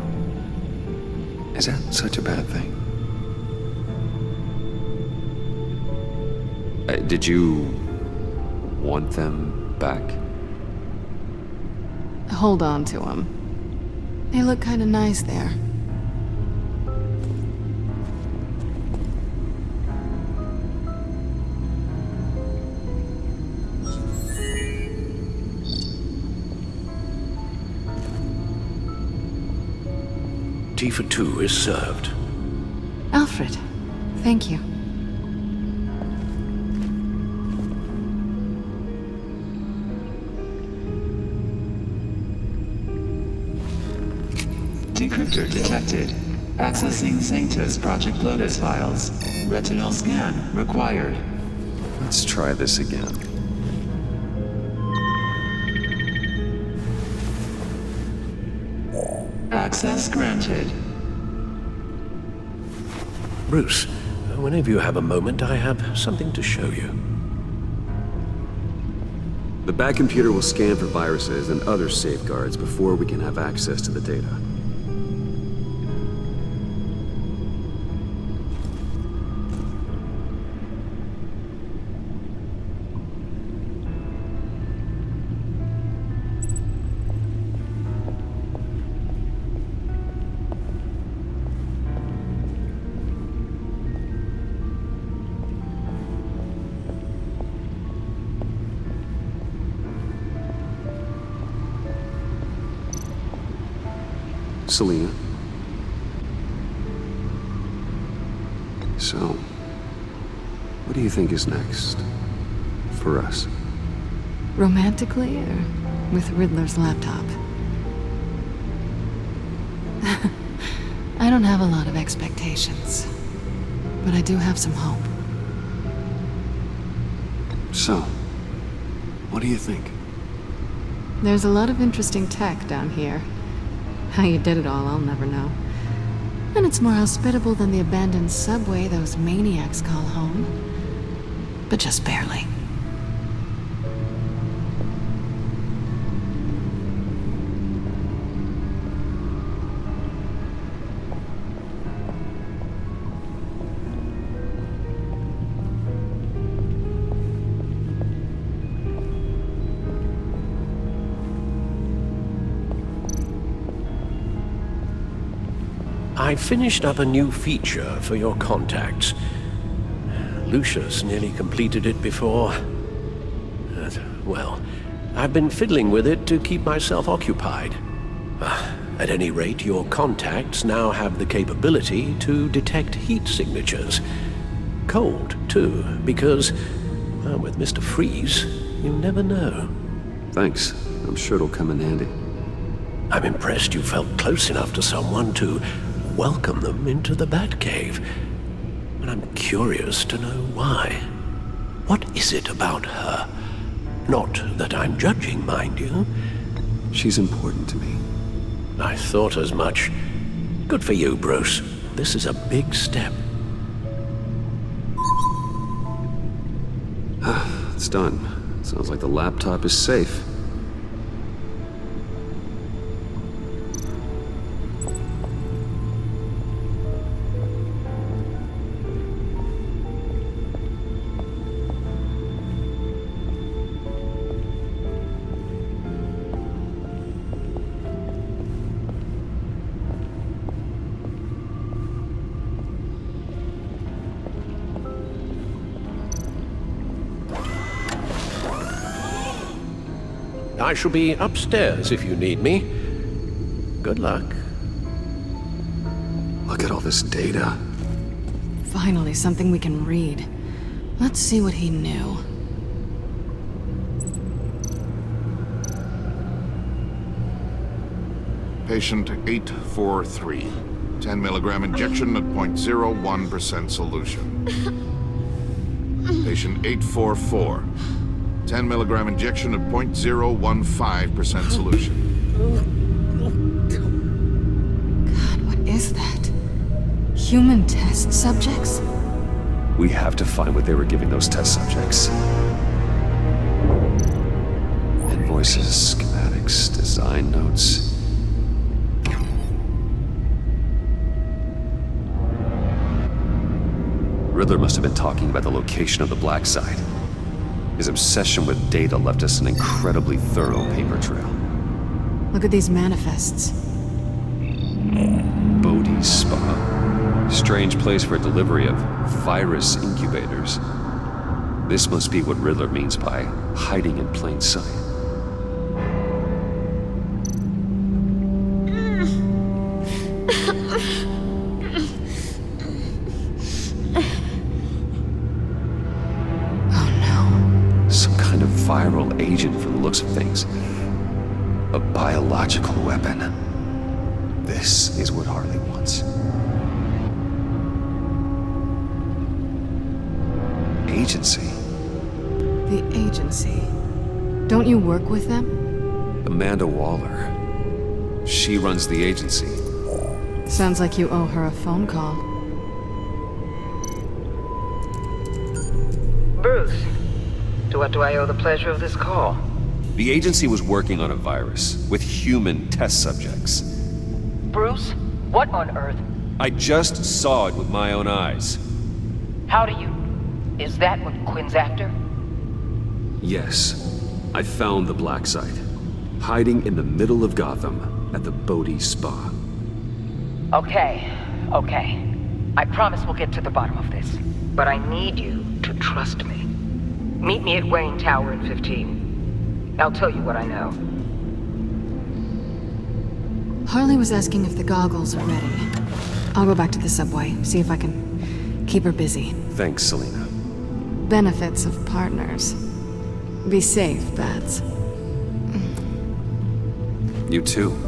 Is that such a bad thing? Did you want them back? Hold on to them. They look kind of nice there. Tea for two is served. Alfred, thank you. Decryptor detected. Accessing Sanctus Project Lotus files. Retinal scan required. Let's try this again. Access granted. Bruce, whenever you have a moment, I have something to show you. The back computer will scan for viruses and other safeguards before we can have access to the data. Selena. So, what do you think is next for us? Romantically, or with Riddler's laptop? I don't have a lot of expectations, but I do have some hope. So, what do you think? There's a lot of interesting tech down here. How you did it all, I'll never know. And it's more hospitable than the abandoned subway those maniacs call home. But just barely. I finished up a new feature for your contacts. Lucius nearly completed it before. Well, I've been fiddling with it to keep myself occupied. At any rate, your contacts now have the capability to detect heat signatures. Cold, too, because, well, with Mr. Freeze, you never know. Thanks. I'm sure it'll come in handy. I'm impressed you felt close enough to someone to welcome them into the Batcave. And I'm curious to know why. What is it about her? Not that I'm judging, mind you. She's important to me. I thought as much. Good for you, Bruce. This is a big step. It's done. Sounds like the laptop is safe. I shall be upstairs if you need me. Good luck. Look at all this data. Finally, something we can read. Let's see what he knew. Patient 843. 10 milligram injection at 0.01% solution. Patient 844. 10 milligram injection at 0.015% solution. God, what is that? Human test subjects? We have to find what they were giving those test subjects. Invoices, schematics, design notes. Riddler must have been talking about the location of the black site. His obsession with data left us an incredibly thorough paper trail. Look at these manifests. Bodhi's Spa. Strange place for delivery of virus incubators. This must be what Riddler means by hiding in plain sight. Viral agent from the looks of things. A biological weapon. This is what Harley wants. Agency. The agency. Don't you work with them? Amanda Waller. She runs the agency. Sounds like you owe her a phone call. Bruce. To what do I owe the pleasure of this call? The agency was working on a virus with human test subjects. Bruce? What on earth? I just saw it with my own eyes. How do you... Is that what Quinn's after? Yes. I found the black site. Hiding in the middle of Gotham at the Bodhi Spa. Okay. I promise we'll get to the bottom of this. But I need you to trust me. Meet me at Wayne Tower in 15. I'll tell you what I know. Harley was asking if the goggles are ready. I'll go back to the subway, see if I can keep her busy. Thanks, Selena. Benefits of partners. Be safe, Bats. You too.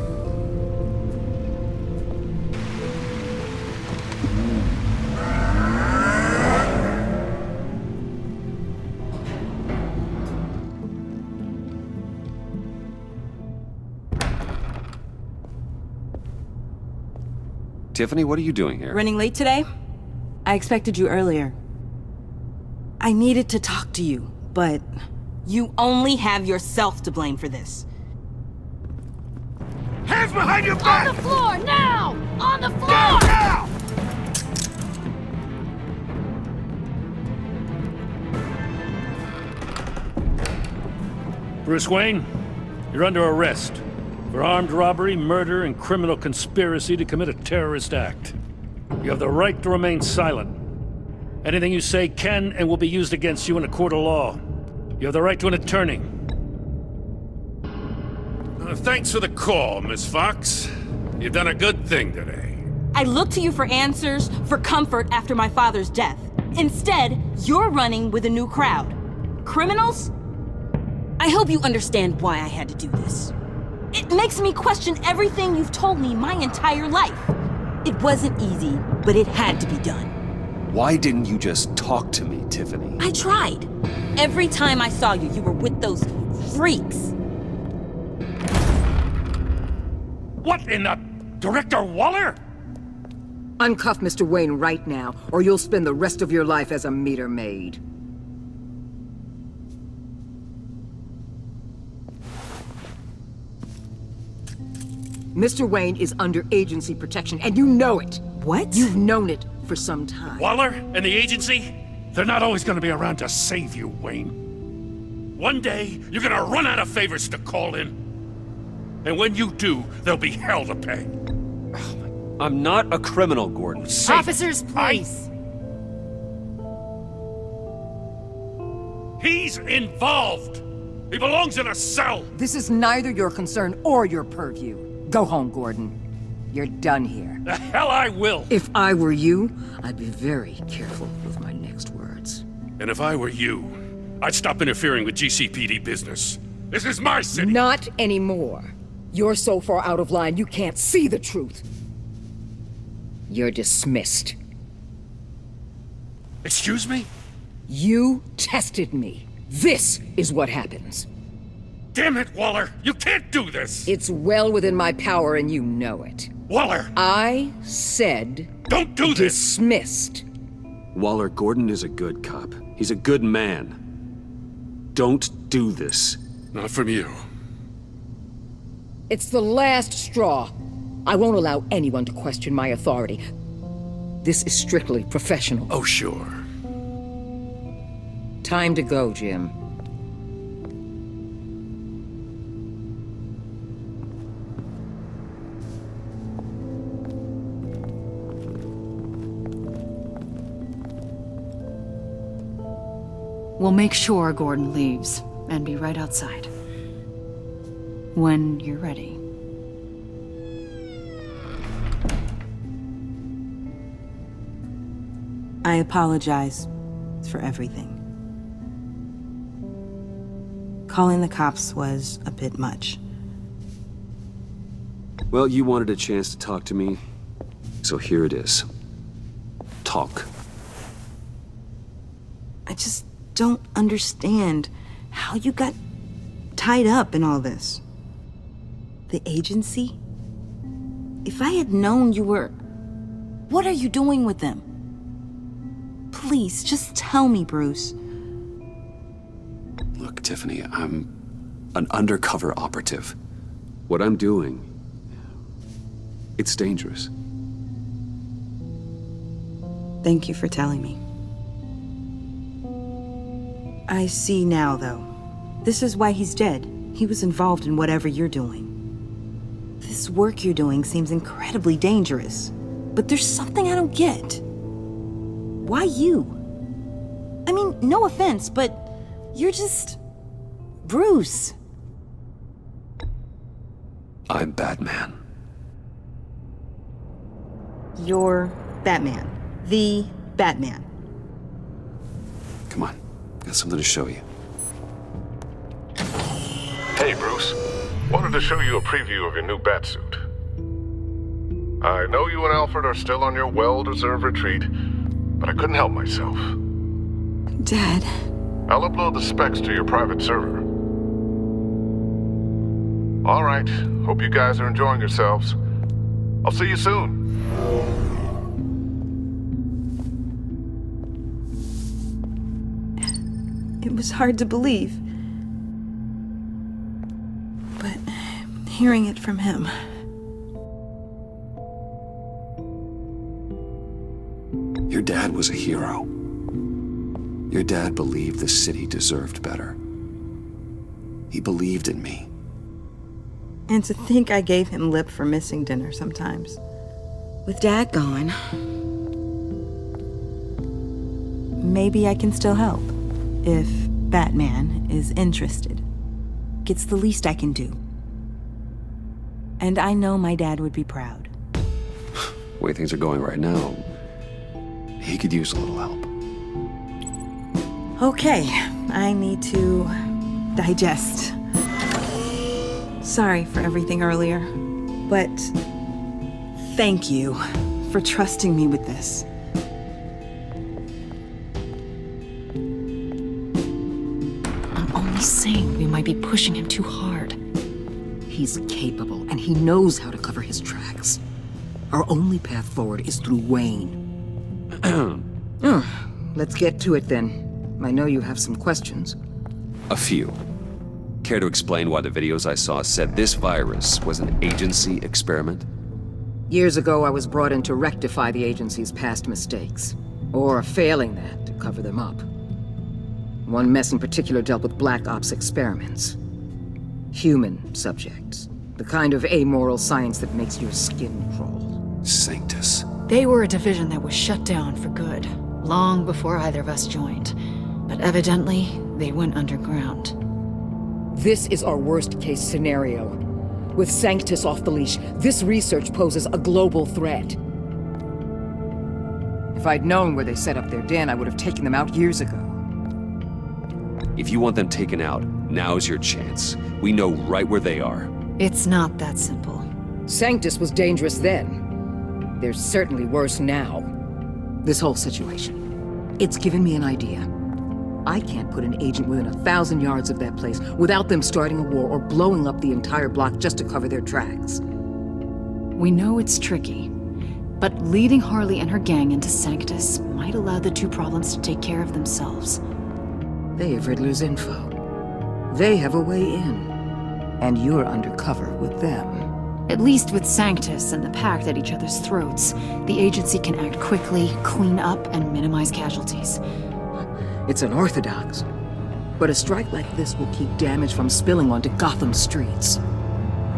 Tiffany, what are you doing here? Running late today? I expected you earlier. I needed to talk to you, but you only have yourself to blame for this. Hands behind your back! On the floor, now! On the floor! Now! Bruce Wayne, you're under arrest for armed robbery, murder, and criminal conspiracy to commit a terrorist act. You have the right to remain silent. Anything you say can and will be used against you in a court of law. You have the right to an attorney. Thanks for the call, Miss Fox. You've done a good thing today. I looked to you for answers, for comfort after my father's death. Instead, you're running with a new crowd. Criminals? I hope you understand why I had to do this. It makes me question everything you've told me my entire life. It wasn't easy, but it had to be done. Why didn't you just talk to me, Tiffany? I tried. Every time I saw you, you were with those freaks. What in the... Director Waller? Uncuff Mr. Wayne right now, or you'll spend the rest of your life as a meter maid. Mr. Wayne is under agency protection, and you know it. What? You've known it for some time. Waller and the agency? They're not always gonna be around to save you, Wayne. One day, you're gonna run out of favors to call in. And when you do, there'll be hell to pay. I'm not a criminal, Gordon. Officers, please. He's involved! He belongs in a cell! This is neither your concern or your purview. Go home, Gordon. You're done here. The hell I will! If I were you, I'd be very careful with my next words. And if I were you, I'd stop interfering with GCPD business. This is my city! Not anymore. You're so far out of line you can't see the truth. You're dismissed. Excuse me? You tested me. This is what happens. Damn it, Waller! You can't do this! It's well within my power and you know it. Waller! I said... Don't do this! Dismissed. Waller, Gordon is a good cop. He's a good man. Don't do this. Not from you. It's the last straw. I won't allow anyone to question my authority. This is strictly professional. Oh, sure. Time to go, Jim. We'll make sure Gordon leaves, and be right outside. When you're ready. I apologize for everything. Calling the cops was a bit much. Well, you wanted a chance to talk to me, so here it is. Talk. I just don't understand how you got tied up in all this. The agency? If I had known you were... What are you doing with them? Please, just tell me, Bruce. Look, Tiffany, I'm an undercover operative. What I'm doing, it's dangerous. Thank you for telling me. I see now, though. This is why he's dead. He was involved in whatever you're doing. This work you're doing seems incredibly dangerous. But there's something I don't get. Why you? I mean, no offense, but you're just... Bruce. I'm Batman. You're Batman. The Batman. Come on, got something to show you. Hey, Bruce. Wanted to show you a preview of your new batsuit. I know you and Alfred are still on your well-deserved retreat, but I couldn't help myself. Dad. I'll upload the specs to your private server. All right. Hope you guys are enjoying yourselves. I'll see you soon. It was hard to believe. But hearing it from him... Your dad was a hero. Your dad believed the city deserved better. He believed in me. And to think I gave him lip for missing dinner sometimes. With Dad gone, maybe I can still help. If Batman is interested. It's the least I can do. And I know my dad would be proud. The way things are going right now, he could use a little help. Okay, I need to digest. Sorry for everything earlier, but thank you for trusting me with this. I'm only saying we might be pushing him too hard. He's capable, and he knows how to cover his tracks. Our only path forward is through Wayne. Let's get to it then. I know you have some questions. A few. Care to explain why the videos I saw said this virus was an agency experiment? Years ago, I was brought in to rectify the agency's past mistakes. Or failing that, to cover them up. One mess in particular dealt with Black Ops experiments. Human subjects. The kind of amoral science that makes your skin crawl. Sanctus. They were a division that was shut down for good, long before either of us joined. But evidently, they went underground. This is our worst-case scenario. With Sanctus off the leash, this research poses a global threat. If I'd known where they set up their den, I would have taken them out years ago. If you want them taken out, now's your chance. We know right where they are. It's not that simple. Sanctus was dangerous then. They're certainly worse now. This whole situation, it's given me an idea. I can't put an agent within 1,000 yards of that place without them starting a war or blowing up the entire block just to cover their tracks. We know it's tricky, but leading Harley and her gang into Sanctus might allow the two problems to take care of themselves. They have Riddler's info. They have a way in. And you're undercover with them. At least with Sanctus and the Pact at each other's throats, the agency can act quickly, clean up, and minimize casualties. It's unorthodox. But a strike like this will keep damage from spilling onto Gotham's streets.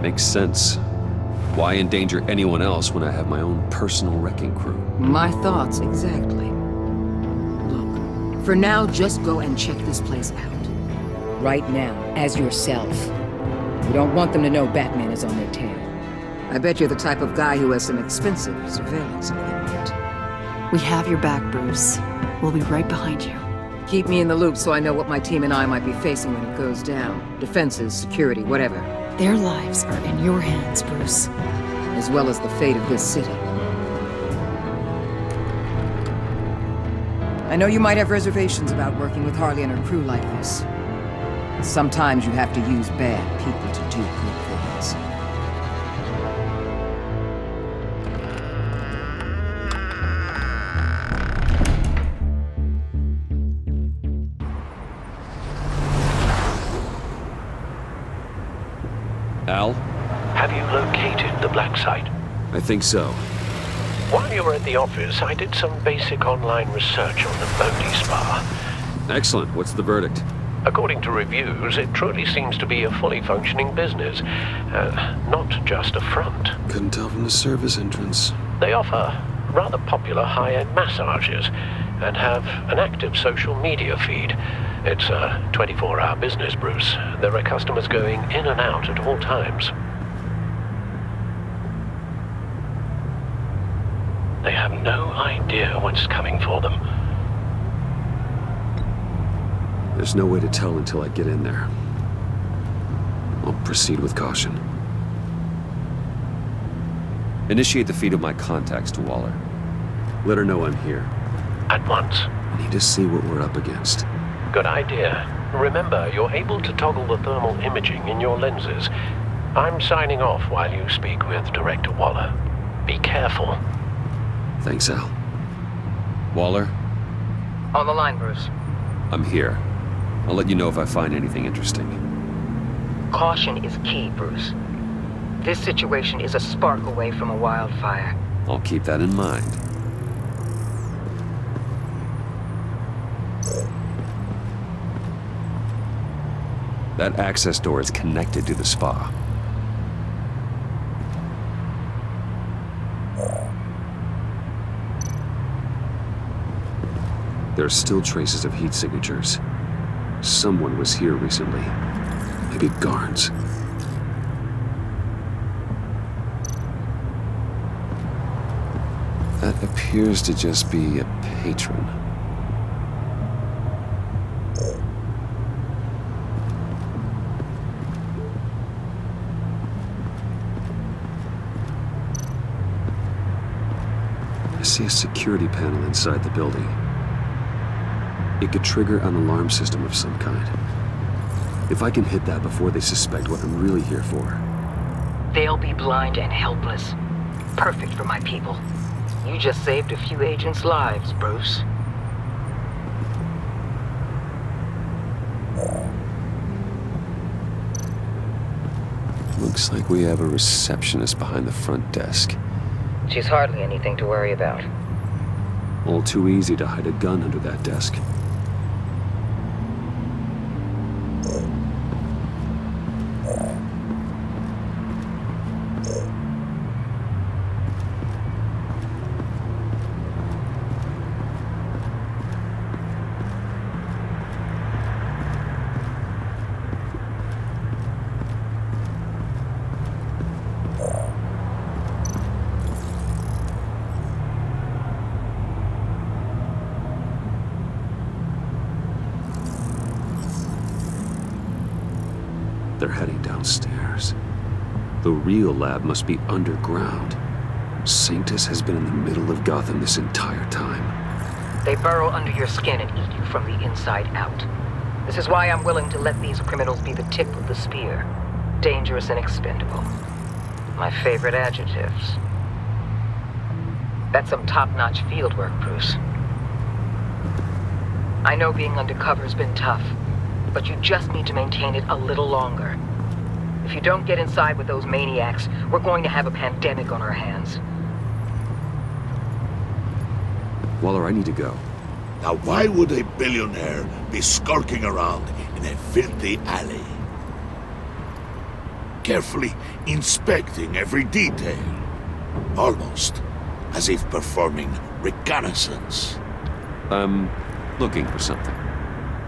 Makes sense. Why endanger anyone else when I have my own personal wrecking crew? My thoughts, exactly. Look, for now, just go and check this place out. Right now, as yourself. You don't want them to know Batman is on their tail. I bet you're the type of guy who has some expensive surveillance equipment. We have your back, Bruce. We'll be right behind you. Keep me in the loop so I know what my team and I might be facing when it goes down. Defenses, security, whatever. Their lives are in your hands, Bruce. As well as the fate of this city. I know you might have reservations about working with Harley and her crew like this. Sometimes you have to use bad people to do good things. Al? Have you located the black site? I think so. While you were at the office, I did some basic online research on the Bodhi Spa. Excellent. What's the verdict? According to reviews, it truly seems to be a fully functioning business, not just a front. Couldn't tell from the service entrance. They offer rather popular high-end massages and have an active social media feed. It's a 24-hour business, Bruce. There are customers going in and out at all times. They have no idea what's coming for them. There's no way to tell until I get in there. I'll proceed with caution. Initiate the feed of my contacts to Waller. Let her know I'm here. At once. I need to see what we're up against. Good idea. Remember, you're able to toggle the thermal imaging in your lenses. I'm signing off while you speak with Director Waller. Be careful. Thanks, Al. Waller? On the line, Bruce. I'm here. I'll let you know if I find anything interesting. Caution is key, Bruce. This situation is a spark away from a wildfire. I'll keep that in mind. That access door is connected to the spa. There are still traces of heat signatures. Someone was here recently. Maybe guards. That appears to just be a patron. I see a security panel inside the building. It could trigger an alarm system of some kind. If I can hit that before they suspect what I'm really here for. They'll be blind and helpless. Perfect for my people. You just saved a few agents' lives, Bruce. Looks like we have a receptionist behind the front desk. She's hardly anything to worry about. All too easy to hide a gun under that desk. they're heading downstairs. The real lab must be underground. Sanctus has been in the middle of Gotham this entire time. They burrow under your skin and eat you from the inside out. This is why I'm willing to let these criminals be the tip of the spear. Dangerous and expendable. My favorite adjectives. That's some top-notch fieldwork, Bruce. I know being undercover's been tough, but you just need to maintain it a little longer. If you don't get inside with those maniacs, we're going to have a pandemic on our hands. Waller, I need to go. Now why would a billionaire be skulking around in a filthy alley? Carefully inspecting every detail. Almost as if performing reconnaissance. I'm looking for something.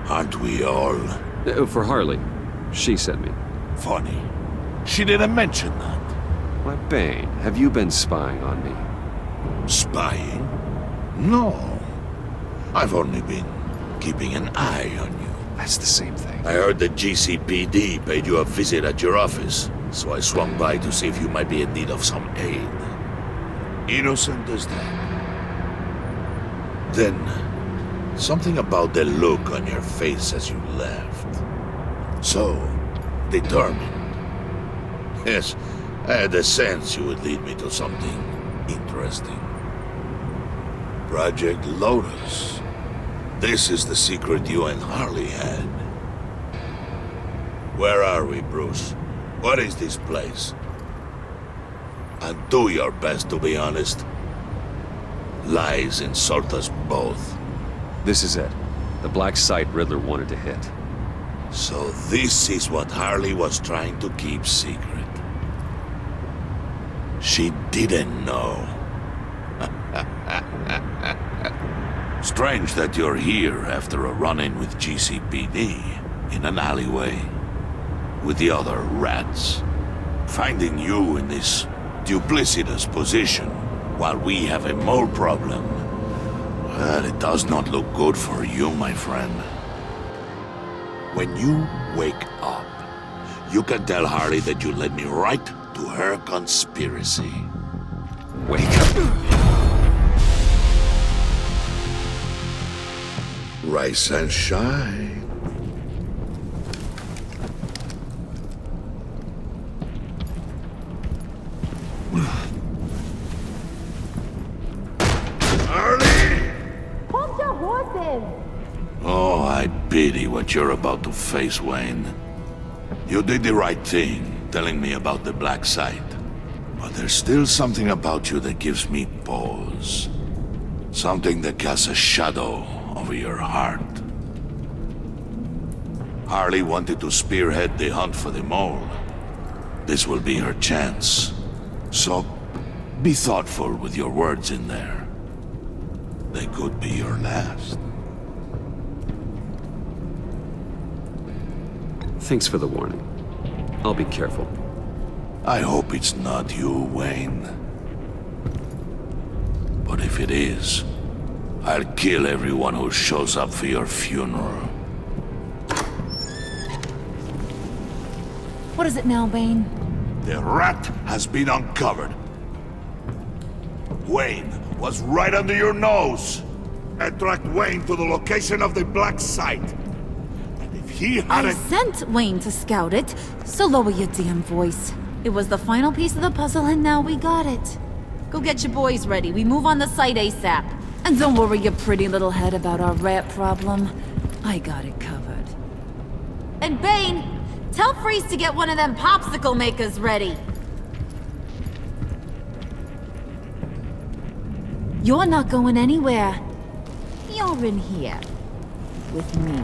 Aren't we all? For Harley. She sent me. Funny. She didn't mention that. Why, Bane, have you been spying on me? Spying? No. I've only been keeping an eye on you. That's the same thing. I heard the GCPD paid you a visit at your office, so I swung by to see if you might be in need of some aid. Innocent as that. Then, something about the look on your face as you left. So, determined. Yes, I had a sense you would lead me to something interesting. Project Lotus. This is the secret you and Harley had. Where are we, Bruce? What is this place? And do your best to be honest. Lies insult us both. This is it. The black site Riddler wanted to hit. So this is what Harley was trying to keep secret. She didn't know. Strange that you're here after a run-in with GCPD in an alleyway with the other rats. Finding you in this duplicitous position while we have a mole problem. Well, it does not look good for you, my friend. When you wake up, you can tell Harley that you led me right to her conspiracy. Wake up. Rise and shine. Harley! Hold your horses! Oh, I pity what you're about to face, Wayne. You did the right thing, telling me about the black site. But there's still something about you that gives me pause. Something that casts a shadow over your heart. Harley wanted to spearhead the hunt for the mole. This will be her chance. So, be thoughtful with your words in there. They could be your last. Thanks for the warning. I'll be careful. I hope it's not you, Wayne. But if it is, I'll kill everyone who shows up for your funeral. What is it now, Bane? The rat has been uncovered. Wayne was right under your nose. I tracked Wayne to the location of the black site. And if he hadn't... I sent Wayne to scout it, so lower your damn voice. It was the final piece of the puzzle and now we got it. Go get your boys ready. We move on the site ASAP. And don't worry your pretty little head about our rat problem. I got it covered. And Bane, tell Freeze to get one of them popsicle makers ready. You're not going anywhere. You're in here. With me.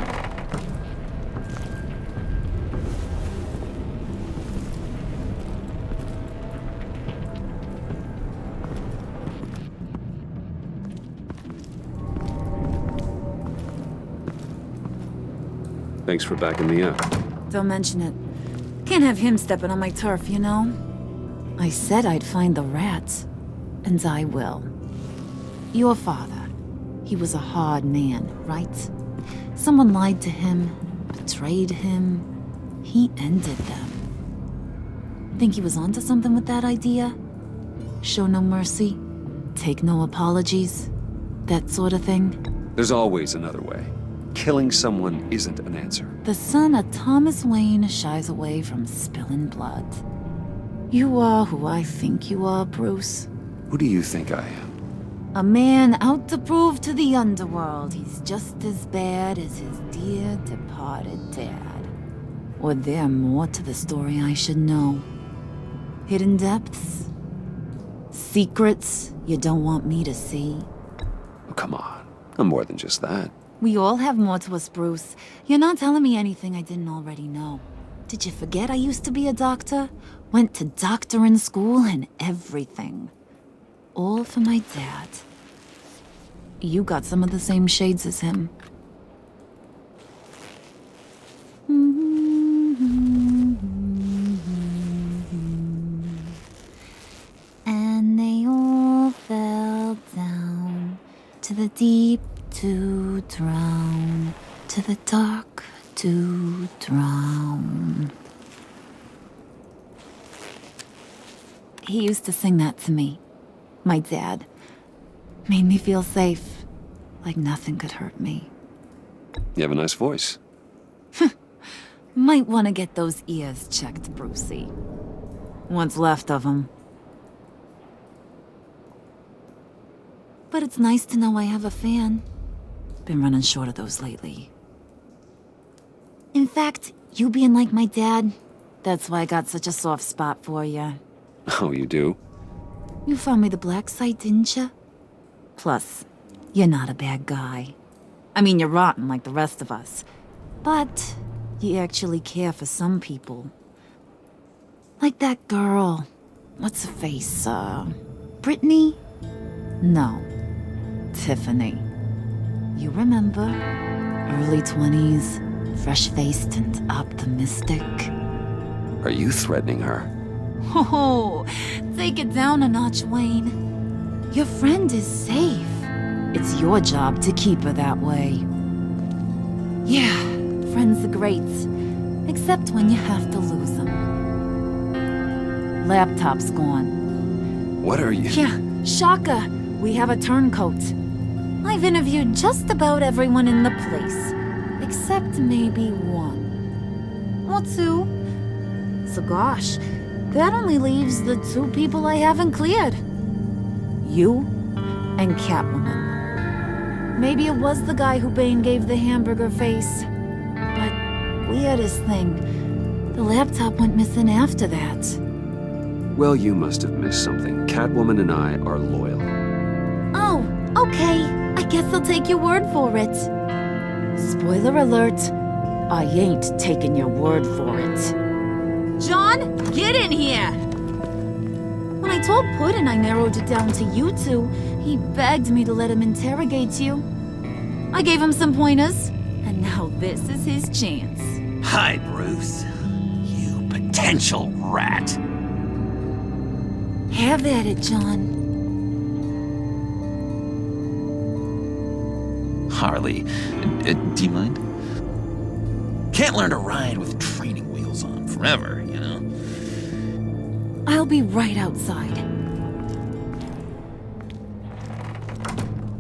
Thanks for backing me up. Don't mention it. Can't have him stepping on my turf, you know? I said I'd find the rats. And I will. Your father. He was a hard man, right? Someone lied to him, betrayed him. He ended them. Think he was onto something with that idea? Show no mercy, take no apologies, that sort of thing? There's always another way. Killing someone isn't an answer. The son of Thomas Wayne shies away from spilling blood. You are who I think you are, Bruce. Who do you think I am? A man out to prove to the underworld he's just as bad as his dear departed dad. Or there more to the story I should know? Hidden depths? Secrets you don't want me to see? Oh, come on. I'm more than just that. We all have more to us, Bruce. You're not telling me anything I didn't already know. Did you forget I used to be a doctor? Went to doctoring school and everything. All for my dad. You got some of the same shades as him. And they all fell down to the deep to drown, to the dark to drown. He used to sing that to me. My dad. Made me feel safe, like nothing could hurt me. You have a nice voice. Might want to get those ears checked, Brucey. What's left of them. But it's nice to know I have a fan. Been running short of those lately. In fact, you being like my dad, that's why I got such a soft spot for you. Oh, you do? You found me the black site, didn't you? Plus, you're not a bad guy. I mean, you're rotten like the rest of us. But you actually care for some people. Like that girl. What's her face? Brittany? No. Tiffany. You remember? Early 20s, fresh-faced and optimistic. Are you threatening her? Oh, take it down a notch, Wayne. Your friend is safe. It's your job to keep her that way. Yeah, friends are great. Except when you have to lose them. Laptop's gone. What are you? Yeah, shocker. We have a turncoat. I've interviewed just about everyone in the place. Except maybe one. Or two. So gosh, that only leaves the two people I haven't cleared. You and Catwoman. Maybe it was the guy who Bane gave the hamburger face. But weirdest thing, the laptop went missing after that. Well, you must have missed something. Catwoman and I are loyal. Oh, okay. I guess I'll take your word for it. Spoiler alert, I ain't taking your word for it. John, get in here! When I told Puddin' I narrowed it down to you two, he begged me to let him interrogate you. I gave him some pointers, and now this is his chance. Hi, Bruce. You potential rat. Have at it, John. Harley, do you mind? Can't learn to ride with training wheels on forever, you know? I'll be right outside.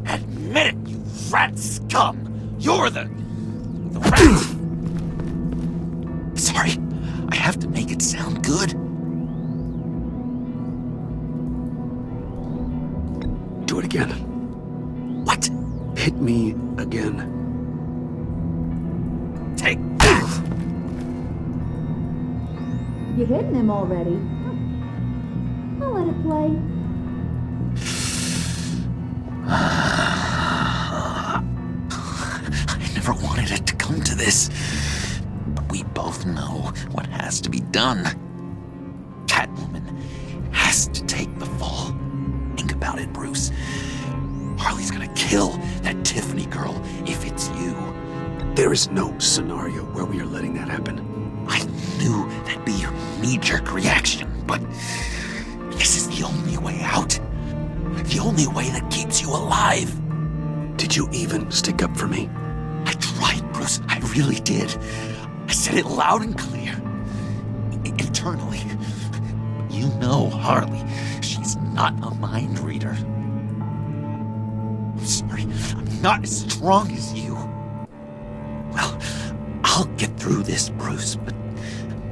Admit it, you rat scum! You're the rat! Sorry, I have to make it sound good. Do it again. What? Hit me again. Take that! You're hitting him already. I'll let it play. I never wanted it to come to this. But we both know what has to be done. Catwoman has to take the fall. Think about it, Bruce. Harley's gonna kill that Tiffany girl if it's you. There is no scenario where we are letting that happen. I knew that'd be your knee-jerk reaction, but this is the only way out. The only way that keeps you alive. Did you even stick up for me? I tried, Bruce. I really did. I said it loud and clear. Internally. You know Harley. She's not a mind reader. I'm sorry, I'm not as strong as you. Well, I'll get through this, Bruce, but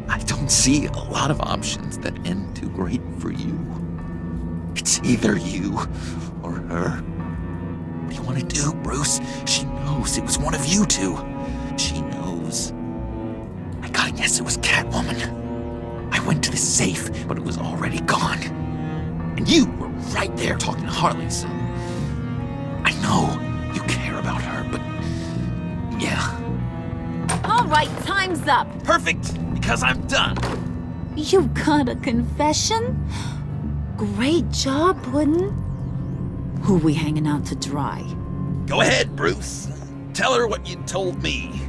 I don't see a lot of options that end too great for you. It's either you or her. What do you want to do, Bruce? She knows it was one of you two. She knows. I gotta guess it was Catwoman. I went to the safe, but it was already gone. And you were right there talking to Harley, so... I know you care about her, but... yeah. All right, time's up. Perfect, because I'm done. You got a confession? Great job, Puddin'. Who we hanging out to dry? Go ahead, Bruce. Tell her what you told me.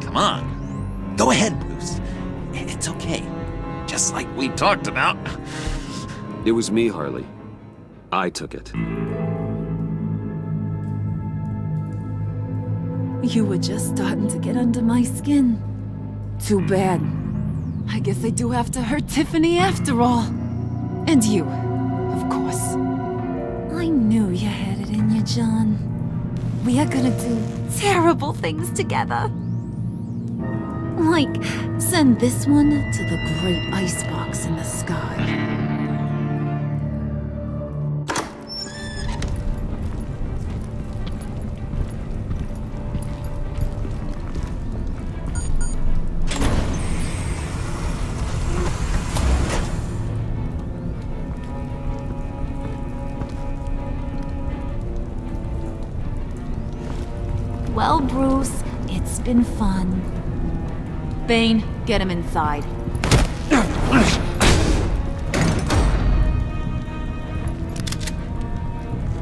Come on. Go ahead, Bruce. It's okay. Just like we talked about. It was me, Harley. I took it. You were just starting to get under my skin. Too bad. I guess I do have to hurt Tiffany after all. And you, of course. I knew you had it in you, John. We are gonna do terrible things together. Like, send this one to the great icebox in the sky. Well, Bruce, it's been fun. Bane, get him inside.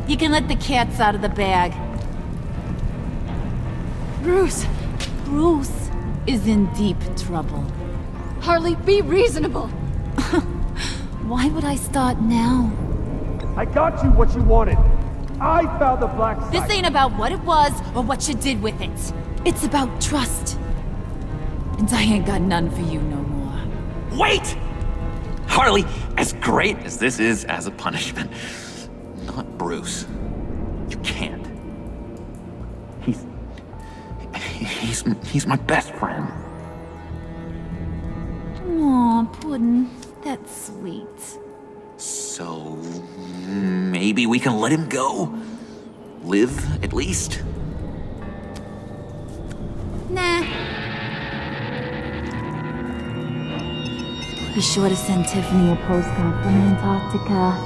You can let the cats out of the bag. Bruce! Bruce is in deep trouble. Harley, be reasonable! Why would I start now? I got you what you wanted. I found the black site. This ain't about what it was or what you did with it. It's about trust. And I ain't got none for you no more. Wait! Harley, as great as this is as a punishment, not Bruce. You can't. He's my best friend. Aw, Puddin', that's sweet. So, maybe we can let him go? Live, at least? Nah. Be sure to send Tiffany a postcard from Antarctica.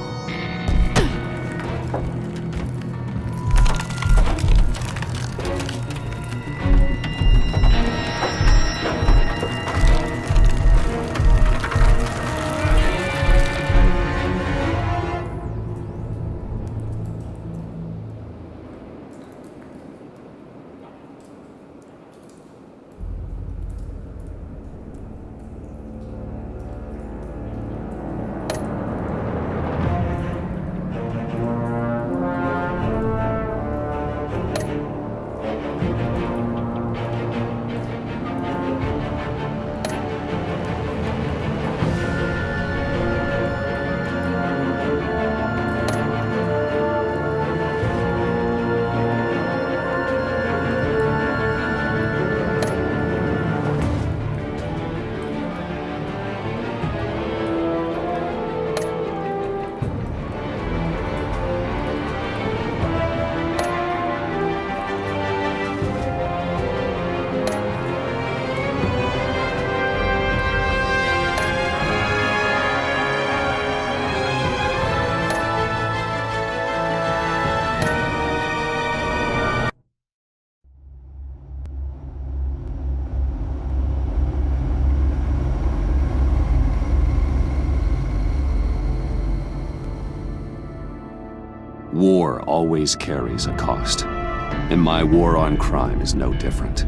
War always carries a cost, and my war on crime is no different.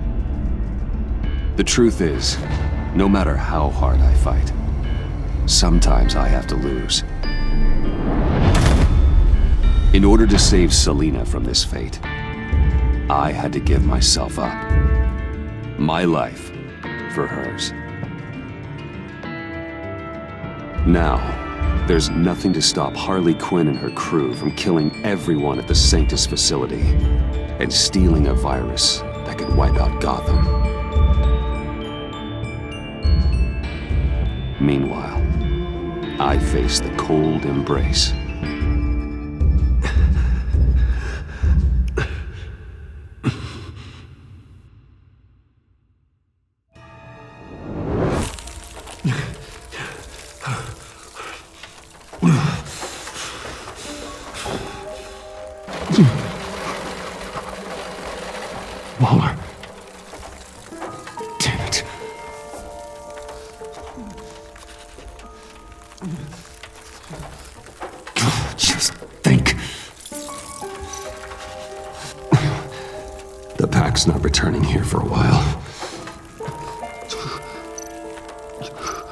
The truth is, no matter how hard I fight, sometimes I have to lose. In order to save Selina from this fate, I had to give myself up. My life for hers. Now, there's nothing to stop Harley Quinn and her crew from killing everyone at the Sanctus facility and stealing a virus that could wipe out Gotham. Meanwhile, I face the cold embrace. Waller. Damn it. Just think. The Pact's not returning here for a while.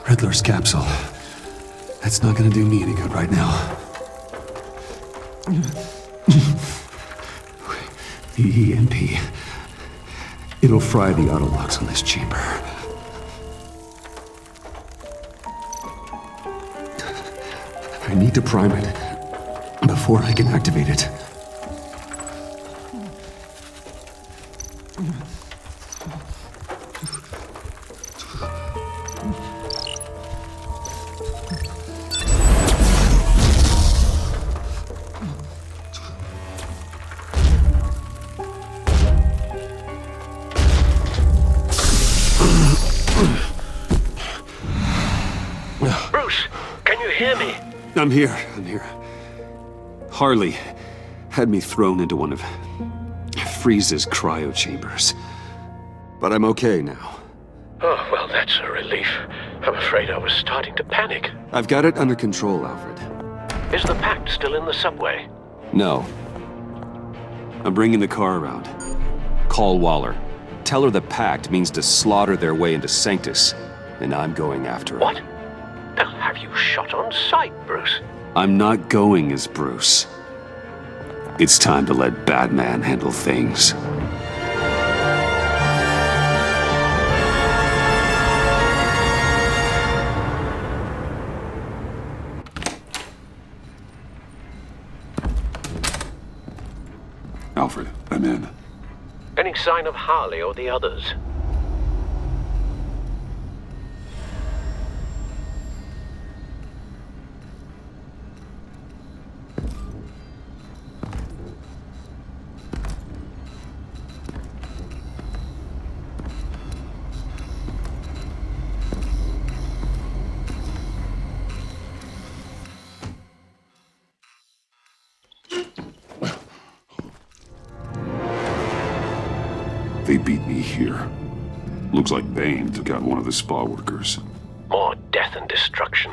Riddler's capsule. That's not gonna do me any good right now. The EMP. It'll fry the auto locks on this chamber. I need to prime it before I can activate it. Bruce, can you hear me? I'm here. Harley had me thrown into one of Freeze's cryo chambers. But I'm okay now. Oh, well, that's a relief. I'm afraid I was starting to panic. I've got it under control, Alfred. Is the Pact still in the subway? No. I'm bringing the car around. Call Waller. Tell her the Pact means to slaughter their way into Sanctus, and I'm going after it. What? They'll have you shot on sight, Bruce. I'm not going as Bruce. It's time to let Batman handle things. Alfred, I'm in. Any sign of Harley or the others? They beat me here. Looks like Bane took out one of the spa workers. More death and destruction.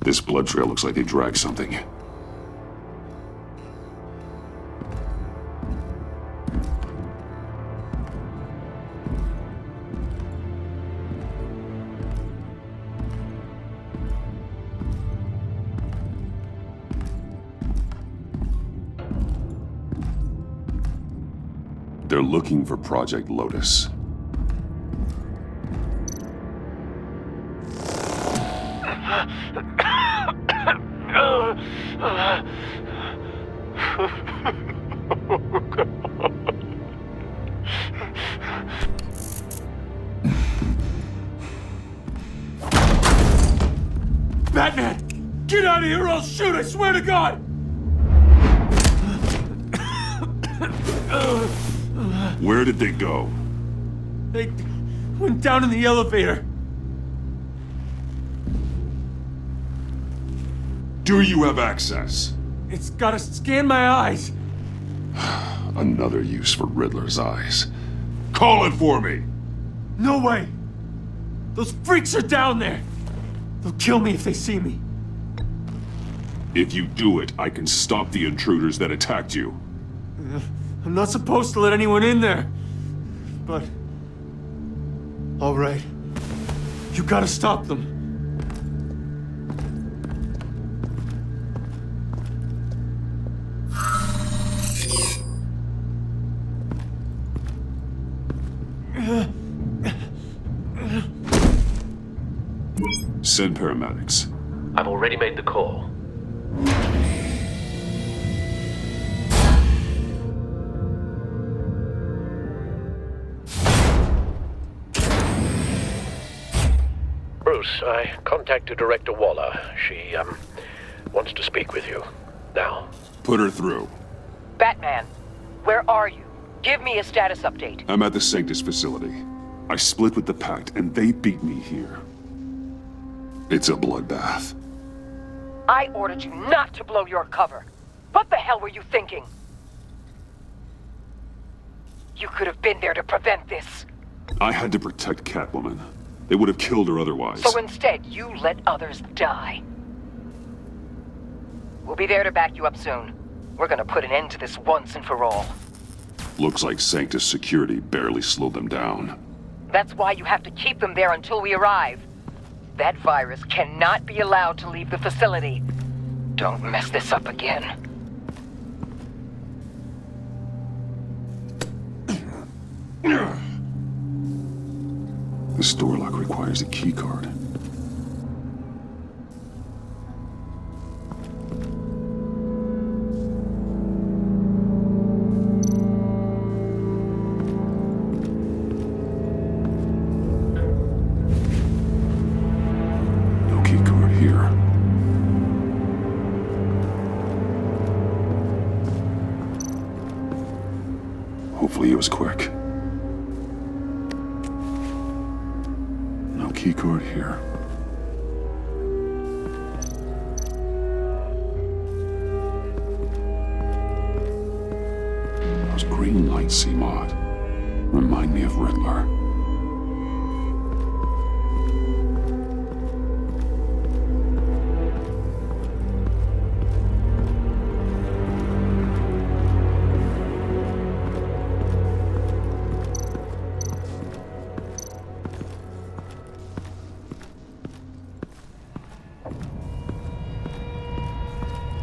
This blood trail looks like they dragged something. They're looking for Project Lotus. Batman! Get out of here or I'll shoot, I swear to God! Where did they go? They went down in the elevator. Do you have access? It's gotta scan my eyes. Another use for Riddler's eyes. Call it for me! No way! Those freaks are down there! They'll kill me if they see me. If you do it, I can stop the intruders that attacked you. I'm not supposed to let anyone in there. But... all right. You gotta stop them. Send paramedics. I've already made the call. Bruce, I contacted Director Waller. She, wants to speak with you. Now. Put her through. Batman, where are you? Give me a status update. I'm at the Sanctus facility. I split with the Pact, and they beat me here. It's a bloodbath. I ordered you not to blow your cover. What the hell were you thinking? You could have been there to prevent this. I had to protect Catwoman. They would have killed her otherwise. So instead, you let others die. We'll be there to back you up soon. We're gonna put an end to this once and for all. Looks like Sanctus security barely slowed them down. That's why you have to keep them there until we arrive. That virus cannot be allowed to leave the facility. Don't mess this up again. This door lock requires a keycard. No keycard here. Hopefully it was quick. Keycard here. Those green lights seem odd. Remind me of Riddler.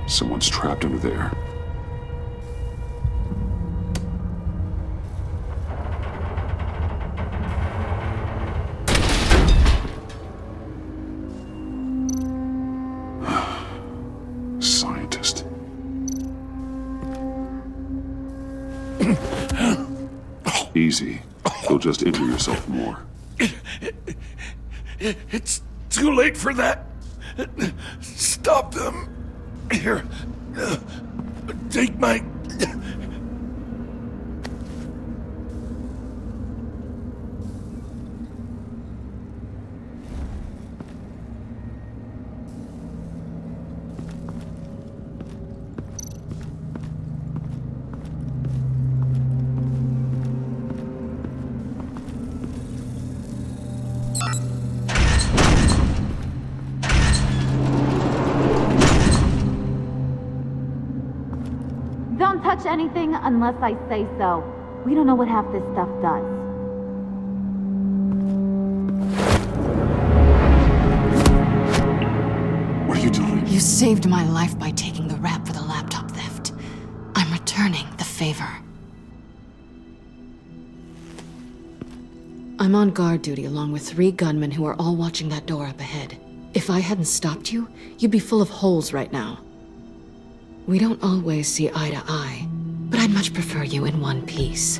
Someone's trapped under there. Scientist. Easy. You'll just injure yourself more. It's too late for that. Stop them. Here. Take my... Don't touch anything unless I say so. We don't know what half this stuff does. What are you doing? You saved my life by taking the rap for the laptop theft. I'm returning the favor. I'm on guard duty along with 3 gunmen who are all watching that door up ahead. If I hadn't stopped you, you'd be full of holes right now. We don't always see eye to eye, but I'd much prefer you in one piece.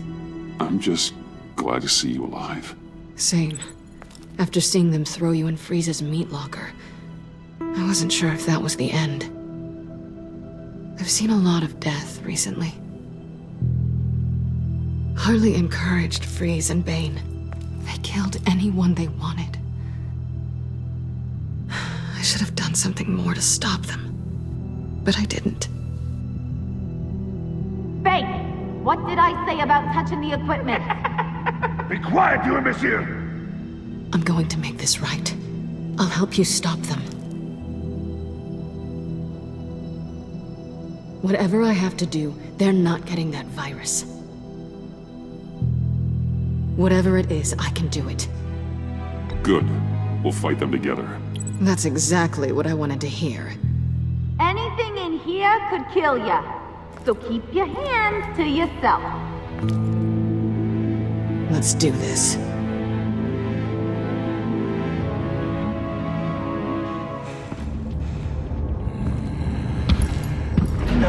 I'm just glad to see you alive. Same. After seeing them throw you in Freeze's meat locker, I wasn't sure if that was the end. I've seen a lot of death recently. Harley encouraged Freeze and Bane. They killed anyone they wanted. I should have done something more to stop them, but I didn't. Bane, what did I say about touching the equipment? Be quiet, you imbecile! I'm going to make this right. I'll help you stop them. Whatever I have to do, they're not getting that virus. Whatever it is, I can do it. Good. We'll fight them together. That's exactly what I wanted to hear. Anything in here could kill ya. So keep your hands to yourself. Let's do this.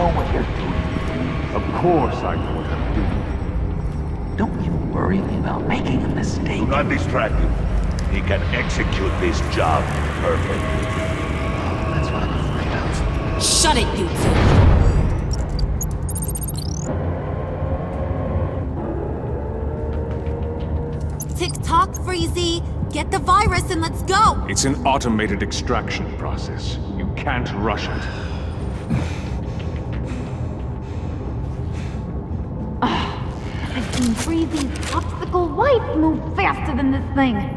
know what you're doing? Of course I know what I'm doing. Don't you worry about making a mistake? Do not distract him. He can execute this job perfectly. That's what I'm afraid of. Shut it, you two! Tick-tock, Freezy! Get the virus and let's go! It's an automated extraction process. You can't rush it. I've seen Freezy's popsicle wife move faster than this thing.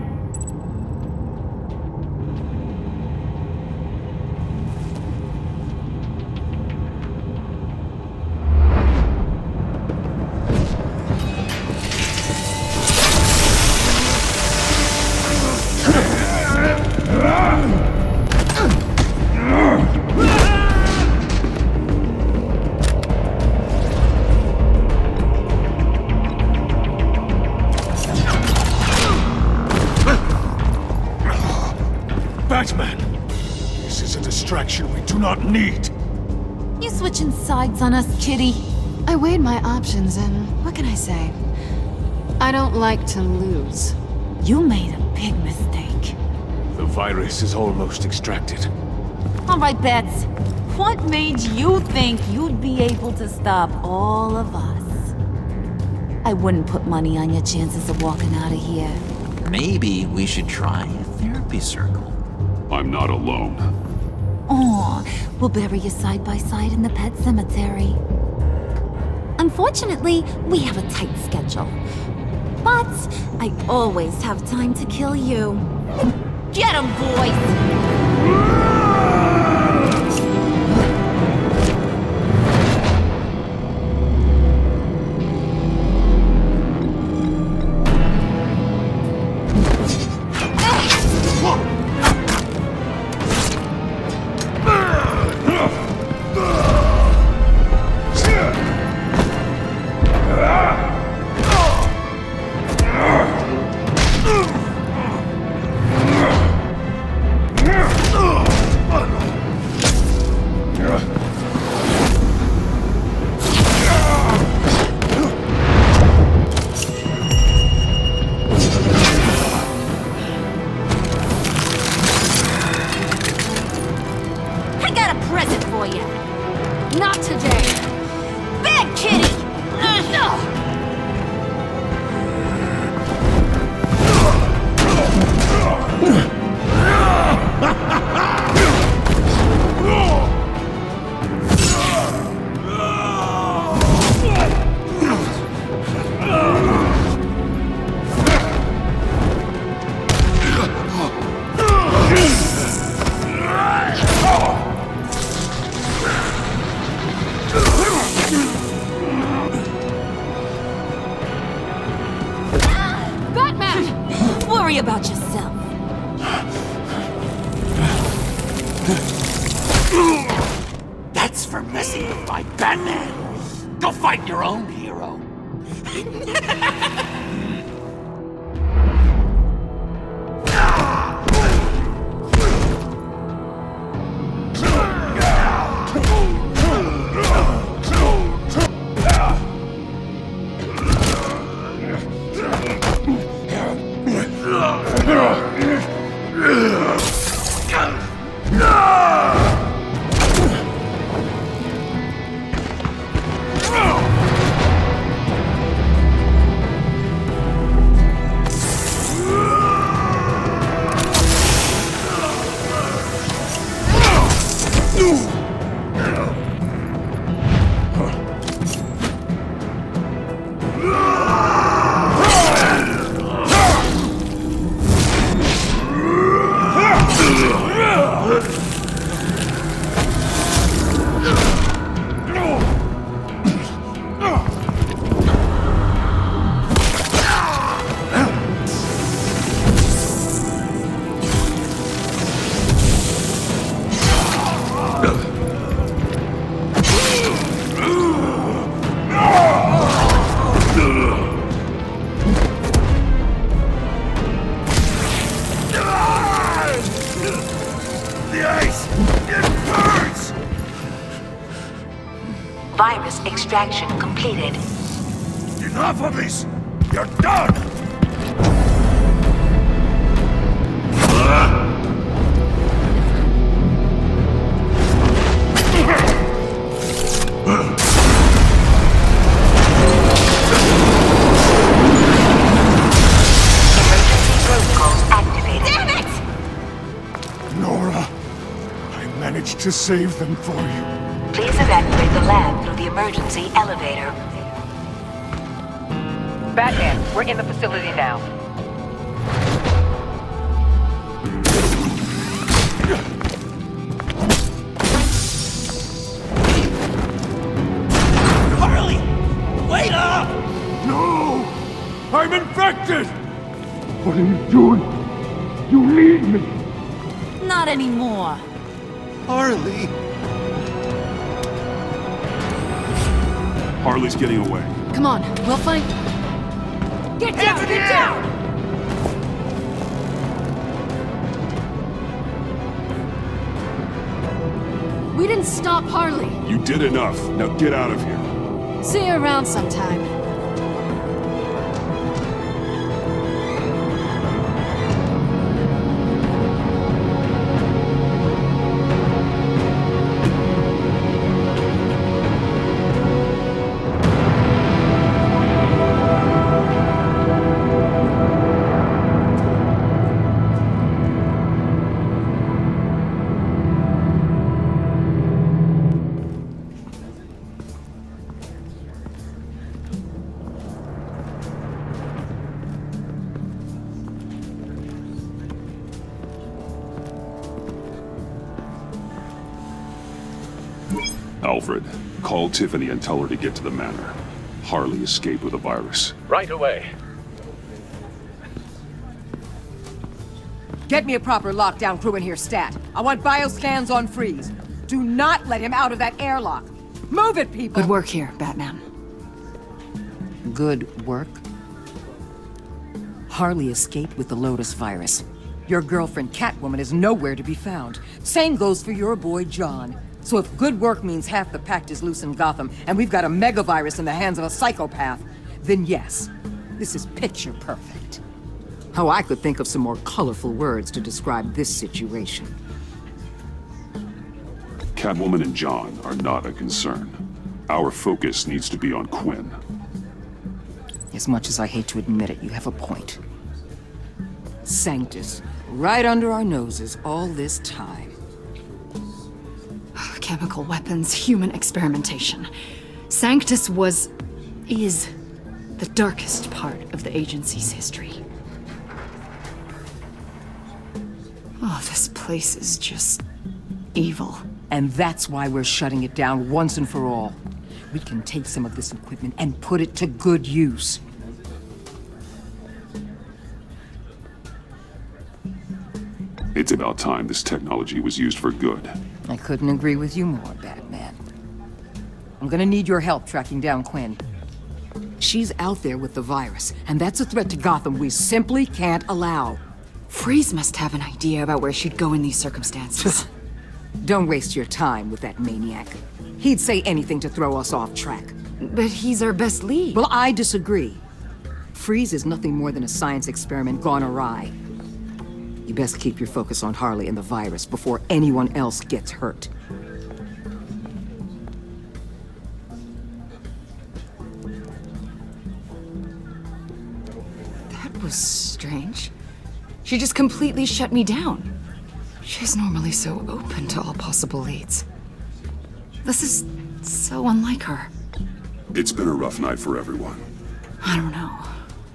Batman! This is a distraction we do not need. You switching sides on us, kitty? I weighed my options and what can I say? I don't like to lose. You made a big mistake. The virus is almost extracted. All right, Bets. What made you think you'd be able to stop all of us? I wouldn't put money on your chances of walking out of here. Maybe we should try a therapy circle. I'm not alone. Aw, we'll bury you side by side in the pet cemetery. Unfortunately, we have a tight schedule. But I always have time to kill you. Get 'em, boys! About yourself. That's for messing with my Batman. Go fight your own hero. extraction completed. Enough of this! You're done! Emergency protocols activated. Damn it! Nora, I managed to save them for you. Please evacuate the lab through the emergency elevator. Batman, we're in the facility now. Harley! Wait up! No! I'm infected! What are you doing? You need me! Not anymore. Harley! Harley's getting away. Come on, we'll find... Get down! Get down! We didn't stop Harley. You did enough. Now get out of here. See you around sometime. Alfred, call Tiffany and tell her to get to the manor. Harley escaped with a virus. Right away. Get me a proper lockdown crew in here, stat. I want bioscans on freeze. Do not let him out of that airlock. Move it, people! Good work here, Batman. Good work? Harley escaped with the Lotus virus. Your girlfriend, Catwoman, is nowhere to be found. Same goes for your boy, John. So if good work means half the Pact is loose in Gotham, and we've got a megavirus in the hands of a psychopath, then yes, this is picture perfect. Oh, I could think of some more colorful words to describe this situation. Catwoman and John are not a concern. Our focus needs to be on Quinn. As much as I hate to admit it, you have a point. Sanctus, right under our noses all this time. Chemical weapons, human experimentation. Sanctus is the darkest part of the agency's history. Oh, this place is just evil. And that's why we're shutting it down once and for all. We can take some of this equipment and put it to good use. It's about time this technology was used for good. I couldn't agree with you more, Batman. I'm gonna need your help tracking down Quinn. She's out there with the virus, and that's a threat to Gotham we simply can't allow. Freeze must have an idea about where she'd go in these circumstances. Don't waste your time with that maniac. He'd say anything to throw us off track. But he's our best lead. Well, I disagree. Freeze is nothing more than a science experiment gone awry. You best keep your focus on Harley and the virus before anyone else gets hurt. That was strange. She just completely shut me down. She's normally so open to all possible leads. This is so unlike her. It's been a rough night for everyone. I don't know.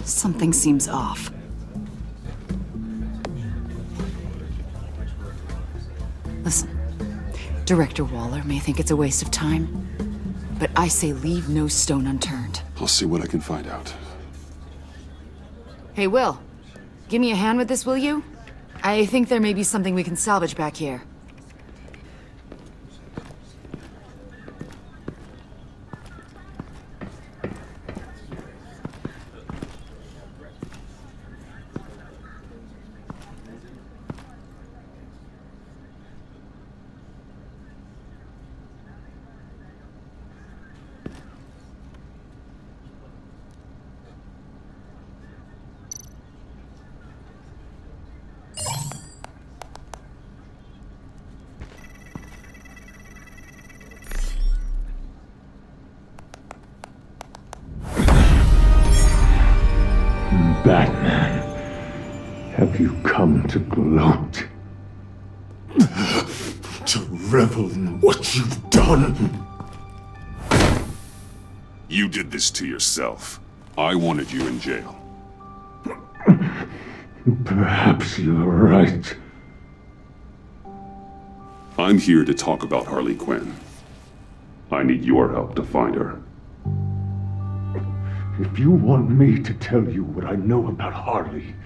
Something seems off. Listen, Director Waller may think it's a waste of time, but I say leave no stone unturned. I'll see what I can find out. Hey, Will. Give me a hand with this, will you? I think there may be something we can salvage back here. Batman, have you come to gloat? To revel in what you've done? You did this to yourself. I wanted you in jail. Perhaps you're right. I'm here to talk about Harley Quinn. I need your help to find her. If you want me to tell you what I know about Harley,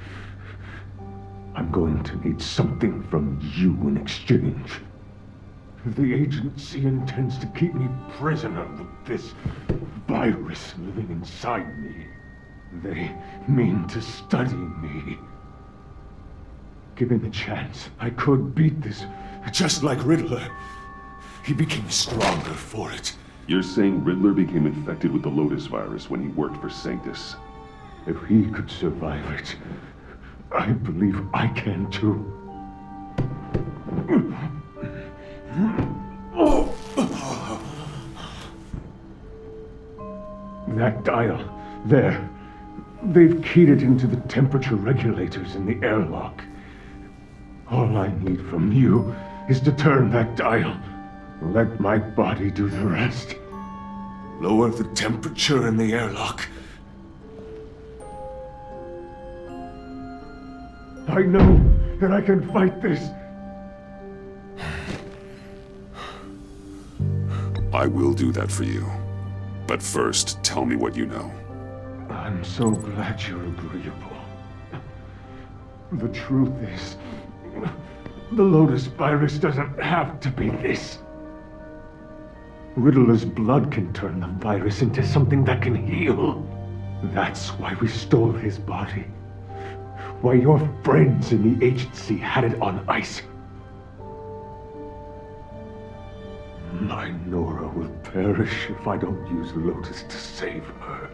I'm going to need something from you in exchange. The agency intends to keep me prisoner with this virus living inside me. They mean to study me. Given a chance, I could beat this, just like Riddler. He became stronger for it. You're saying Riddler became infected with the Lotus virus when he worked for Sanctus? If he could survive it, I believe I can too. That dial, there. They've keyed it into the temperature regulators in the airlock. All I need from you is to turn that dial. Let my body do the rest. Lower the temperature in the airlock. I know that I can fight this. I will do that for you. But first, tell me what you know. I'm so glad you're agreeable. The truth is, the Lotus virus doesn't have to be this. Riddler's blood can turn the virus into something that can heal. That's why we stole his body. Why your friends in the agency had it on ice. My Nora will perish if I don't use Lotus to save her.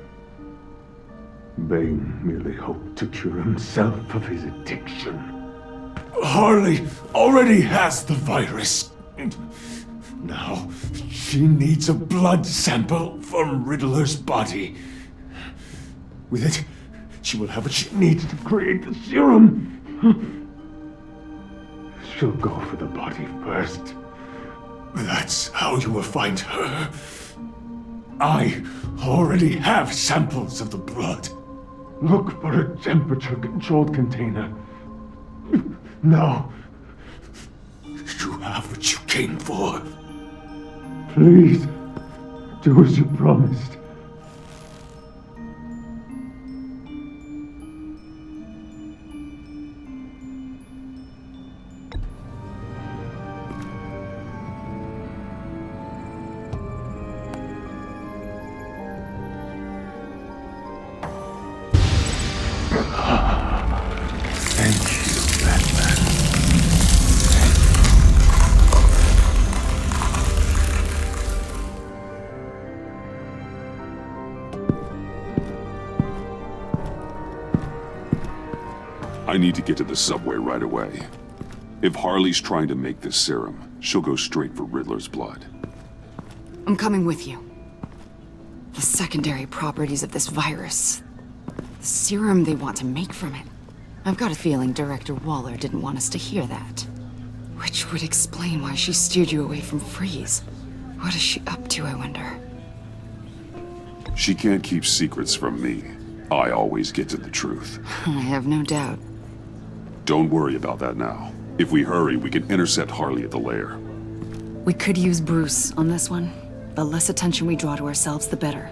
Bane merely hoped to cure himself of his addiction. Harley already has the virus. Now, she needs a blood sample from Riddler's body. With it, she will have what she needs to create the serum. She'll go for the body first. That's how you will find her. I already have samples of the blood. Look for a temperature-controlled container. Now, you have what you came for. Please, do as you promised. I need to get to the subway right away. If Harley's trying to make this serum, she'll go straight for Riddler's blood. I'm coming with you. The secondary properties of this virus. The serum they want to make from it. I've got a feeling Director Waller didn't want us to hear that. Which would explain why she steered you away from Freeze. What is she up to, I wonder? She can't keep secrets from me. I always get to the truth. I have no doubt. Don't worry about that now. If we hurry, we can intercept Harley at the lair. We could use Bruce on this one. The less attention we draw to ourselves, the better.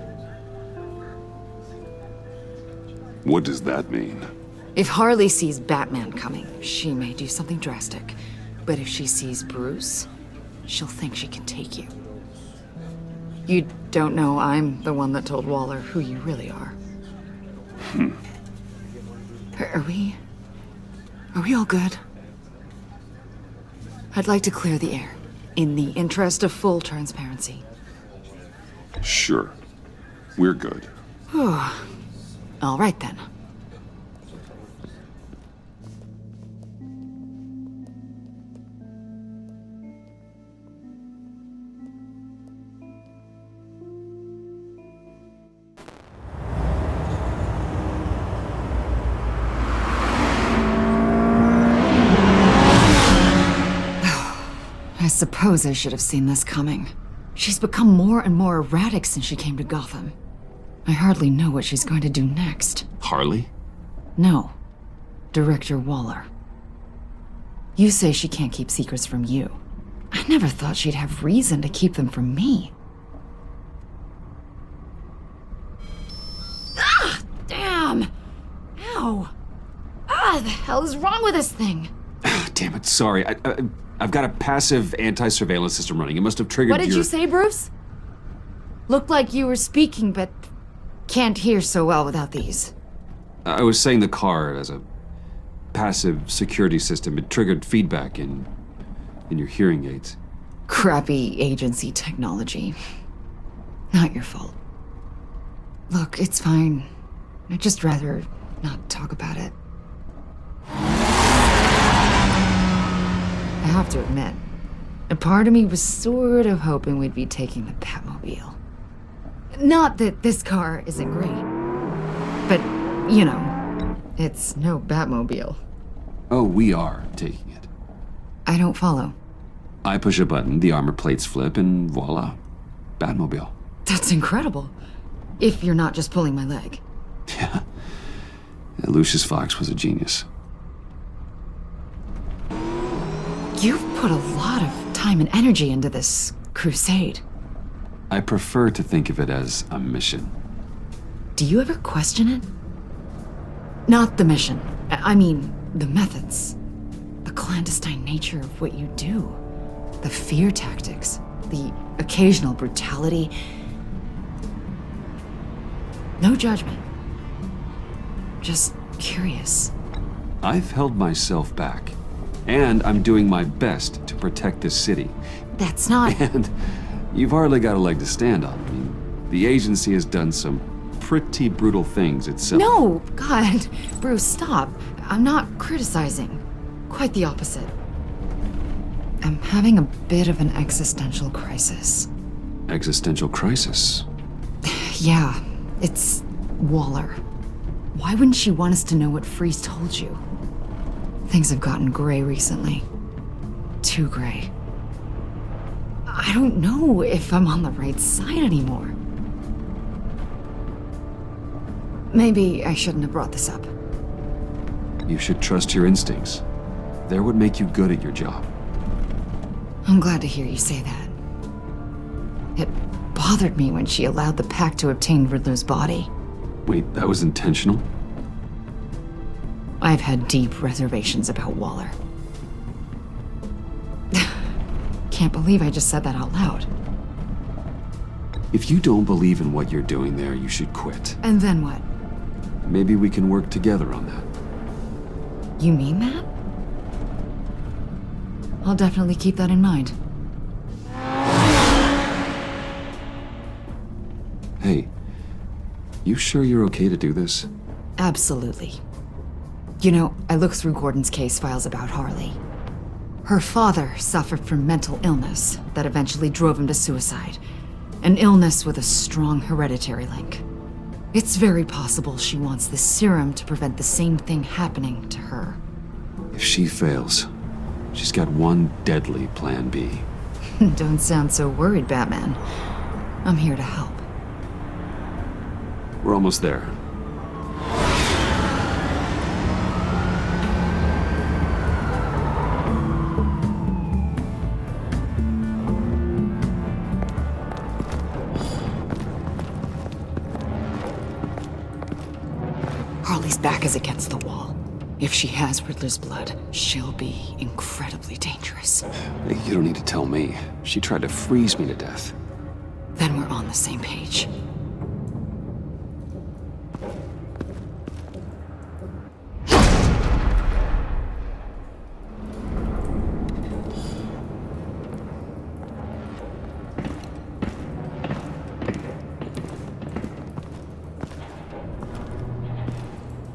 What does that mean? If Harley sees Batman coming, she may do something drastic. But if she sees Bruce, she'll think she can take you. You don't know I'm the one that told Waller who you really are. Are we all good? I'd like to clear the air, in the interest of full transparency. Sure. We're good. All right then. suppose I should have seen this coming. She's become more and more erratic since she came to Gotham. I hardly know what she's going to do next. Harley? No. Director Waller. You say she can't keep secrets from you. I never thought she'd have reason to keep them from me. Ah! Damn! Ow! Ah, the hell is wrong with this thing? Damn it, sorry. I've got a passive anti-surveillance system running. It must have triggered What did you say, Bruce? Looked like you were speaking, but can't hear so well without these. I was saying the car as a passive security system. It triggered feedback in your hearing aids. Crappy agency technology. Not your fault. Look, it's fine. I'd just rather not talk about it. I have to admit, a part of me was sort of hoping we'd be taking the Batmobile. Not that this car isn't great, but, you know, it's no Batmobile. Oh, we are taking it. I don't follow. I push a button, the armor plates flip, and voila, Batmobile. That's incredible. If you're not just pulling my leg. Yeah. Lucius Fox was a genius. You've put a lot of time and energy into this crusade. I prefer to think of it as a mission. Do you ever question it? Not the mission. I mean, the methods. The clandestine nature of what you do. The fear tactics. The occasional brutality. No judgment. Just curious. I've held myself back. And I'm doing my best to protect this city. That's not... And you've hardly got a leg to stand on. I mean, the agency has done some pretty brutal things itself. No! God, Bruce, stop. I'm not criticizing. Quite the opposite. I'm having a bit of an existential crisis. Existential crisis? Yeah, it's Waller. Why wouldn't she want us to know what Freeze told you? Things have gotten gray recently. Too gray. I don't know if I'm on the right side anymore. Maybe I shouldn't have brought this up. You should trust your instincts. They're what make you good at your job. I'm glad to hear you say that. It bothered me when she allowed the Pact to obtain Riddler's body. Wait, that was intentional? I've had deep reservations about Waller. Can't believe I just said that out loud. If you don't believe in what you're doing there, you should quit. And then what? Maybe we can work together on that. You mean that? I'll definitely keep that in mind. Hey, you sure you're okay to do this? Absolutely. You know, I looked through Gordon's case files about Harley. Her father suffered from mental illness that eventually drove him to suicide. An illness with a strong hereditary link. It's very possible she wants this serum to prevent the same thing happening to her. If she fails, she's got one deadly plan B. Don't sound so worried, Batman. I'm here to help. We're almost there. Harley's back is against the wall. If she has Riddler's blood, she'll be incredibly dangerous. You don't need to tell me. She tried to freeze me to death. Then we're on the same page.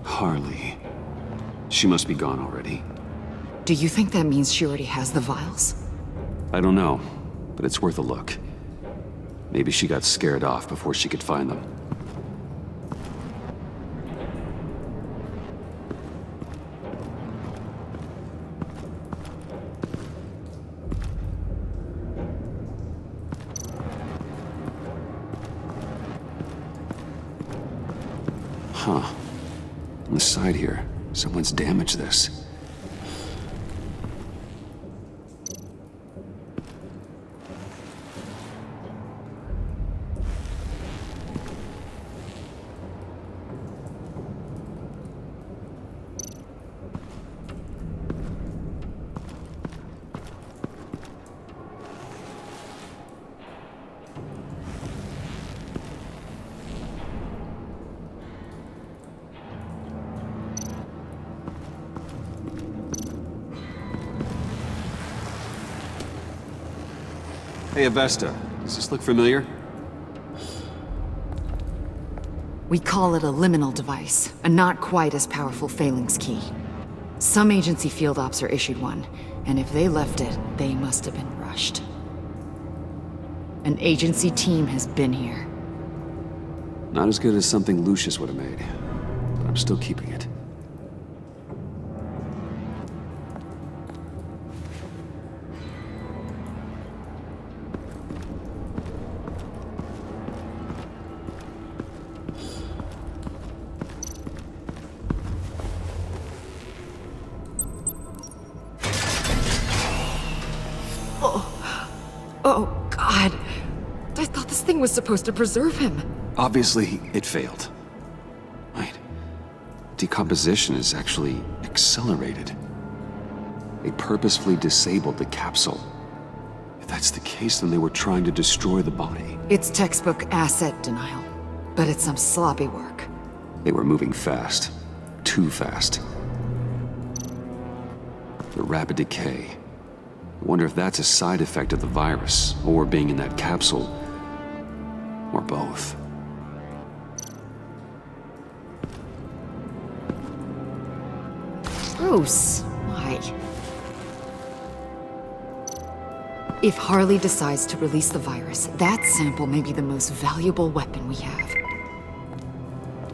Harley. She must be gone already. Do you think that means she already has the vials? I don't know, but it's worth a look. Maybe she got scared off before she could find them. Huh. On the side here, someone's damaged this. Hey, Avesta. Does this look familiar? We call it a liminal device, a not quite as powerful phalanx key. Some agency field ops are issued one, and if they left it, they must have been rushed. An agency team has been here. Not as good as something Lucius would have made, but I'm still keeping it. Oh, God. I thought this thing was supposed to preserve him. Obviously, it failed. Wait. Decomposition is actually accelerated. They purposefully disabled the capsule. If that's the case, then they were trying to destroy the body. It's textbook asset denial, but it's some sloppy work. They were moving fast. Too fast. The rapid decay. I wonder if that's a side effect of the virus, or being in that capsule, or both. Bruce, why? If Harley decides to release the virus, that sample may be the most valuable weapon we have.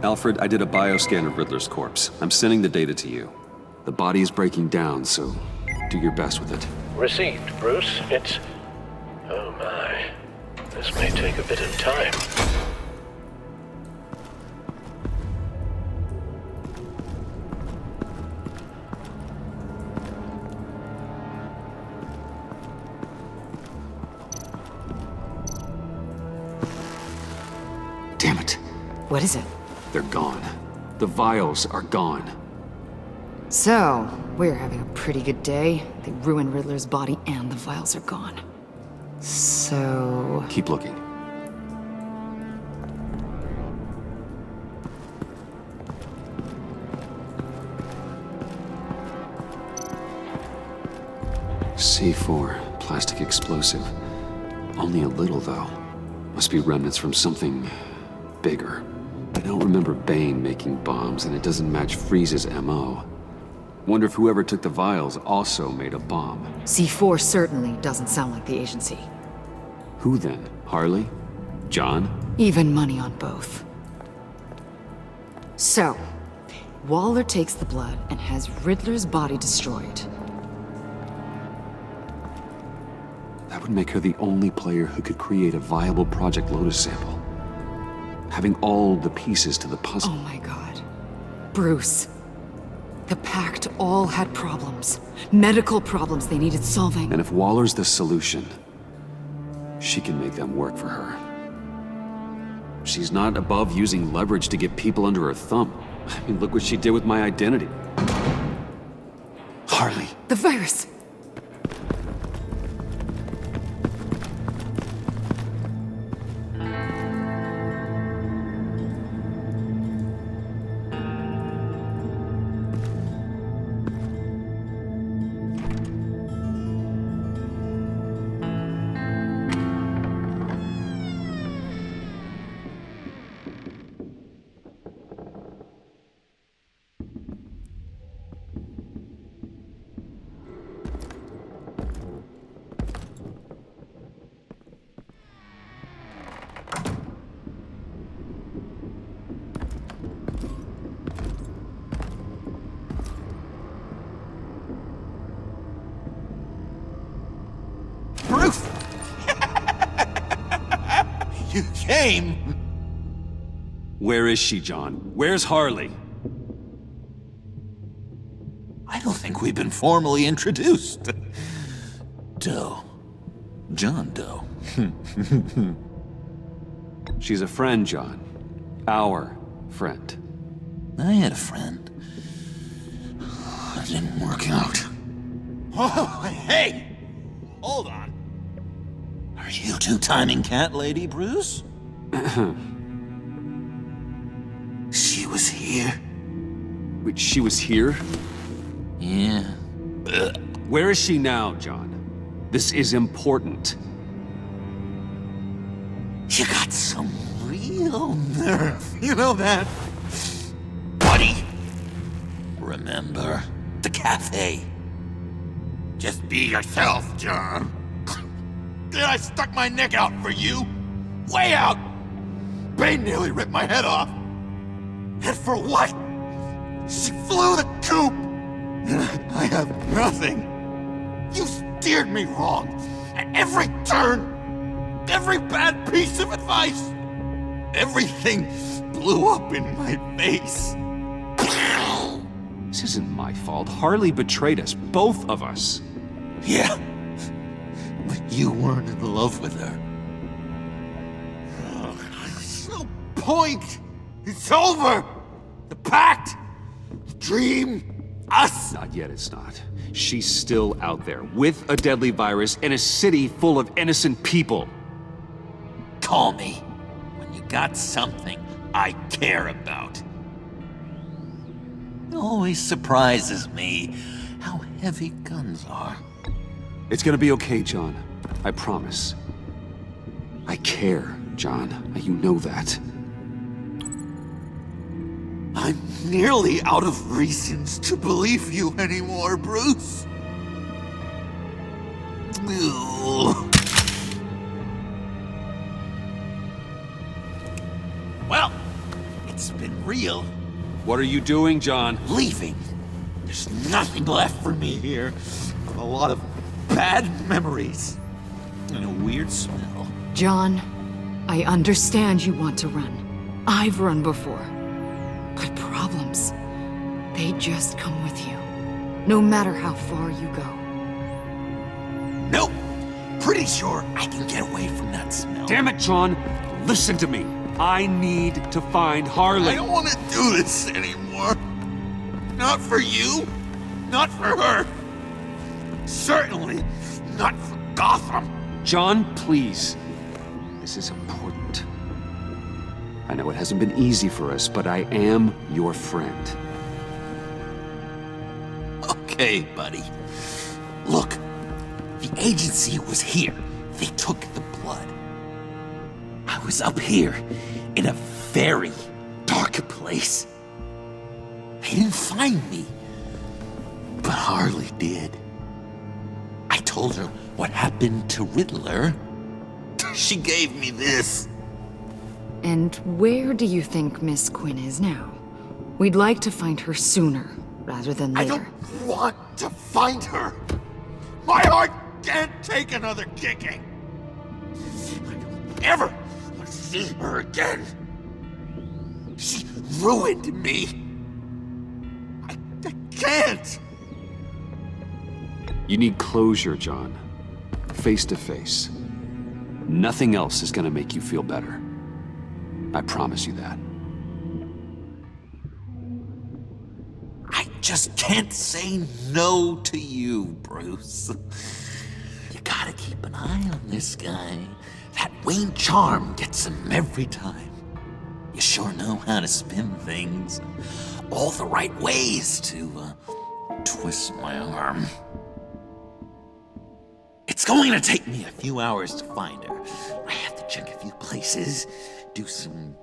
Alfred, I did a bioscan of Riddler's corpse. I'm sending the data to you. The body is breaking down, so do your best with it. Received, Bruce. It's... oh my. This may take a bit of time. Damn it. What is it? They're gone. The vials are gone. So, we're having a pretty good day. They ruined Riddler's body and the vials are gone. So... Keep looking. C4, plastic explosive. Only a little, though. Must be remnants from something bigger. I don't remember Bane making bombs, and it doesn't match Freeze's MO. Wonder if whoever took the vials also made a bomb. C4 certainly doesn't sound like the agency. Who then? Harley? John? Even money on both. So, Waller takes the blood and has Riddler's body destroyed. That would make her the only player who could create a viable Project Lotus sample. Having all the pieces to the puzzle. Oh my God. Bruce. The Pact all had problems. Medical problems they needed solving. And if Waller's the solution, she can make them work for her. She's not above using leverage to get people under her thumb. I mean, look what she did with my identity. Harley. The virus! You came? Where is she, John? Where's Harley? I don't think we've been formally introduced. Doe. John Doe. She's a friend, John. Our friend. I had a friend. It didn't work out. Oh, hey! Hold on. Are you two-timing cat lady, Bruce? She was here. Wait, she was here? Yeah. Where is she now, John? This is important. You got some real nerve, you know that? Buddy! Remember the cafe? Just be yourself, John. Then I stuck my neck out for you. Way out! Bane nearly ripped my head off. And for what? She flew the coop! And I have nothing. You steered me wrong at every turn. Every bad piece of advice. Everything blew up in my face. This isn't my fault. Harley betrayed us, both of us. Yeah, but you weren't in love with her. There's no point. It's over. The Pact, the dream, us. Not yet, it's not. She's still out there, with a deadly virus in a city full of innocent people. Call me when you got something I care about. It always surprises me how heavy guns are. It's gonna be okay, John. I promise. I care, John. You know that. I'm nearly out of reasons to believe you anymore, Bruce. Well, it's been real. What are you doing, John? Leaving. There's nothing left for me here. A lot of bad memories. And a weird smell. John, I understand you want to run. I've run before. But problems, they just come with you. No matter how far you go. Nope. Pretty sure I can get away from that smell. Damn it, John! Listen to me. I need to find Harley. I don't want to do this anymore. Not for you. Not for her. Certainly not for Gotham. John, please. This is important. I know it hasn't been easy for us, but I am your friend. Okay, buddy. Look, the agency was here. They took the blood. I was up here in a very dark place. They didn't find me, but Harley did. I told her what happened to Riddler. She gave me this. And where do you think Miss Quinn is now? We'd like to find her sooner, rather than later. I don't want to find her. My heart can't take another kicking. I don't ever want to see her again. She ruined me. I can't. You need closure, John. Face to face. Nothing else is gonna make you feel better. I promise you that. I just can't say no to you, Bruce. You gotta keep an eye on this guy. That Wayne charm gets him every time. You sure know how to spin things. All the right ways to twist my arm. It's going to take me a few hours to find her. I have to check a few places, do some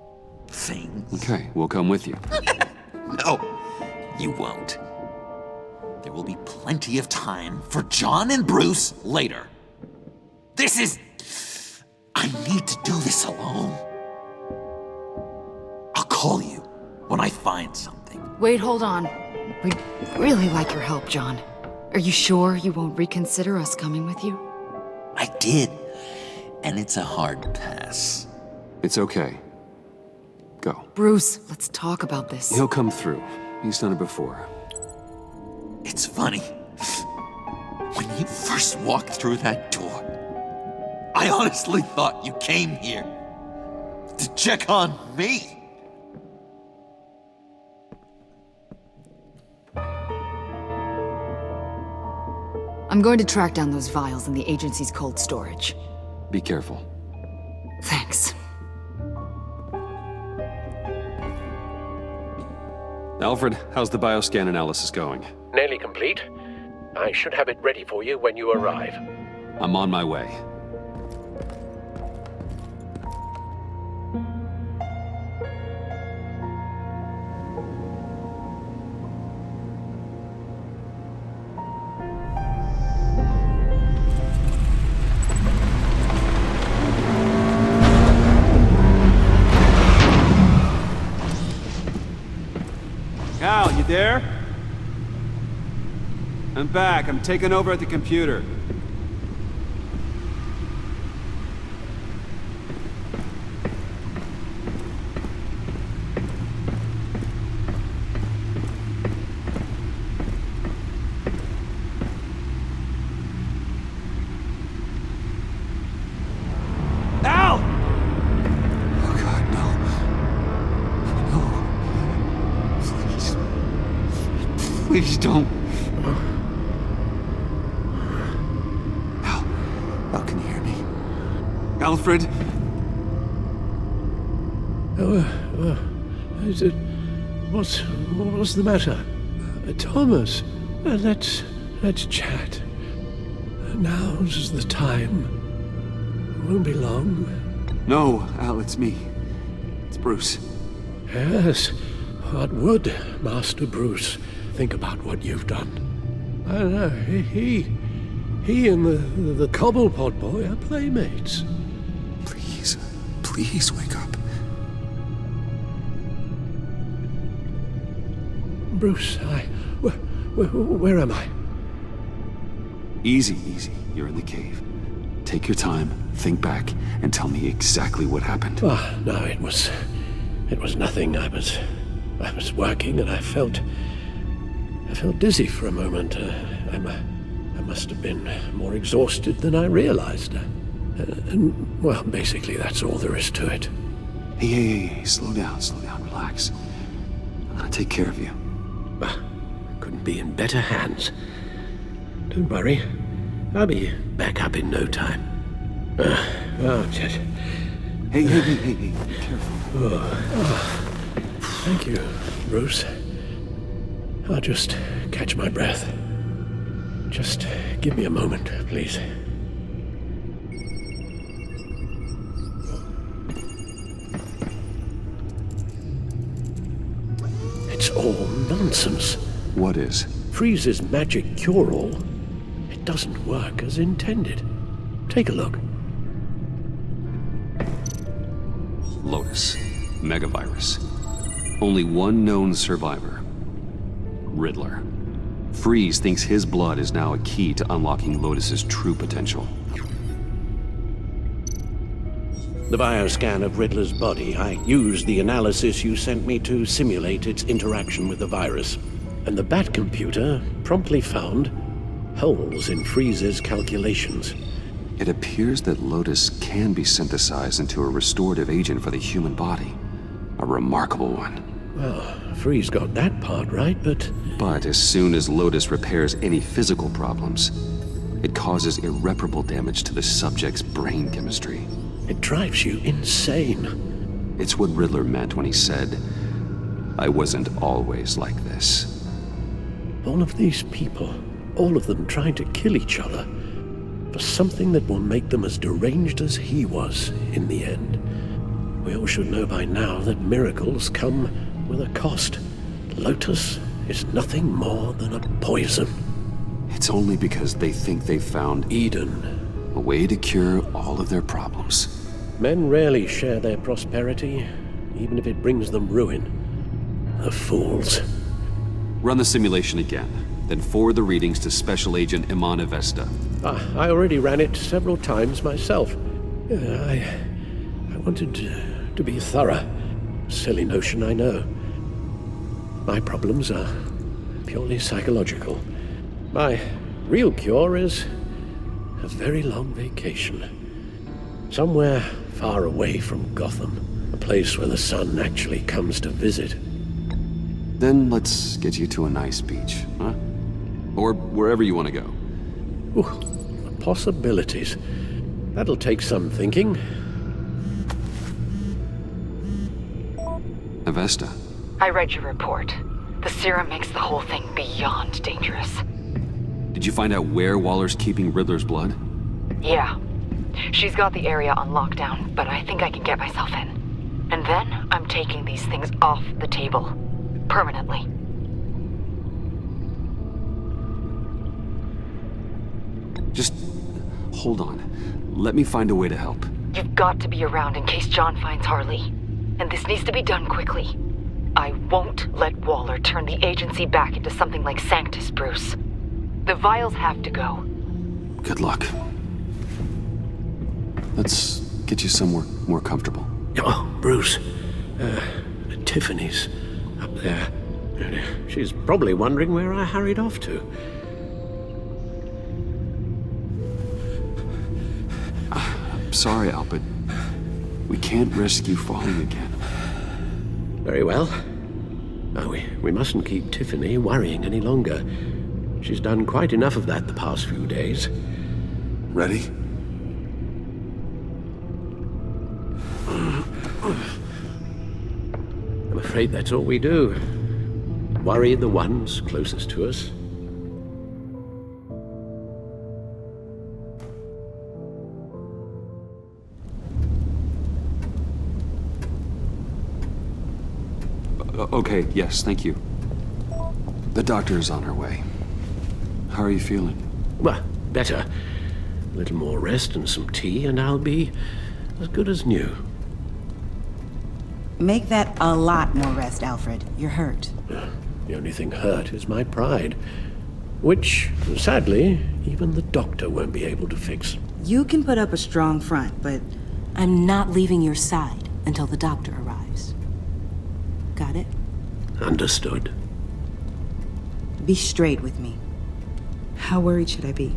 things. Okay, we'll come with you. No, you won't. There will be plenty of time for John and Bruce later. This is... I need to do this alone. I'll call you when I find something. Wait, hold on. We'd really like your help, John. Are you sure you won't reconsider us coming with you? I did, and it's a hard pass. It's okay. Go. Bruce, let's talk about this. He'll come through. He's done it before. It's funny. When you first walked through that door, I honestly thought you came here to check on me. I'm going to track down those vials in the agency's cold storage. Be careful. Thanks. Alfred, how's the bioscan analysis going? Nearly complete. I should have it ready for you when you arrive. I'm on my way. Cal, you there? I'm back. I'm taking over at the computer. Al! Oh God, no. No. Please don't. Al, can you hear me? Alfred? Is it... What's the matter? Thomas, let's chat. Now's the time. Won't be long. No, Al, it's me. It's Bruce. Yes, what would Master Bruce think about what you've done? I know, he and the Cobblepot boy are playmates. Please wake up. Bruce, where am I? Easy. You're in the cave. Take your time, think back, and tell me exactly what happened. Oh, no, it was nothing. I was working and I felt dizzy for a moment. I must have been more exhausted than I realized. And, well, basically that's all there is to it. Hey, slow down, relax. I'm gonna take care of you. Couldn't be in better hands. Don't worry, I'll be back up in no time. Just... Hey, be careful. Thank you, Bruce. I'll just catch my breath. Just give me a moment, please. It's all nonsense. What is? Freeze's magic cure-all. It doesn't work as intended. Take a look. Lotus. Megavirus. Only one known survivor. Riddler. Freeze thinks his blood is now a key to unlocking Lotus's true potential. The bioscan of Riddler's body, I used the analysis you sent me to simulate its interaction with the virus. And the Bat computer promptly found holes in Freeze's calculations. It appears that Lotus can be synthesized into a restorative agent for the human body. A remarkable one. Well, Freeze got that part right, but... But as soon as Lotus repairs any physical problems, it causes irreparable damage to the subject's brain chemistry. It drives you insane. It's what Riddler meant when he said, "I wasn't always like this." All of these people, all of them trying to kill each other, for something that will make them as deranged as he was in the end. We all should know by now that miracles come with a cost. Lotus is nothing more than a poison. It's only because they think they've found Eden. A way to cure all of their problems. Men rarely share their prosperity, even if it brings them ruin. The fools. Run the simulation again, then forward the readings to Special Agent Iman Avesta. I already ran it several times myself. I wanted to be thorough. Silly notion, I know. My problems are purely psychological. My real cure is a very long vacation. Somewhere far away from Gotham. A place where the sun actually comes to visit. Then let's get you to a nice beach, huh? Or wherever you want to go. Ooh, possibilities. That'll take some thinking. Avesta. I read your report. The serum makes the whole thing beyond dangerous. Did you find out where Waller's keeping Riddler's blood? Yeah. She's got the area on lockdown, but I think I can get myself in. And then I'm taking these things off the table. Permanently. Just hold on. Let me find a way to help. You've got to be around in case John finds Harley. And this needs to be done quickly. I won't let Waller turn the agency back into something like Sanctus, Bruce. The vials have to go. Good luck. Let's get you somewhere more comfortable. Oh, Bruce. Tiffany's up there. She's probably wondering where I hurried off to. I'm sorry, Al, but we can't risk you falling again. Very well. No, we mustn't keep Tiffany worrying any longer. She's done quite enough of that the past few days. Ready? I'm afraid that's all we do. Worry the ones closest to us. Okay, yes, thank you. The doctor's on her way. How are you feeling? Well, better. A little more rest and some tea, and I'll be as good as new. Make that a lot more rest, Alfred. You're hurt. The only thing hurt is my pride, which, sadly, even the doctor won't be able to fix. You can put up a strong front, but I'm not leaving your side until the doctor arrives. Got it? Understood. Be straight with me. How worried should I be?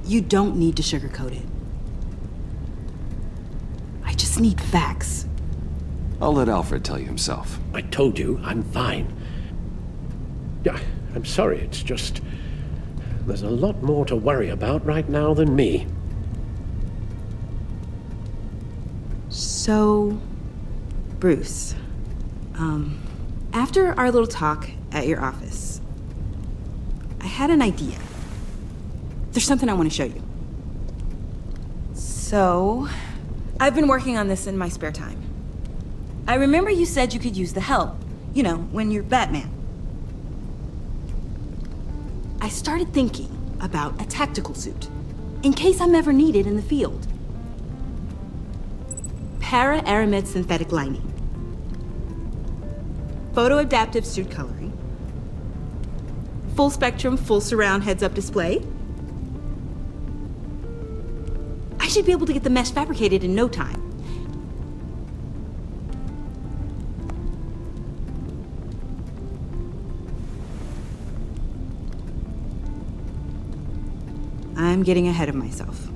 You don't need to sugarcoat it. I just need facts. I'll let Alfred tell you himself. I told you, I'm fine. Yeah, I'm sorry, it's just... there's a lot more to worry about right now than me. So, Bruce, after our little talk at your office, I had an idea. There's something I want to show you. So, I've been working on this in my spare time. I remember you said you could use the help, you know, when you're Batman. I started thinking about a tactical suit, in case I'm ever needed in the field. Para-aramid synthetic lining. Photo-adaptive suit coloring. Full spectrum, full surround heads-up display. I should be able to get the mesh fabricated in no time. I'm getting ahead of myself.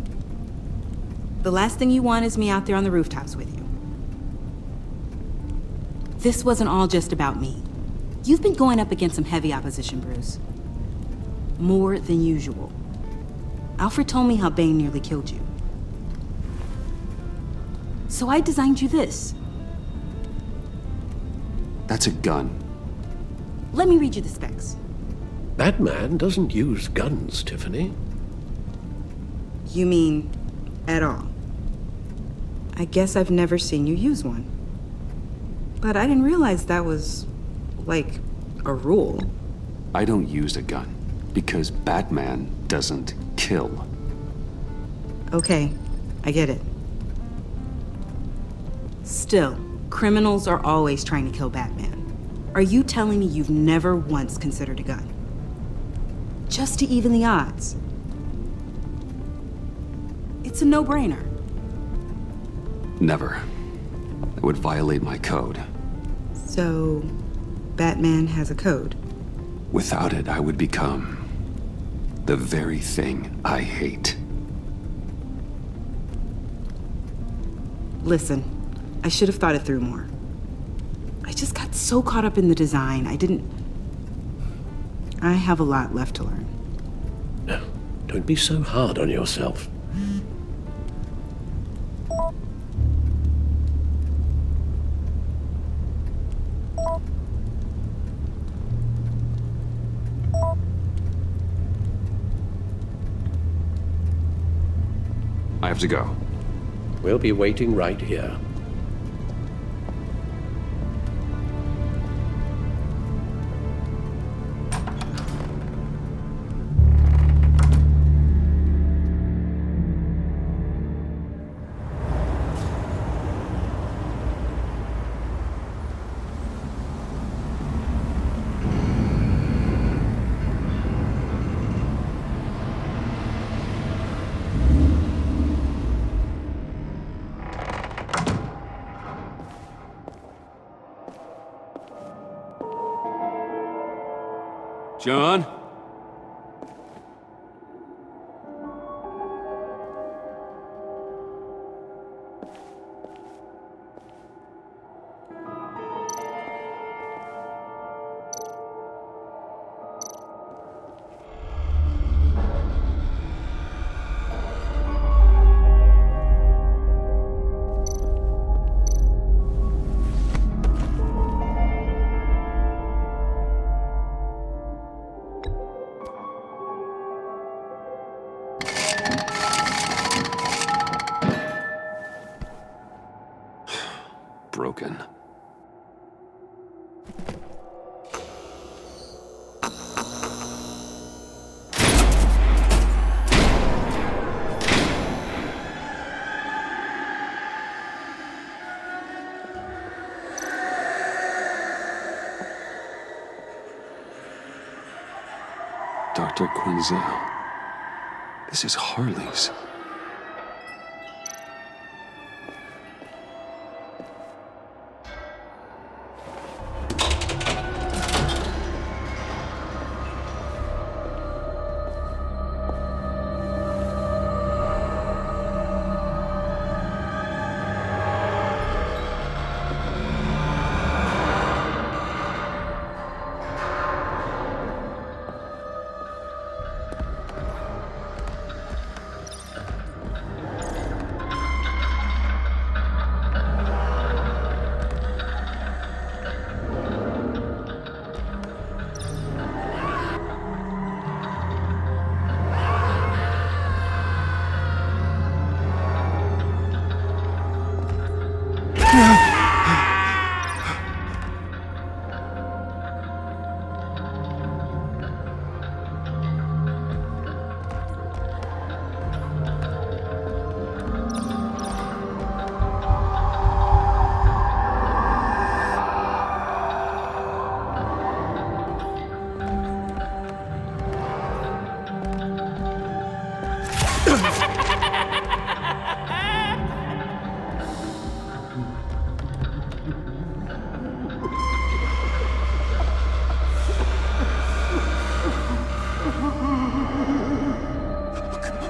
The last thing you want is me out there on the rooftops with you. This wasn't all just about me. You've been going up against some heavy opposition, Bruce. More than usual. Alfred told me how Bane nearly killed you. So I designed you this. That's a gun. Let me read you the specs. Batman doesn't use guns, Tiffany. You mean at all? I guess I've never seen you use one. But I didn't realize that was, like, a rule. I don't use a gun because Batman doesn't kill. Okay, I get it. Still, criminals are always trying to kill Batman. Are you telling me you've never once considered a gun? Just to even the odds? It's a no-brainer. Never. It would violate my code. So, Batman has a code. Without it, I would become the very thing I hate. Listen, I should have thought it through more. I just got so caught up in the design, I have a lot left to learn. No, don't be so hard on yourself. I have to go. We'll be waiting right here. John? Broken. Dr. Quinzel. This is Harley's.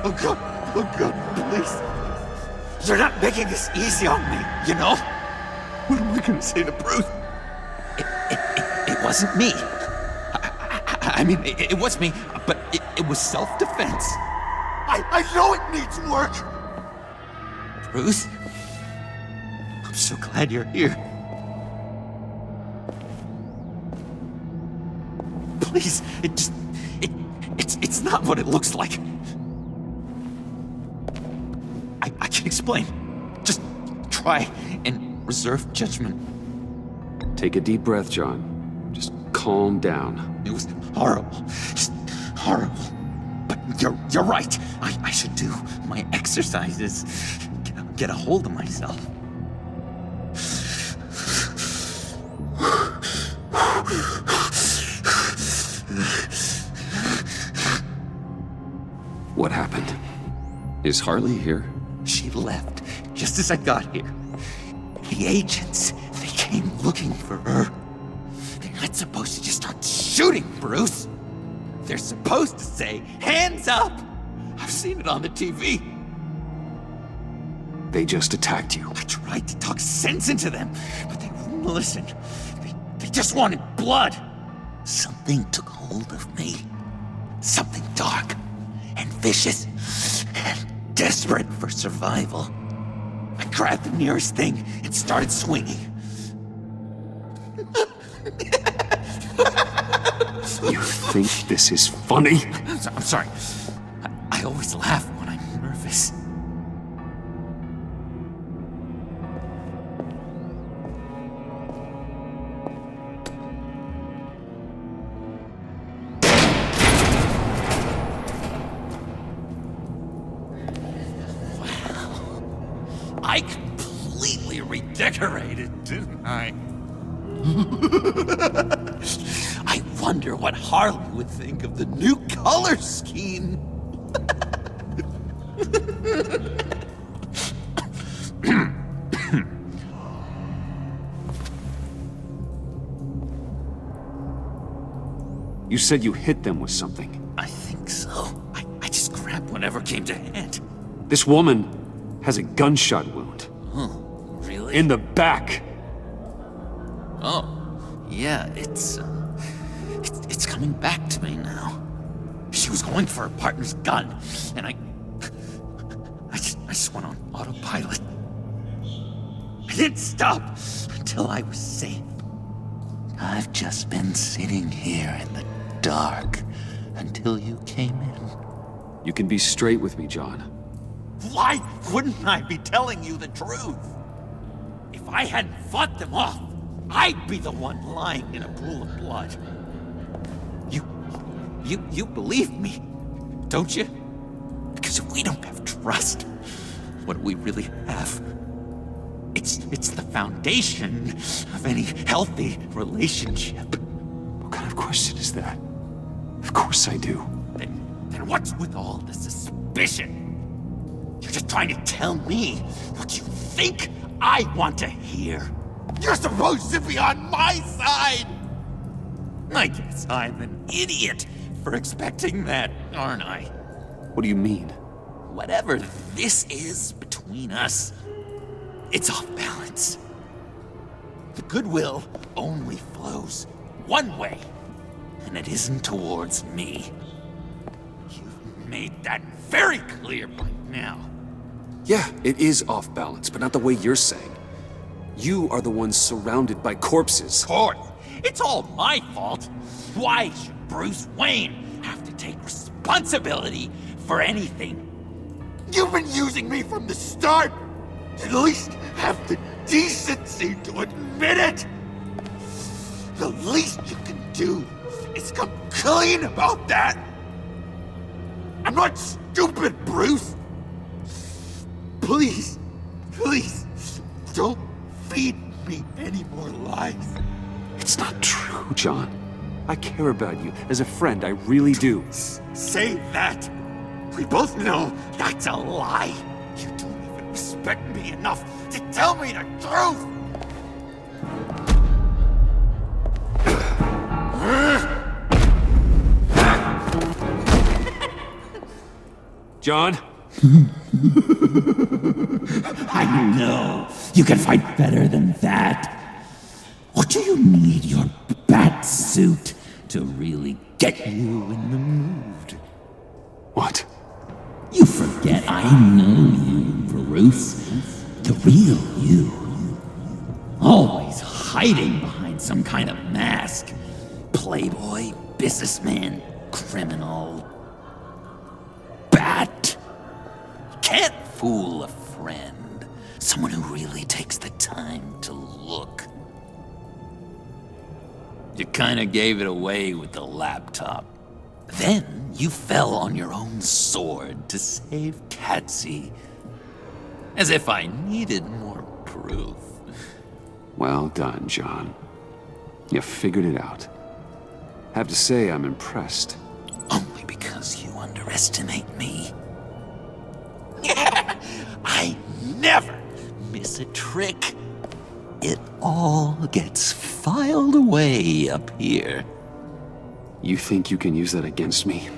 Oh God, oh God, please. You're not making this easy on me, you know? What am I gonna say to Bruce? It wasn't me. I mean, it was me, but it was self-defense. I know it needs work! Bruce? I'm so glad you're here. Please, it's not what it looks like. I can explain. Just try and reserve judgment. Take a deep breath, John. Just calm down. It was horrible. Just horrible. But you're right. I should do my exercises. Get a hold of myself. What happened? Is Harley here? She left just as I got here. The agents, they came looking for her. They're not supposed to just start shooting, Bruce. They're supposed to say, hands up! I've seen it on the TV. They just attacked you. I tried to talk sense into them, but they wouldn't listen. They just wanted blood. Something took hold of me. Something dark and vicious and desperate for survival. I grabbed the nearest thing and started swinging. You think this is funny? I'm sorry. I always laugh when I'm nervous. Wow. I completely redecorated, didn't I? I wonder what Harley would think of the new color scheme. You said you hit them with something. I think so. I just grabbed whatever came to hand. This woman has a gunshot wound. Huh, really? In the back. Oh, yeah, it's coming back to me now. She was going for her partner's gun, and I just went on autopilot. I didn't stop until I was safe. I've just been sitting here in the dark until you came in. You can be straight with me, John. Why wouldn't I be telling you the truth? If I hadn't fought them off, I'd be the one lying in a pool of blood. You believe me, don't you? Because if we don't have trust, what do we really have? It's the foundation of any healthy relationship. What kind of question is that? Of course I do. Then what's with all the suspicion? You're just trying to tell me what you think I want to hear. You're supposed to be on my side! I guess I'm an idiot for expecting that, aren't I? What do you mean? Whatever this is between us, it's off balance. The goodwill only flows one way, and it isn't towards me. You've made that very clear by now. Yeah, it is off balance, but not the way you're saying. You are the one surrounded by corpses. Of course. It's all my fault. Why should Bruce Wayne have to take responsibility for anything? You've been using me from the start. At least have the decency to admit it. The least you can do is come clean about that. I'm not stupid, Bruce. Please, don't feed me any more lies. It's not true, John. I care about you. As a friend, I really do. Say that. We both know that's a lie. You don't even respect me enough to tell me the truth. John? I know. You can fight better than that. Or do you need your bat suit to really get you in the mood? What? You forget I know you, Bruce. The real you. Always hiding behind some kind of mask. Playboy, businessman, criminal. Bat. Can't fool a friend. Someone who really takes the time to look. You kinda gave it away with the laptop. Then you fell on your own sword to save Patsy. As if I needed more proof. Well done, John. You figured it out. Have to say, I'm impressed. Only because you underestimate me. I never miss a trick. it all gets filed away up here. You think you can use that against me?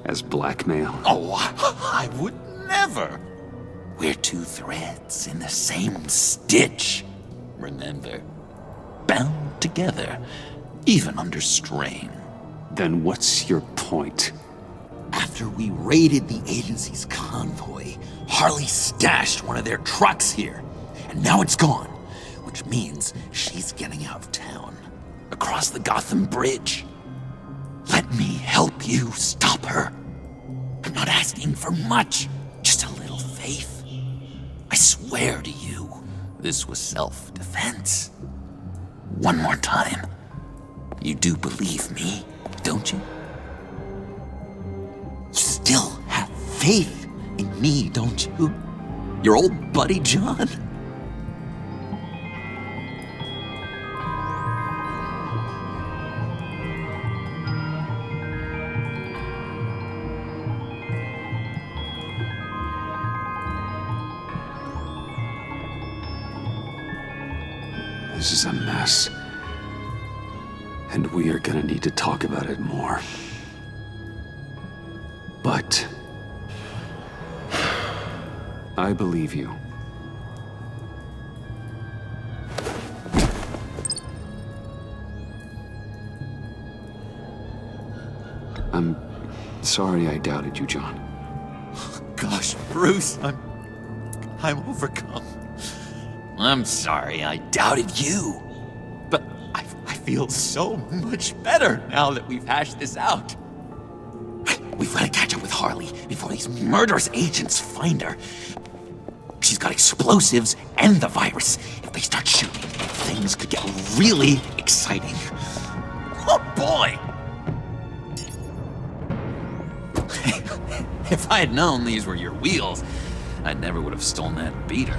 As blackmail? Oh, I would never. We're two threads in the same stitch. Remember? Bound together, even under strain. Then what's your point? After we raided the agency's convoy, Harley stashed one of their trucks here. And now it's gone, which means she's getting out of town. Across the Gotham Bridge. Let me help you stop her. I'm not asking for much, just a little faith. I swear to you, this was self-defense. One more time. You do believe me, don't you? You still have faith in me, don't you? Your old buddy John? This is a mess. And we are gonna need to talk about it more. But I believe you. I'm sorry I doubted you, John. Gosh, Bruce, I'm overcome. I'm sorry I doubted you. But I feel so much better now that we've hashed this out. We've got to catch up with Harley before these murderous agents find her. She's got explosives and the virus. If they start shooting, things could get really exciting. Oh boy! If I had known these were your wheels, I never would have stolen that beater.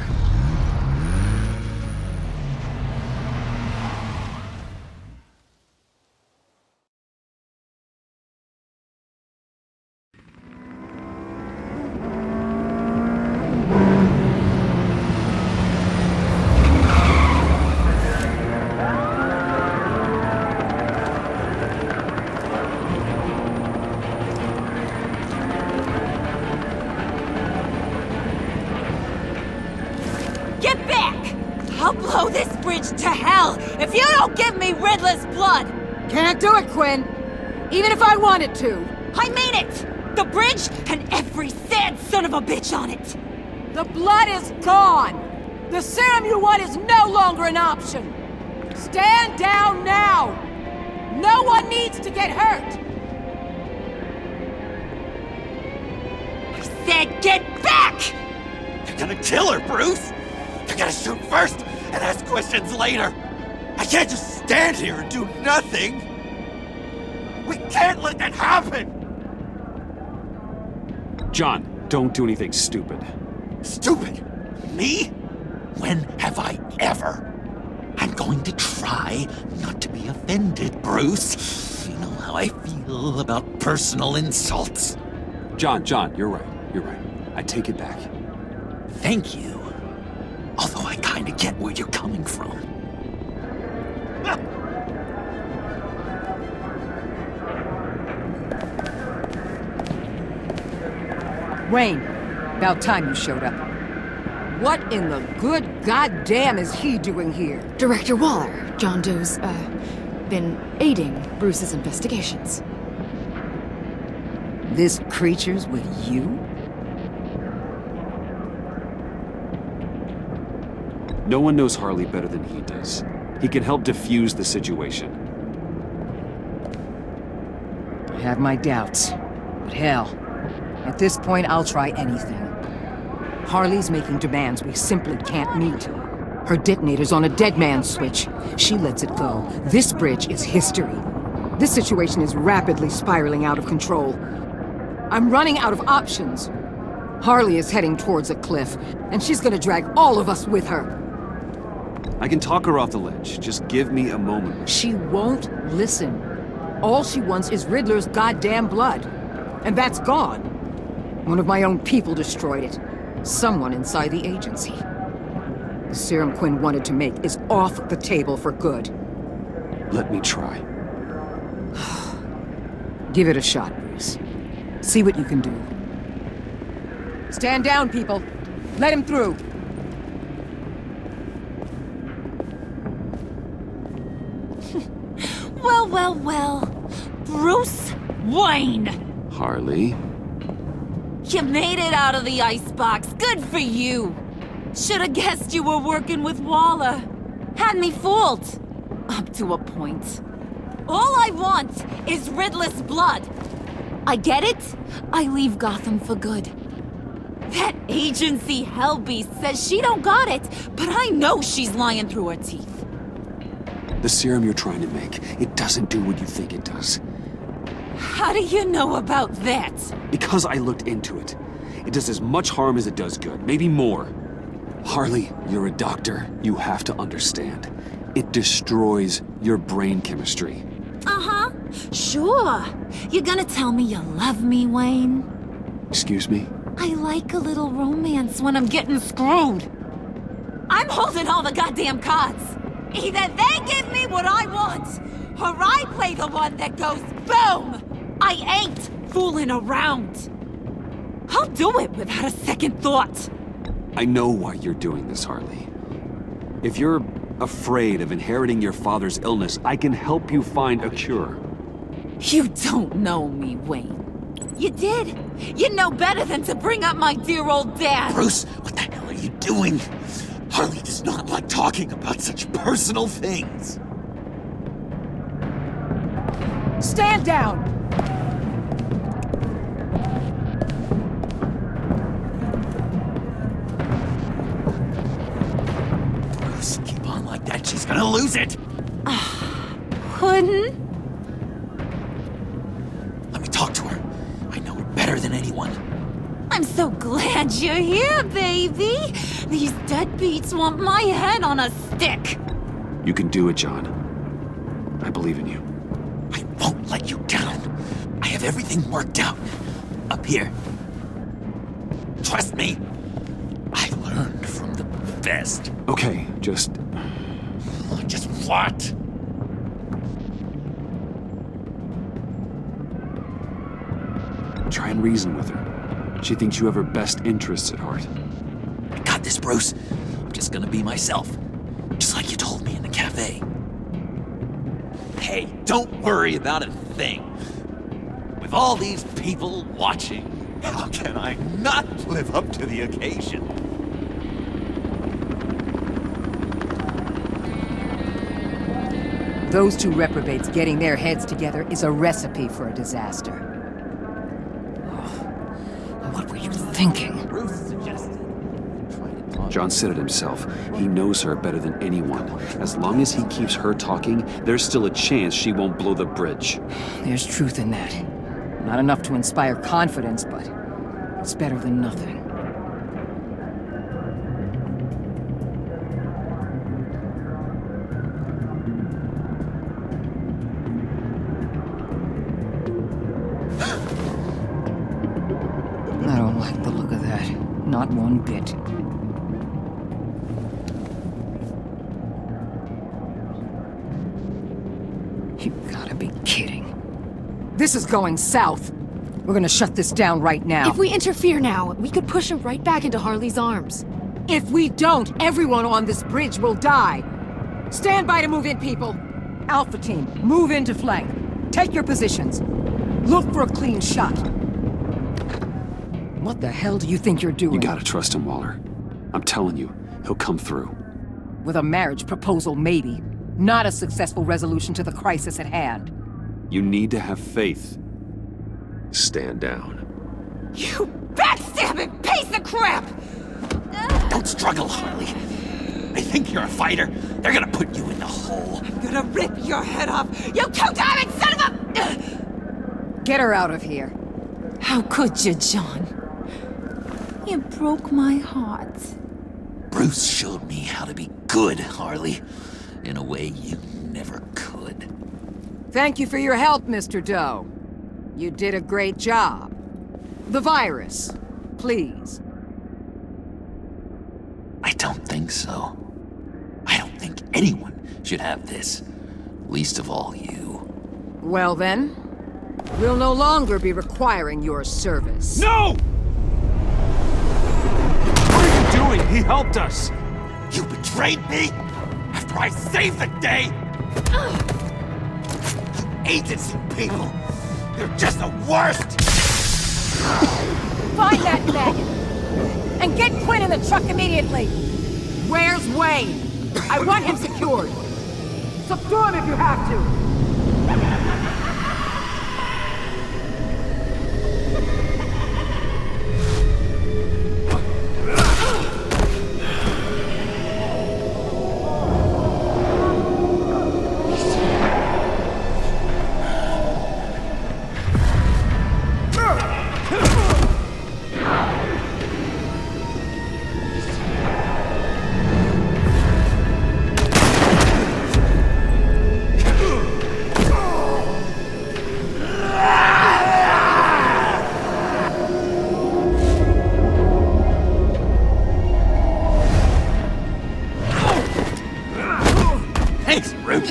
Get back! I'll blow this bridge to hell if you don't give me Riddler's blood! Can't do it, Quinn. Even if I wanted to. I mean it! The bridge and every sad son of a bitch on it! The blood is gone! The serum you want is no longer an option! Stand down now! No one needs to get hurt! I said get back! They're gonna kill her, Bruce! They're gonna shoot first and ask questions later! I can't just stand here and do nothing! We can't let that happen! John, don't do anything stupid. Stupid? Me? When have I ever? I'm going to try not to be offended, Bruce. You know how I feel about personal insults. John, you're right. You're right. I take it back. Thank you. Although I kinda get where you're coming from. Wayne, about time you showed up. What in the good goddamn is he doing here? Director Waller, John Doe's, been aiding Bruce's investigations. This creature's with you? No one knows Harley better than he does. He can help defuse the situation. I have my doubts. But hell, at this point I'll try anything. Harley's making demands we simply can't meet. Her detonator's on a dead man's switch. She lets it go. This bridge is history. This situation is rapidly spiraling out of control. I'm running out of options. Harley is heading towards a cliff, and she's gonna drag all of us with her. I can talk her off the ledge. Just give me a moment. She won't listen. All she wants is Riddler's goddamn blood. And that's gone. One of my own people destroyed it. Someone inside the agency. The serum Quinn wanted to make is off the table for good. Let me try. Give it a shot, Bruce. See what you can do. Stand down, people. Let him through. Well, well, well. Bruce Wayne! Harley? You made it out of the icebox. Good for you. Should've guessed you were working with Waller. Had me fooled. Up to a point. All I want is Riddler's blood. I get it. I leave Gotham for good. That agency hellbeast says she don't got it, but I know she's lying through her teeth. The serum you're trying to make, it doesn't do what you think it does. How do you know about that? Because I looked into it. It does as much harm as it does good, maybe more. Harley, you're a doctor. You have to understand. It destroys your brain chemistry. Uh-huh. Sure. You're gonna tell me you love me, Wayne? Excuse me? I like a little romance when I'm getting screwed. I'm holding all the goddamn cards. Either they give me what I want, or I play the one that goes boom! I ain't fooling around. I'll do it without a second thought. I know why you're doing this, Harley. If you're afraid of inheriting your father's illness, I can help you find a cure. You don't know me, Wayne. You did. You know better than to bring up my dear old dad. Bruce, what the hell are you doing? Harley does not like talking about such personal things. Stand down! Bruce, keep on like that, she's gonna lose it! Couldn't? Let me talk to her. I know her better than anyone. I'm so glad you're here, baby. These deadbeats want my head on a stick. You can do it, John. I believe in you. I won't let you down. I have everything worked out. Up here. Trust me. I learned from the best. Okay, just what? Try and reason with her. She thinks you have her best interests at heart. I got this, Bruce. I'm just gonna be myself. Just like you told me in the cafe. Hey, don't worry about a thing. With all these people watching, how can I not live up to the occasion? Those two reprobates getting their heads together is a recipe for a disaster. What were you thinking? Bruce suggested. John said it himself. He knows her better than anyone. As long as he keeps her talking, there's still a chance she won't blow the bridge. There's truth in that. Not enough to inspire confidence, but it's better than nothing. I don't like the look of that. Not one bit. You gotta be kidding. This is going south. We're gonna shut this down right now. If we interfere now, we could push him right back into Harley's arms. If we don't, everyone on this bridge will die. Stand by to move in, people. Alpha team, move into flank. Take your positions. Look for a clean shot. What the hell do you think you're doing? You gotta trust him, Waller. I'm telling you, he'll come through. With a marriage proposal, maybe. Not a successful resolution to the crisis at hand. You need to have faith. Stand down. You backstabbing piece of crap! Don't struggle, Harley. They think you're a fighter. They're gonna put you in the hole. I'm gonna rip your head off, you two-diamond son of a... Get her out of here. How could you, John? You broke my heart. Bruce showed me how to be good, Harley. In a way you never could. Thank you for your help, Mr. Doe. You did a great job. The virus, please. I don't think so. anyone should have this. Least of all you. Well then, we'll no longer be requiring your service. No! What are you doing? He helped us! You betrayed me after I saved the day! You agency people! You're just the worst! Find that maggot! And get Quinn in the truck immediately! Where's Wayne? I want him secured! Subdue him if you have to! Thanks, Root.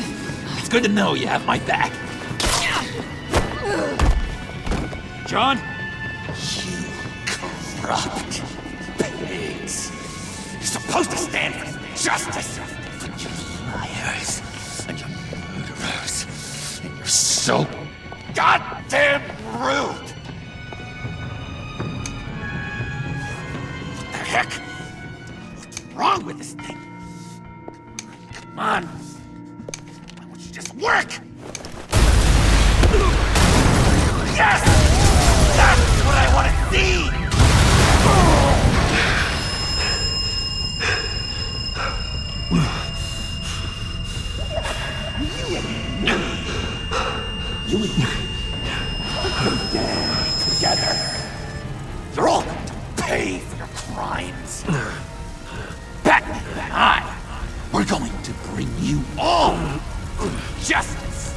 It's good to know you have my back. John? You corrupt pigs. You're supposed to stand for justice. But you liars and you murderers. And you're so goddamn rude. What the heck? What's wrong with this thing? Come on. Why don't you just work? Yes! That's what I want to see! You and me are dead together. You're all going to pay for your crimes. Batman and I, we're going to bring you all justice.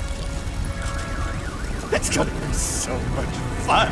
It's gonna be so much fun.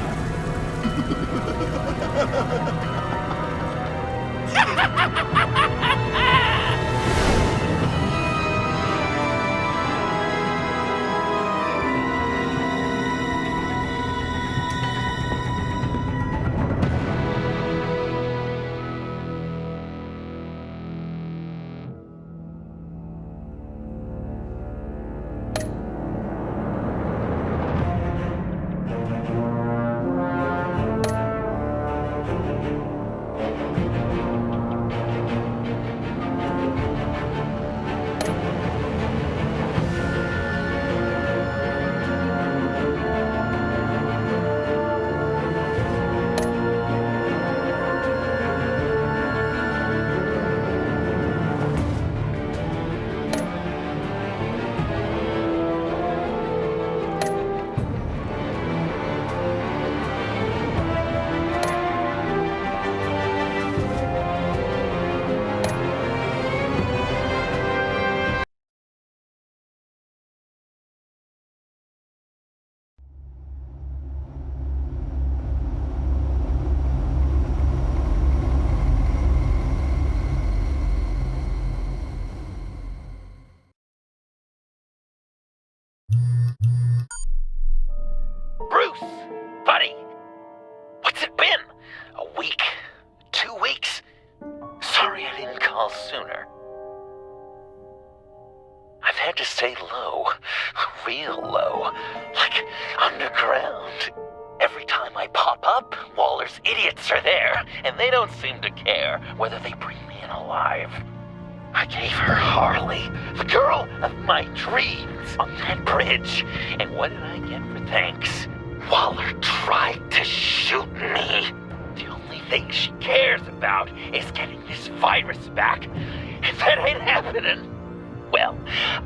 Bruce, buddy, what's it been? A week? 2 weeks? Sorry I didn't call sooner. I've had to stay low, real low, like underground. Every time I pop up, Waller's idiots are there, and they don't seem to care whether they bring me in alive. I gave her Harley, the girl of my dreams, on that bridge, and what did I get for thanks? Waller tried to shoot me. The only thing she cares about is getting this virus back. If that ain't happening, well,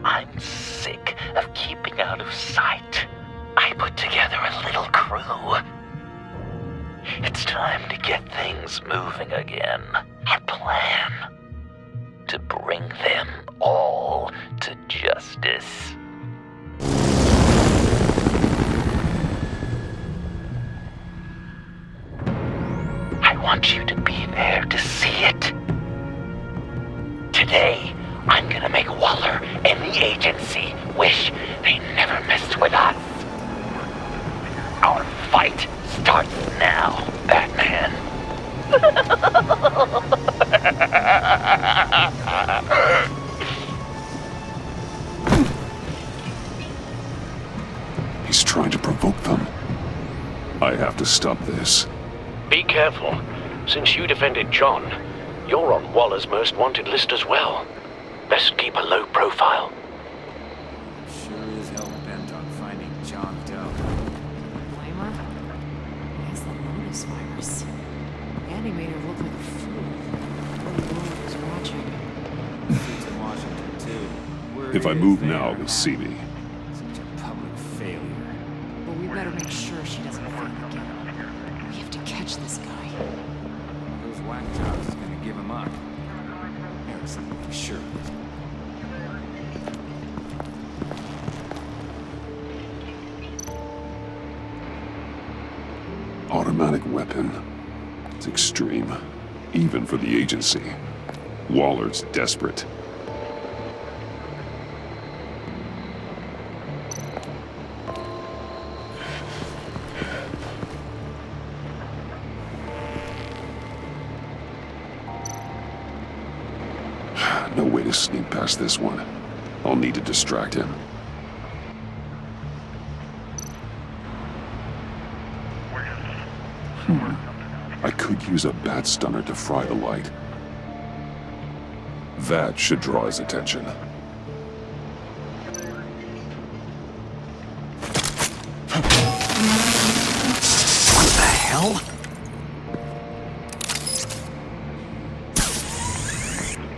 I'm sick of keeping out of sight. I put together a little crew. It's time to get things moving again. A plan to bring them all to justice. I want you to be there to see it. Today, I'm gonna make Waller and the agency wish they never messed with us. Our fight starts now, Batman. He's trying to provoke them. I have to stop this. Be careful. Since you defended John, you're on Waller's most wanted list as well. Best keep a low profile. Sure is hell bent on finding John Doe. Blame her? He has the lotus virus. And he made her look like a fool. The world was watching. Suits in Washington, too. Word If I is move they now, are they'll not. see me. Such a public failure. But we better make sure she doesn't fail again. We have to catch this guy. Those whack jobs is gonna give him up. Harrison, for sure. Automatic weapon. It's extreme. Even for the agency. Waller's desperate. No way to sneak past this one. I'll need to distract him. I could use a bat stunner to fry a light. That should draw his attention. What the hell?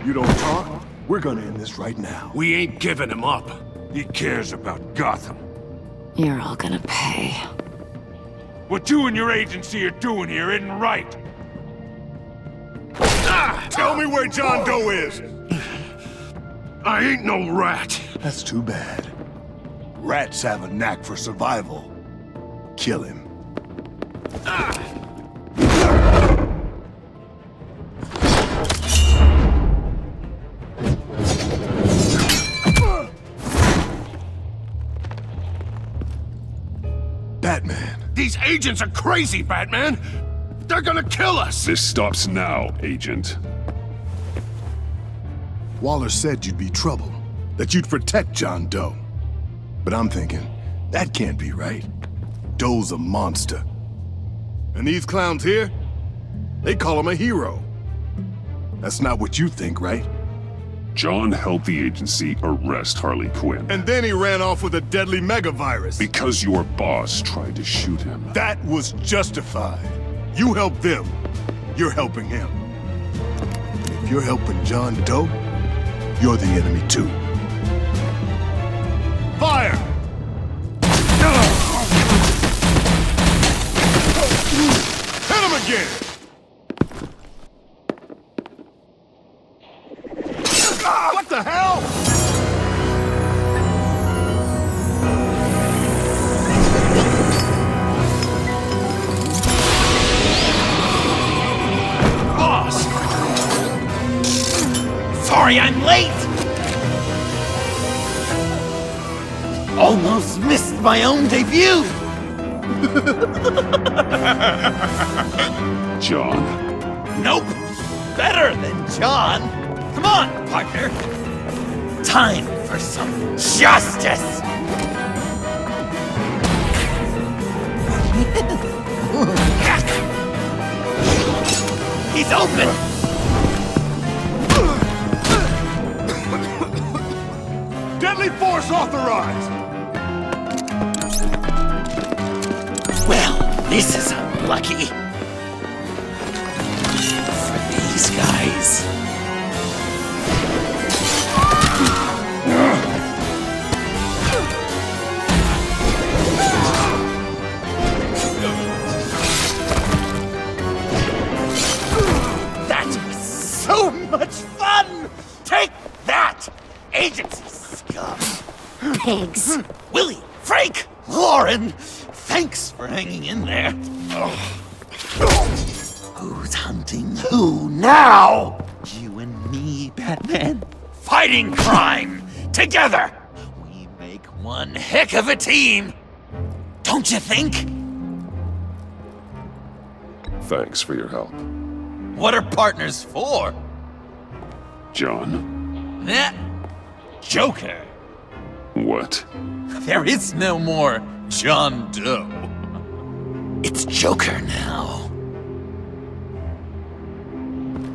You don't talk? We're gonna end this right now. We ain't giving him up. He cares about Gotham. You're all gonna pay. What you and your agency are doing here isn't right. Tell me where John Doe is! I ain't no rat. That's too bad. Rats have a knack for survival. Kill him. Batman. These agents are crazy, Batman. They're gonna kill us. This stops now, Agent. Waller said you'd be trouble, that you'd protect John Doe. But I'm thinking, that can't be right. Doe's a monster. And these clowns here, they call him a hero. That's not what you think, right? John helped the agency arrest Harley Quinn. And then he ran off with a deadly megavirus. Because your boss tried to shoot him. That was justified. You helped them. You're helping him. If you're helping John Doe, you're the enemy too. Fire! Hit him again! What the hell? Boss! Sorry I'm late! Almost missed my own debut! John? Nope! Better than John! Come on, partner! Time for some justice! He's open! Deadly force authorized! Well, this is unlucky. For these guys. That was so much fun! Take that, agency scum! Pigs. Willie, Frank, Lauren, thanks for hanging in there. Who's hunting who now? You and me, Batman. fighting crime together. We make one heck of a team, don't you think? Thanks for your help. What are partners for? John. Eh? Joker. What? There is no more John Doe. It's Joker now.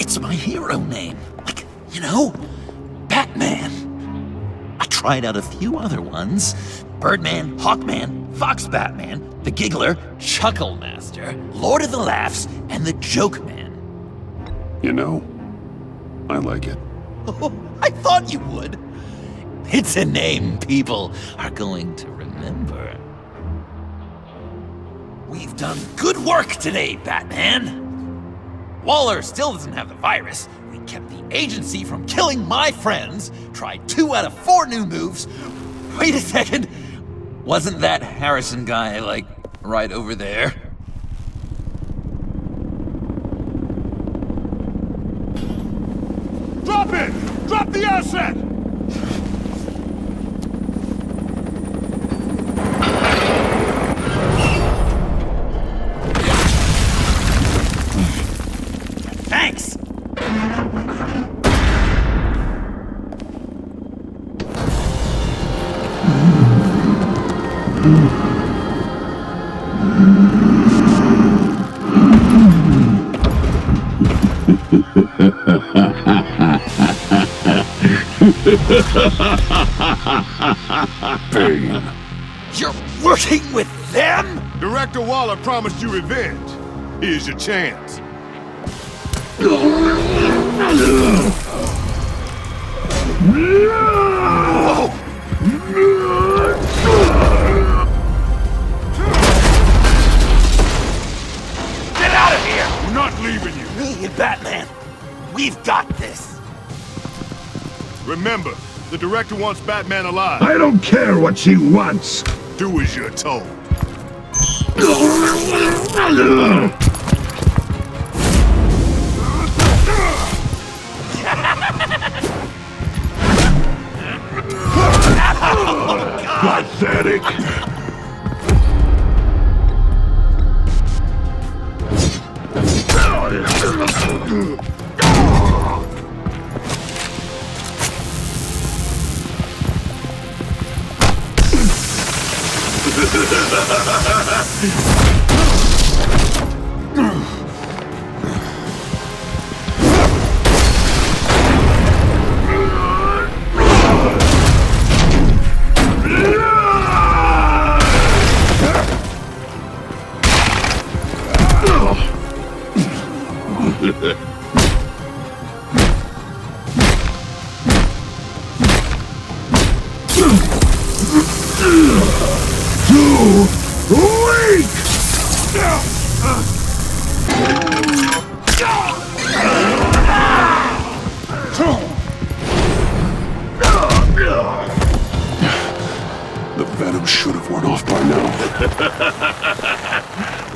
It's my hero name. Like, you know, Batman. I tried out a few other ones. Birdman, Hawkman, Fox Batman, the Giggler, Chuckle Master, Lord of the Laughs, and the Joke Man. You know, I like it. Oh, I thought you would. It's a name people are going to remember. We've done good work today, Batman. Waller still doesn't have the virus. We kept the agency from killing my friends, tried 2 out of 4 new moves. Wait a second. Wasn't that Harrison guy, like, right over there? Drop it! Drop the asset! Thanks! Bane. You're working with them? Director Waller promised you revenge. Here's your chance. Get out of here! I'm not leaving you. Me and Batman, we've got this. Remember, the director wants Batman alive. I don't care what she wants. Do as you're told. Pathetic. The venom should have worn off by now.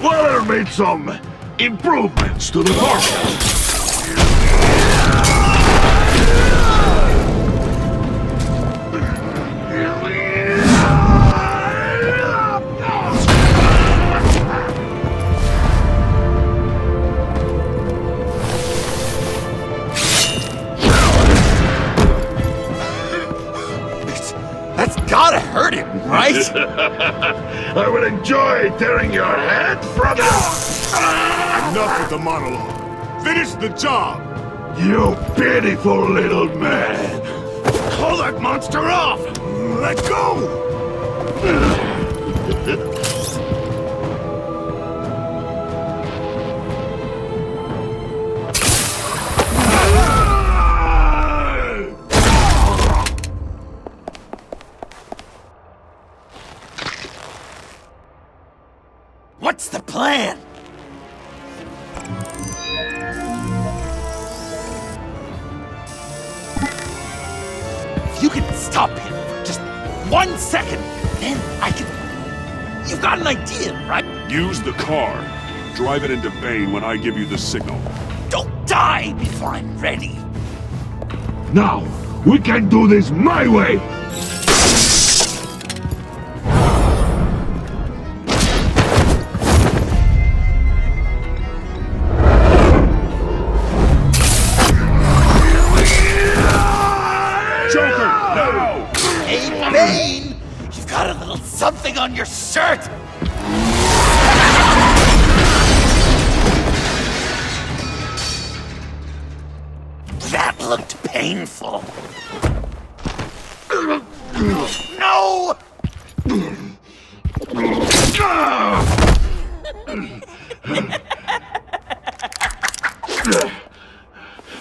Waller made some improvements to the car. That's gotta hurt him, right? I would enjoy tearing your head from it. Enough with the monologue. Finish the job. You pitiful little man. Call that monster off. Let go. What's the plan? If you can stop him for just 1 second, then I can... You've got an idea, right? Use the car. Drive it into Bane when I give you the signal. Don't die before I'm ready. Now, We can do this my way! Joker, no! Hey, Bane! You've got a little something on your shirt! That looked painful. No!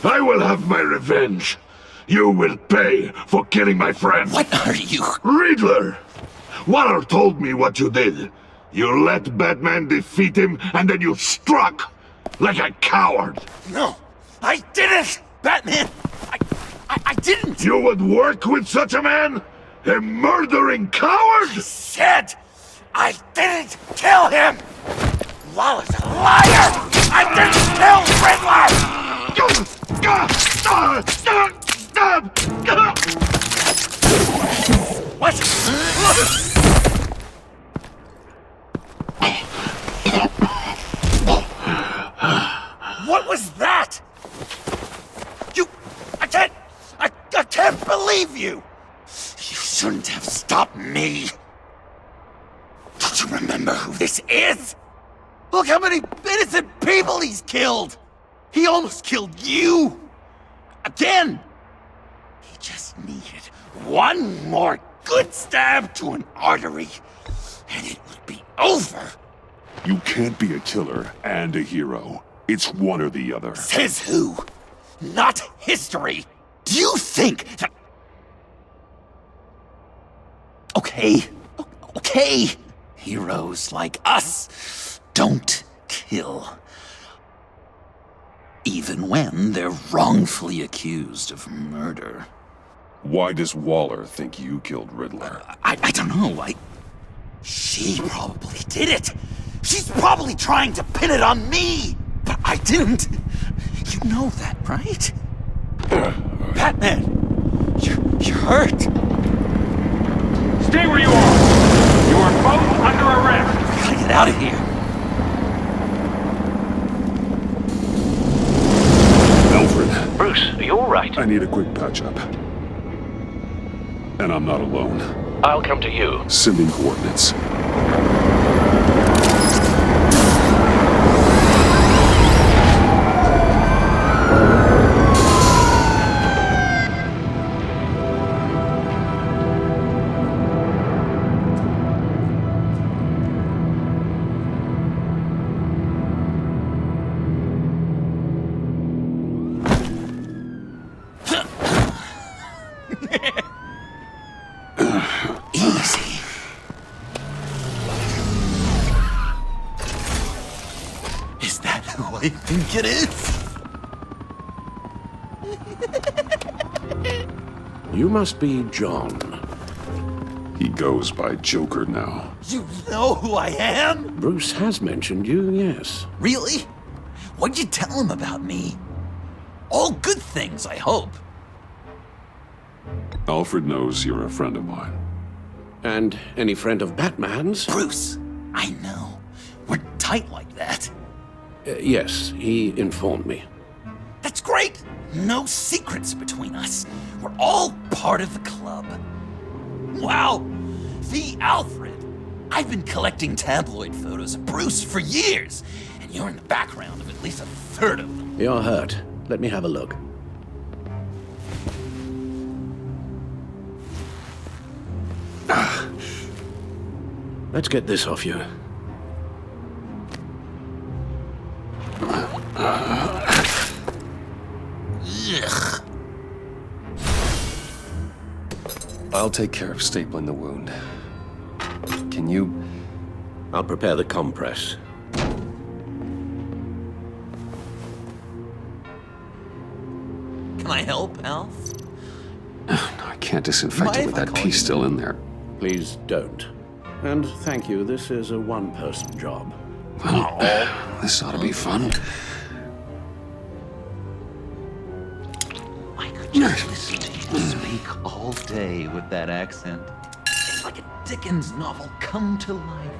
I will have my revenge. You will pay for killing my friend. What are you? Riddler! Waller told me what you did. You let Batman defeat him, and then you struck like a coward. No, I didn't! Batman! I didn't! You would work with such a man? A murdering coward? I said I didn't kill him! Waller's a liar! I didn't kill Riddler! What? What was that? I can't believe you! You shouldn't have stopped me. Don't you remember who this is? Look how many innocent people he's killed! He almost killed you! Again! He just needed one more good stab to an artery, and it would be over. You can't be a killer and a hero. It's one or the other. Says who? Not history! Do you think that... Okay. Heroes like us don't kill. Even when they're wrongfully accused of murder. Why does Waller think you killed Riddler? I don't know. She probably did it. She's probably trying to pin it on me. But I didn't. You know that, right? Batman! You're hurt. Stay where you are! You are both under arrest! We gotta get out of here. Alfred. Bruce, are you alright? I need a quick patch-up. And I'm not alone. I'll come to you. Sending coordinates. Easy. Is that who I think it is? You must be John. He goes by Joker now. You know who I am? Bruce has mentioned you, yes. Really? What'd you tell him about me? All good things, I hope. Alfred knows you're a friend of mine. And any friend of Batman's? Bruce, I know. We're tight like that. Yes, he informed me. That's great! No secrets between us. We're all part of the club. Wow! The Alfred! I've been collecting tabloid photos of Bruce for years, and you're in the background of at least a third of them. You're hurt. Let me have a look. Let's get this off you. Ugh. I'll take care of stapling the wound. Can you... I'll prepare the compress. Can I help, Alf? I can't disinfect it with that piece still in there. Please don't. And thank you, this is a one-person job. Well, this ought to be fun. My just listen to you speak all day with that accent. It's like a Dickens novel come to life.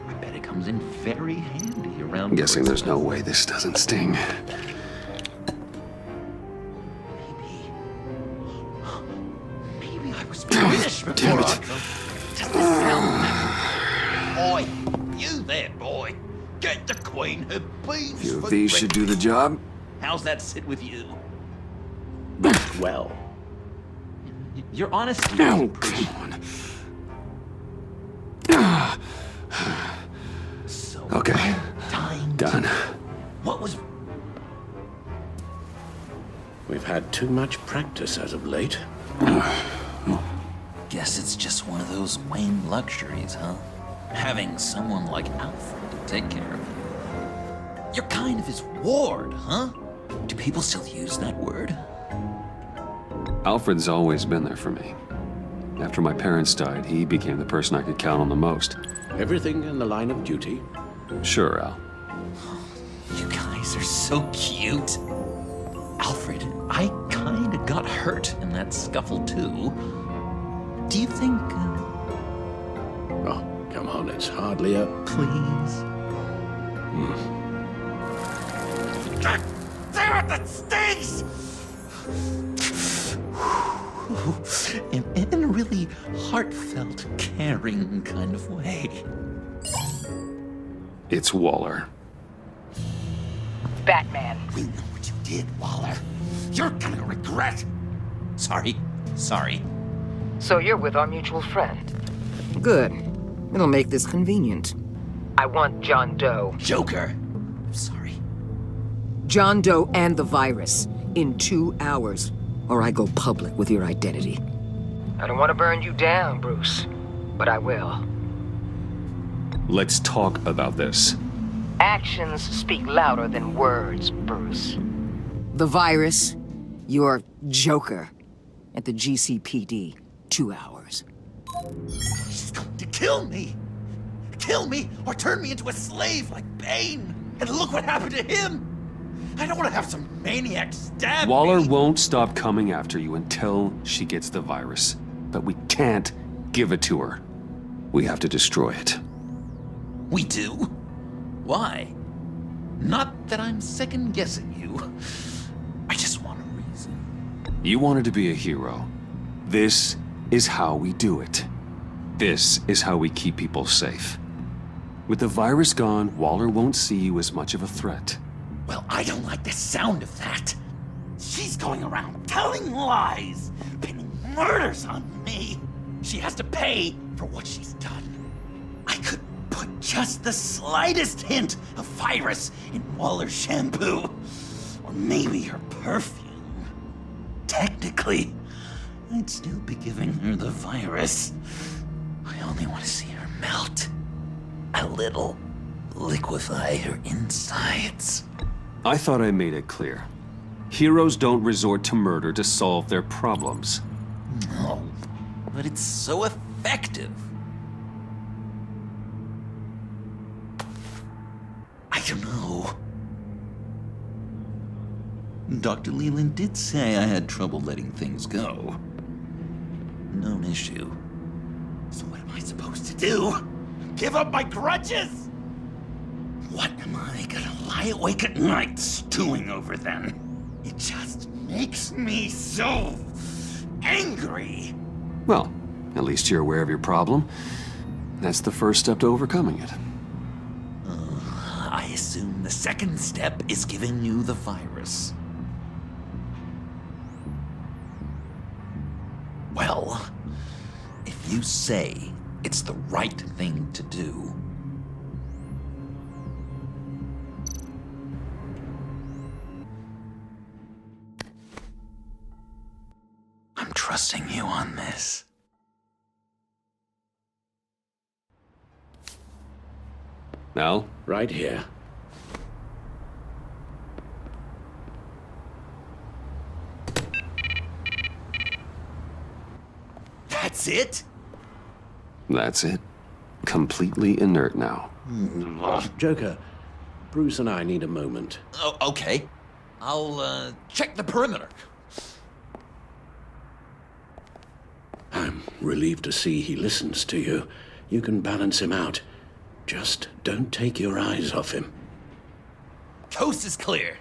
I bet it comes in very handy around. I'm guessing there's no way this doesn't sting. Maybe I was British before I... Does this sound... Boy, you there, boy. Get the Queen her beans. A few of these should do the job. How's that sit with you? Well. Your honesty. Oh, come on. Okay. Done. What was... We've had too much practice as of late. Guess it's just one of those Wayne luxuries, huh? Having someone like Alfred to take care of you. You're kind of his ward, huh? Do people still use that word? Alfred's always been there for me. After my parents died, he became the person I could count on the most. Everything in the line of duty? Sure, Al. You guys are so cute. Alfred, I kinda got hurt in that scuffle too. Do you think... Oh, come on, it's hardly a... Please? God damn it, that stings! In a really heartfelt, caring kind of way. It's Waller. Batman. We know what you did, Waller. You're gonna regret. Sorry. So you're with our mutual friend. Good. It'll make this convenient. I want John Doe. Joker. Sorry. John Doe and the virus in 2 hours, or I go public with your identity. I don't want to burn you down, Bruce, but I will. Let's talk about this. Actions speak louder than words, Bruce. The virus, your Joker, at the GCPD, 2 hours. She's going to kill me! Kill me or turn me into a slave like Bane! And look what happened to him! I don't want to have some maniac stab Waller me! won't stop coming after you until she gets the virus. But we can't give it to her. We have to destroy it. We do? Why? Not that I'm second-guessing you. I just want a reason. You wanted to be a hero. This is how we do it. This is how we keep people safe. With the virus gone, Waller won't see you as much of a threat. Well, I don't like the sound of that. She's going around telling lies, pinning murders on me. She has to pay for what she's done. I could put just the slightest hint of virus in Waller's shampoo. Or maybe her perfume. Technically, I'd still be giving her the virus. I only want to see her melt. A little. Liquefy her insides. I thought I made it clear. Heroes don't resort to murder to solve their problems. No, but it's so effective. I don't know. Dr. Leland did say I had trouble letting things go. Known issue. So what am I supposed to do? Give up my grudges? What am I gonna lie awake at night stewing over then? It just makes me so angry. Well, at least you're aware of your problem. That's the first step to overcoming it. I assume the second step is giving you the virus. Well, if you say it's the right thing to do, I'm trusting you on this. Al? Right here. That's it? That's it. Completely inert now. Joker, Bruce and I need a moment. Oh, okay. I'll check the perimeter. Relieved to see he listens to you. You can balance him out. Just don't take your eyes off him. Coast is clear.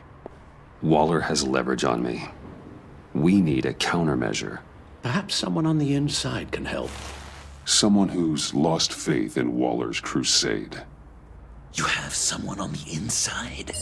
Waller has leverage on me. We need a countermeasure. Perhaps someone on the inside can help. Someone who's lost faith in Waller's crusade. You have someone on the inside?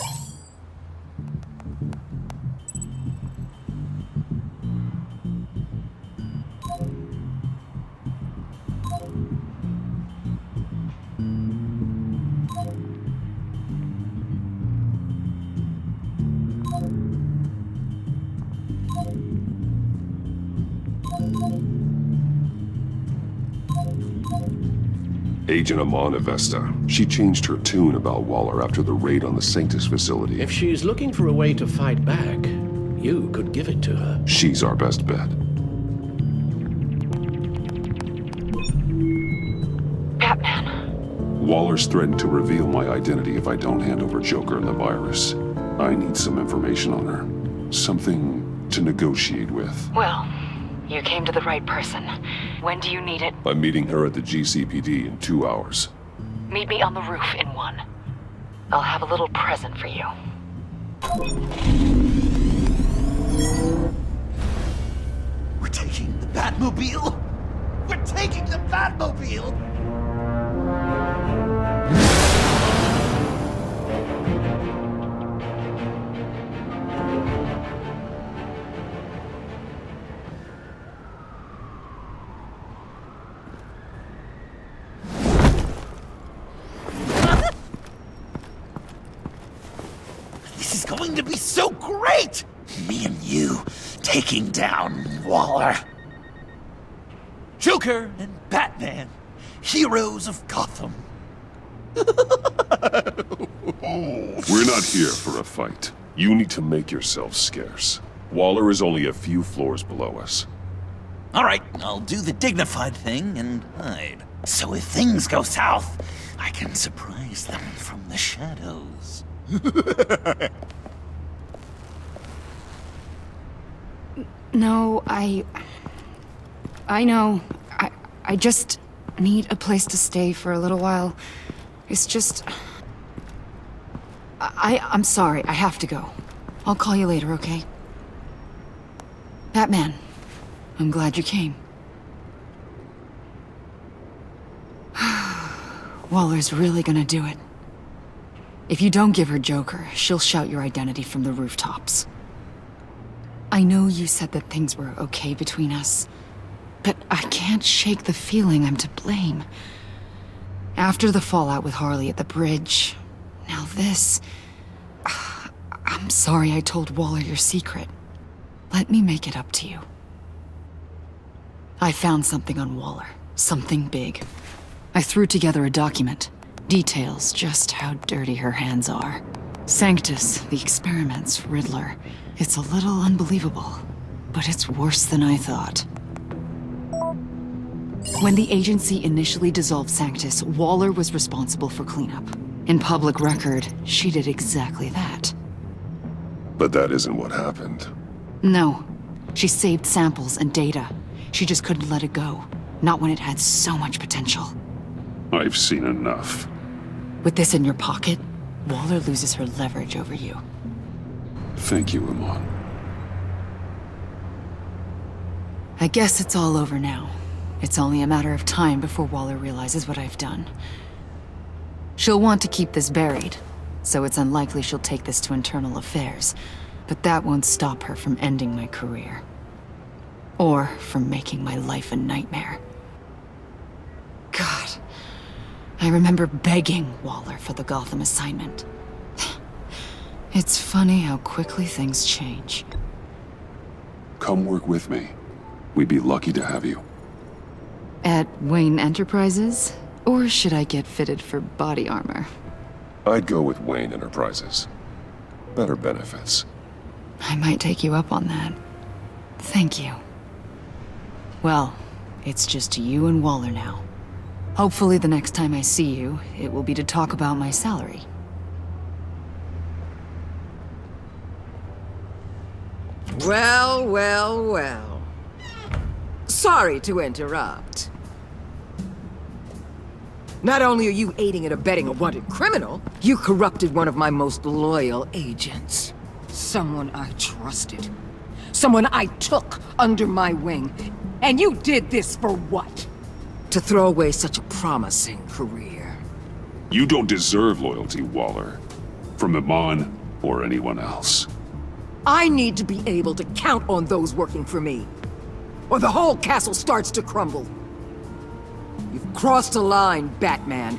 Agent Amana Vesta. She changed her tune about Waller after the raid on the Sanctus facility. If she's looking for a way to fight back, you could give it to her. She's our best bet. Batman. Waller's threatened to reveal my identity if I don't hand over Joker and the virus. I need some information on her. Something to negotiate with. Well, you came to the right person. When do you need it? I'm meeting her at the GCPD in 2 hours. Meet me on the roof in 1. I'll have a little present for you. We're taking the Batmobile? We're taking the Batmobile! This is going to be so great! Me and you taking down Waller. Joker and Batman, heroes of Gotham. We're not here for a fight. You need to make yourself scarce. Waller is only a few floors below us. All right, I'll do the dignified thing and hide. So if things go south, I can surprise them from the shadows. No, I know. I just need a place to stay for a little while. It's just... I'm sorry, I have to go. I'll call you later, okay? Batman, I'm glad you came. Waller's really gonna do it. If you don't give her Joker, she'll shout your identity from the rooftops. I know you said that things were okay between us, but I can't shake the feeling I'm to blame. After the fallout with Harley at the bridge, now this... I'm sorry I told Waller your secret. Let me make it up to you. I found something on Waller. Something big. I threw together a document. Details just how dirty her hands are. Sanctus, the experiments, Riddler. It's a little unbelievable, but it's worse than I thought. When the agency initially dissolved Sanctus, Waller was responsible for cleanup. In public record, she did exactly that. But that isn't what happened. No. She saved samples and data. She just couldn't let it go. Not when it had so much potential. I've seen enough. With this in your pocket, Waller loses her leverage over you. Thank you, Amon. I guess it's all over now. It's only a matter of time before Waller realizes what I've done. She'll want to keep this buried, so it's unlikely she'll take this to internal affairs. But that won't stop her from ending my career. Or from making my life a nightmare. God. I remember begging Waller for the Gotham assignment. It's funny how quickly things change. Come work with me. We'd be lucky to have you. At Wayne Enterprises? Or should I get fitted for body armor? I'd go with Wayne Enterprises. Better benefits. I might take you up on that. Thank you. Well, it's just you and Waller now. Hopefully the next time I see you, it will be to talk about my salary. Well, well, well. Sorry to interrupt. Not only are you aiding and abetting a wanted criminal, you corrupted one of my most loyal agents. Someone I trusted. Someone I took under my wing. And you did this for what? To throw away such a promising career. You don't deserve loyalty, Waller. From Iman or anyone else. I need to be able to count on those working for me. Or the whole castle starts to crumble. You've crossed a line, Batman.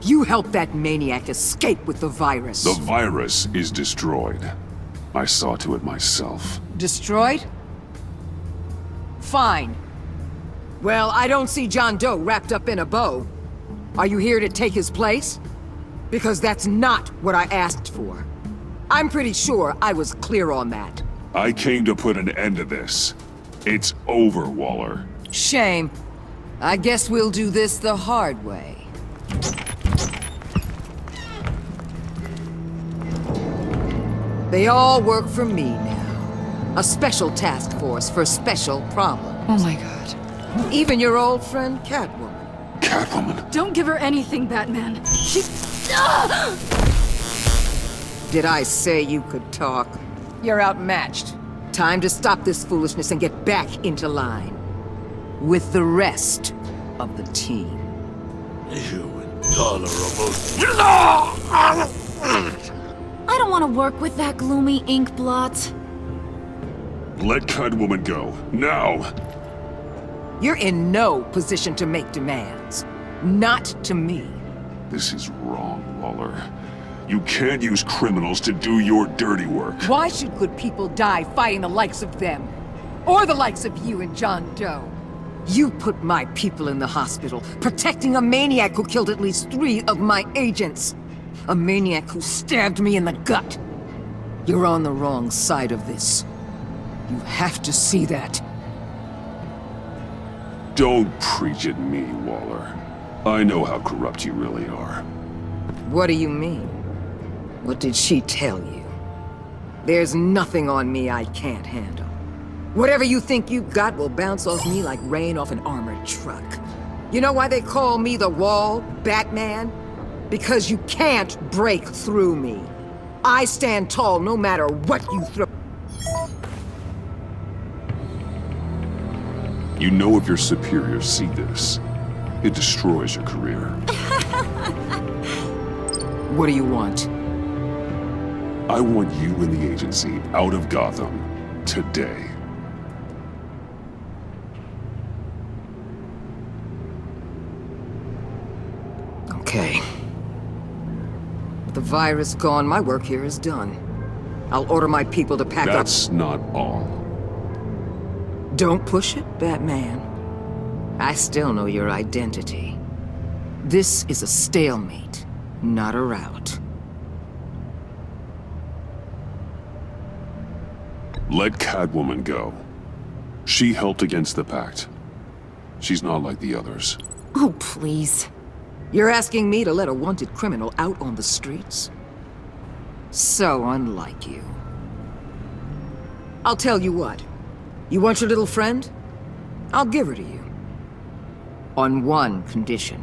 You helped that maniac escape with the virus. The virus is destroyed. I saw to it myself. Destroyed? Fine. Well, I don't see John Doe wrapped up in a bow. Are you here to take his place? Because that's not what I asked for. I'm pretty sure I was clear on that. I came to put an end to this. It's over, Waller. Shame. I guess we'll do this the hard way. They all work for me now. A special task force for special problems. Oh my god. Even your old friend, Catwoman. Catwoman? Don't give her anything, Batman. She... Did I say you could talk? You're outmatched. Time to stop this foolishness and get back into line. With the rest of the team. You intolerable... I don't want to work with that gloomy ink blot. Let Catwoman go, now! You're in no position to make demands. Not to me. This is wrong, Waller. You can't use criminals to do your dirty work. Why should good people die fighting the likes of them? Or the likes of you and John Doe? You put my people in the hospital, protecting a maniac who killed at least 3 of my agents. A maniac who stabbed me in the gut. You're on the wrong side of this. You have to see that. Don't preach at me, Waller. I know how corrupt you really are. What do you mean? What did she tell you? There's nothing on me I can't handle. Whatever you think you got will bounce off me like rain off an armored truck. You know why they call me the Wall, Batman? Because you can't break through me. I stand tall no matter what you throw. You know if your superiors see this, it destroys your career. What do you want? I want you and the agency out of Gotham today. Okay. With the virus gone, my work here is done. I'll order my people to pack up. That's not all. Don't push it, Batman. I still know your identity. This is a stalemate, not a rout. Let Catwoman go. She helped against the Pact. She's not like the others. Oh, please. You're asking me to let a wanted criminal out on the streets? So unlike you. I'll tell you what. You want your little friend? I'll give her to you. On one condition.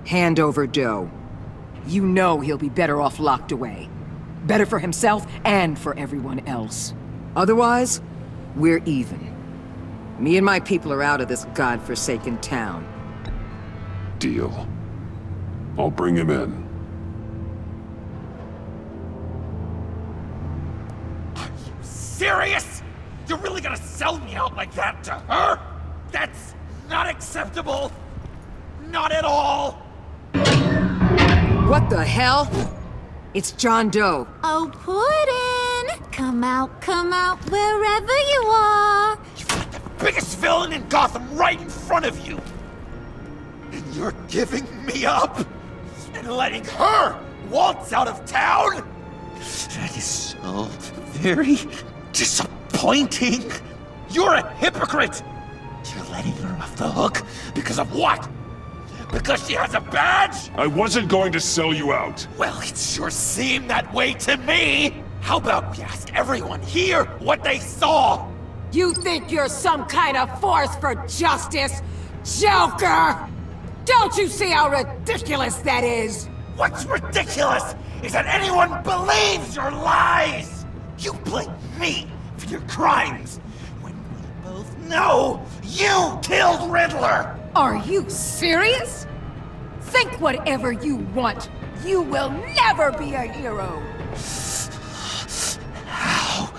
Hand over Doe. You know he'll be better off locked away. Better for himself and for everyone else. Otherwise, we're even. Me and my people are out of this godforsaken town. Deal. I'll bring him in. Serious? You're really gonna sell me out like that to her? That's not acceptable. Not at all. What the hell? It's John Doe. Oh, Puddin'! Come out, wherever you are. Biggest villain in Gotham right in front of you. And you're giving me up? And letting her waltz out of town? That is so very disappointing. You're a hypocrite. You're letting her off the hook because of what? Because she has a badge? I wasn't going to sell you out. Well, it sure seemed that way to me. How about we ask everyone here what they saw? You think you're some kind of force for justice? Joker! Don't you see how ridiculous that is? What's ridiculous is that anyone believes your lies! You blame me for your crimes, when we both know you killed Riddler! Are you serious? Think whatever you want. You will never be a hero! How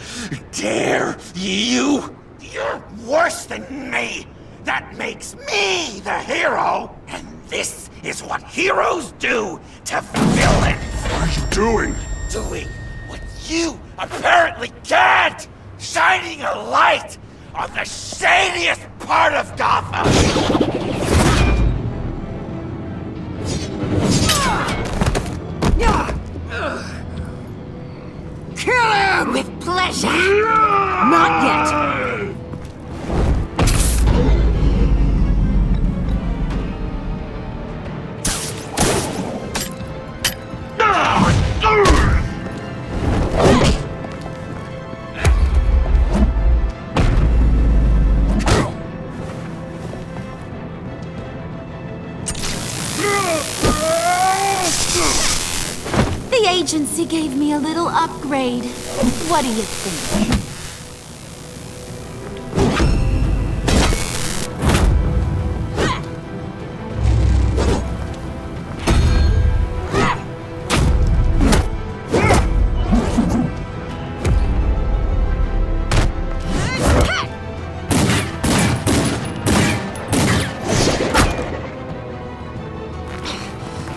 dare you? You're worse than me! That makes me the hero! And this is what heroes do to villains! What are you doing? Doing what you apparently can't! Shining a light on the shadiest part of Gotham! Kill him! With pleasure! Not yet! The agency gave me a little upgrade. What do you think?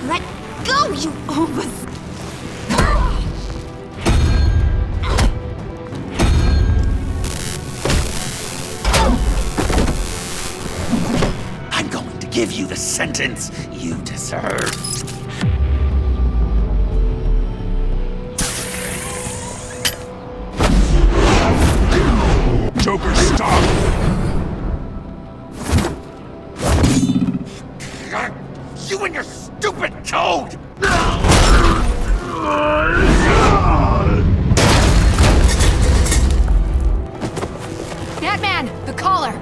Let go, you almost... I'm going to give you the sentence you deserve. Joker, stop! You and your stupid code! Batman, the collar!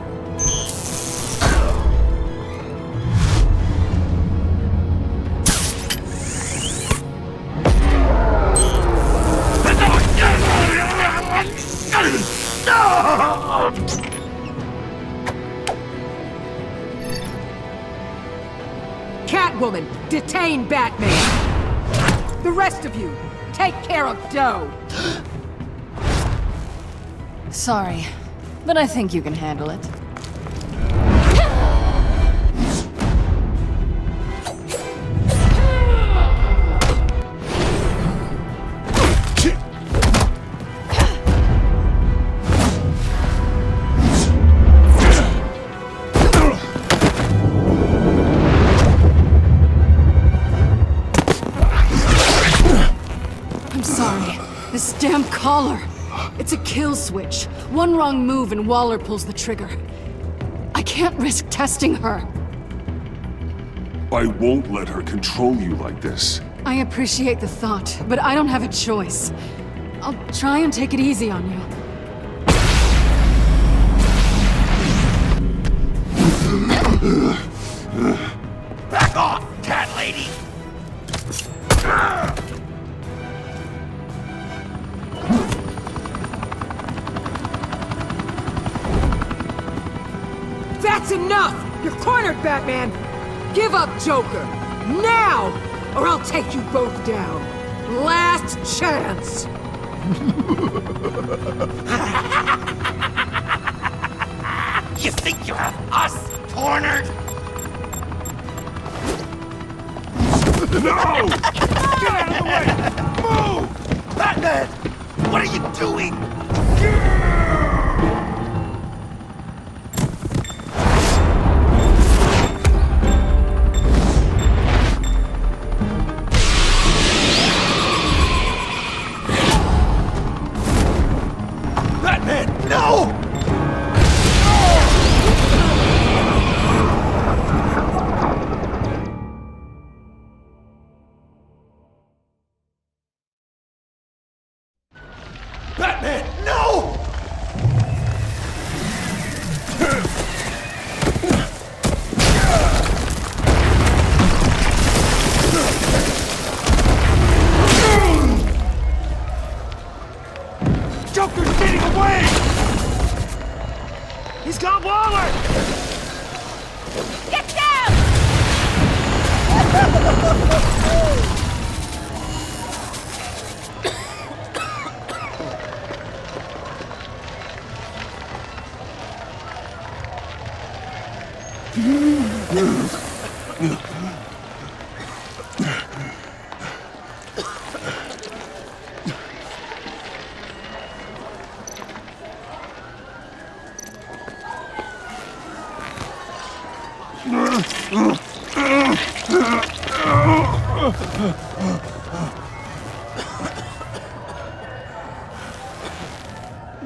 Catwoman, detain Batman! The rest of you, take care of Doe! Sorry, but I think you can handle it. I'm sorry. This damn collar. It's a kill switch. One wrong move and Waller pulls the trigger. I can't risk testing her. I won't let her control you like this. I appreciate the thought, but I don't have a choice. I'll try and take it easy on you. Back off, cat lady! That's enough! You're cornered, Batman! Give up, Joker! Now! Or I'll take you both down! Last chance! You think you have us cornered? No! Get out of the way! Move! Batman! What are you doing? Batman, no! Batman, no! He's gone forward! Get down!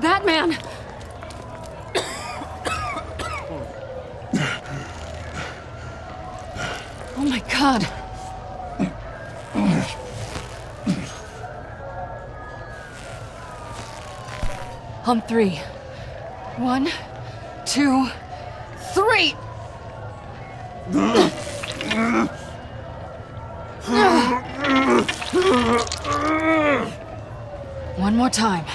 Batman! Oh my god. On 3. 1, 2, 3! One more time.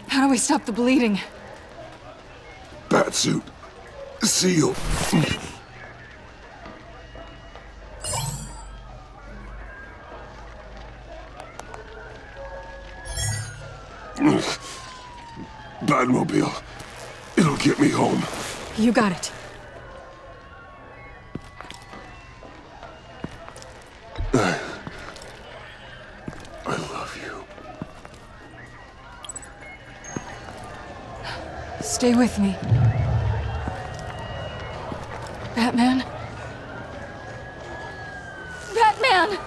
How do we stop the bleeding? Batsuit. Seal. Batmobile. It'll get me home. You got it. I love you. Stay with me. Batman? Batman!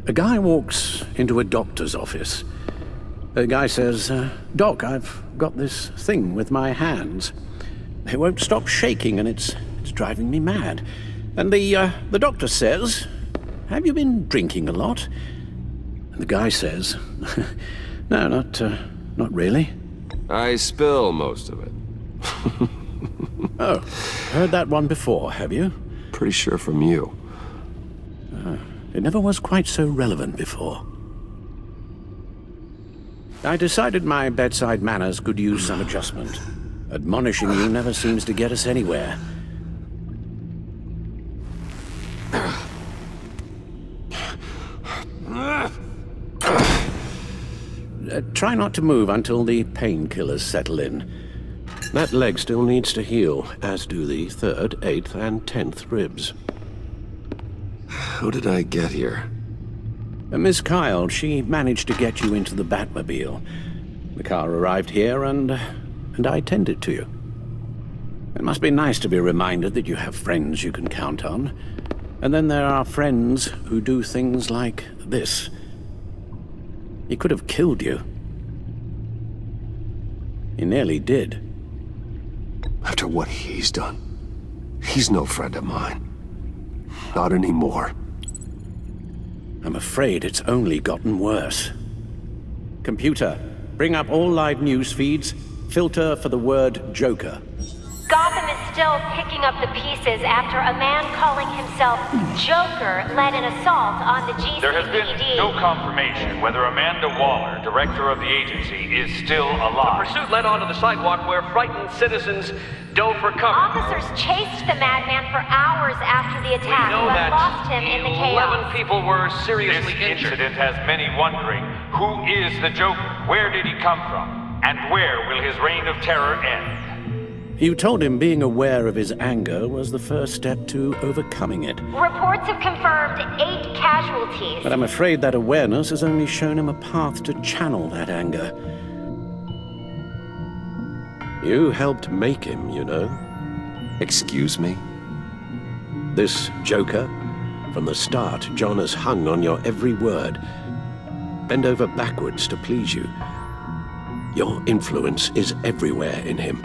A guy walks into a doctor's office. The guy says, Doc, I've got this thing with my hands. They won't stop shaking and it's driving me mad. And the doctor says, have you been drinking a lot? And the guy says, no, not really. I spill most of it. Oh, heard that one before, have you? Pretty sure from you. It never was quite so relevant before. I decided my bedside manners could use some adjustment. Admonishing you never seems to get us anywhere. Try not to move until the painkillers settle in. That leg still needs to heal, as do the 3rd, 8th, and 10th ribs. How did I get here? Miss Kyle, she managed to get you into the Batmobile. The car arrived here and I tended to you. It must be nice to be reminded that you have friends you can count on. And then there are friends who do things like this. He could have killed you. He nearly did. After what he's done, he's no friend of mine. Not anymore. I'm afraid it's only gotten worse. Computer, bring up all live news feeds. Filter for the word Joker. Gotham is still picking up the pieces after a man calling himself Joker led an assault on the GCPD. There has been no confirmation whether Amanda Waller, director of the agency, is still alive. The pursuit led onto the sidewalk where frightened citizens dove for cover. Officers chased the madman for hours after the attack, We know but that lost him in the 11 chaos. people were seriously injured. This incident has many wondering, who is the Joker? Where did he come from? And where will his reign of terror end? You told him being aware of his anger was the first step to overcoming it. Reports have confirmed 8 casualties. But I'm afraid that awareness has only shown him a path to channel that anger. You helped make him, you know. Excuse me? This Joker, From the start, John has hung on your every word. Bend over backwards to please you. Your influence is everywhere in him,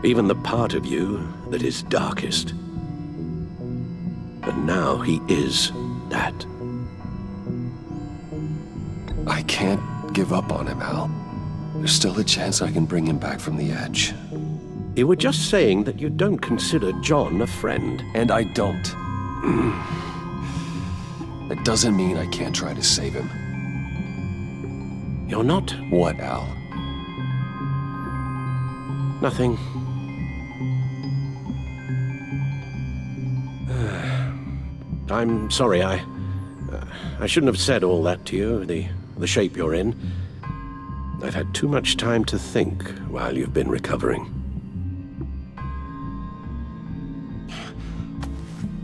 even the part of you that is darkest. But now he is that. I can't give up on him, Al. There's still a chance I can bring him back from the edge. You were just saying that you don't consider John a friend. And I don't. That doesn't mean I can't try to save him. You're not? What, Al? Nothing. I'm sorry, I shouldn't have said all that to you, the shape you're in. I've had too much time to think while you've been recovering.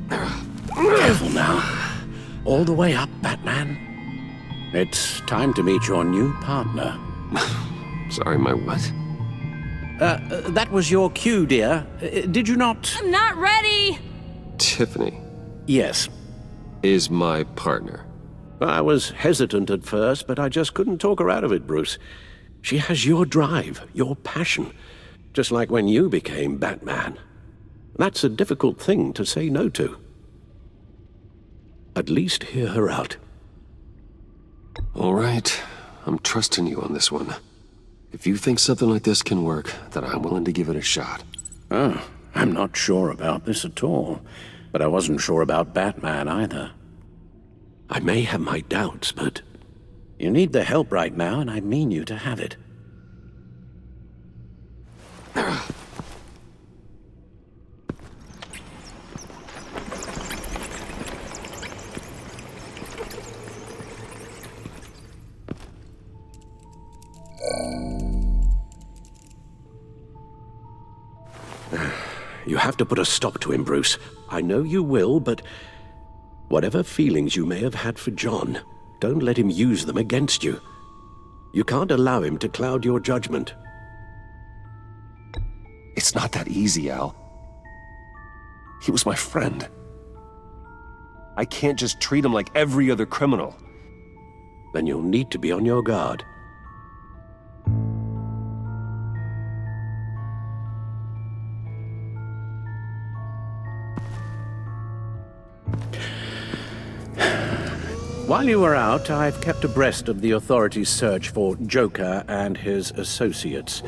Careful now. All the way up, Batman. It's time to meet your new partner. Sorry, my what? That was your cue, dear. Did you not? I'm not ready! Tiffany. Yes. Is my partner. I was hesitant at first, but I just couldn't talk her out of it, Bruce. She has your drive, your passion, just like when you became Batman. That's a difficult thing to say no to. At least hear her out. All right. I'm trusting you on this one. If you think something like this can work, then I'm willing to give it a shot. Oh, I'm not sure about this at all. But I wasn't sure about Batman either. I may have my doubts, but you need the help right now, and I mean you to have it. You have to put a stop to him, Bruce. I know you will, but whatever feelings you may have had for John, don't let him use them against you. You can't allow him to cloud your judgment. It's not that easy, Al. He was my friend. I can't just treat him like every other criminal. Then you'll need to be on your guard. While you were out, I've kept abreast of the authorities' search for Joker and his associates.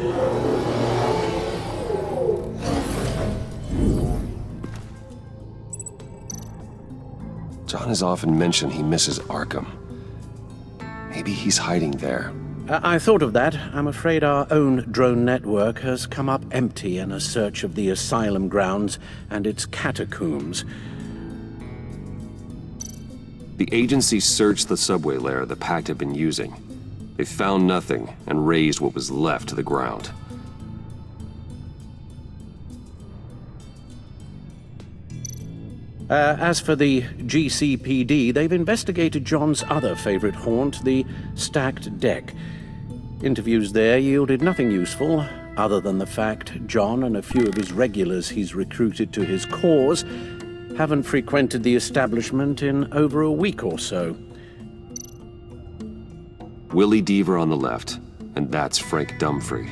John has often mentioned he misses Arkham. Maybe he's hiding there. I thought of that. I'm afraid our own drone network has come up empty in a search of the asylum grounds and its catacombs. The agency searched the subway layer the Pact had been using. They found nothing and razed what was left to the ground. As for the GCPD, they've investigated John's other favorite haunt, the stacked deck. Interviews there yielded nothing useful, other than the fact John and a few of his regulars he's recruited to his cause haven't frequented the establishment in over a week or so. Willie Deaver on the left, and that's Frank Dumfrey.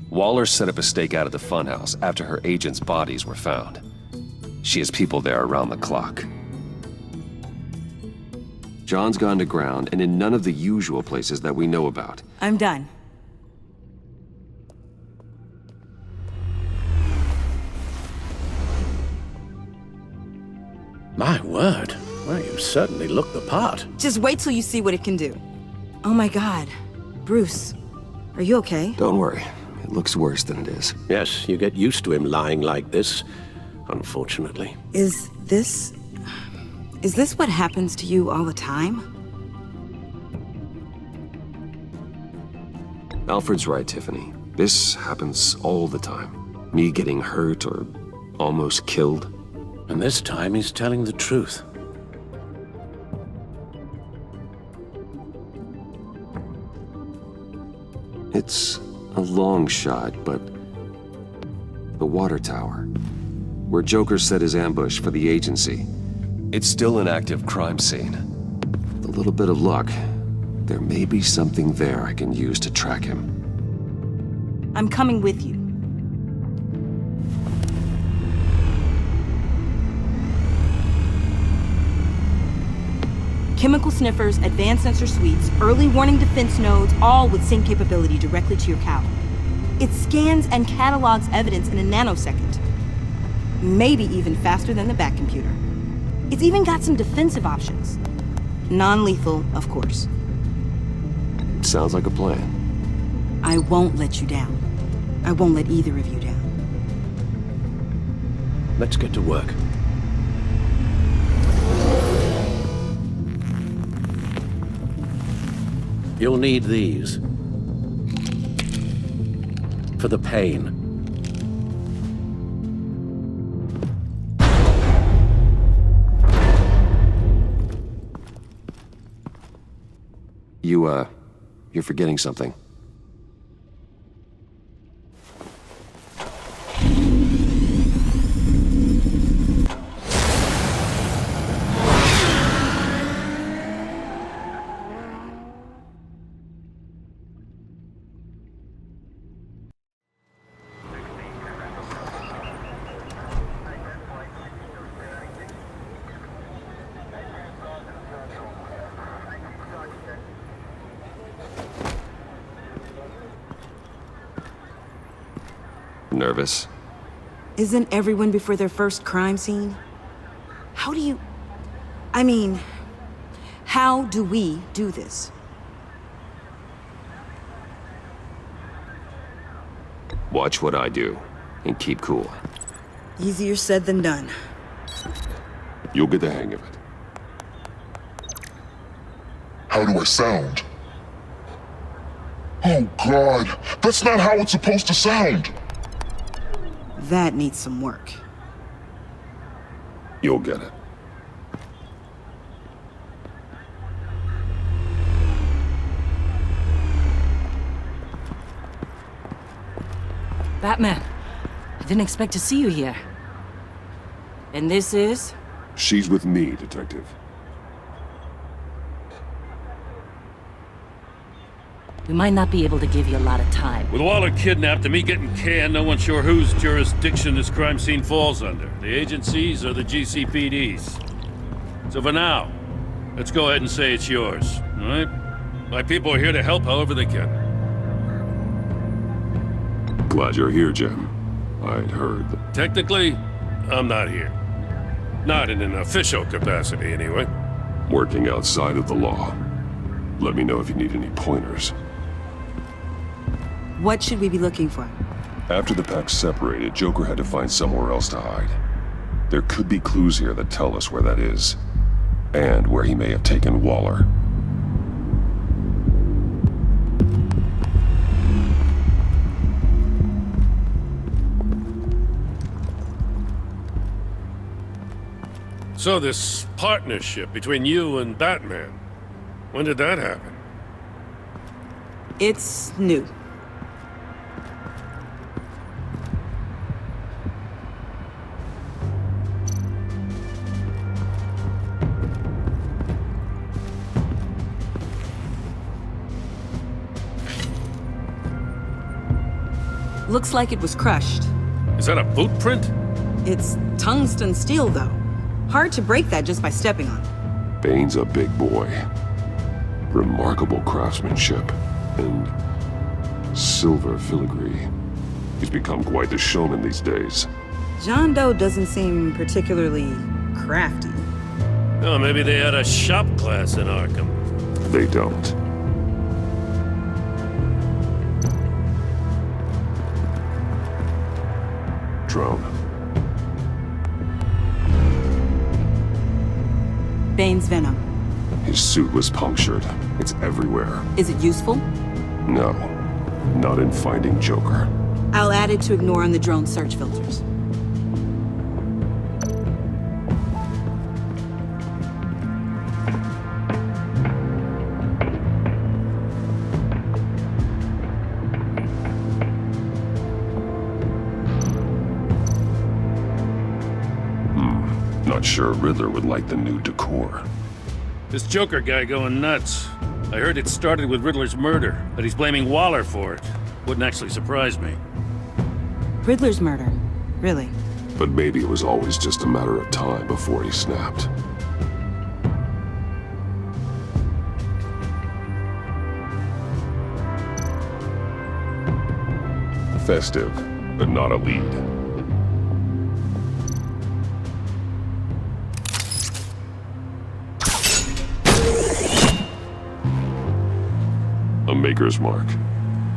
Waller set up a stakeout at the funhouse after her agents' bodies were found. She has people there around the clock. John's gone to ground and in none of the usual places that we know about. I'm done. My word. Well, you certainly look the part. Just wait till you see what it can do. Oh my God. Bruce, are you okay? Don't worry. It looks worse than it is. Yes, you get used to him lying like this, unfortunately. Is this what happens to you all the time? Alfred's right, Tiffany. This happens all the time. Me getting hurt or almost killed. And this time he's telling the truth. It's a long shot, but the water tower. where Joker set his ambush for the agency. It's still an active crime scene. With a little bit of luck, there may be something there I can use to track him. I'm coming with you. Chemical sniffers, advanced sensor suites, early warning defense nodes, all with sync capability directly to your cowl. It scans and catalogs evidence in a nanosecond. Maybe even faster than the back computer. It's even got some defensive options. Non-lethal, of course. Sounds like a plan. I won't let you down. I won't let either of you down. Let's get to work. You'll need these. For the pain. You're forgetting something. Nervous? Isn't everyone before their first crime scene? How do we do this? Watch what I do, and keep cool. Easier said than done. You'll get the hang of it. How do I sound? Oh God, that's not how it's supposed to sound! That needs some work. You'll get it. Batman, I didn't expect to see you here. And this is? She's with me, Detective. We might not be able to give you a lot of time. With Waller kidnapped and me getting canned, no one's sure whose jurisdiction this crime scene falls under. The agencies or the GCPD's. So for now, let's go ahead and say it's yours, all right? My people are here to help however they can. Glad you're here, Jim. I'd heard that... Technically, I'm not here. Not in an official capacity, anyway. Working outside of the law. Let me know if you need any pointers. What should we be looking for? After the Pact separated, Joker had to find somewhere else to hide. There could be clues here that tell us where that is, and where he may have taken Waller. So this partnership between you and Batman, when did that happen? It's new. Looks like it was crushed. Is that a boot print? It's tungsten steel, though. Hard to break that just by stepping on it. Bane's a big boy. Remarkable craftsmanship. And silver filigree. He's become quite the showman these days. John Doe doesn't seem particularly crafty. Oh, maybe they had a shop class in Arkham. They don't. Drone. Bane's venom. His suit was punctured. It's everywhere. Is it useful? No. Not in finding Joker. I'll add it to ignore on the drone search filters. not sure Riddler would like the new decor. This Joker guy going nuts. I heard it started with Riddler's murder, but he's blaming Waller for it. Wouldn't actually surprise me. Riddler's murder? Really? But maybe it was always just a matter of time before he snapped. Festive, but not a lead. A Maker's Mark.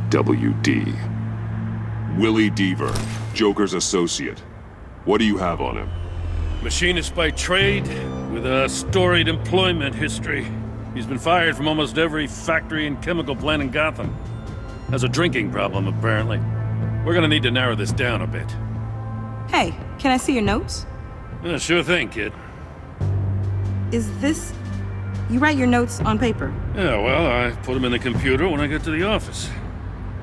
WD. Willie Deaver, Joker's associate. What do you have on him? Machinist by trade, with a storied employment history. He's been fired from almost every factory and chemical plant in Gotham. Has a drinking problem, apparently. We're gonna need to narrow this down a bit. Hey, can I see your notes? Yeah, sure thing, kid. Is this... You write your notes on paper? Yeah, well, I put them in the computer when I get to the office.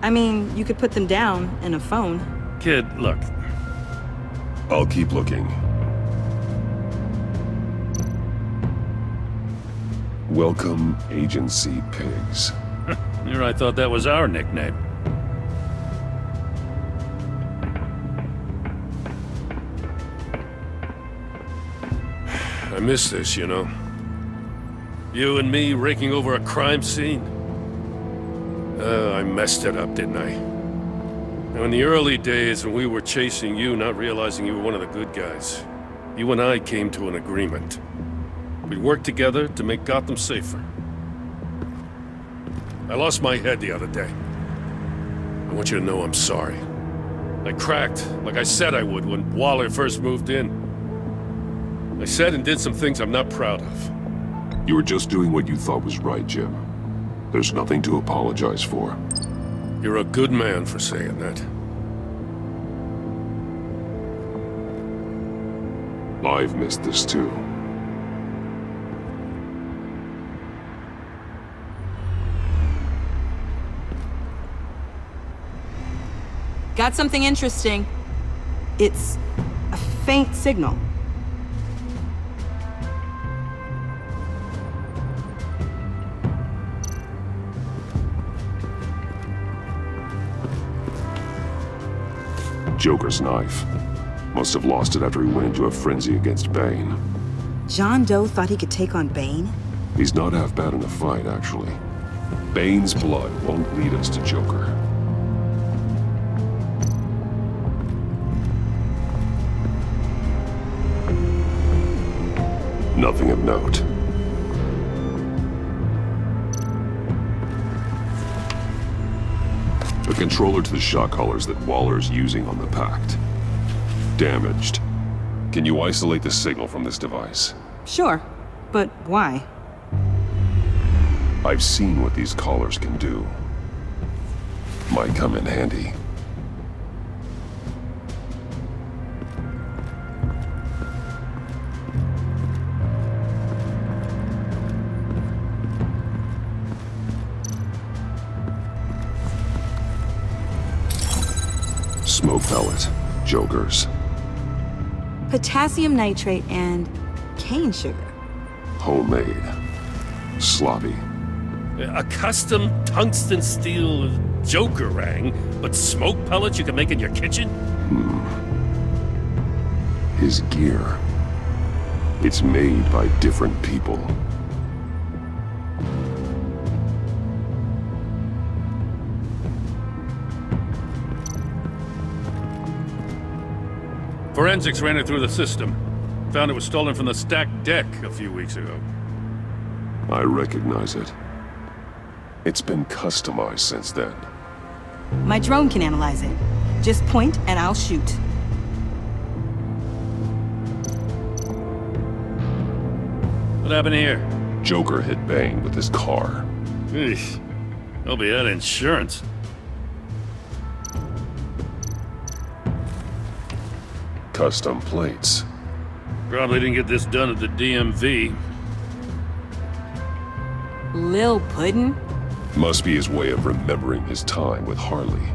I mean, you could put them down in a phone. Kid, look. I'll keep looking. Welcome, Agency Pigs. Here I thought that was our nickname. I miss this, you know. You and me raking over a crime scene. I messed it up, didn't I? Now, in the early days when we were chasing you, not realizing you were one of the good guys, you and I came to an agreement. We'd work together to make Gotham safer. I lost my head the other day. I want you to know I'm sorry. I cracked, like I said I would when Waller first moved in. I said and did some things I'm not proud of. You were just doing what you thought was right, Jim. There's nothing to apologize for. You're a good man for saying that. I've missed this too. Got something interesting. It's a faint signal. Joker's knife. Must have lost it after he went into a frenzy against Bane. John Doe thought he could take on Bane? He's not half bad in a fight, actually. Bane's blood won't lead us to Joker. Nothing of note. A controller to the shot collars that Waller's using on the Pact. Damaged. Can you isolate the signal from this device? Sure, but why? I've seen what these collars can do. Might come in handy. Smoke pellet. Jokers. Potassium nitrate and cane sugar. Homemade. Sloppy. A custom tungsten steel Jokerang, but smoke pellets you can make in your kitchen? His gear. It's made by different people. Forensics ran it through the system. Found it was stolen from the stacked deck a few weeks ago. I recognize it. It's been customized since then. My drone can analyze it. Just point and I'll shoot. What happened here? Joker hit Bane with his car. Eesh. Hope he had insurance. Custom plates. Probably didn't get this done at the DMV. Lil Puddin'? Must be his way of remembering his time with Harley.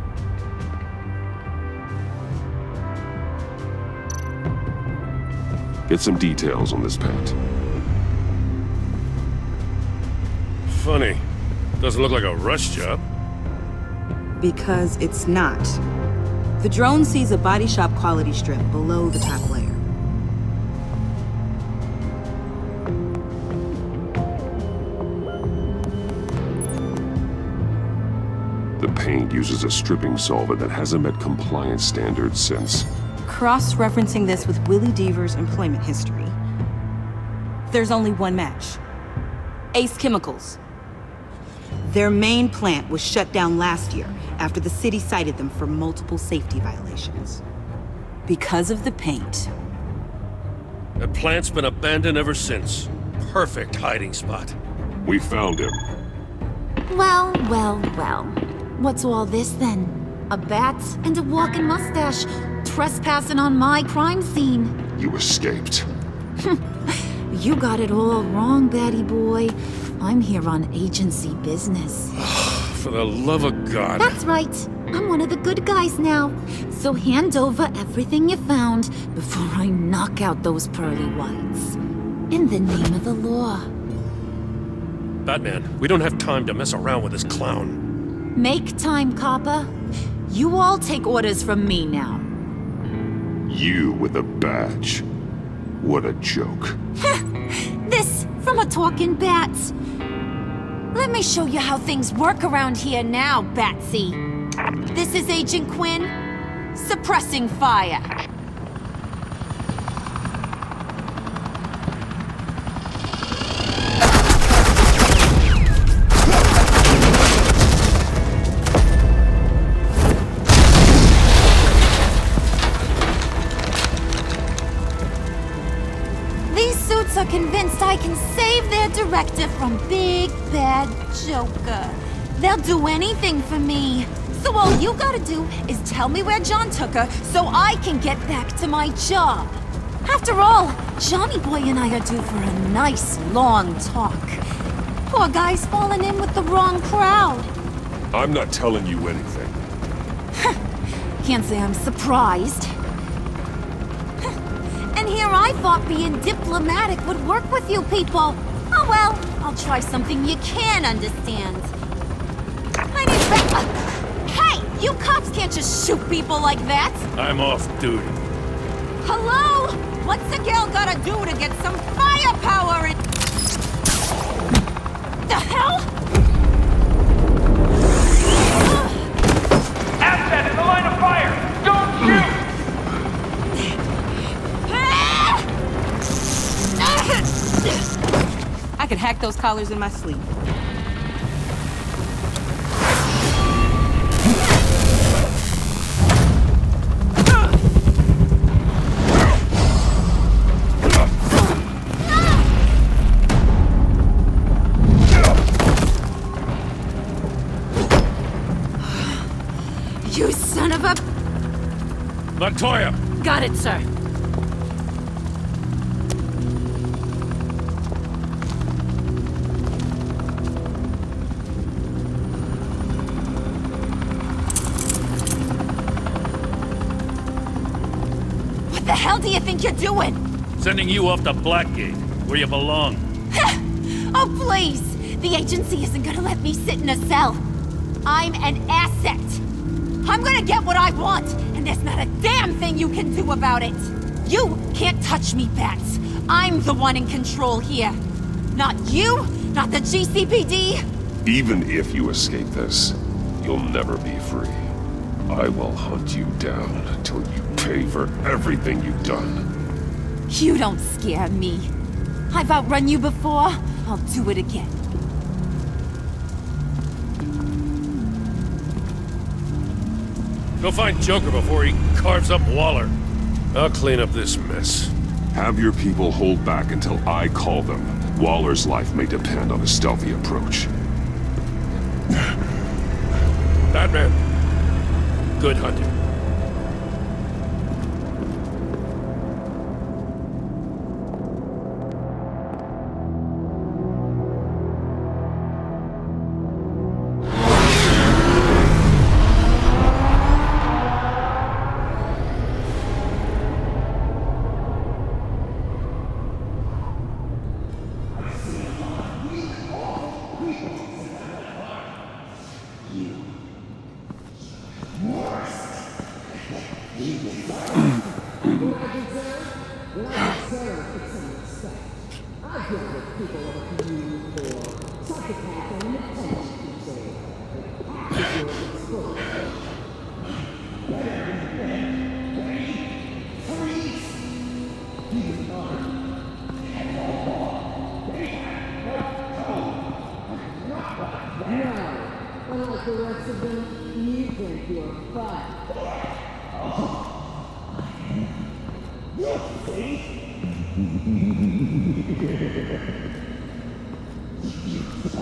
Get some details on this Pact. Funny. Doesn't look like a rush job. Because it's not. The drone sees a body shop quality strip below the top layer. The paint uses a stripping solvent that hasn't met compliance standards since... Cross-referencing this with Willie Deaver's employment history, there's only one match. Ace Chemicals. Their main plant was shut down last year after the city cited them for multiple safety violations. Because of the paint. The plant's been abandoned ever since. Perfect hiding spot. We found him. Well, well, well. What's all this then? A bat and a walking mustache trespassing on my crime scene. You escaped. You got it all wrong, Batty boy. I'm here on agency business. For the love of God. That's right. I'm one of the good guys now. So hand over everything you found before I knock out those pearly whites. In the name of the law. Batman, we don't have time to mess around with this clown. Make time, copper. You all take orders from me now. You with a badge. What a joke. This from a talking bat. Let me show you how things work around here now, Batsy. This is Agent Quinn, suppressing fire. Are convinced I can save their director from Big Bad Joker. They'll do anything for me. So all you gotta do is tell me where John took her so I can get back to my job. After all, Johnny Boy and I are due for a nice long talk. Poor guy's fallen in with the wrong crowd. I'm not telling you anything. Can't say I'm surprised. And here I thought being diplomatic would work with you people. Oh well, I'll try something you can understand. My name's Hey, you cops can't just shoot people like that. I'm off duty. Hello? What's a girl gotta do to get some firepower in... The hell? Asset in the line of fire! Don't shoot! I could hack those collars in my sleep. You son of a... Montoya! Got it, sir. What the hell do you think you're doing? Sending you off to Blackgate, where you belong. Oh, please! The agency isn't gonna let me sit in a cell. I'm an asset. I'm gonna get what I want, and there's not a damn thing you can do about it. You can't touch me, Bats. I'm the one in control here. Not you, not the GCPD. Even if you escape this, you'll never be free. I will hunt you down until you pay for everything you've done. You don't scare me. I've outrun you before. I'll do it again. Go find Joker before he carves up Waller. I'll clean up this mess. Have your people hold back until I call them. Waller's life may depend on a stealthy approach. Batman. Good hunting.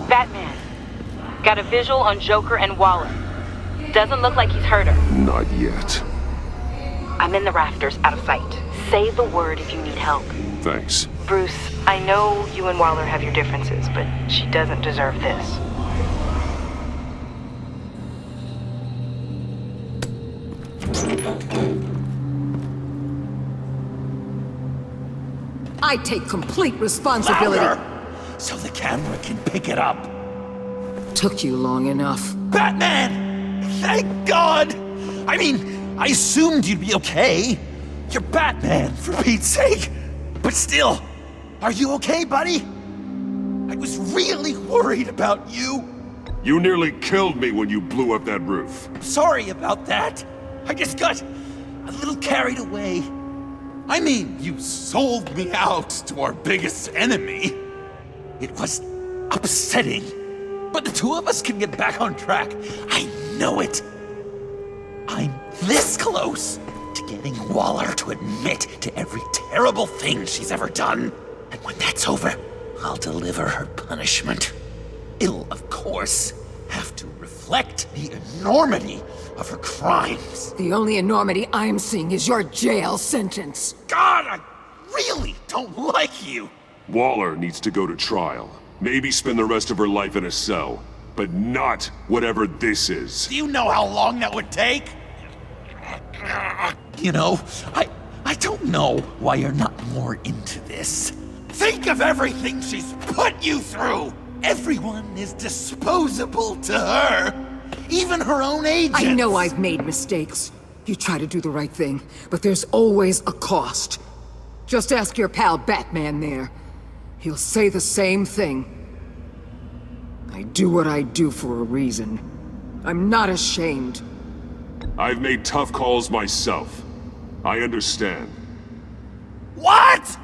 Batman, got a visual on Joker and Waller. Doesn't look like he's hurt her. Not yet. I'm in the rafters, out of sight. Say the word if you need help. Thanks. Bruce, I know you and Waller have your differences, but she doesn't deserve this. I take complete responsibility. Louder! So the camera can pick it up. Took you long enough. Batman! Thank God! I mean, I assumed you'd be okay. You're Batman, for Pete's sake. But still, are you okay, buddy? I was really worried about you. You nearly killed me when you blew up that roof. Sorry about that. I just got a little carried away. I mean, you sold me out to our biggest enemy. It was upsetting. But the two of us can get back on track. I know it. I'm this close to getting Waller to admit to every terrible thing she's ever done. And when that's over, I'll deliver her punishment. It'll, of course, have to reflect the enormity of her crimes. The only enormity I'm seeing is your jail sentence. God, I really don't like you. Waller needs to go to trial. Maybe spend the rest of her life in a cell. But not whatever this is. Do you know how long that would take? You know, I don't know why you're not more into this. Think of everything she's put you through! Everyone is disposable to her. Even her own agents. I know I've made mistakes. You try to do the right thing, but there's always a cost. Just ask your pal Batman there. He'll say the same thing. I do what I do for a reason. I'm not ashamed. I've made tough calls myself. I understand. What?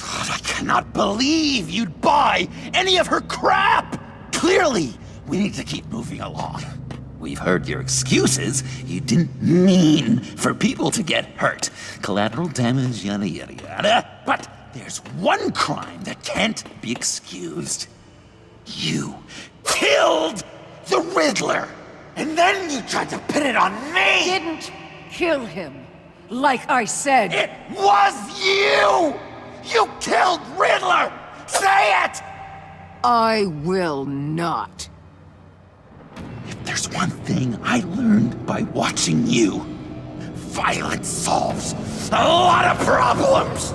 God, I cannot believe you'd buy any of her crap! Clearly, we need to keep moving along. We've heard your excuses. You didn't mean for people to get hurt. Collateral damage, yada yada yada. But there's one crime that can't be excused. You killed the Riddler! And then you tried to pin it on me! Didn't kill him. Like I said. It was you! You killed Riddler! Say it! I will not. If there's one thing I learned by watching you, violence solves a lot of problems!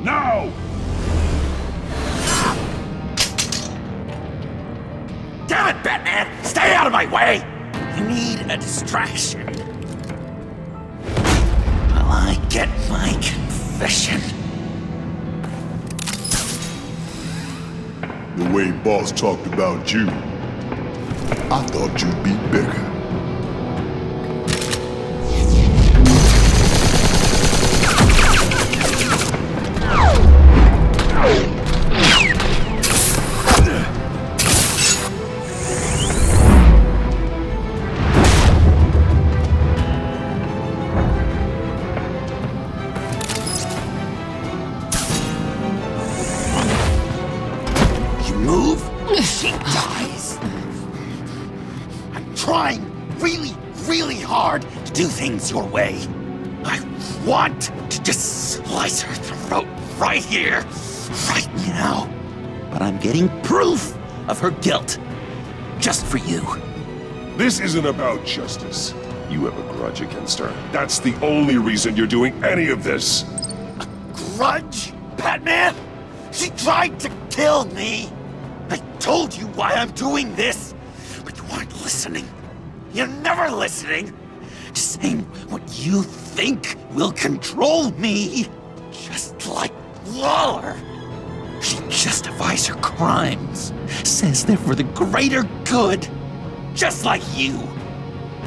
No! Damn it, Batman! Stay out of my way! You need a distraction. While I get my confession. The way Boss talked about you, I thought you'd be bigger. She dies. I'm trying really hard to do things your way. I want to just slice her throat right here, right now. But I'm getting proof of her guilt, just for you. This isn't about justice. You have a grudge against her. That's the only reason you're doing any of this. Grudge? Batman? She tried to kill me. I told you why I'm doing this, but you weren't listening. You're never listening. saying what you think will control me. Just like Waller. She justifies her crimes, says they're for the greater good. Just like you.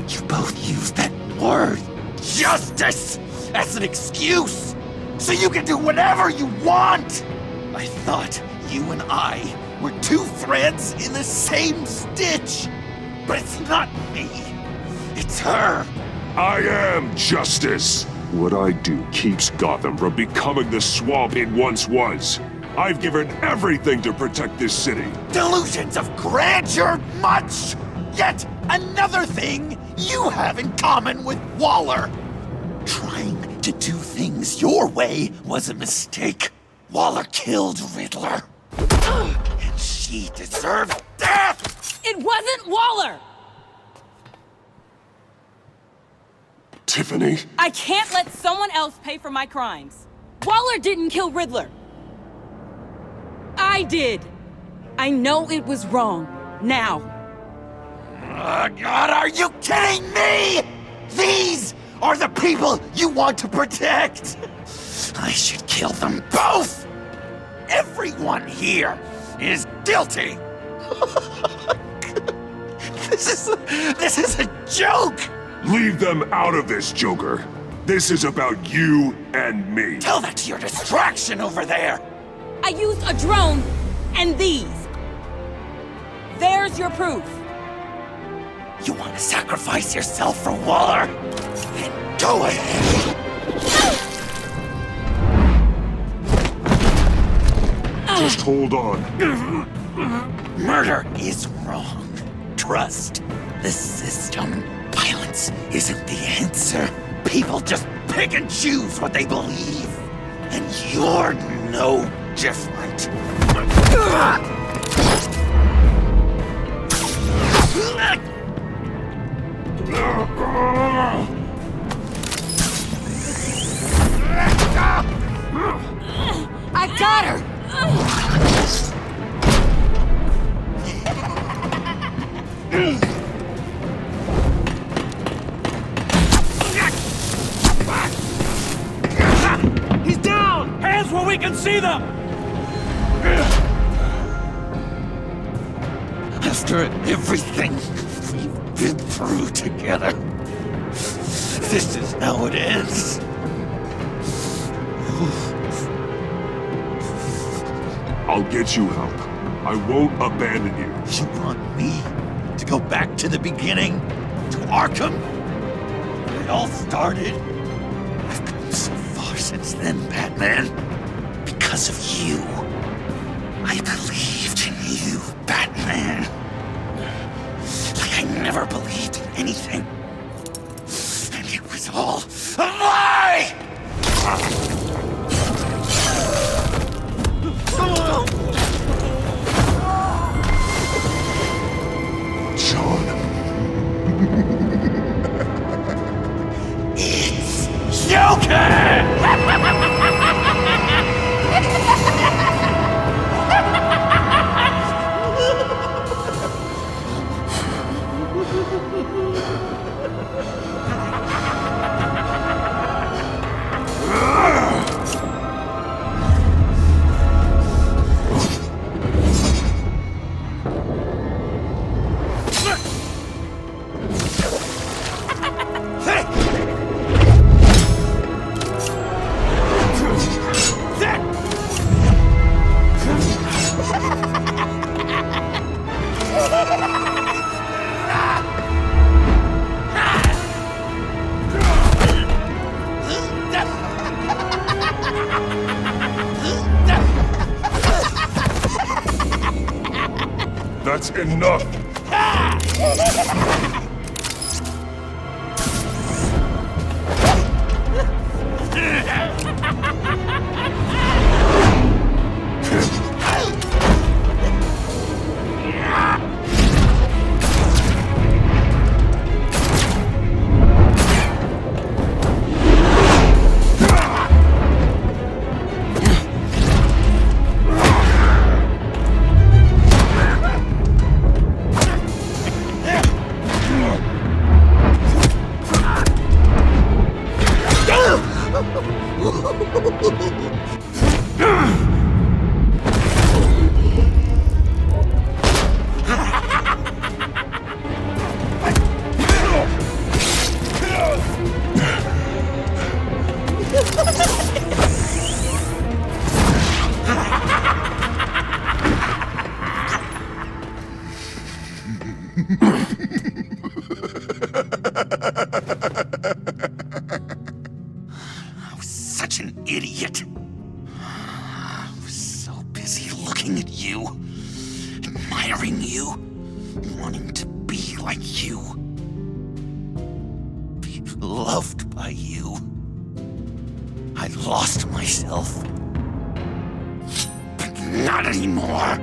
You both use that word, justice, as an excuse, so you can do whatever you want. I thought you and I were two threads in the same stitch. But it's not me. It's her. I am justice. What I do keeps Gotham from becoming the swamp it once was. I've given everything to protect this city. Delusions of grandeur much! Yet another thing you have in common with Waller. Trying to do things your way was a mistake. Waller killed Riddler. And she deserved death! It wasn't Waller! Tiffany? I can't let someone else pay for my crimes. Waller didn't kill Riddler. I did. I know it was wrong. Now. God, are you kidding me? These are the people you want to protect. I should kill them both. Everyone here is guilty. This is a joke. Leave them out of this, Joker. This is about you and me. Tell that to your distraction over there. I used a drone and these. There's your proof. You want to sacrifice yourself for Waller? Then go ahead. Just hold on. Murder is wrong. Trust the system. Violence isn't the answer. People just pick and choose what they believe. And you're no different. I got her! He's down! Hands where we can see them! After everything we've been through together, this is how it ends. I'll get you help. I won't abandon you. You want me to go back to the beginning? To Arkham? Where it all started? I've come so far since then, Batman. Because of you. I believed in you, Batman. Like I never believed in anything. And it was all a lie! John. It's Joker! That's enough! I was such an idiot. I was so busy looking at you, admiring you, wanting to be like you, be loved by you. I lost myself. But not anymore.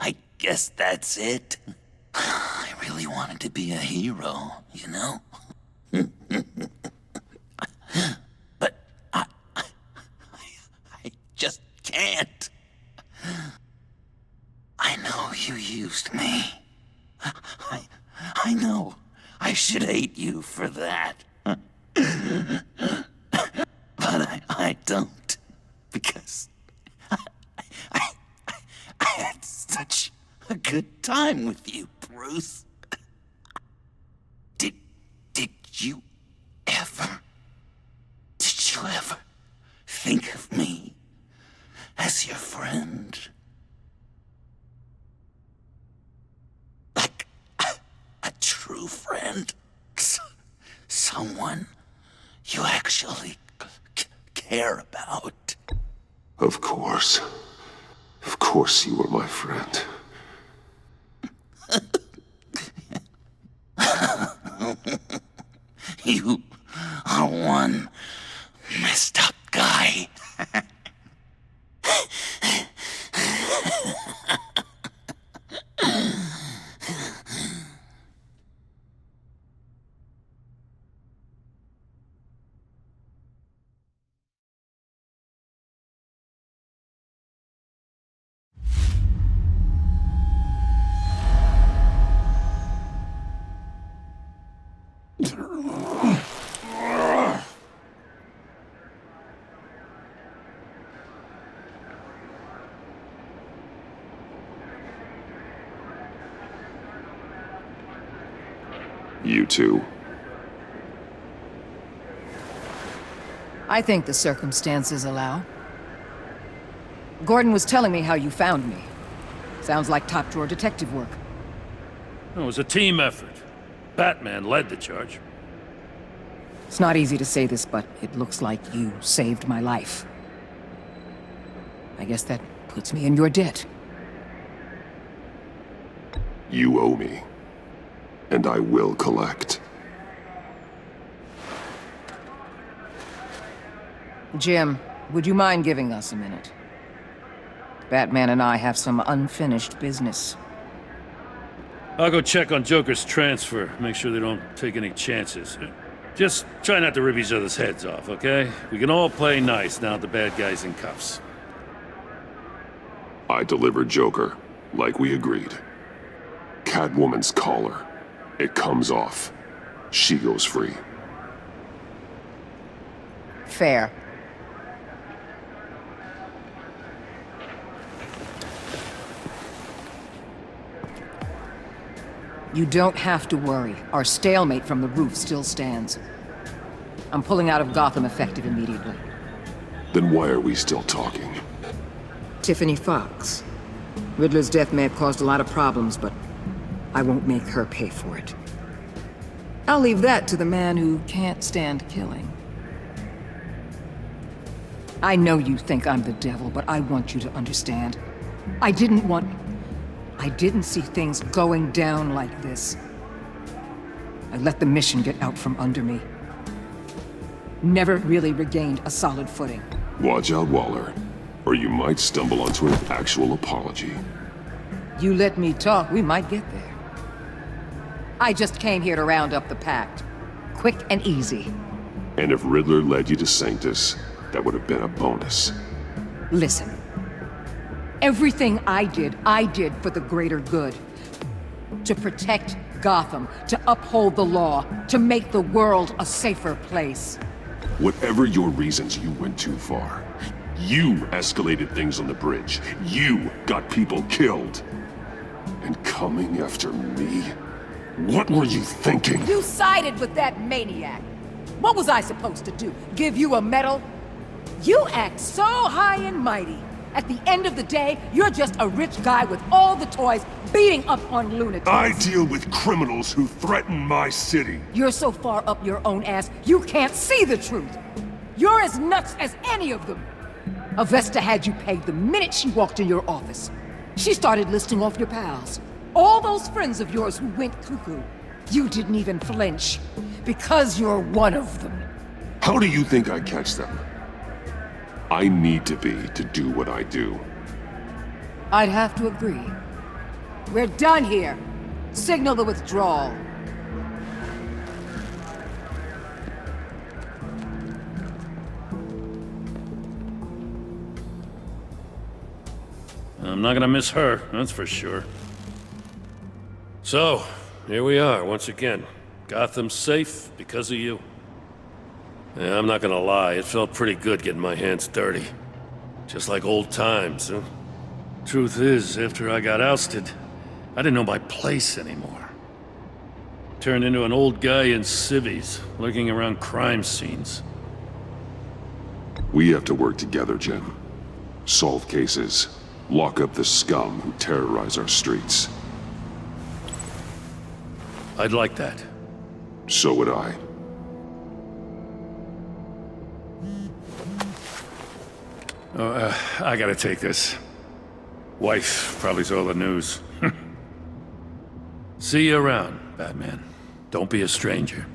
I guess that's it. I really wanted to be a hero, you know? But I just can't. I know you used me. I know I should hate you for that. But I don't, because I had such a good time with you, Bruce. Did you ever think of me as your friend? Like a true friend? Someone you actually care about? Of course. Of course you were my friend. You are one messed up guy. You too. I think the circumstances allow. Gordon was telling me how you found me. Sounds like top-drawer detective work. It was a team effort. Batman led the charge. It's not easy to say this, but it looks like you saved my life. I guess that puts me in your debt. You owe me. And I will collect. Jim, would you mind giving us a minute? Batman and I have some unfinished business. I'll go check on Joker's transfer, make sure they don't take any chances. Just try not to rip each other's heads off, okay? We can all play nice now that the bad guy's in cuffs. I delivered Joker, like we agreed. Catwoman's collar. It comes off. She goes free. Fair. You don't have to worry. Our stalemate from the roof still stands. I'm pulling out of Gotham effective immediately. Then why are we still talking? Tiffany Fox. Riddler's death may have caused a lot of problems, but I won't make her pay for it. I'll leave that to the man who can't stand killing. I know you think I'm the devil, but I want you to understand. I didn't see things going down like this. I let the mission get out from under me. Never really regained a solid footing. Watch out, Waller, or you might stumble onto an actual apology. You let me talk, we might get there. I just came here to round up the Pact. Quick and easy. And if Riddler led you to Sanctus, that would have been a bonus. Listen. Everything I did for the greater good. To protect Gotham, to uphold the law, to make the world a safer place. Whatever your reasons, you went too far. You escalated things on the bridge. You got people killed. And coming after me? What were you thinking? You sided with that maniac. What was I supposed to do? Give you a medal? You act so high and mighty. At the end of the day, you're just a rich guy with all the toys beating up on lunatics. I deal with criminals who threaten my city. You're so far up your own ass, you can't see the truth. You're as nuts as any of them. Avesta had you pegged the minute she walked in your office. She started listing off your pals. All those friends of yours who went cuckoo. You didn't even flinch. Because you're one of them. How do you think I catch them? I need to be to do what I do. I'd have to agree. We're done here. Signal the withdrawal. I'm not gonna miss her, that's for sure. So, here we are once again. Gotham's safe because of you. Yeah, I'm not gonna lie, it felt pretty good getting my hands dirty. Just like old times, huh? Truth is, after I got ousted, I didn't know my place anymore. Turned into an old guy in civvies, lurking around crime scenes. We have to work together, Jim. Solve cases. Lock up the scum who terrorize our streets. I'd like that. So would I. I gotta take this. Wife probably saw the news. See you around, Batman. Don't be a stranger.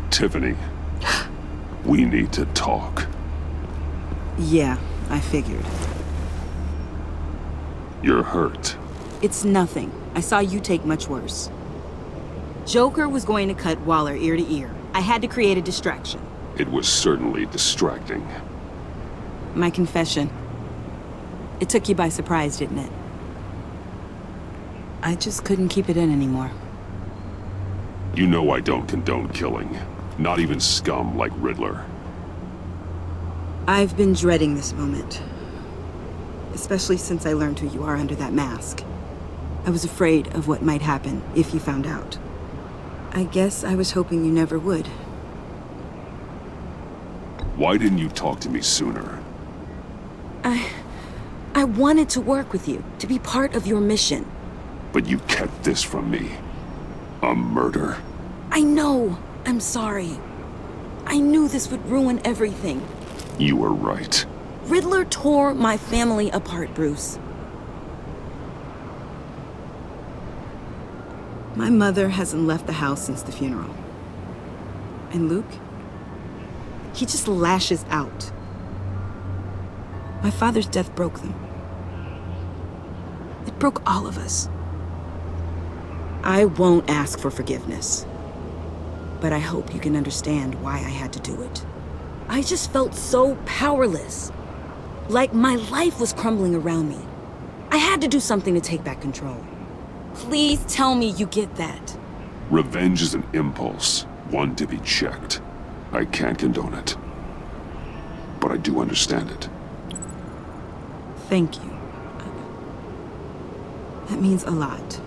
Tiffany, we need to talk. Yeah, I figured. You're hurt. It's nothing. I saw you take much worse. Joker was going to cut Waller ear to ear. I had to create a distraction. It was certainly distracting. My confession. It took you by surprise, didn't it? I just couldn't keep it in anymore. You know I don't condone killing. Not even scum like Riddler. I've been dreading this moment. Especially since I learned who you are under that mask. I was afraid of what might happen if you found out. I guess I was hoping you never would. Why didn't you talk to me sooner? I wanted to work with you, to be part of your mission. But you kept this from me. A murder. I know. I'm sorry. I knew this would ruin everything. You were right. Riddler tore my family apart, Bruce. My mother hasn't left the house since the funeral. And Luke? He just lashes out. My father's death broke them. It broke all of us. I won't ask for forgiveness. But I hope you can understand why I had to do it. I just felt so powerless. Like my life was crumbling around me. I had to do something to take back control. Please tell me you get that. Revenge is an impulse, one to be checked. I can't condone it. But I do understand it. Thank you. That means a lot.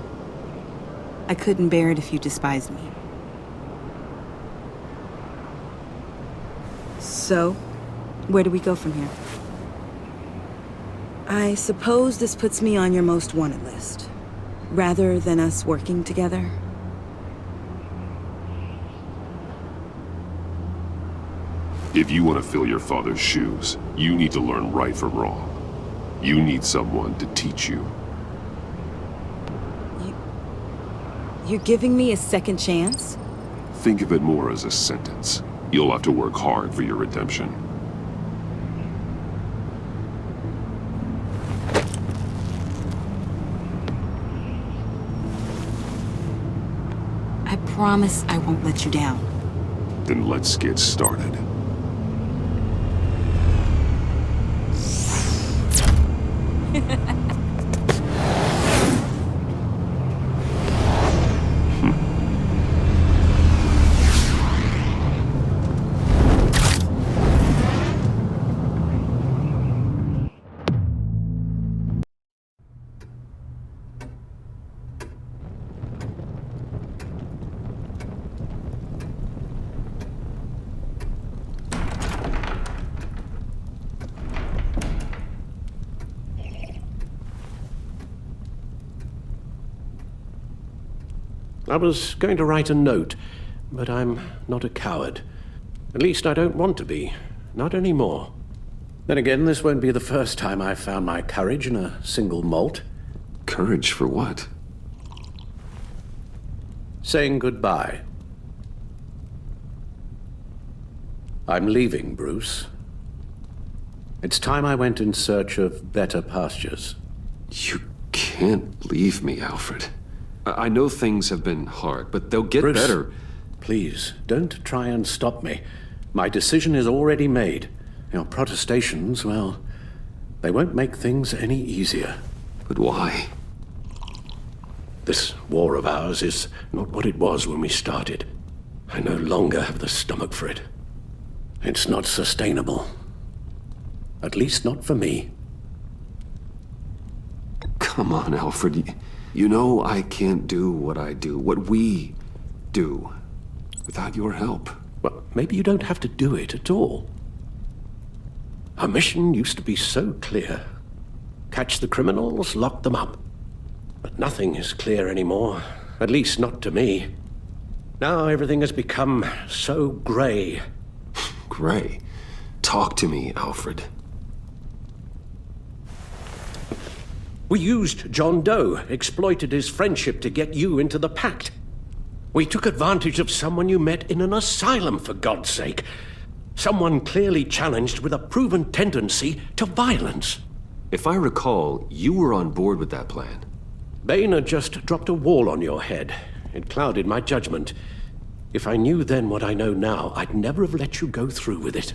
I couldn't bear it if you despised me. So, where do we go from here? I suppose this puts me on your most wanted list, rather than us working together. If you want to fill your father's shoes, you need to learn right from wrong. You need someone to teach you. You're giving me a second chance? Think of it more as a sentence. You'll have to work hard for your redemption. I promise I won't let you down. Then let's get started. I was going to write a note, but I'm not a coward. At least I don't want to be. Not anymore. Then again, this won't be the first time I've found my courage in a single malt. Courage for what? Saying goodbye. I'm leaving, Bruce. It's time I went in search of better pastures. You can't leave me, Alfred. I know things have been hard, but they'll get Bruce, better. Please, don't try and stop me. My decision is already made. Your protestations, well, they won't make things any easier. But why? This war of ours is not what it was when we started. I no longer have the stomach for it. It's not sustainable. At least not for me. Come on, Alfred. You know I can't do what I do, what we do, without your help. Well, maybe you don't have to do it at all. Our mission used to be so clear. Catch the criminals, lock them up. But nothing is clear anymore, at least not to me. Now everything has become so gray. Gray? Talk to me, Alfred. We used John Doe, exploited his friendship to get you into the Pact. We took advantage of someone you met in an asylum, for God's sake. Someone clearly challenged with a proven tendency to violence. If I recall, you were on board with that plan. Boehner just dropped a wall on your head. It clouded my judgment. If I knew then what I know now, I'd never have let you go through with it.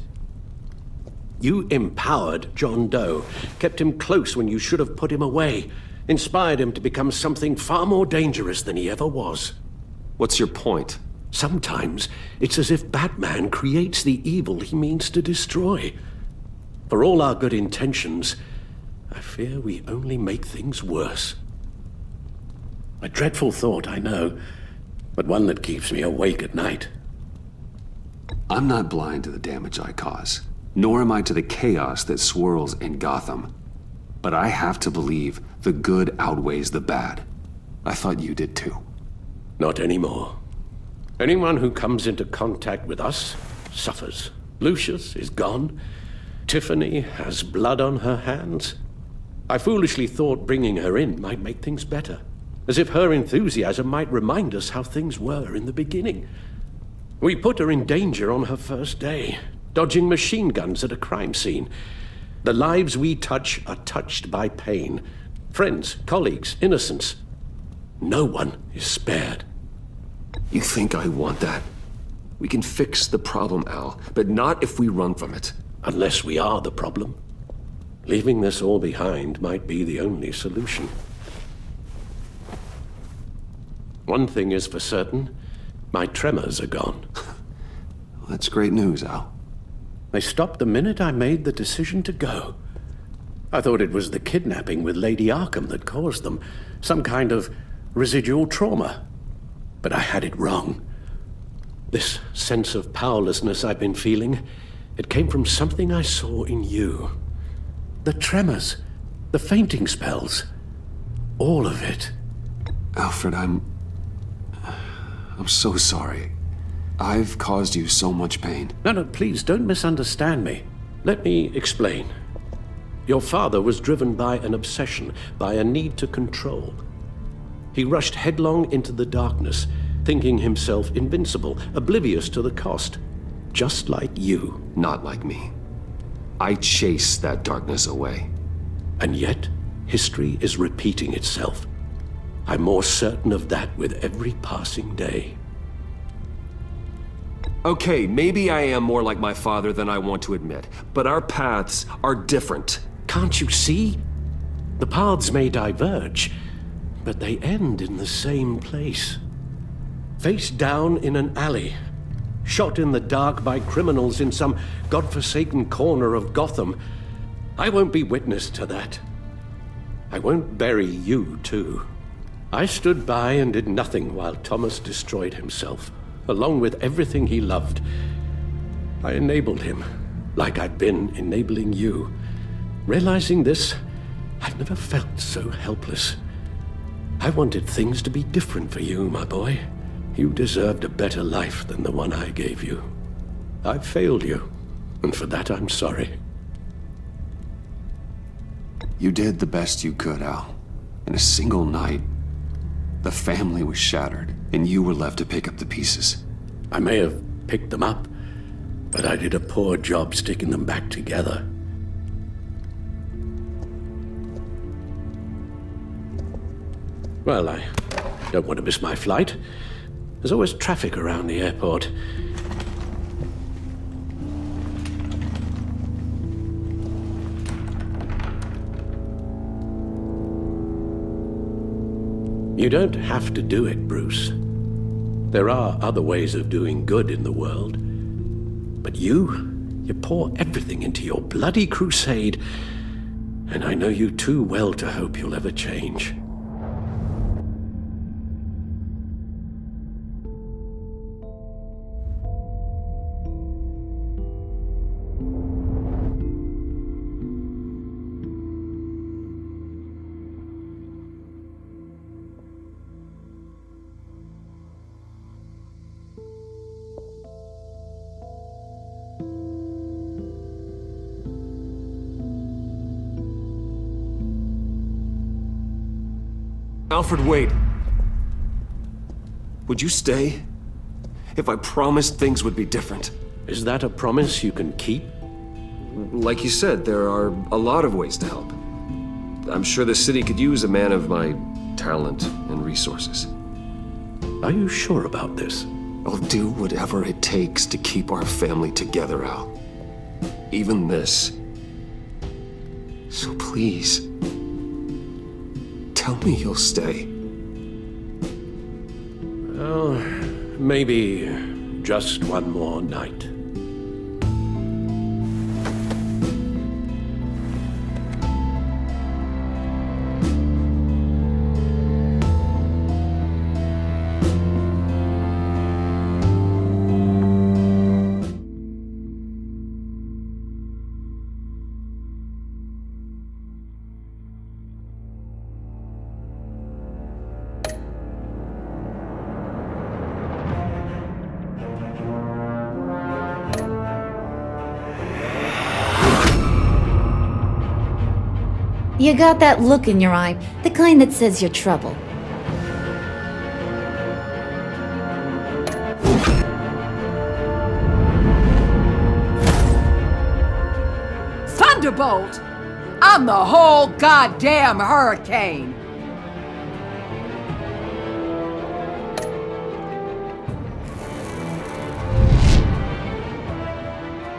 You empowered John Doe, kept him close when you should have put him away, inspired him to become something far more dangerous than he ever was. What's your point? Sometimes it's as if Batman creates the evil he means to destroy. For all our good intentions, I fear we only make things worse. A dreadful thought, I know, but one that keeps me awake at night. I'm not blind to the damage I cause. Nor am I to the chaos that swirls in Gotham. But I have to believe the good outweighs the bad. I thought you did too. Not anymore. Anyone who comes into contact with us suffers. Lucius is gone. Tiffany has blood on her hands. I foolishly thought bringing her in might make things better, as if her enthusiasm might remind us how things were in the beginning. We put her in danger on her first day, dodging machine guns at a crime scene. The lives we touch are touched by pain. Friends, colleagues, innocents. No one is spared. You think I want that? We can fix the problem, Al, but not if we run from it. Unless we are the problem. Leaving this all behind might be the only solution. One thing is for certain, my tremors are gone. That's great news, Al. They stopped the minute I made the decision to go. I thought it was the kidnapping with Lady Arkham that caused them, some kind of residual trauma. But I had it wrong. This sense of powerlessness I've been feeling, it came from something I saw in you. The tremors, the fainting spells, all of it. Alfred, I'm so sorry. I've caused you so much pain. No, please don't misunderstand me. Let me explain. Your father was driven by an obsession, by a need to control. He rushed headlong into the darkness, thinking himself invincible, oblivious to the cost. Just like you. Not like me. I chased that darkness away. And yet, history is repeating itself. I'm more certain of that with every passing day. Okay, maybe I am more like my father than I want to admit, but our paths are different. Can't you see? The paths may diverge, but they end in the same place. Face down in an alley, shot in the dark by criminals in some godforsaken corner of Gotham. I won't be witness to that. I won't bury you, too. I stood by and did nothing while Thomas destroyed himself, along with everything he loved. I enabled him, like I'd been enabling you. Realizing this, I've never felt so helpless. I wanted things to be different for you, my boy. You deserved a better life than the one I gave you. I failed you, and for that I'm sorry. You did the best you could, Al. In a single night, the family was shattered, and you were left to pick up the pieces. I may have picked them up, but I did a poor job sticking them back together. Well, I don't want to miss my flight. There's always traffic around the airport. You don't have to do it, Bruce. There are other ways of doing good in the world. But you pour everything into your bloody crusade, and I know you too well to hope you'll ever change. Alfred, wait. Would you stay? If I promised things would be different. Is that a promise you can keep? Like you said, there are a lot of ways to help. I'm sure the city could use a man of my talent and resources. Are you sure about this? I'll do whatever it takes to keep our family together, Al. Even this. So please, tell me you'll stay. Well, maybe just one more night. You got that look in your eye, the kind that says you're trouble. Thunderbolt! I'm the whole goddamn hurricane!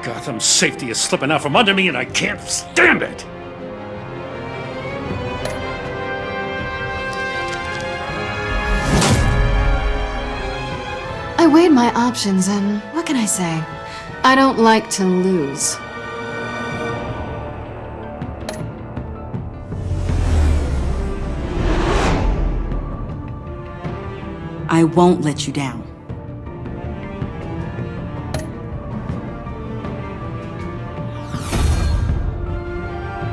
Gotham's safety is slipping out from under me and I can't stand it! I weighed my options and what can I say? I don't like to lose. I won't let you down.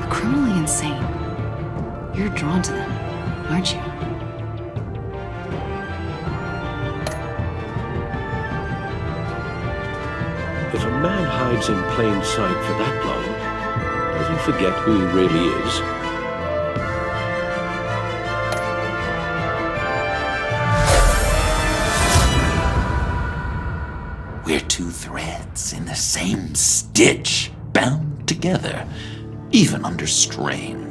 Criminally insane. You're drawn to them, aren't you? If a man hides in plain sight for that long, does he forget who he really is? We're two threads in the same stitch, bound together, even under strain.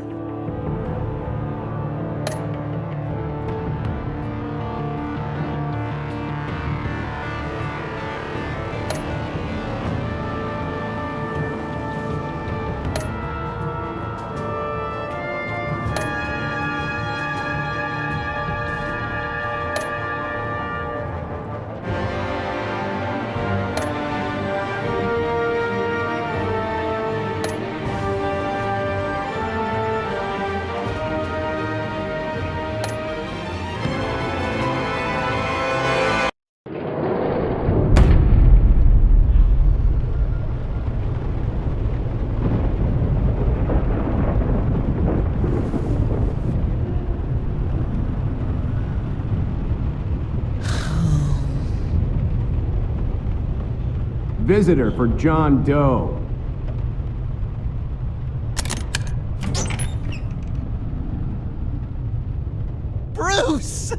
Visitor for John Doe. Bruce!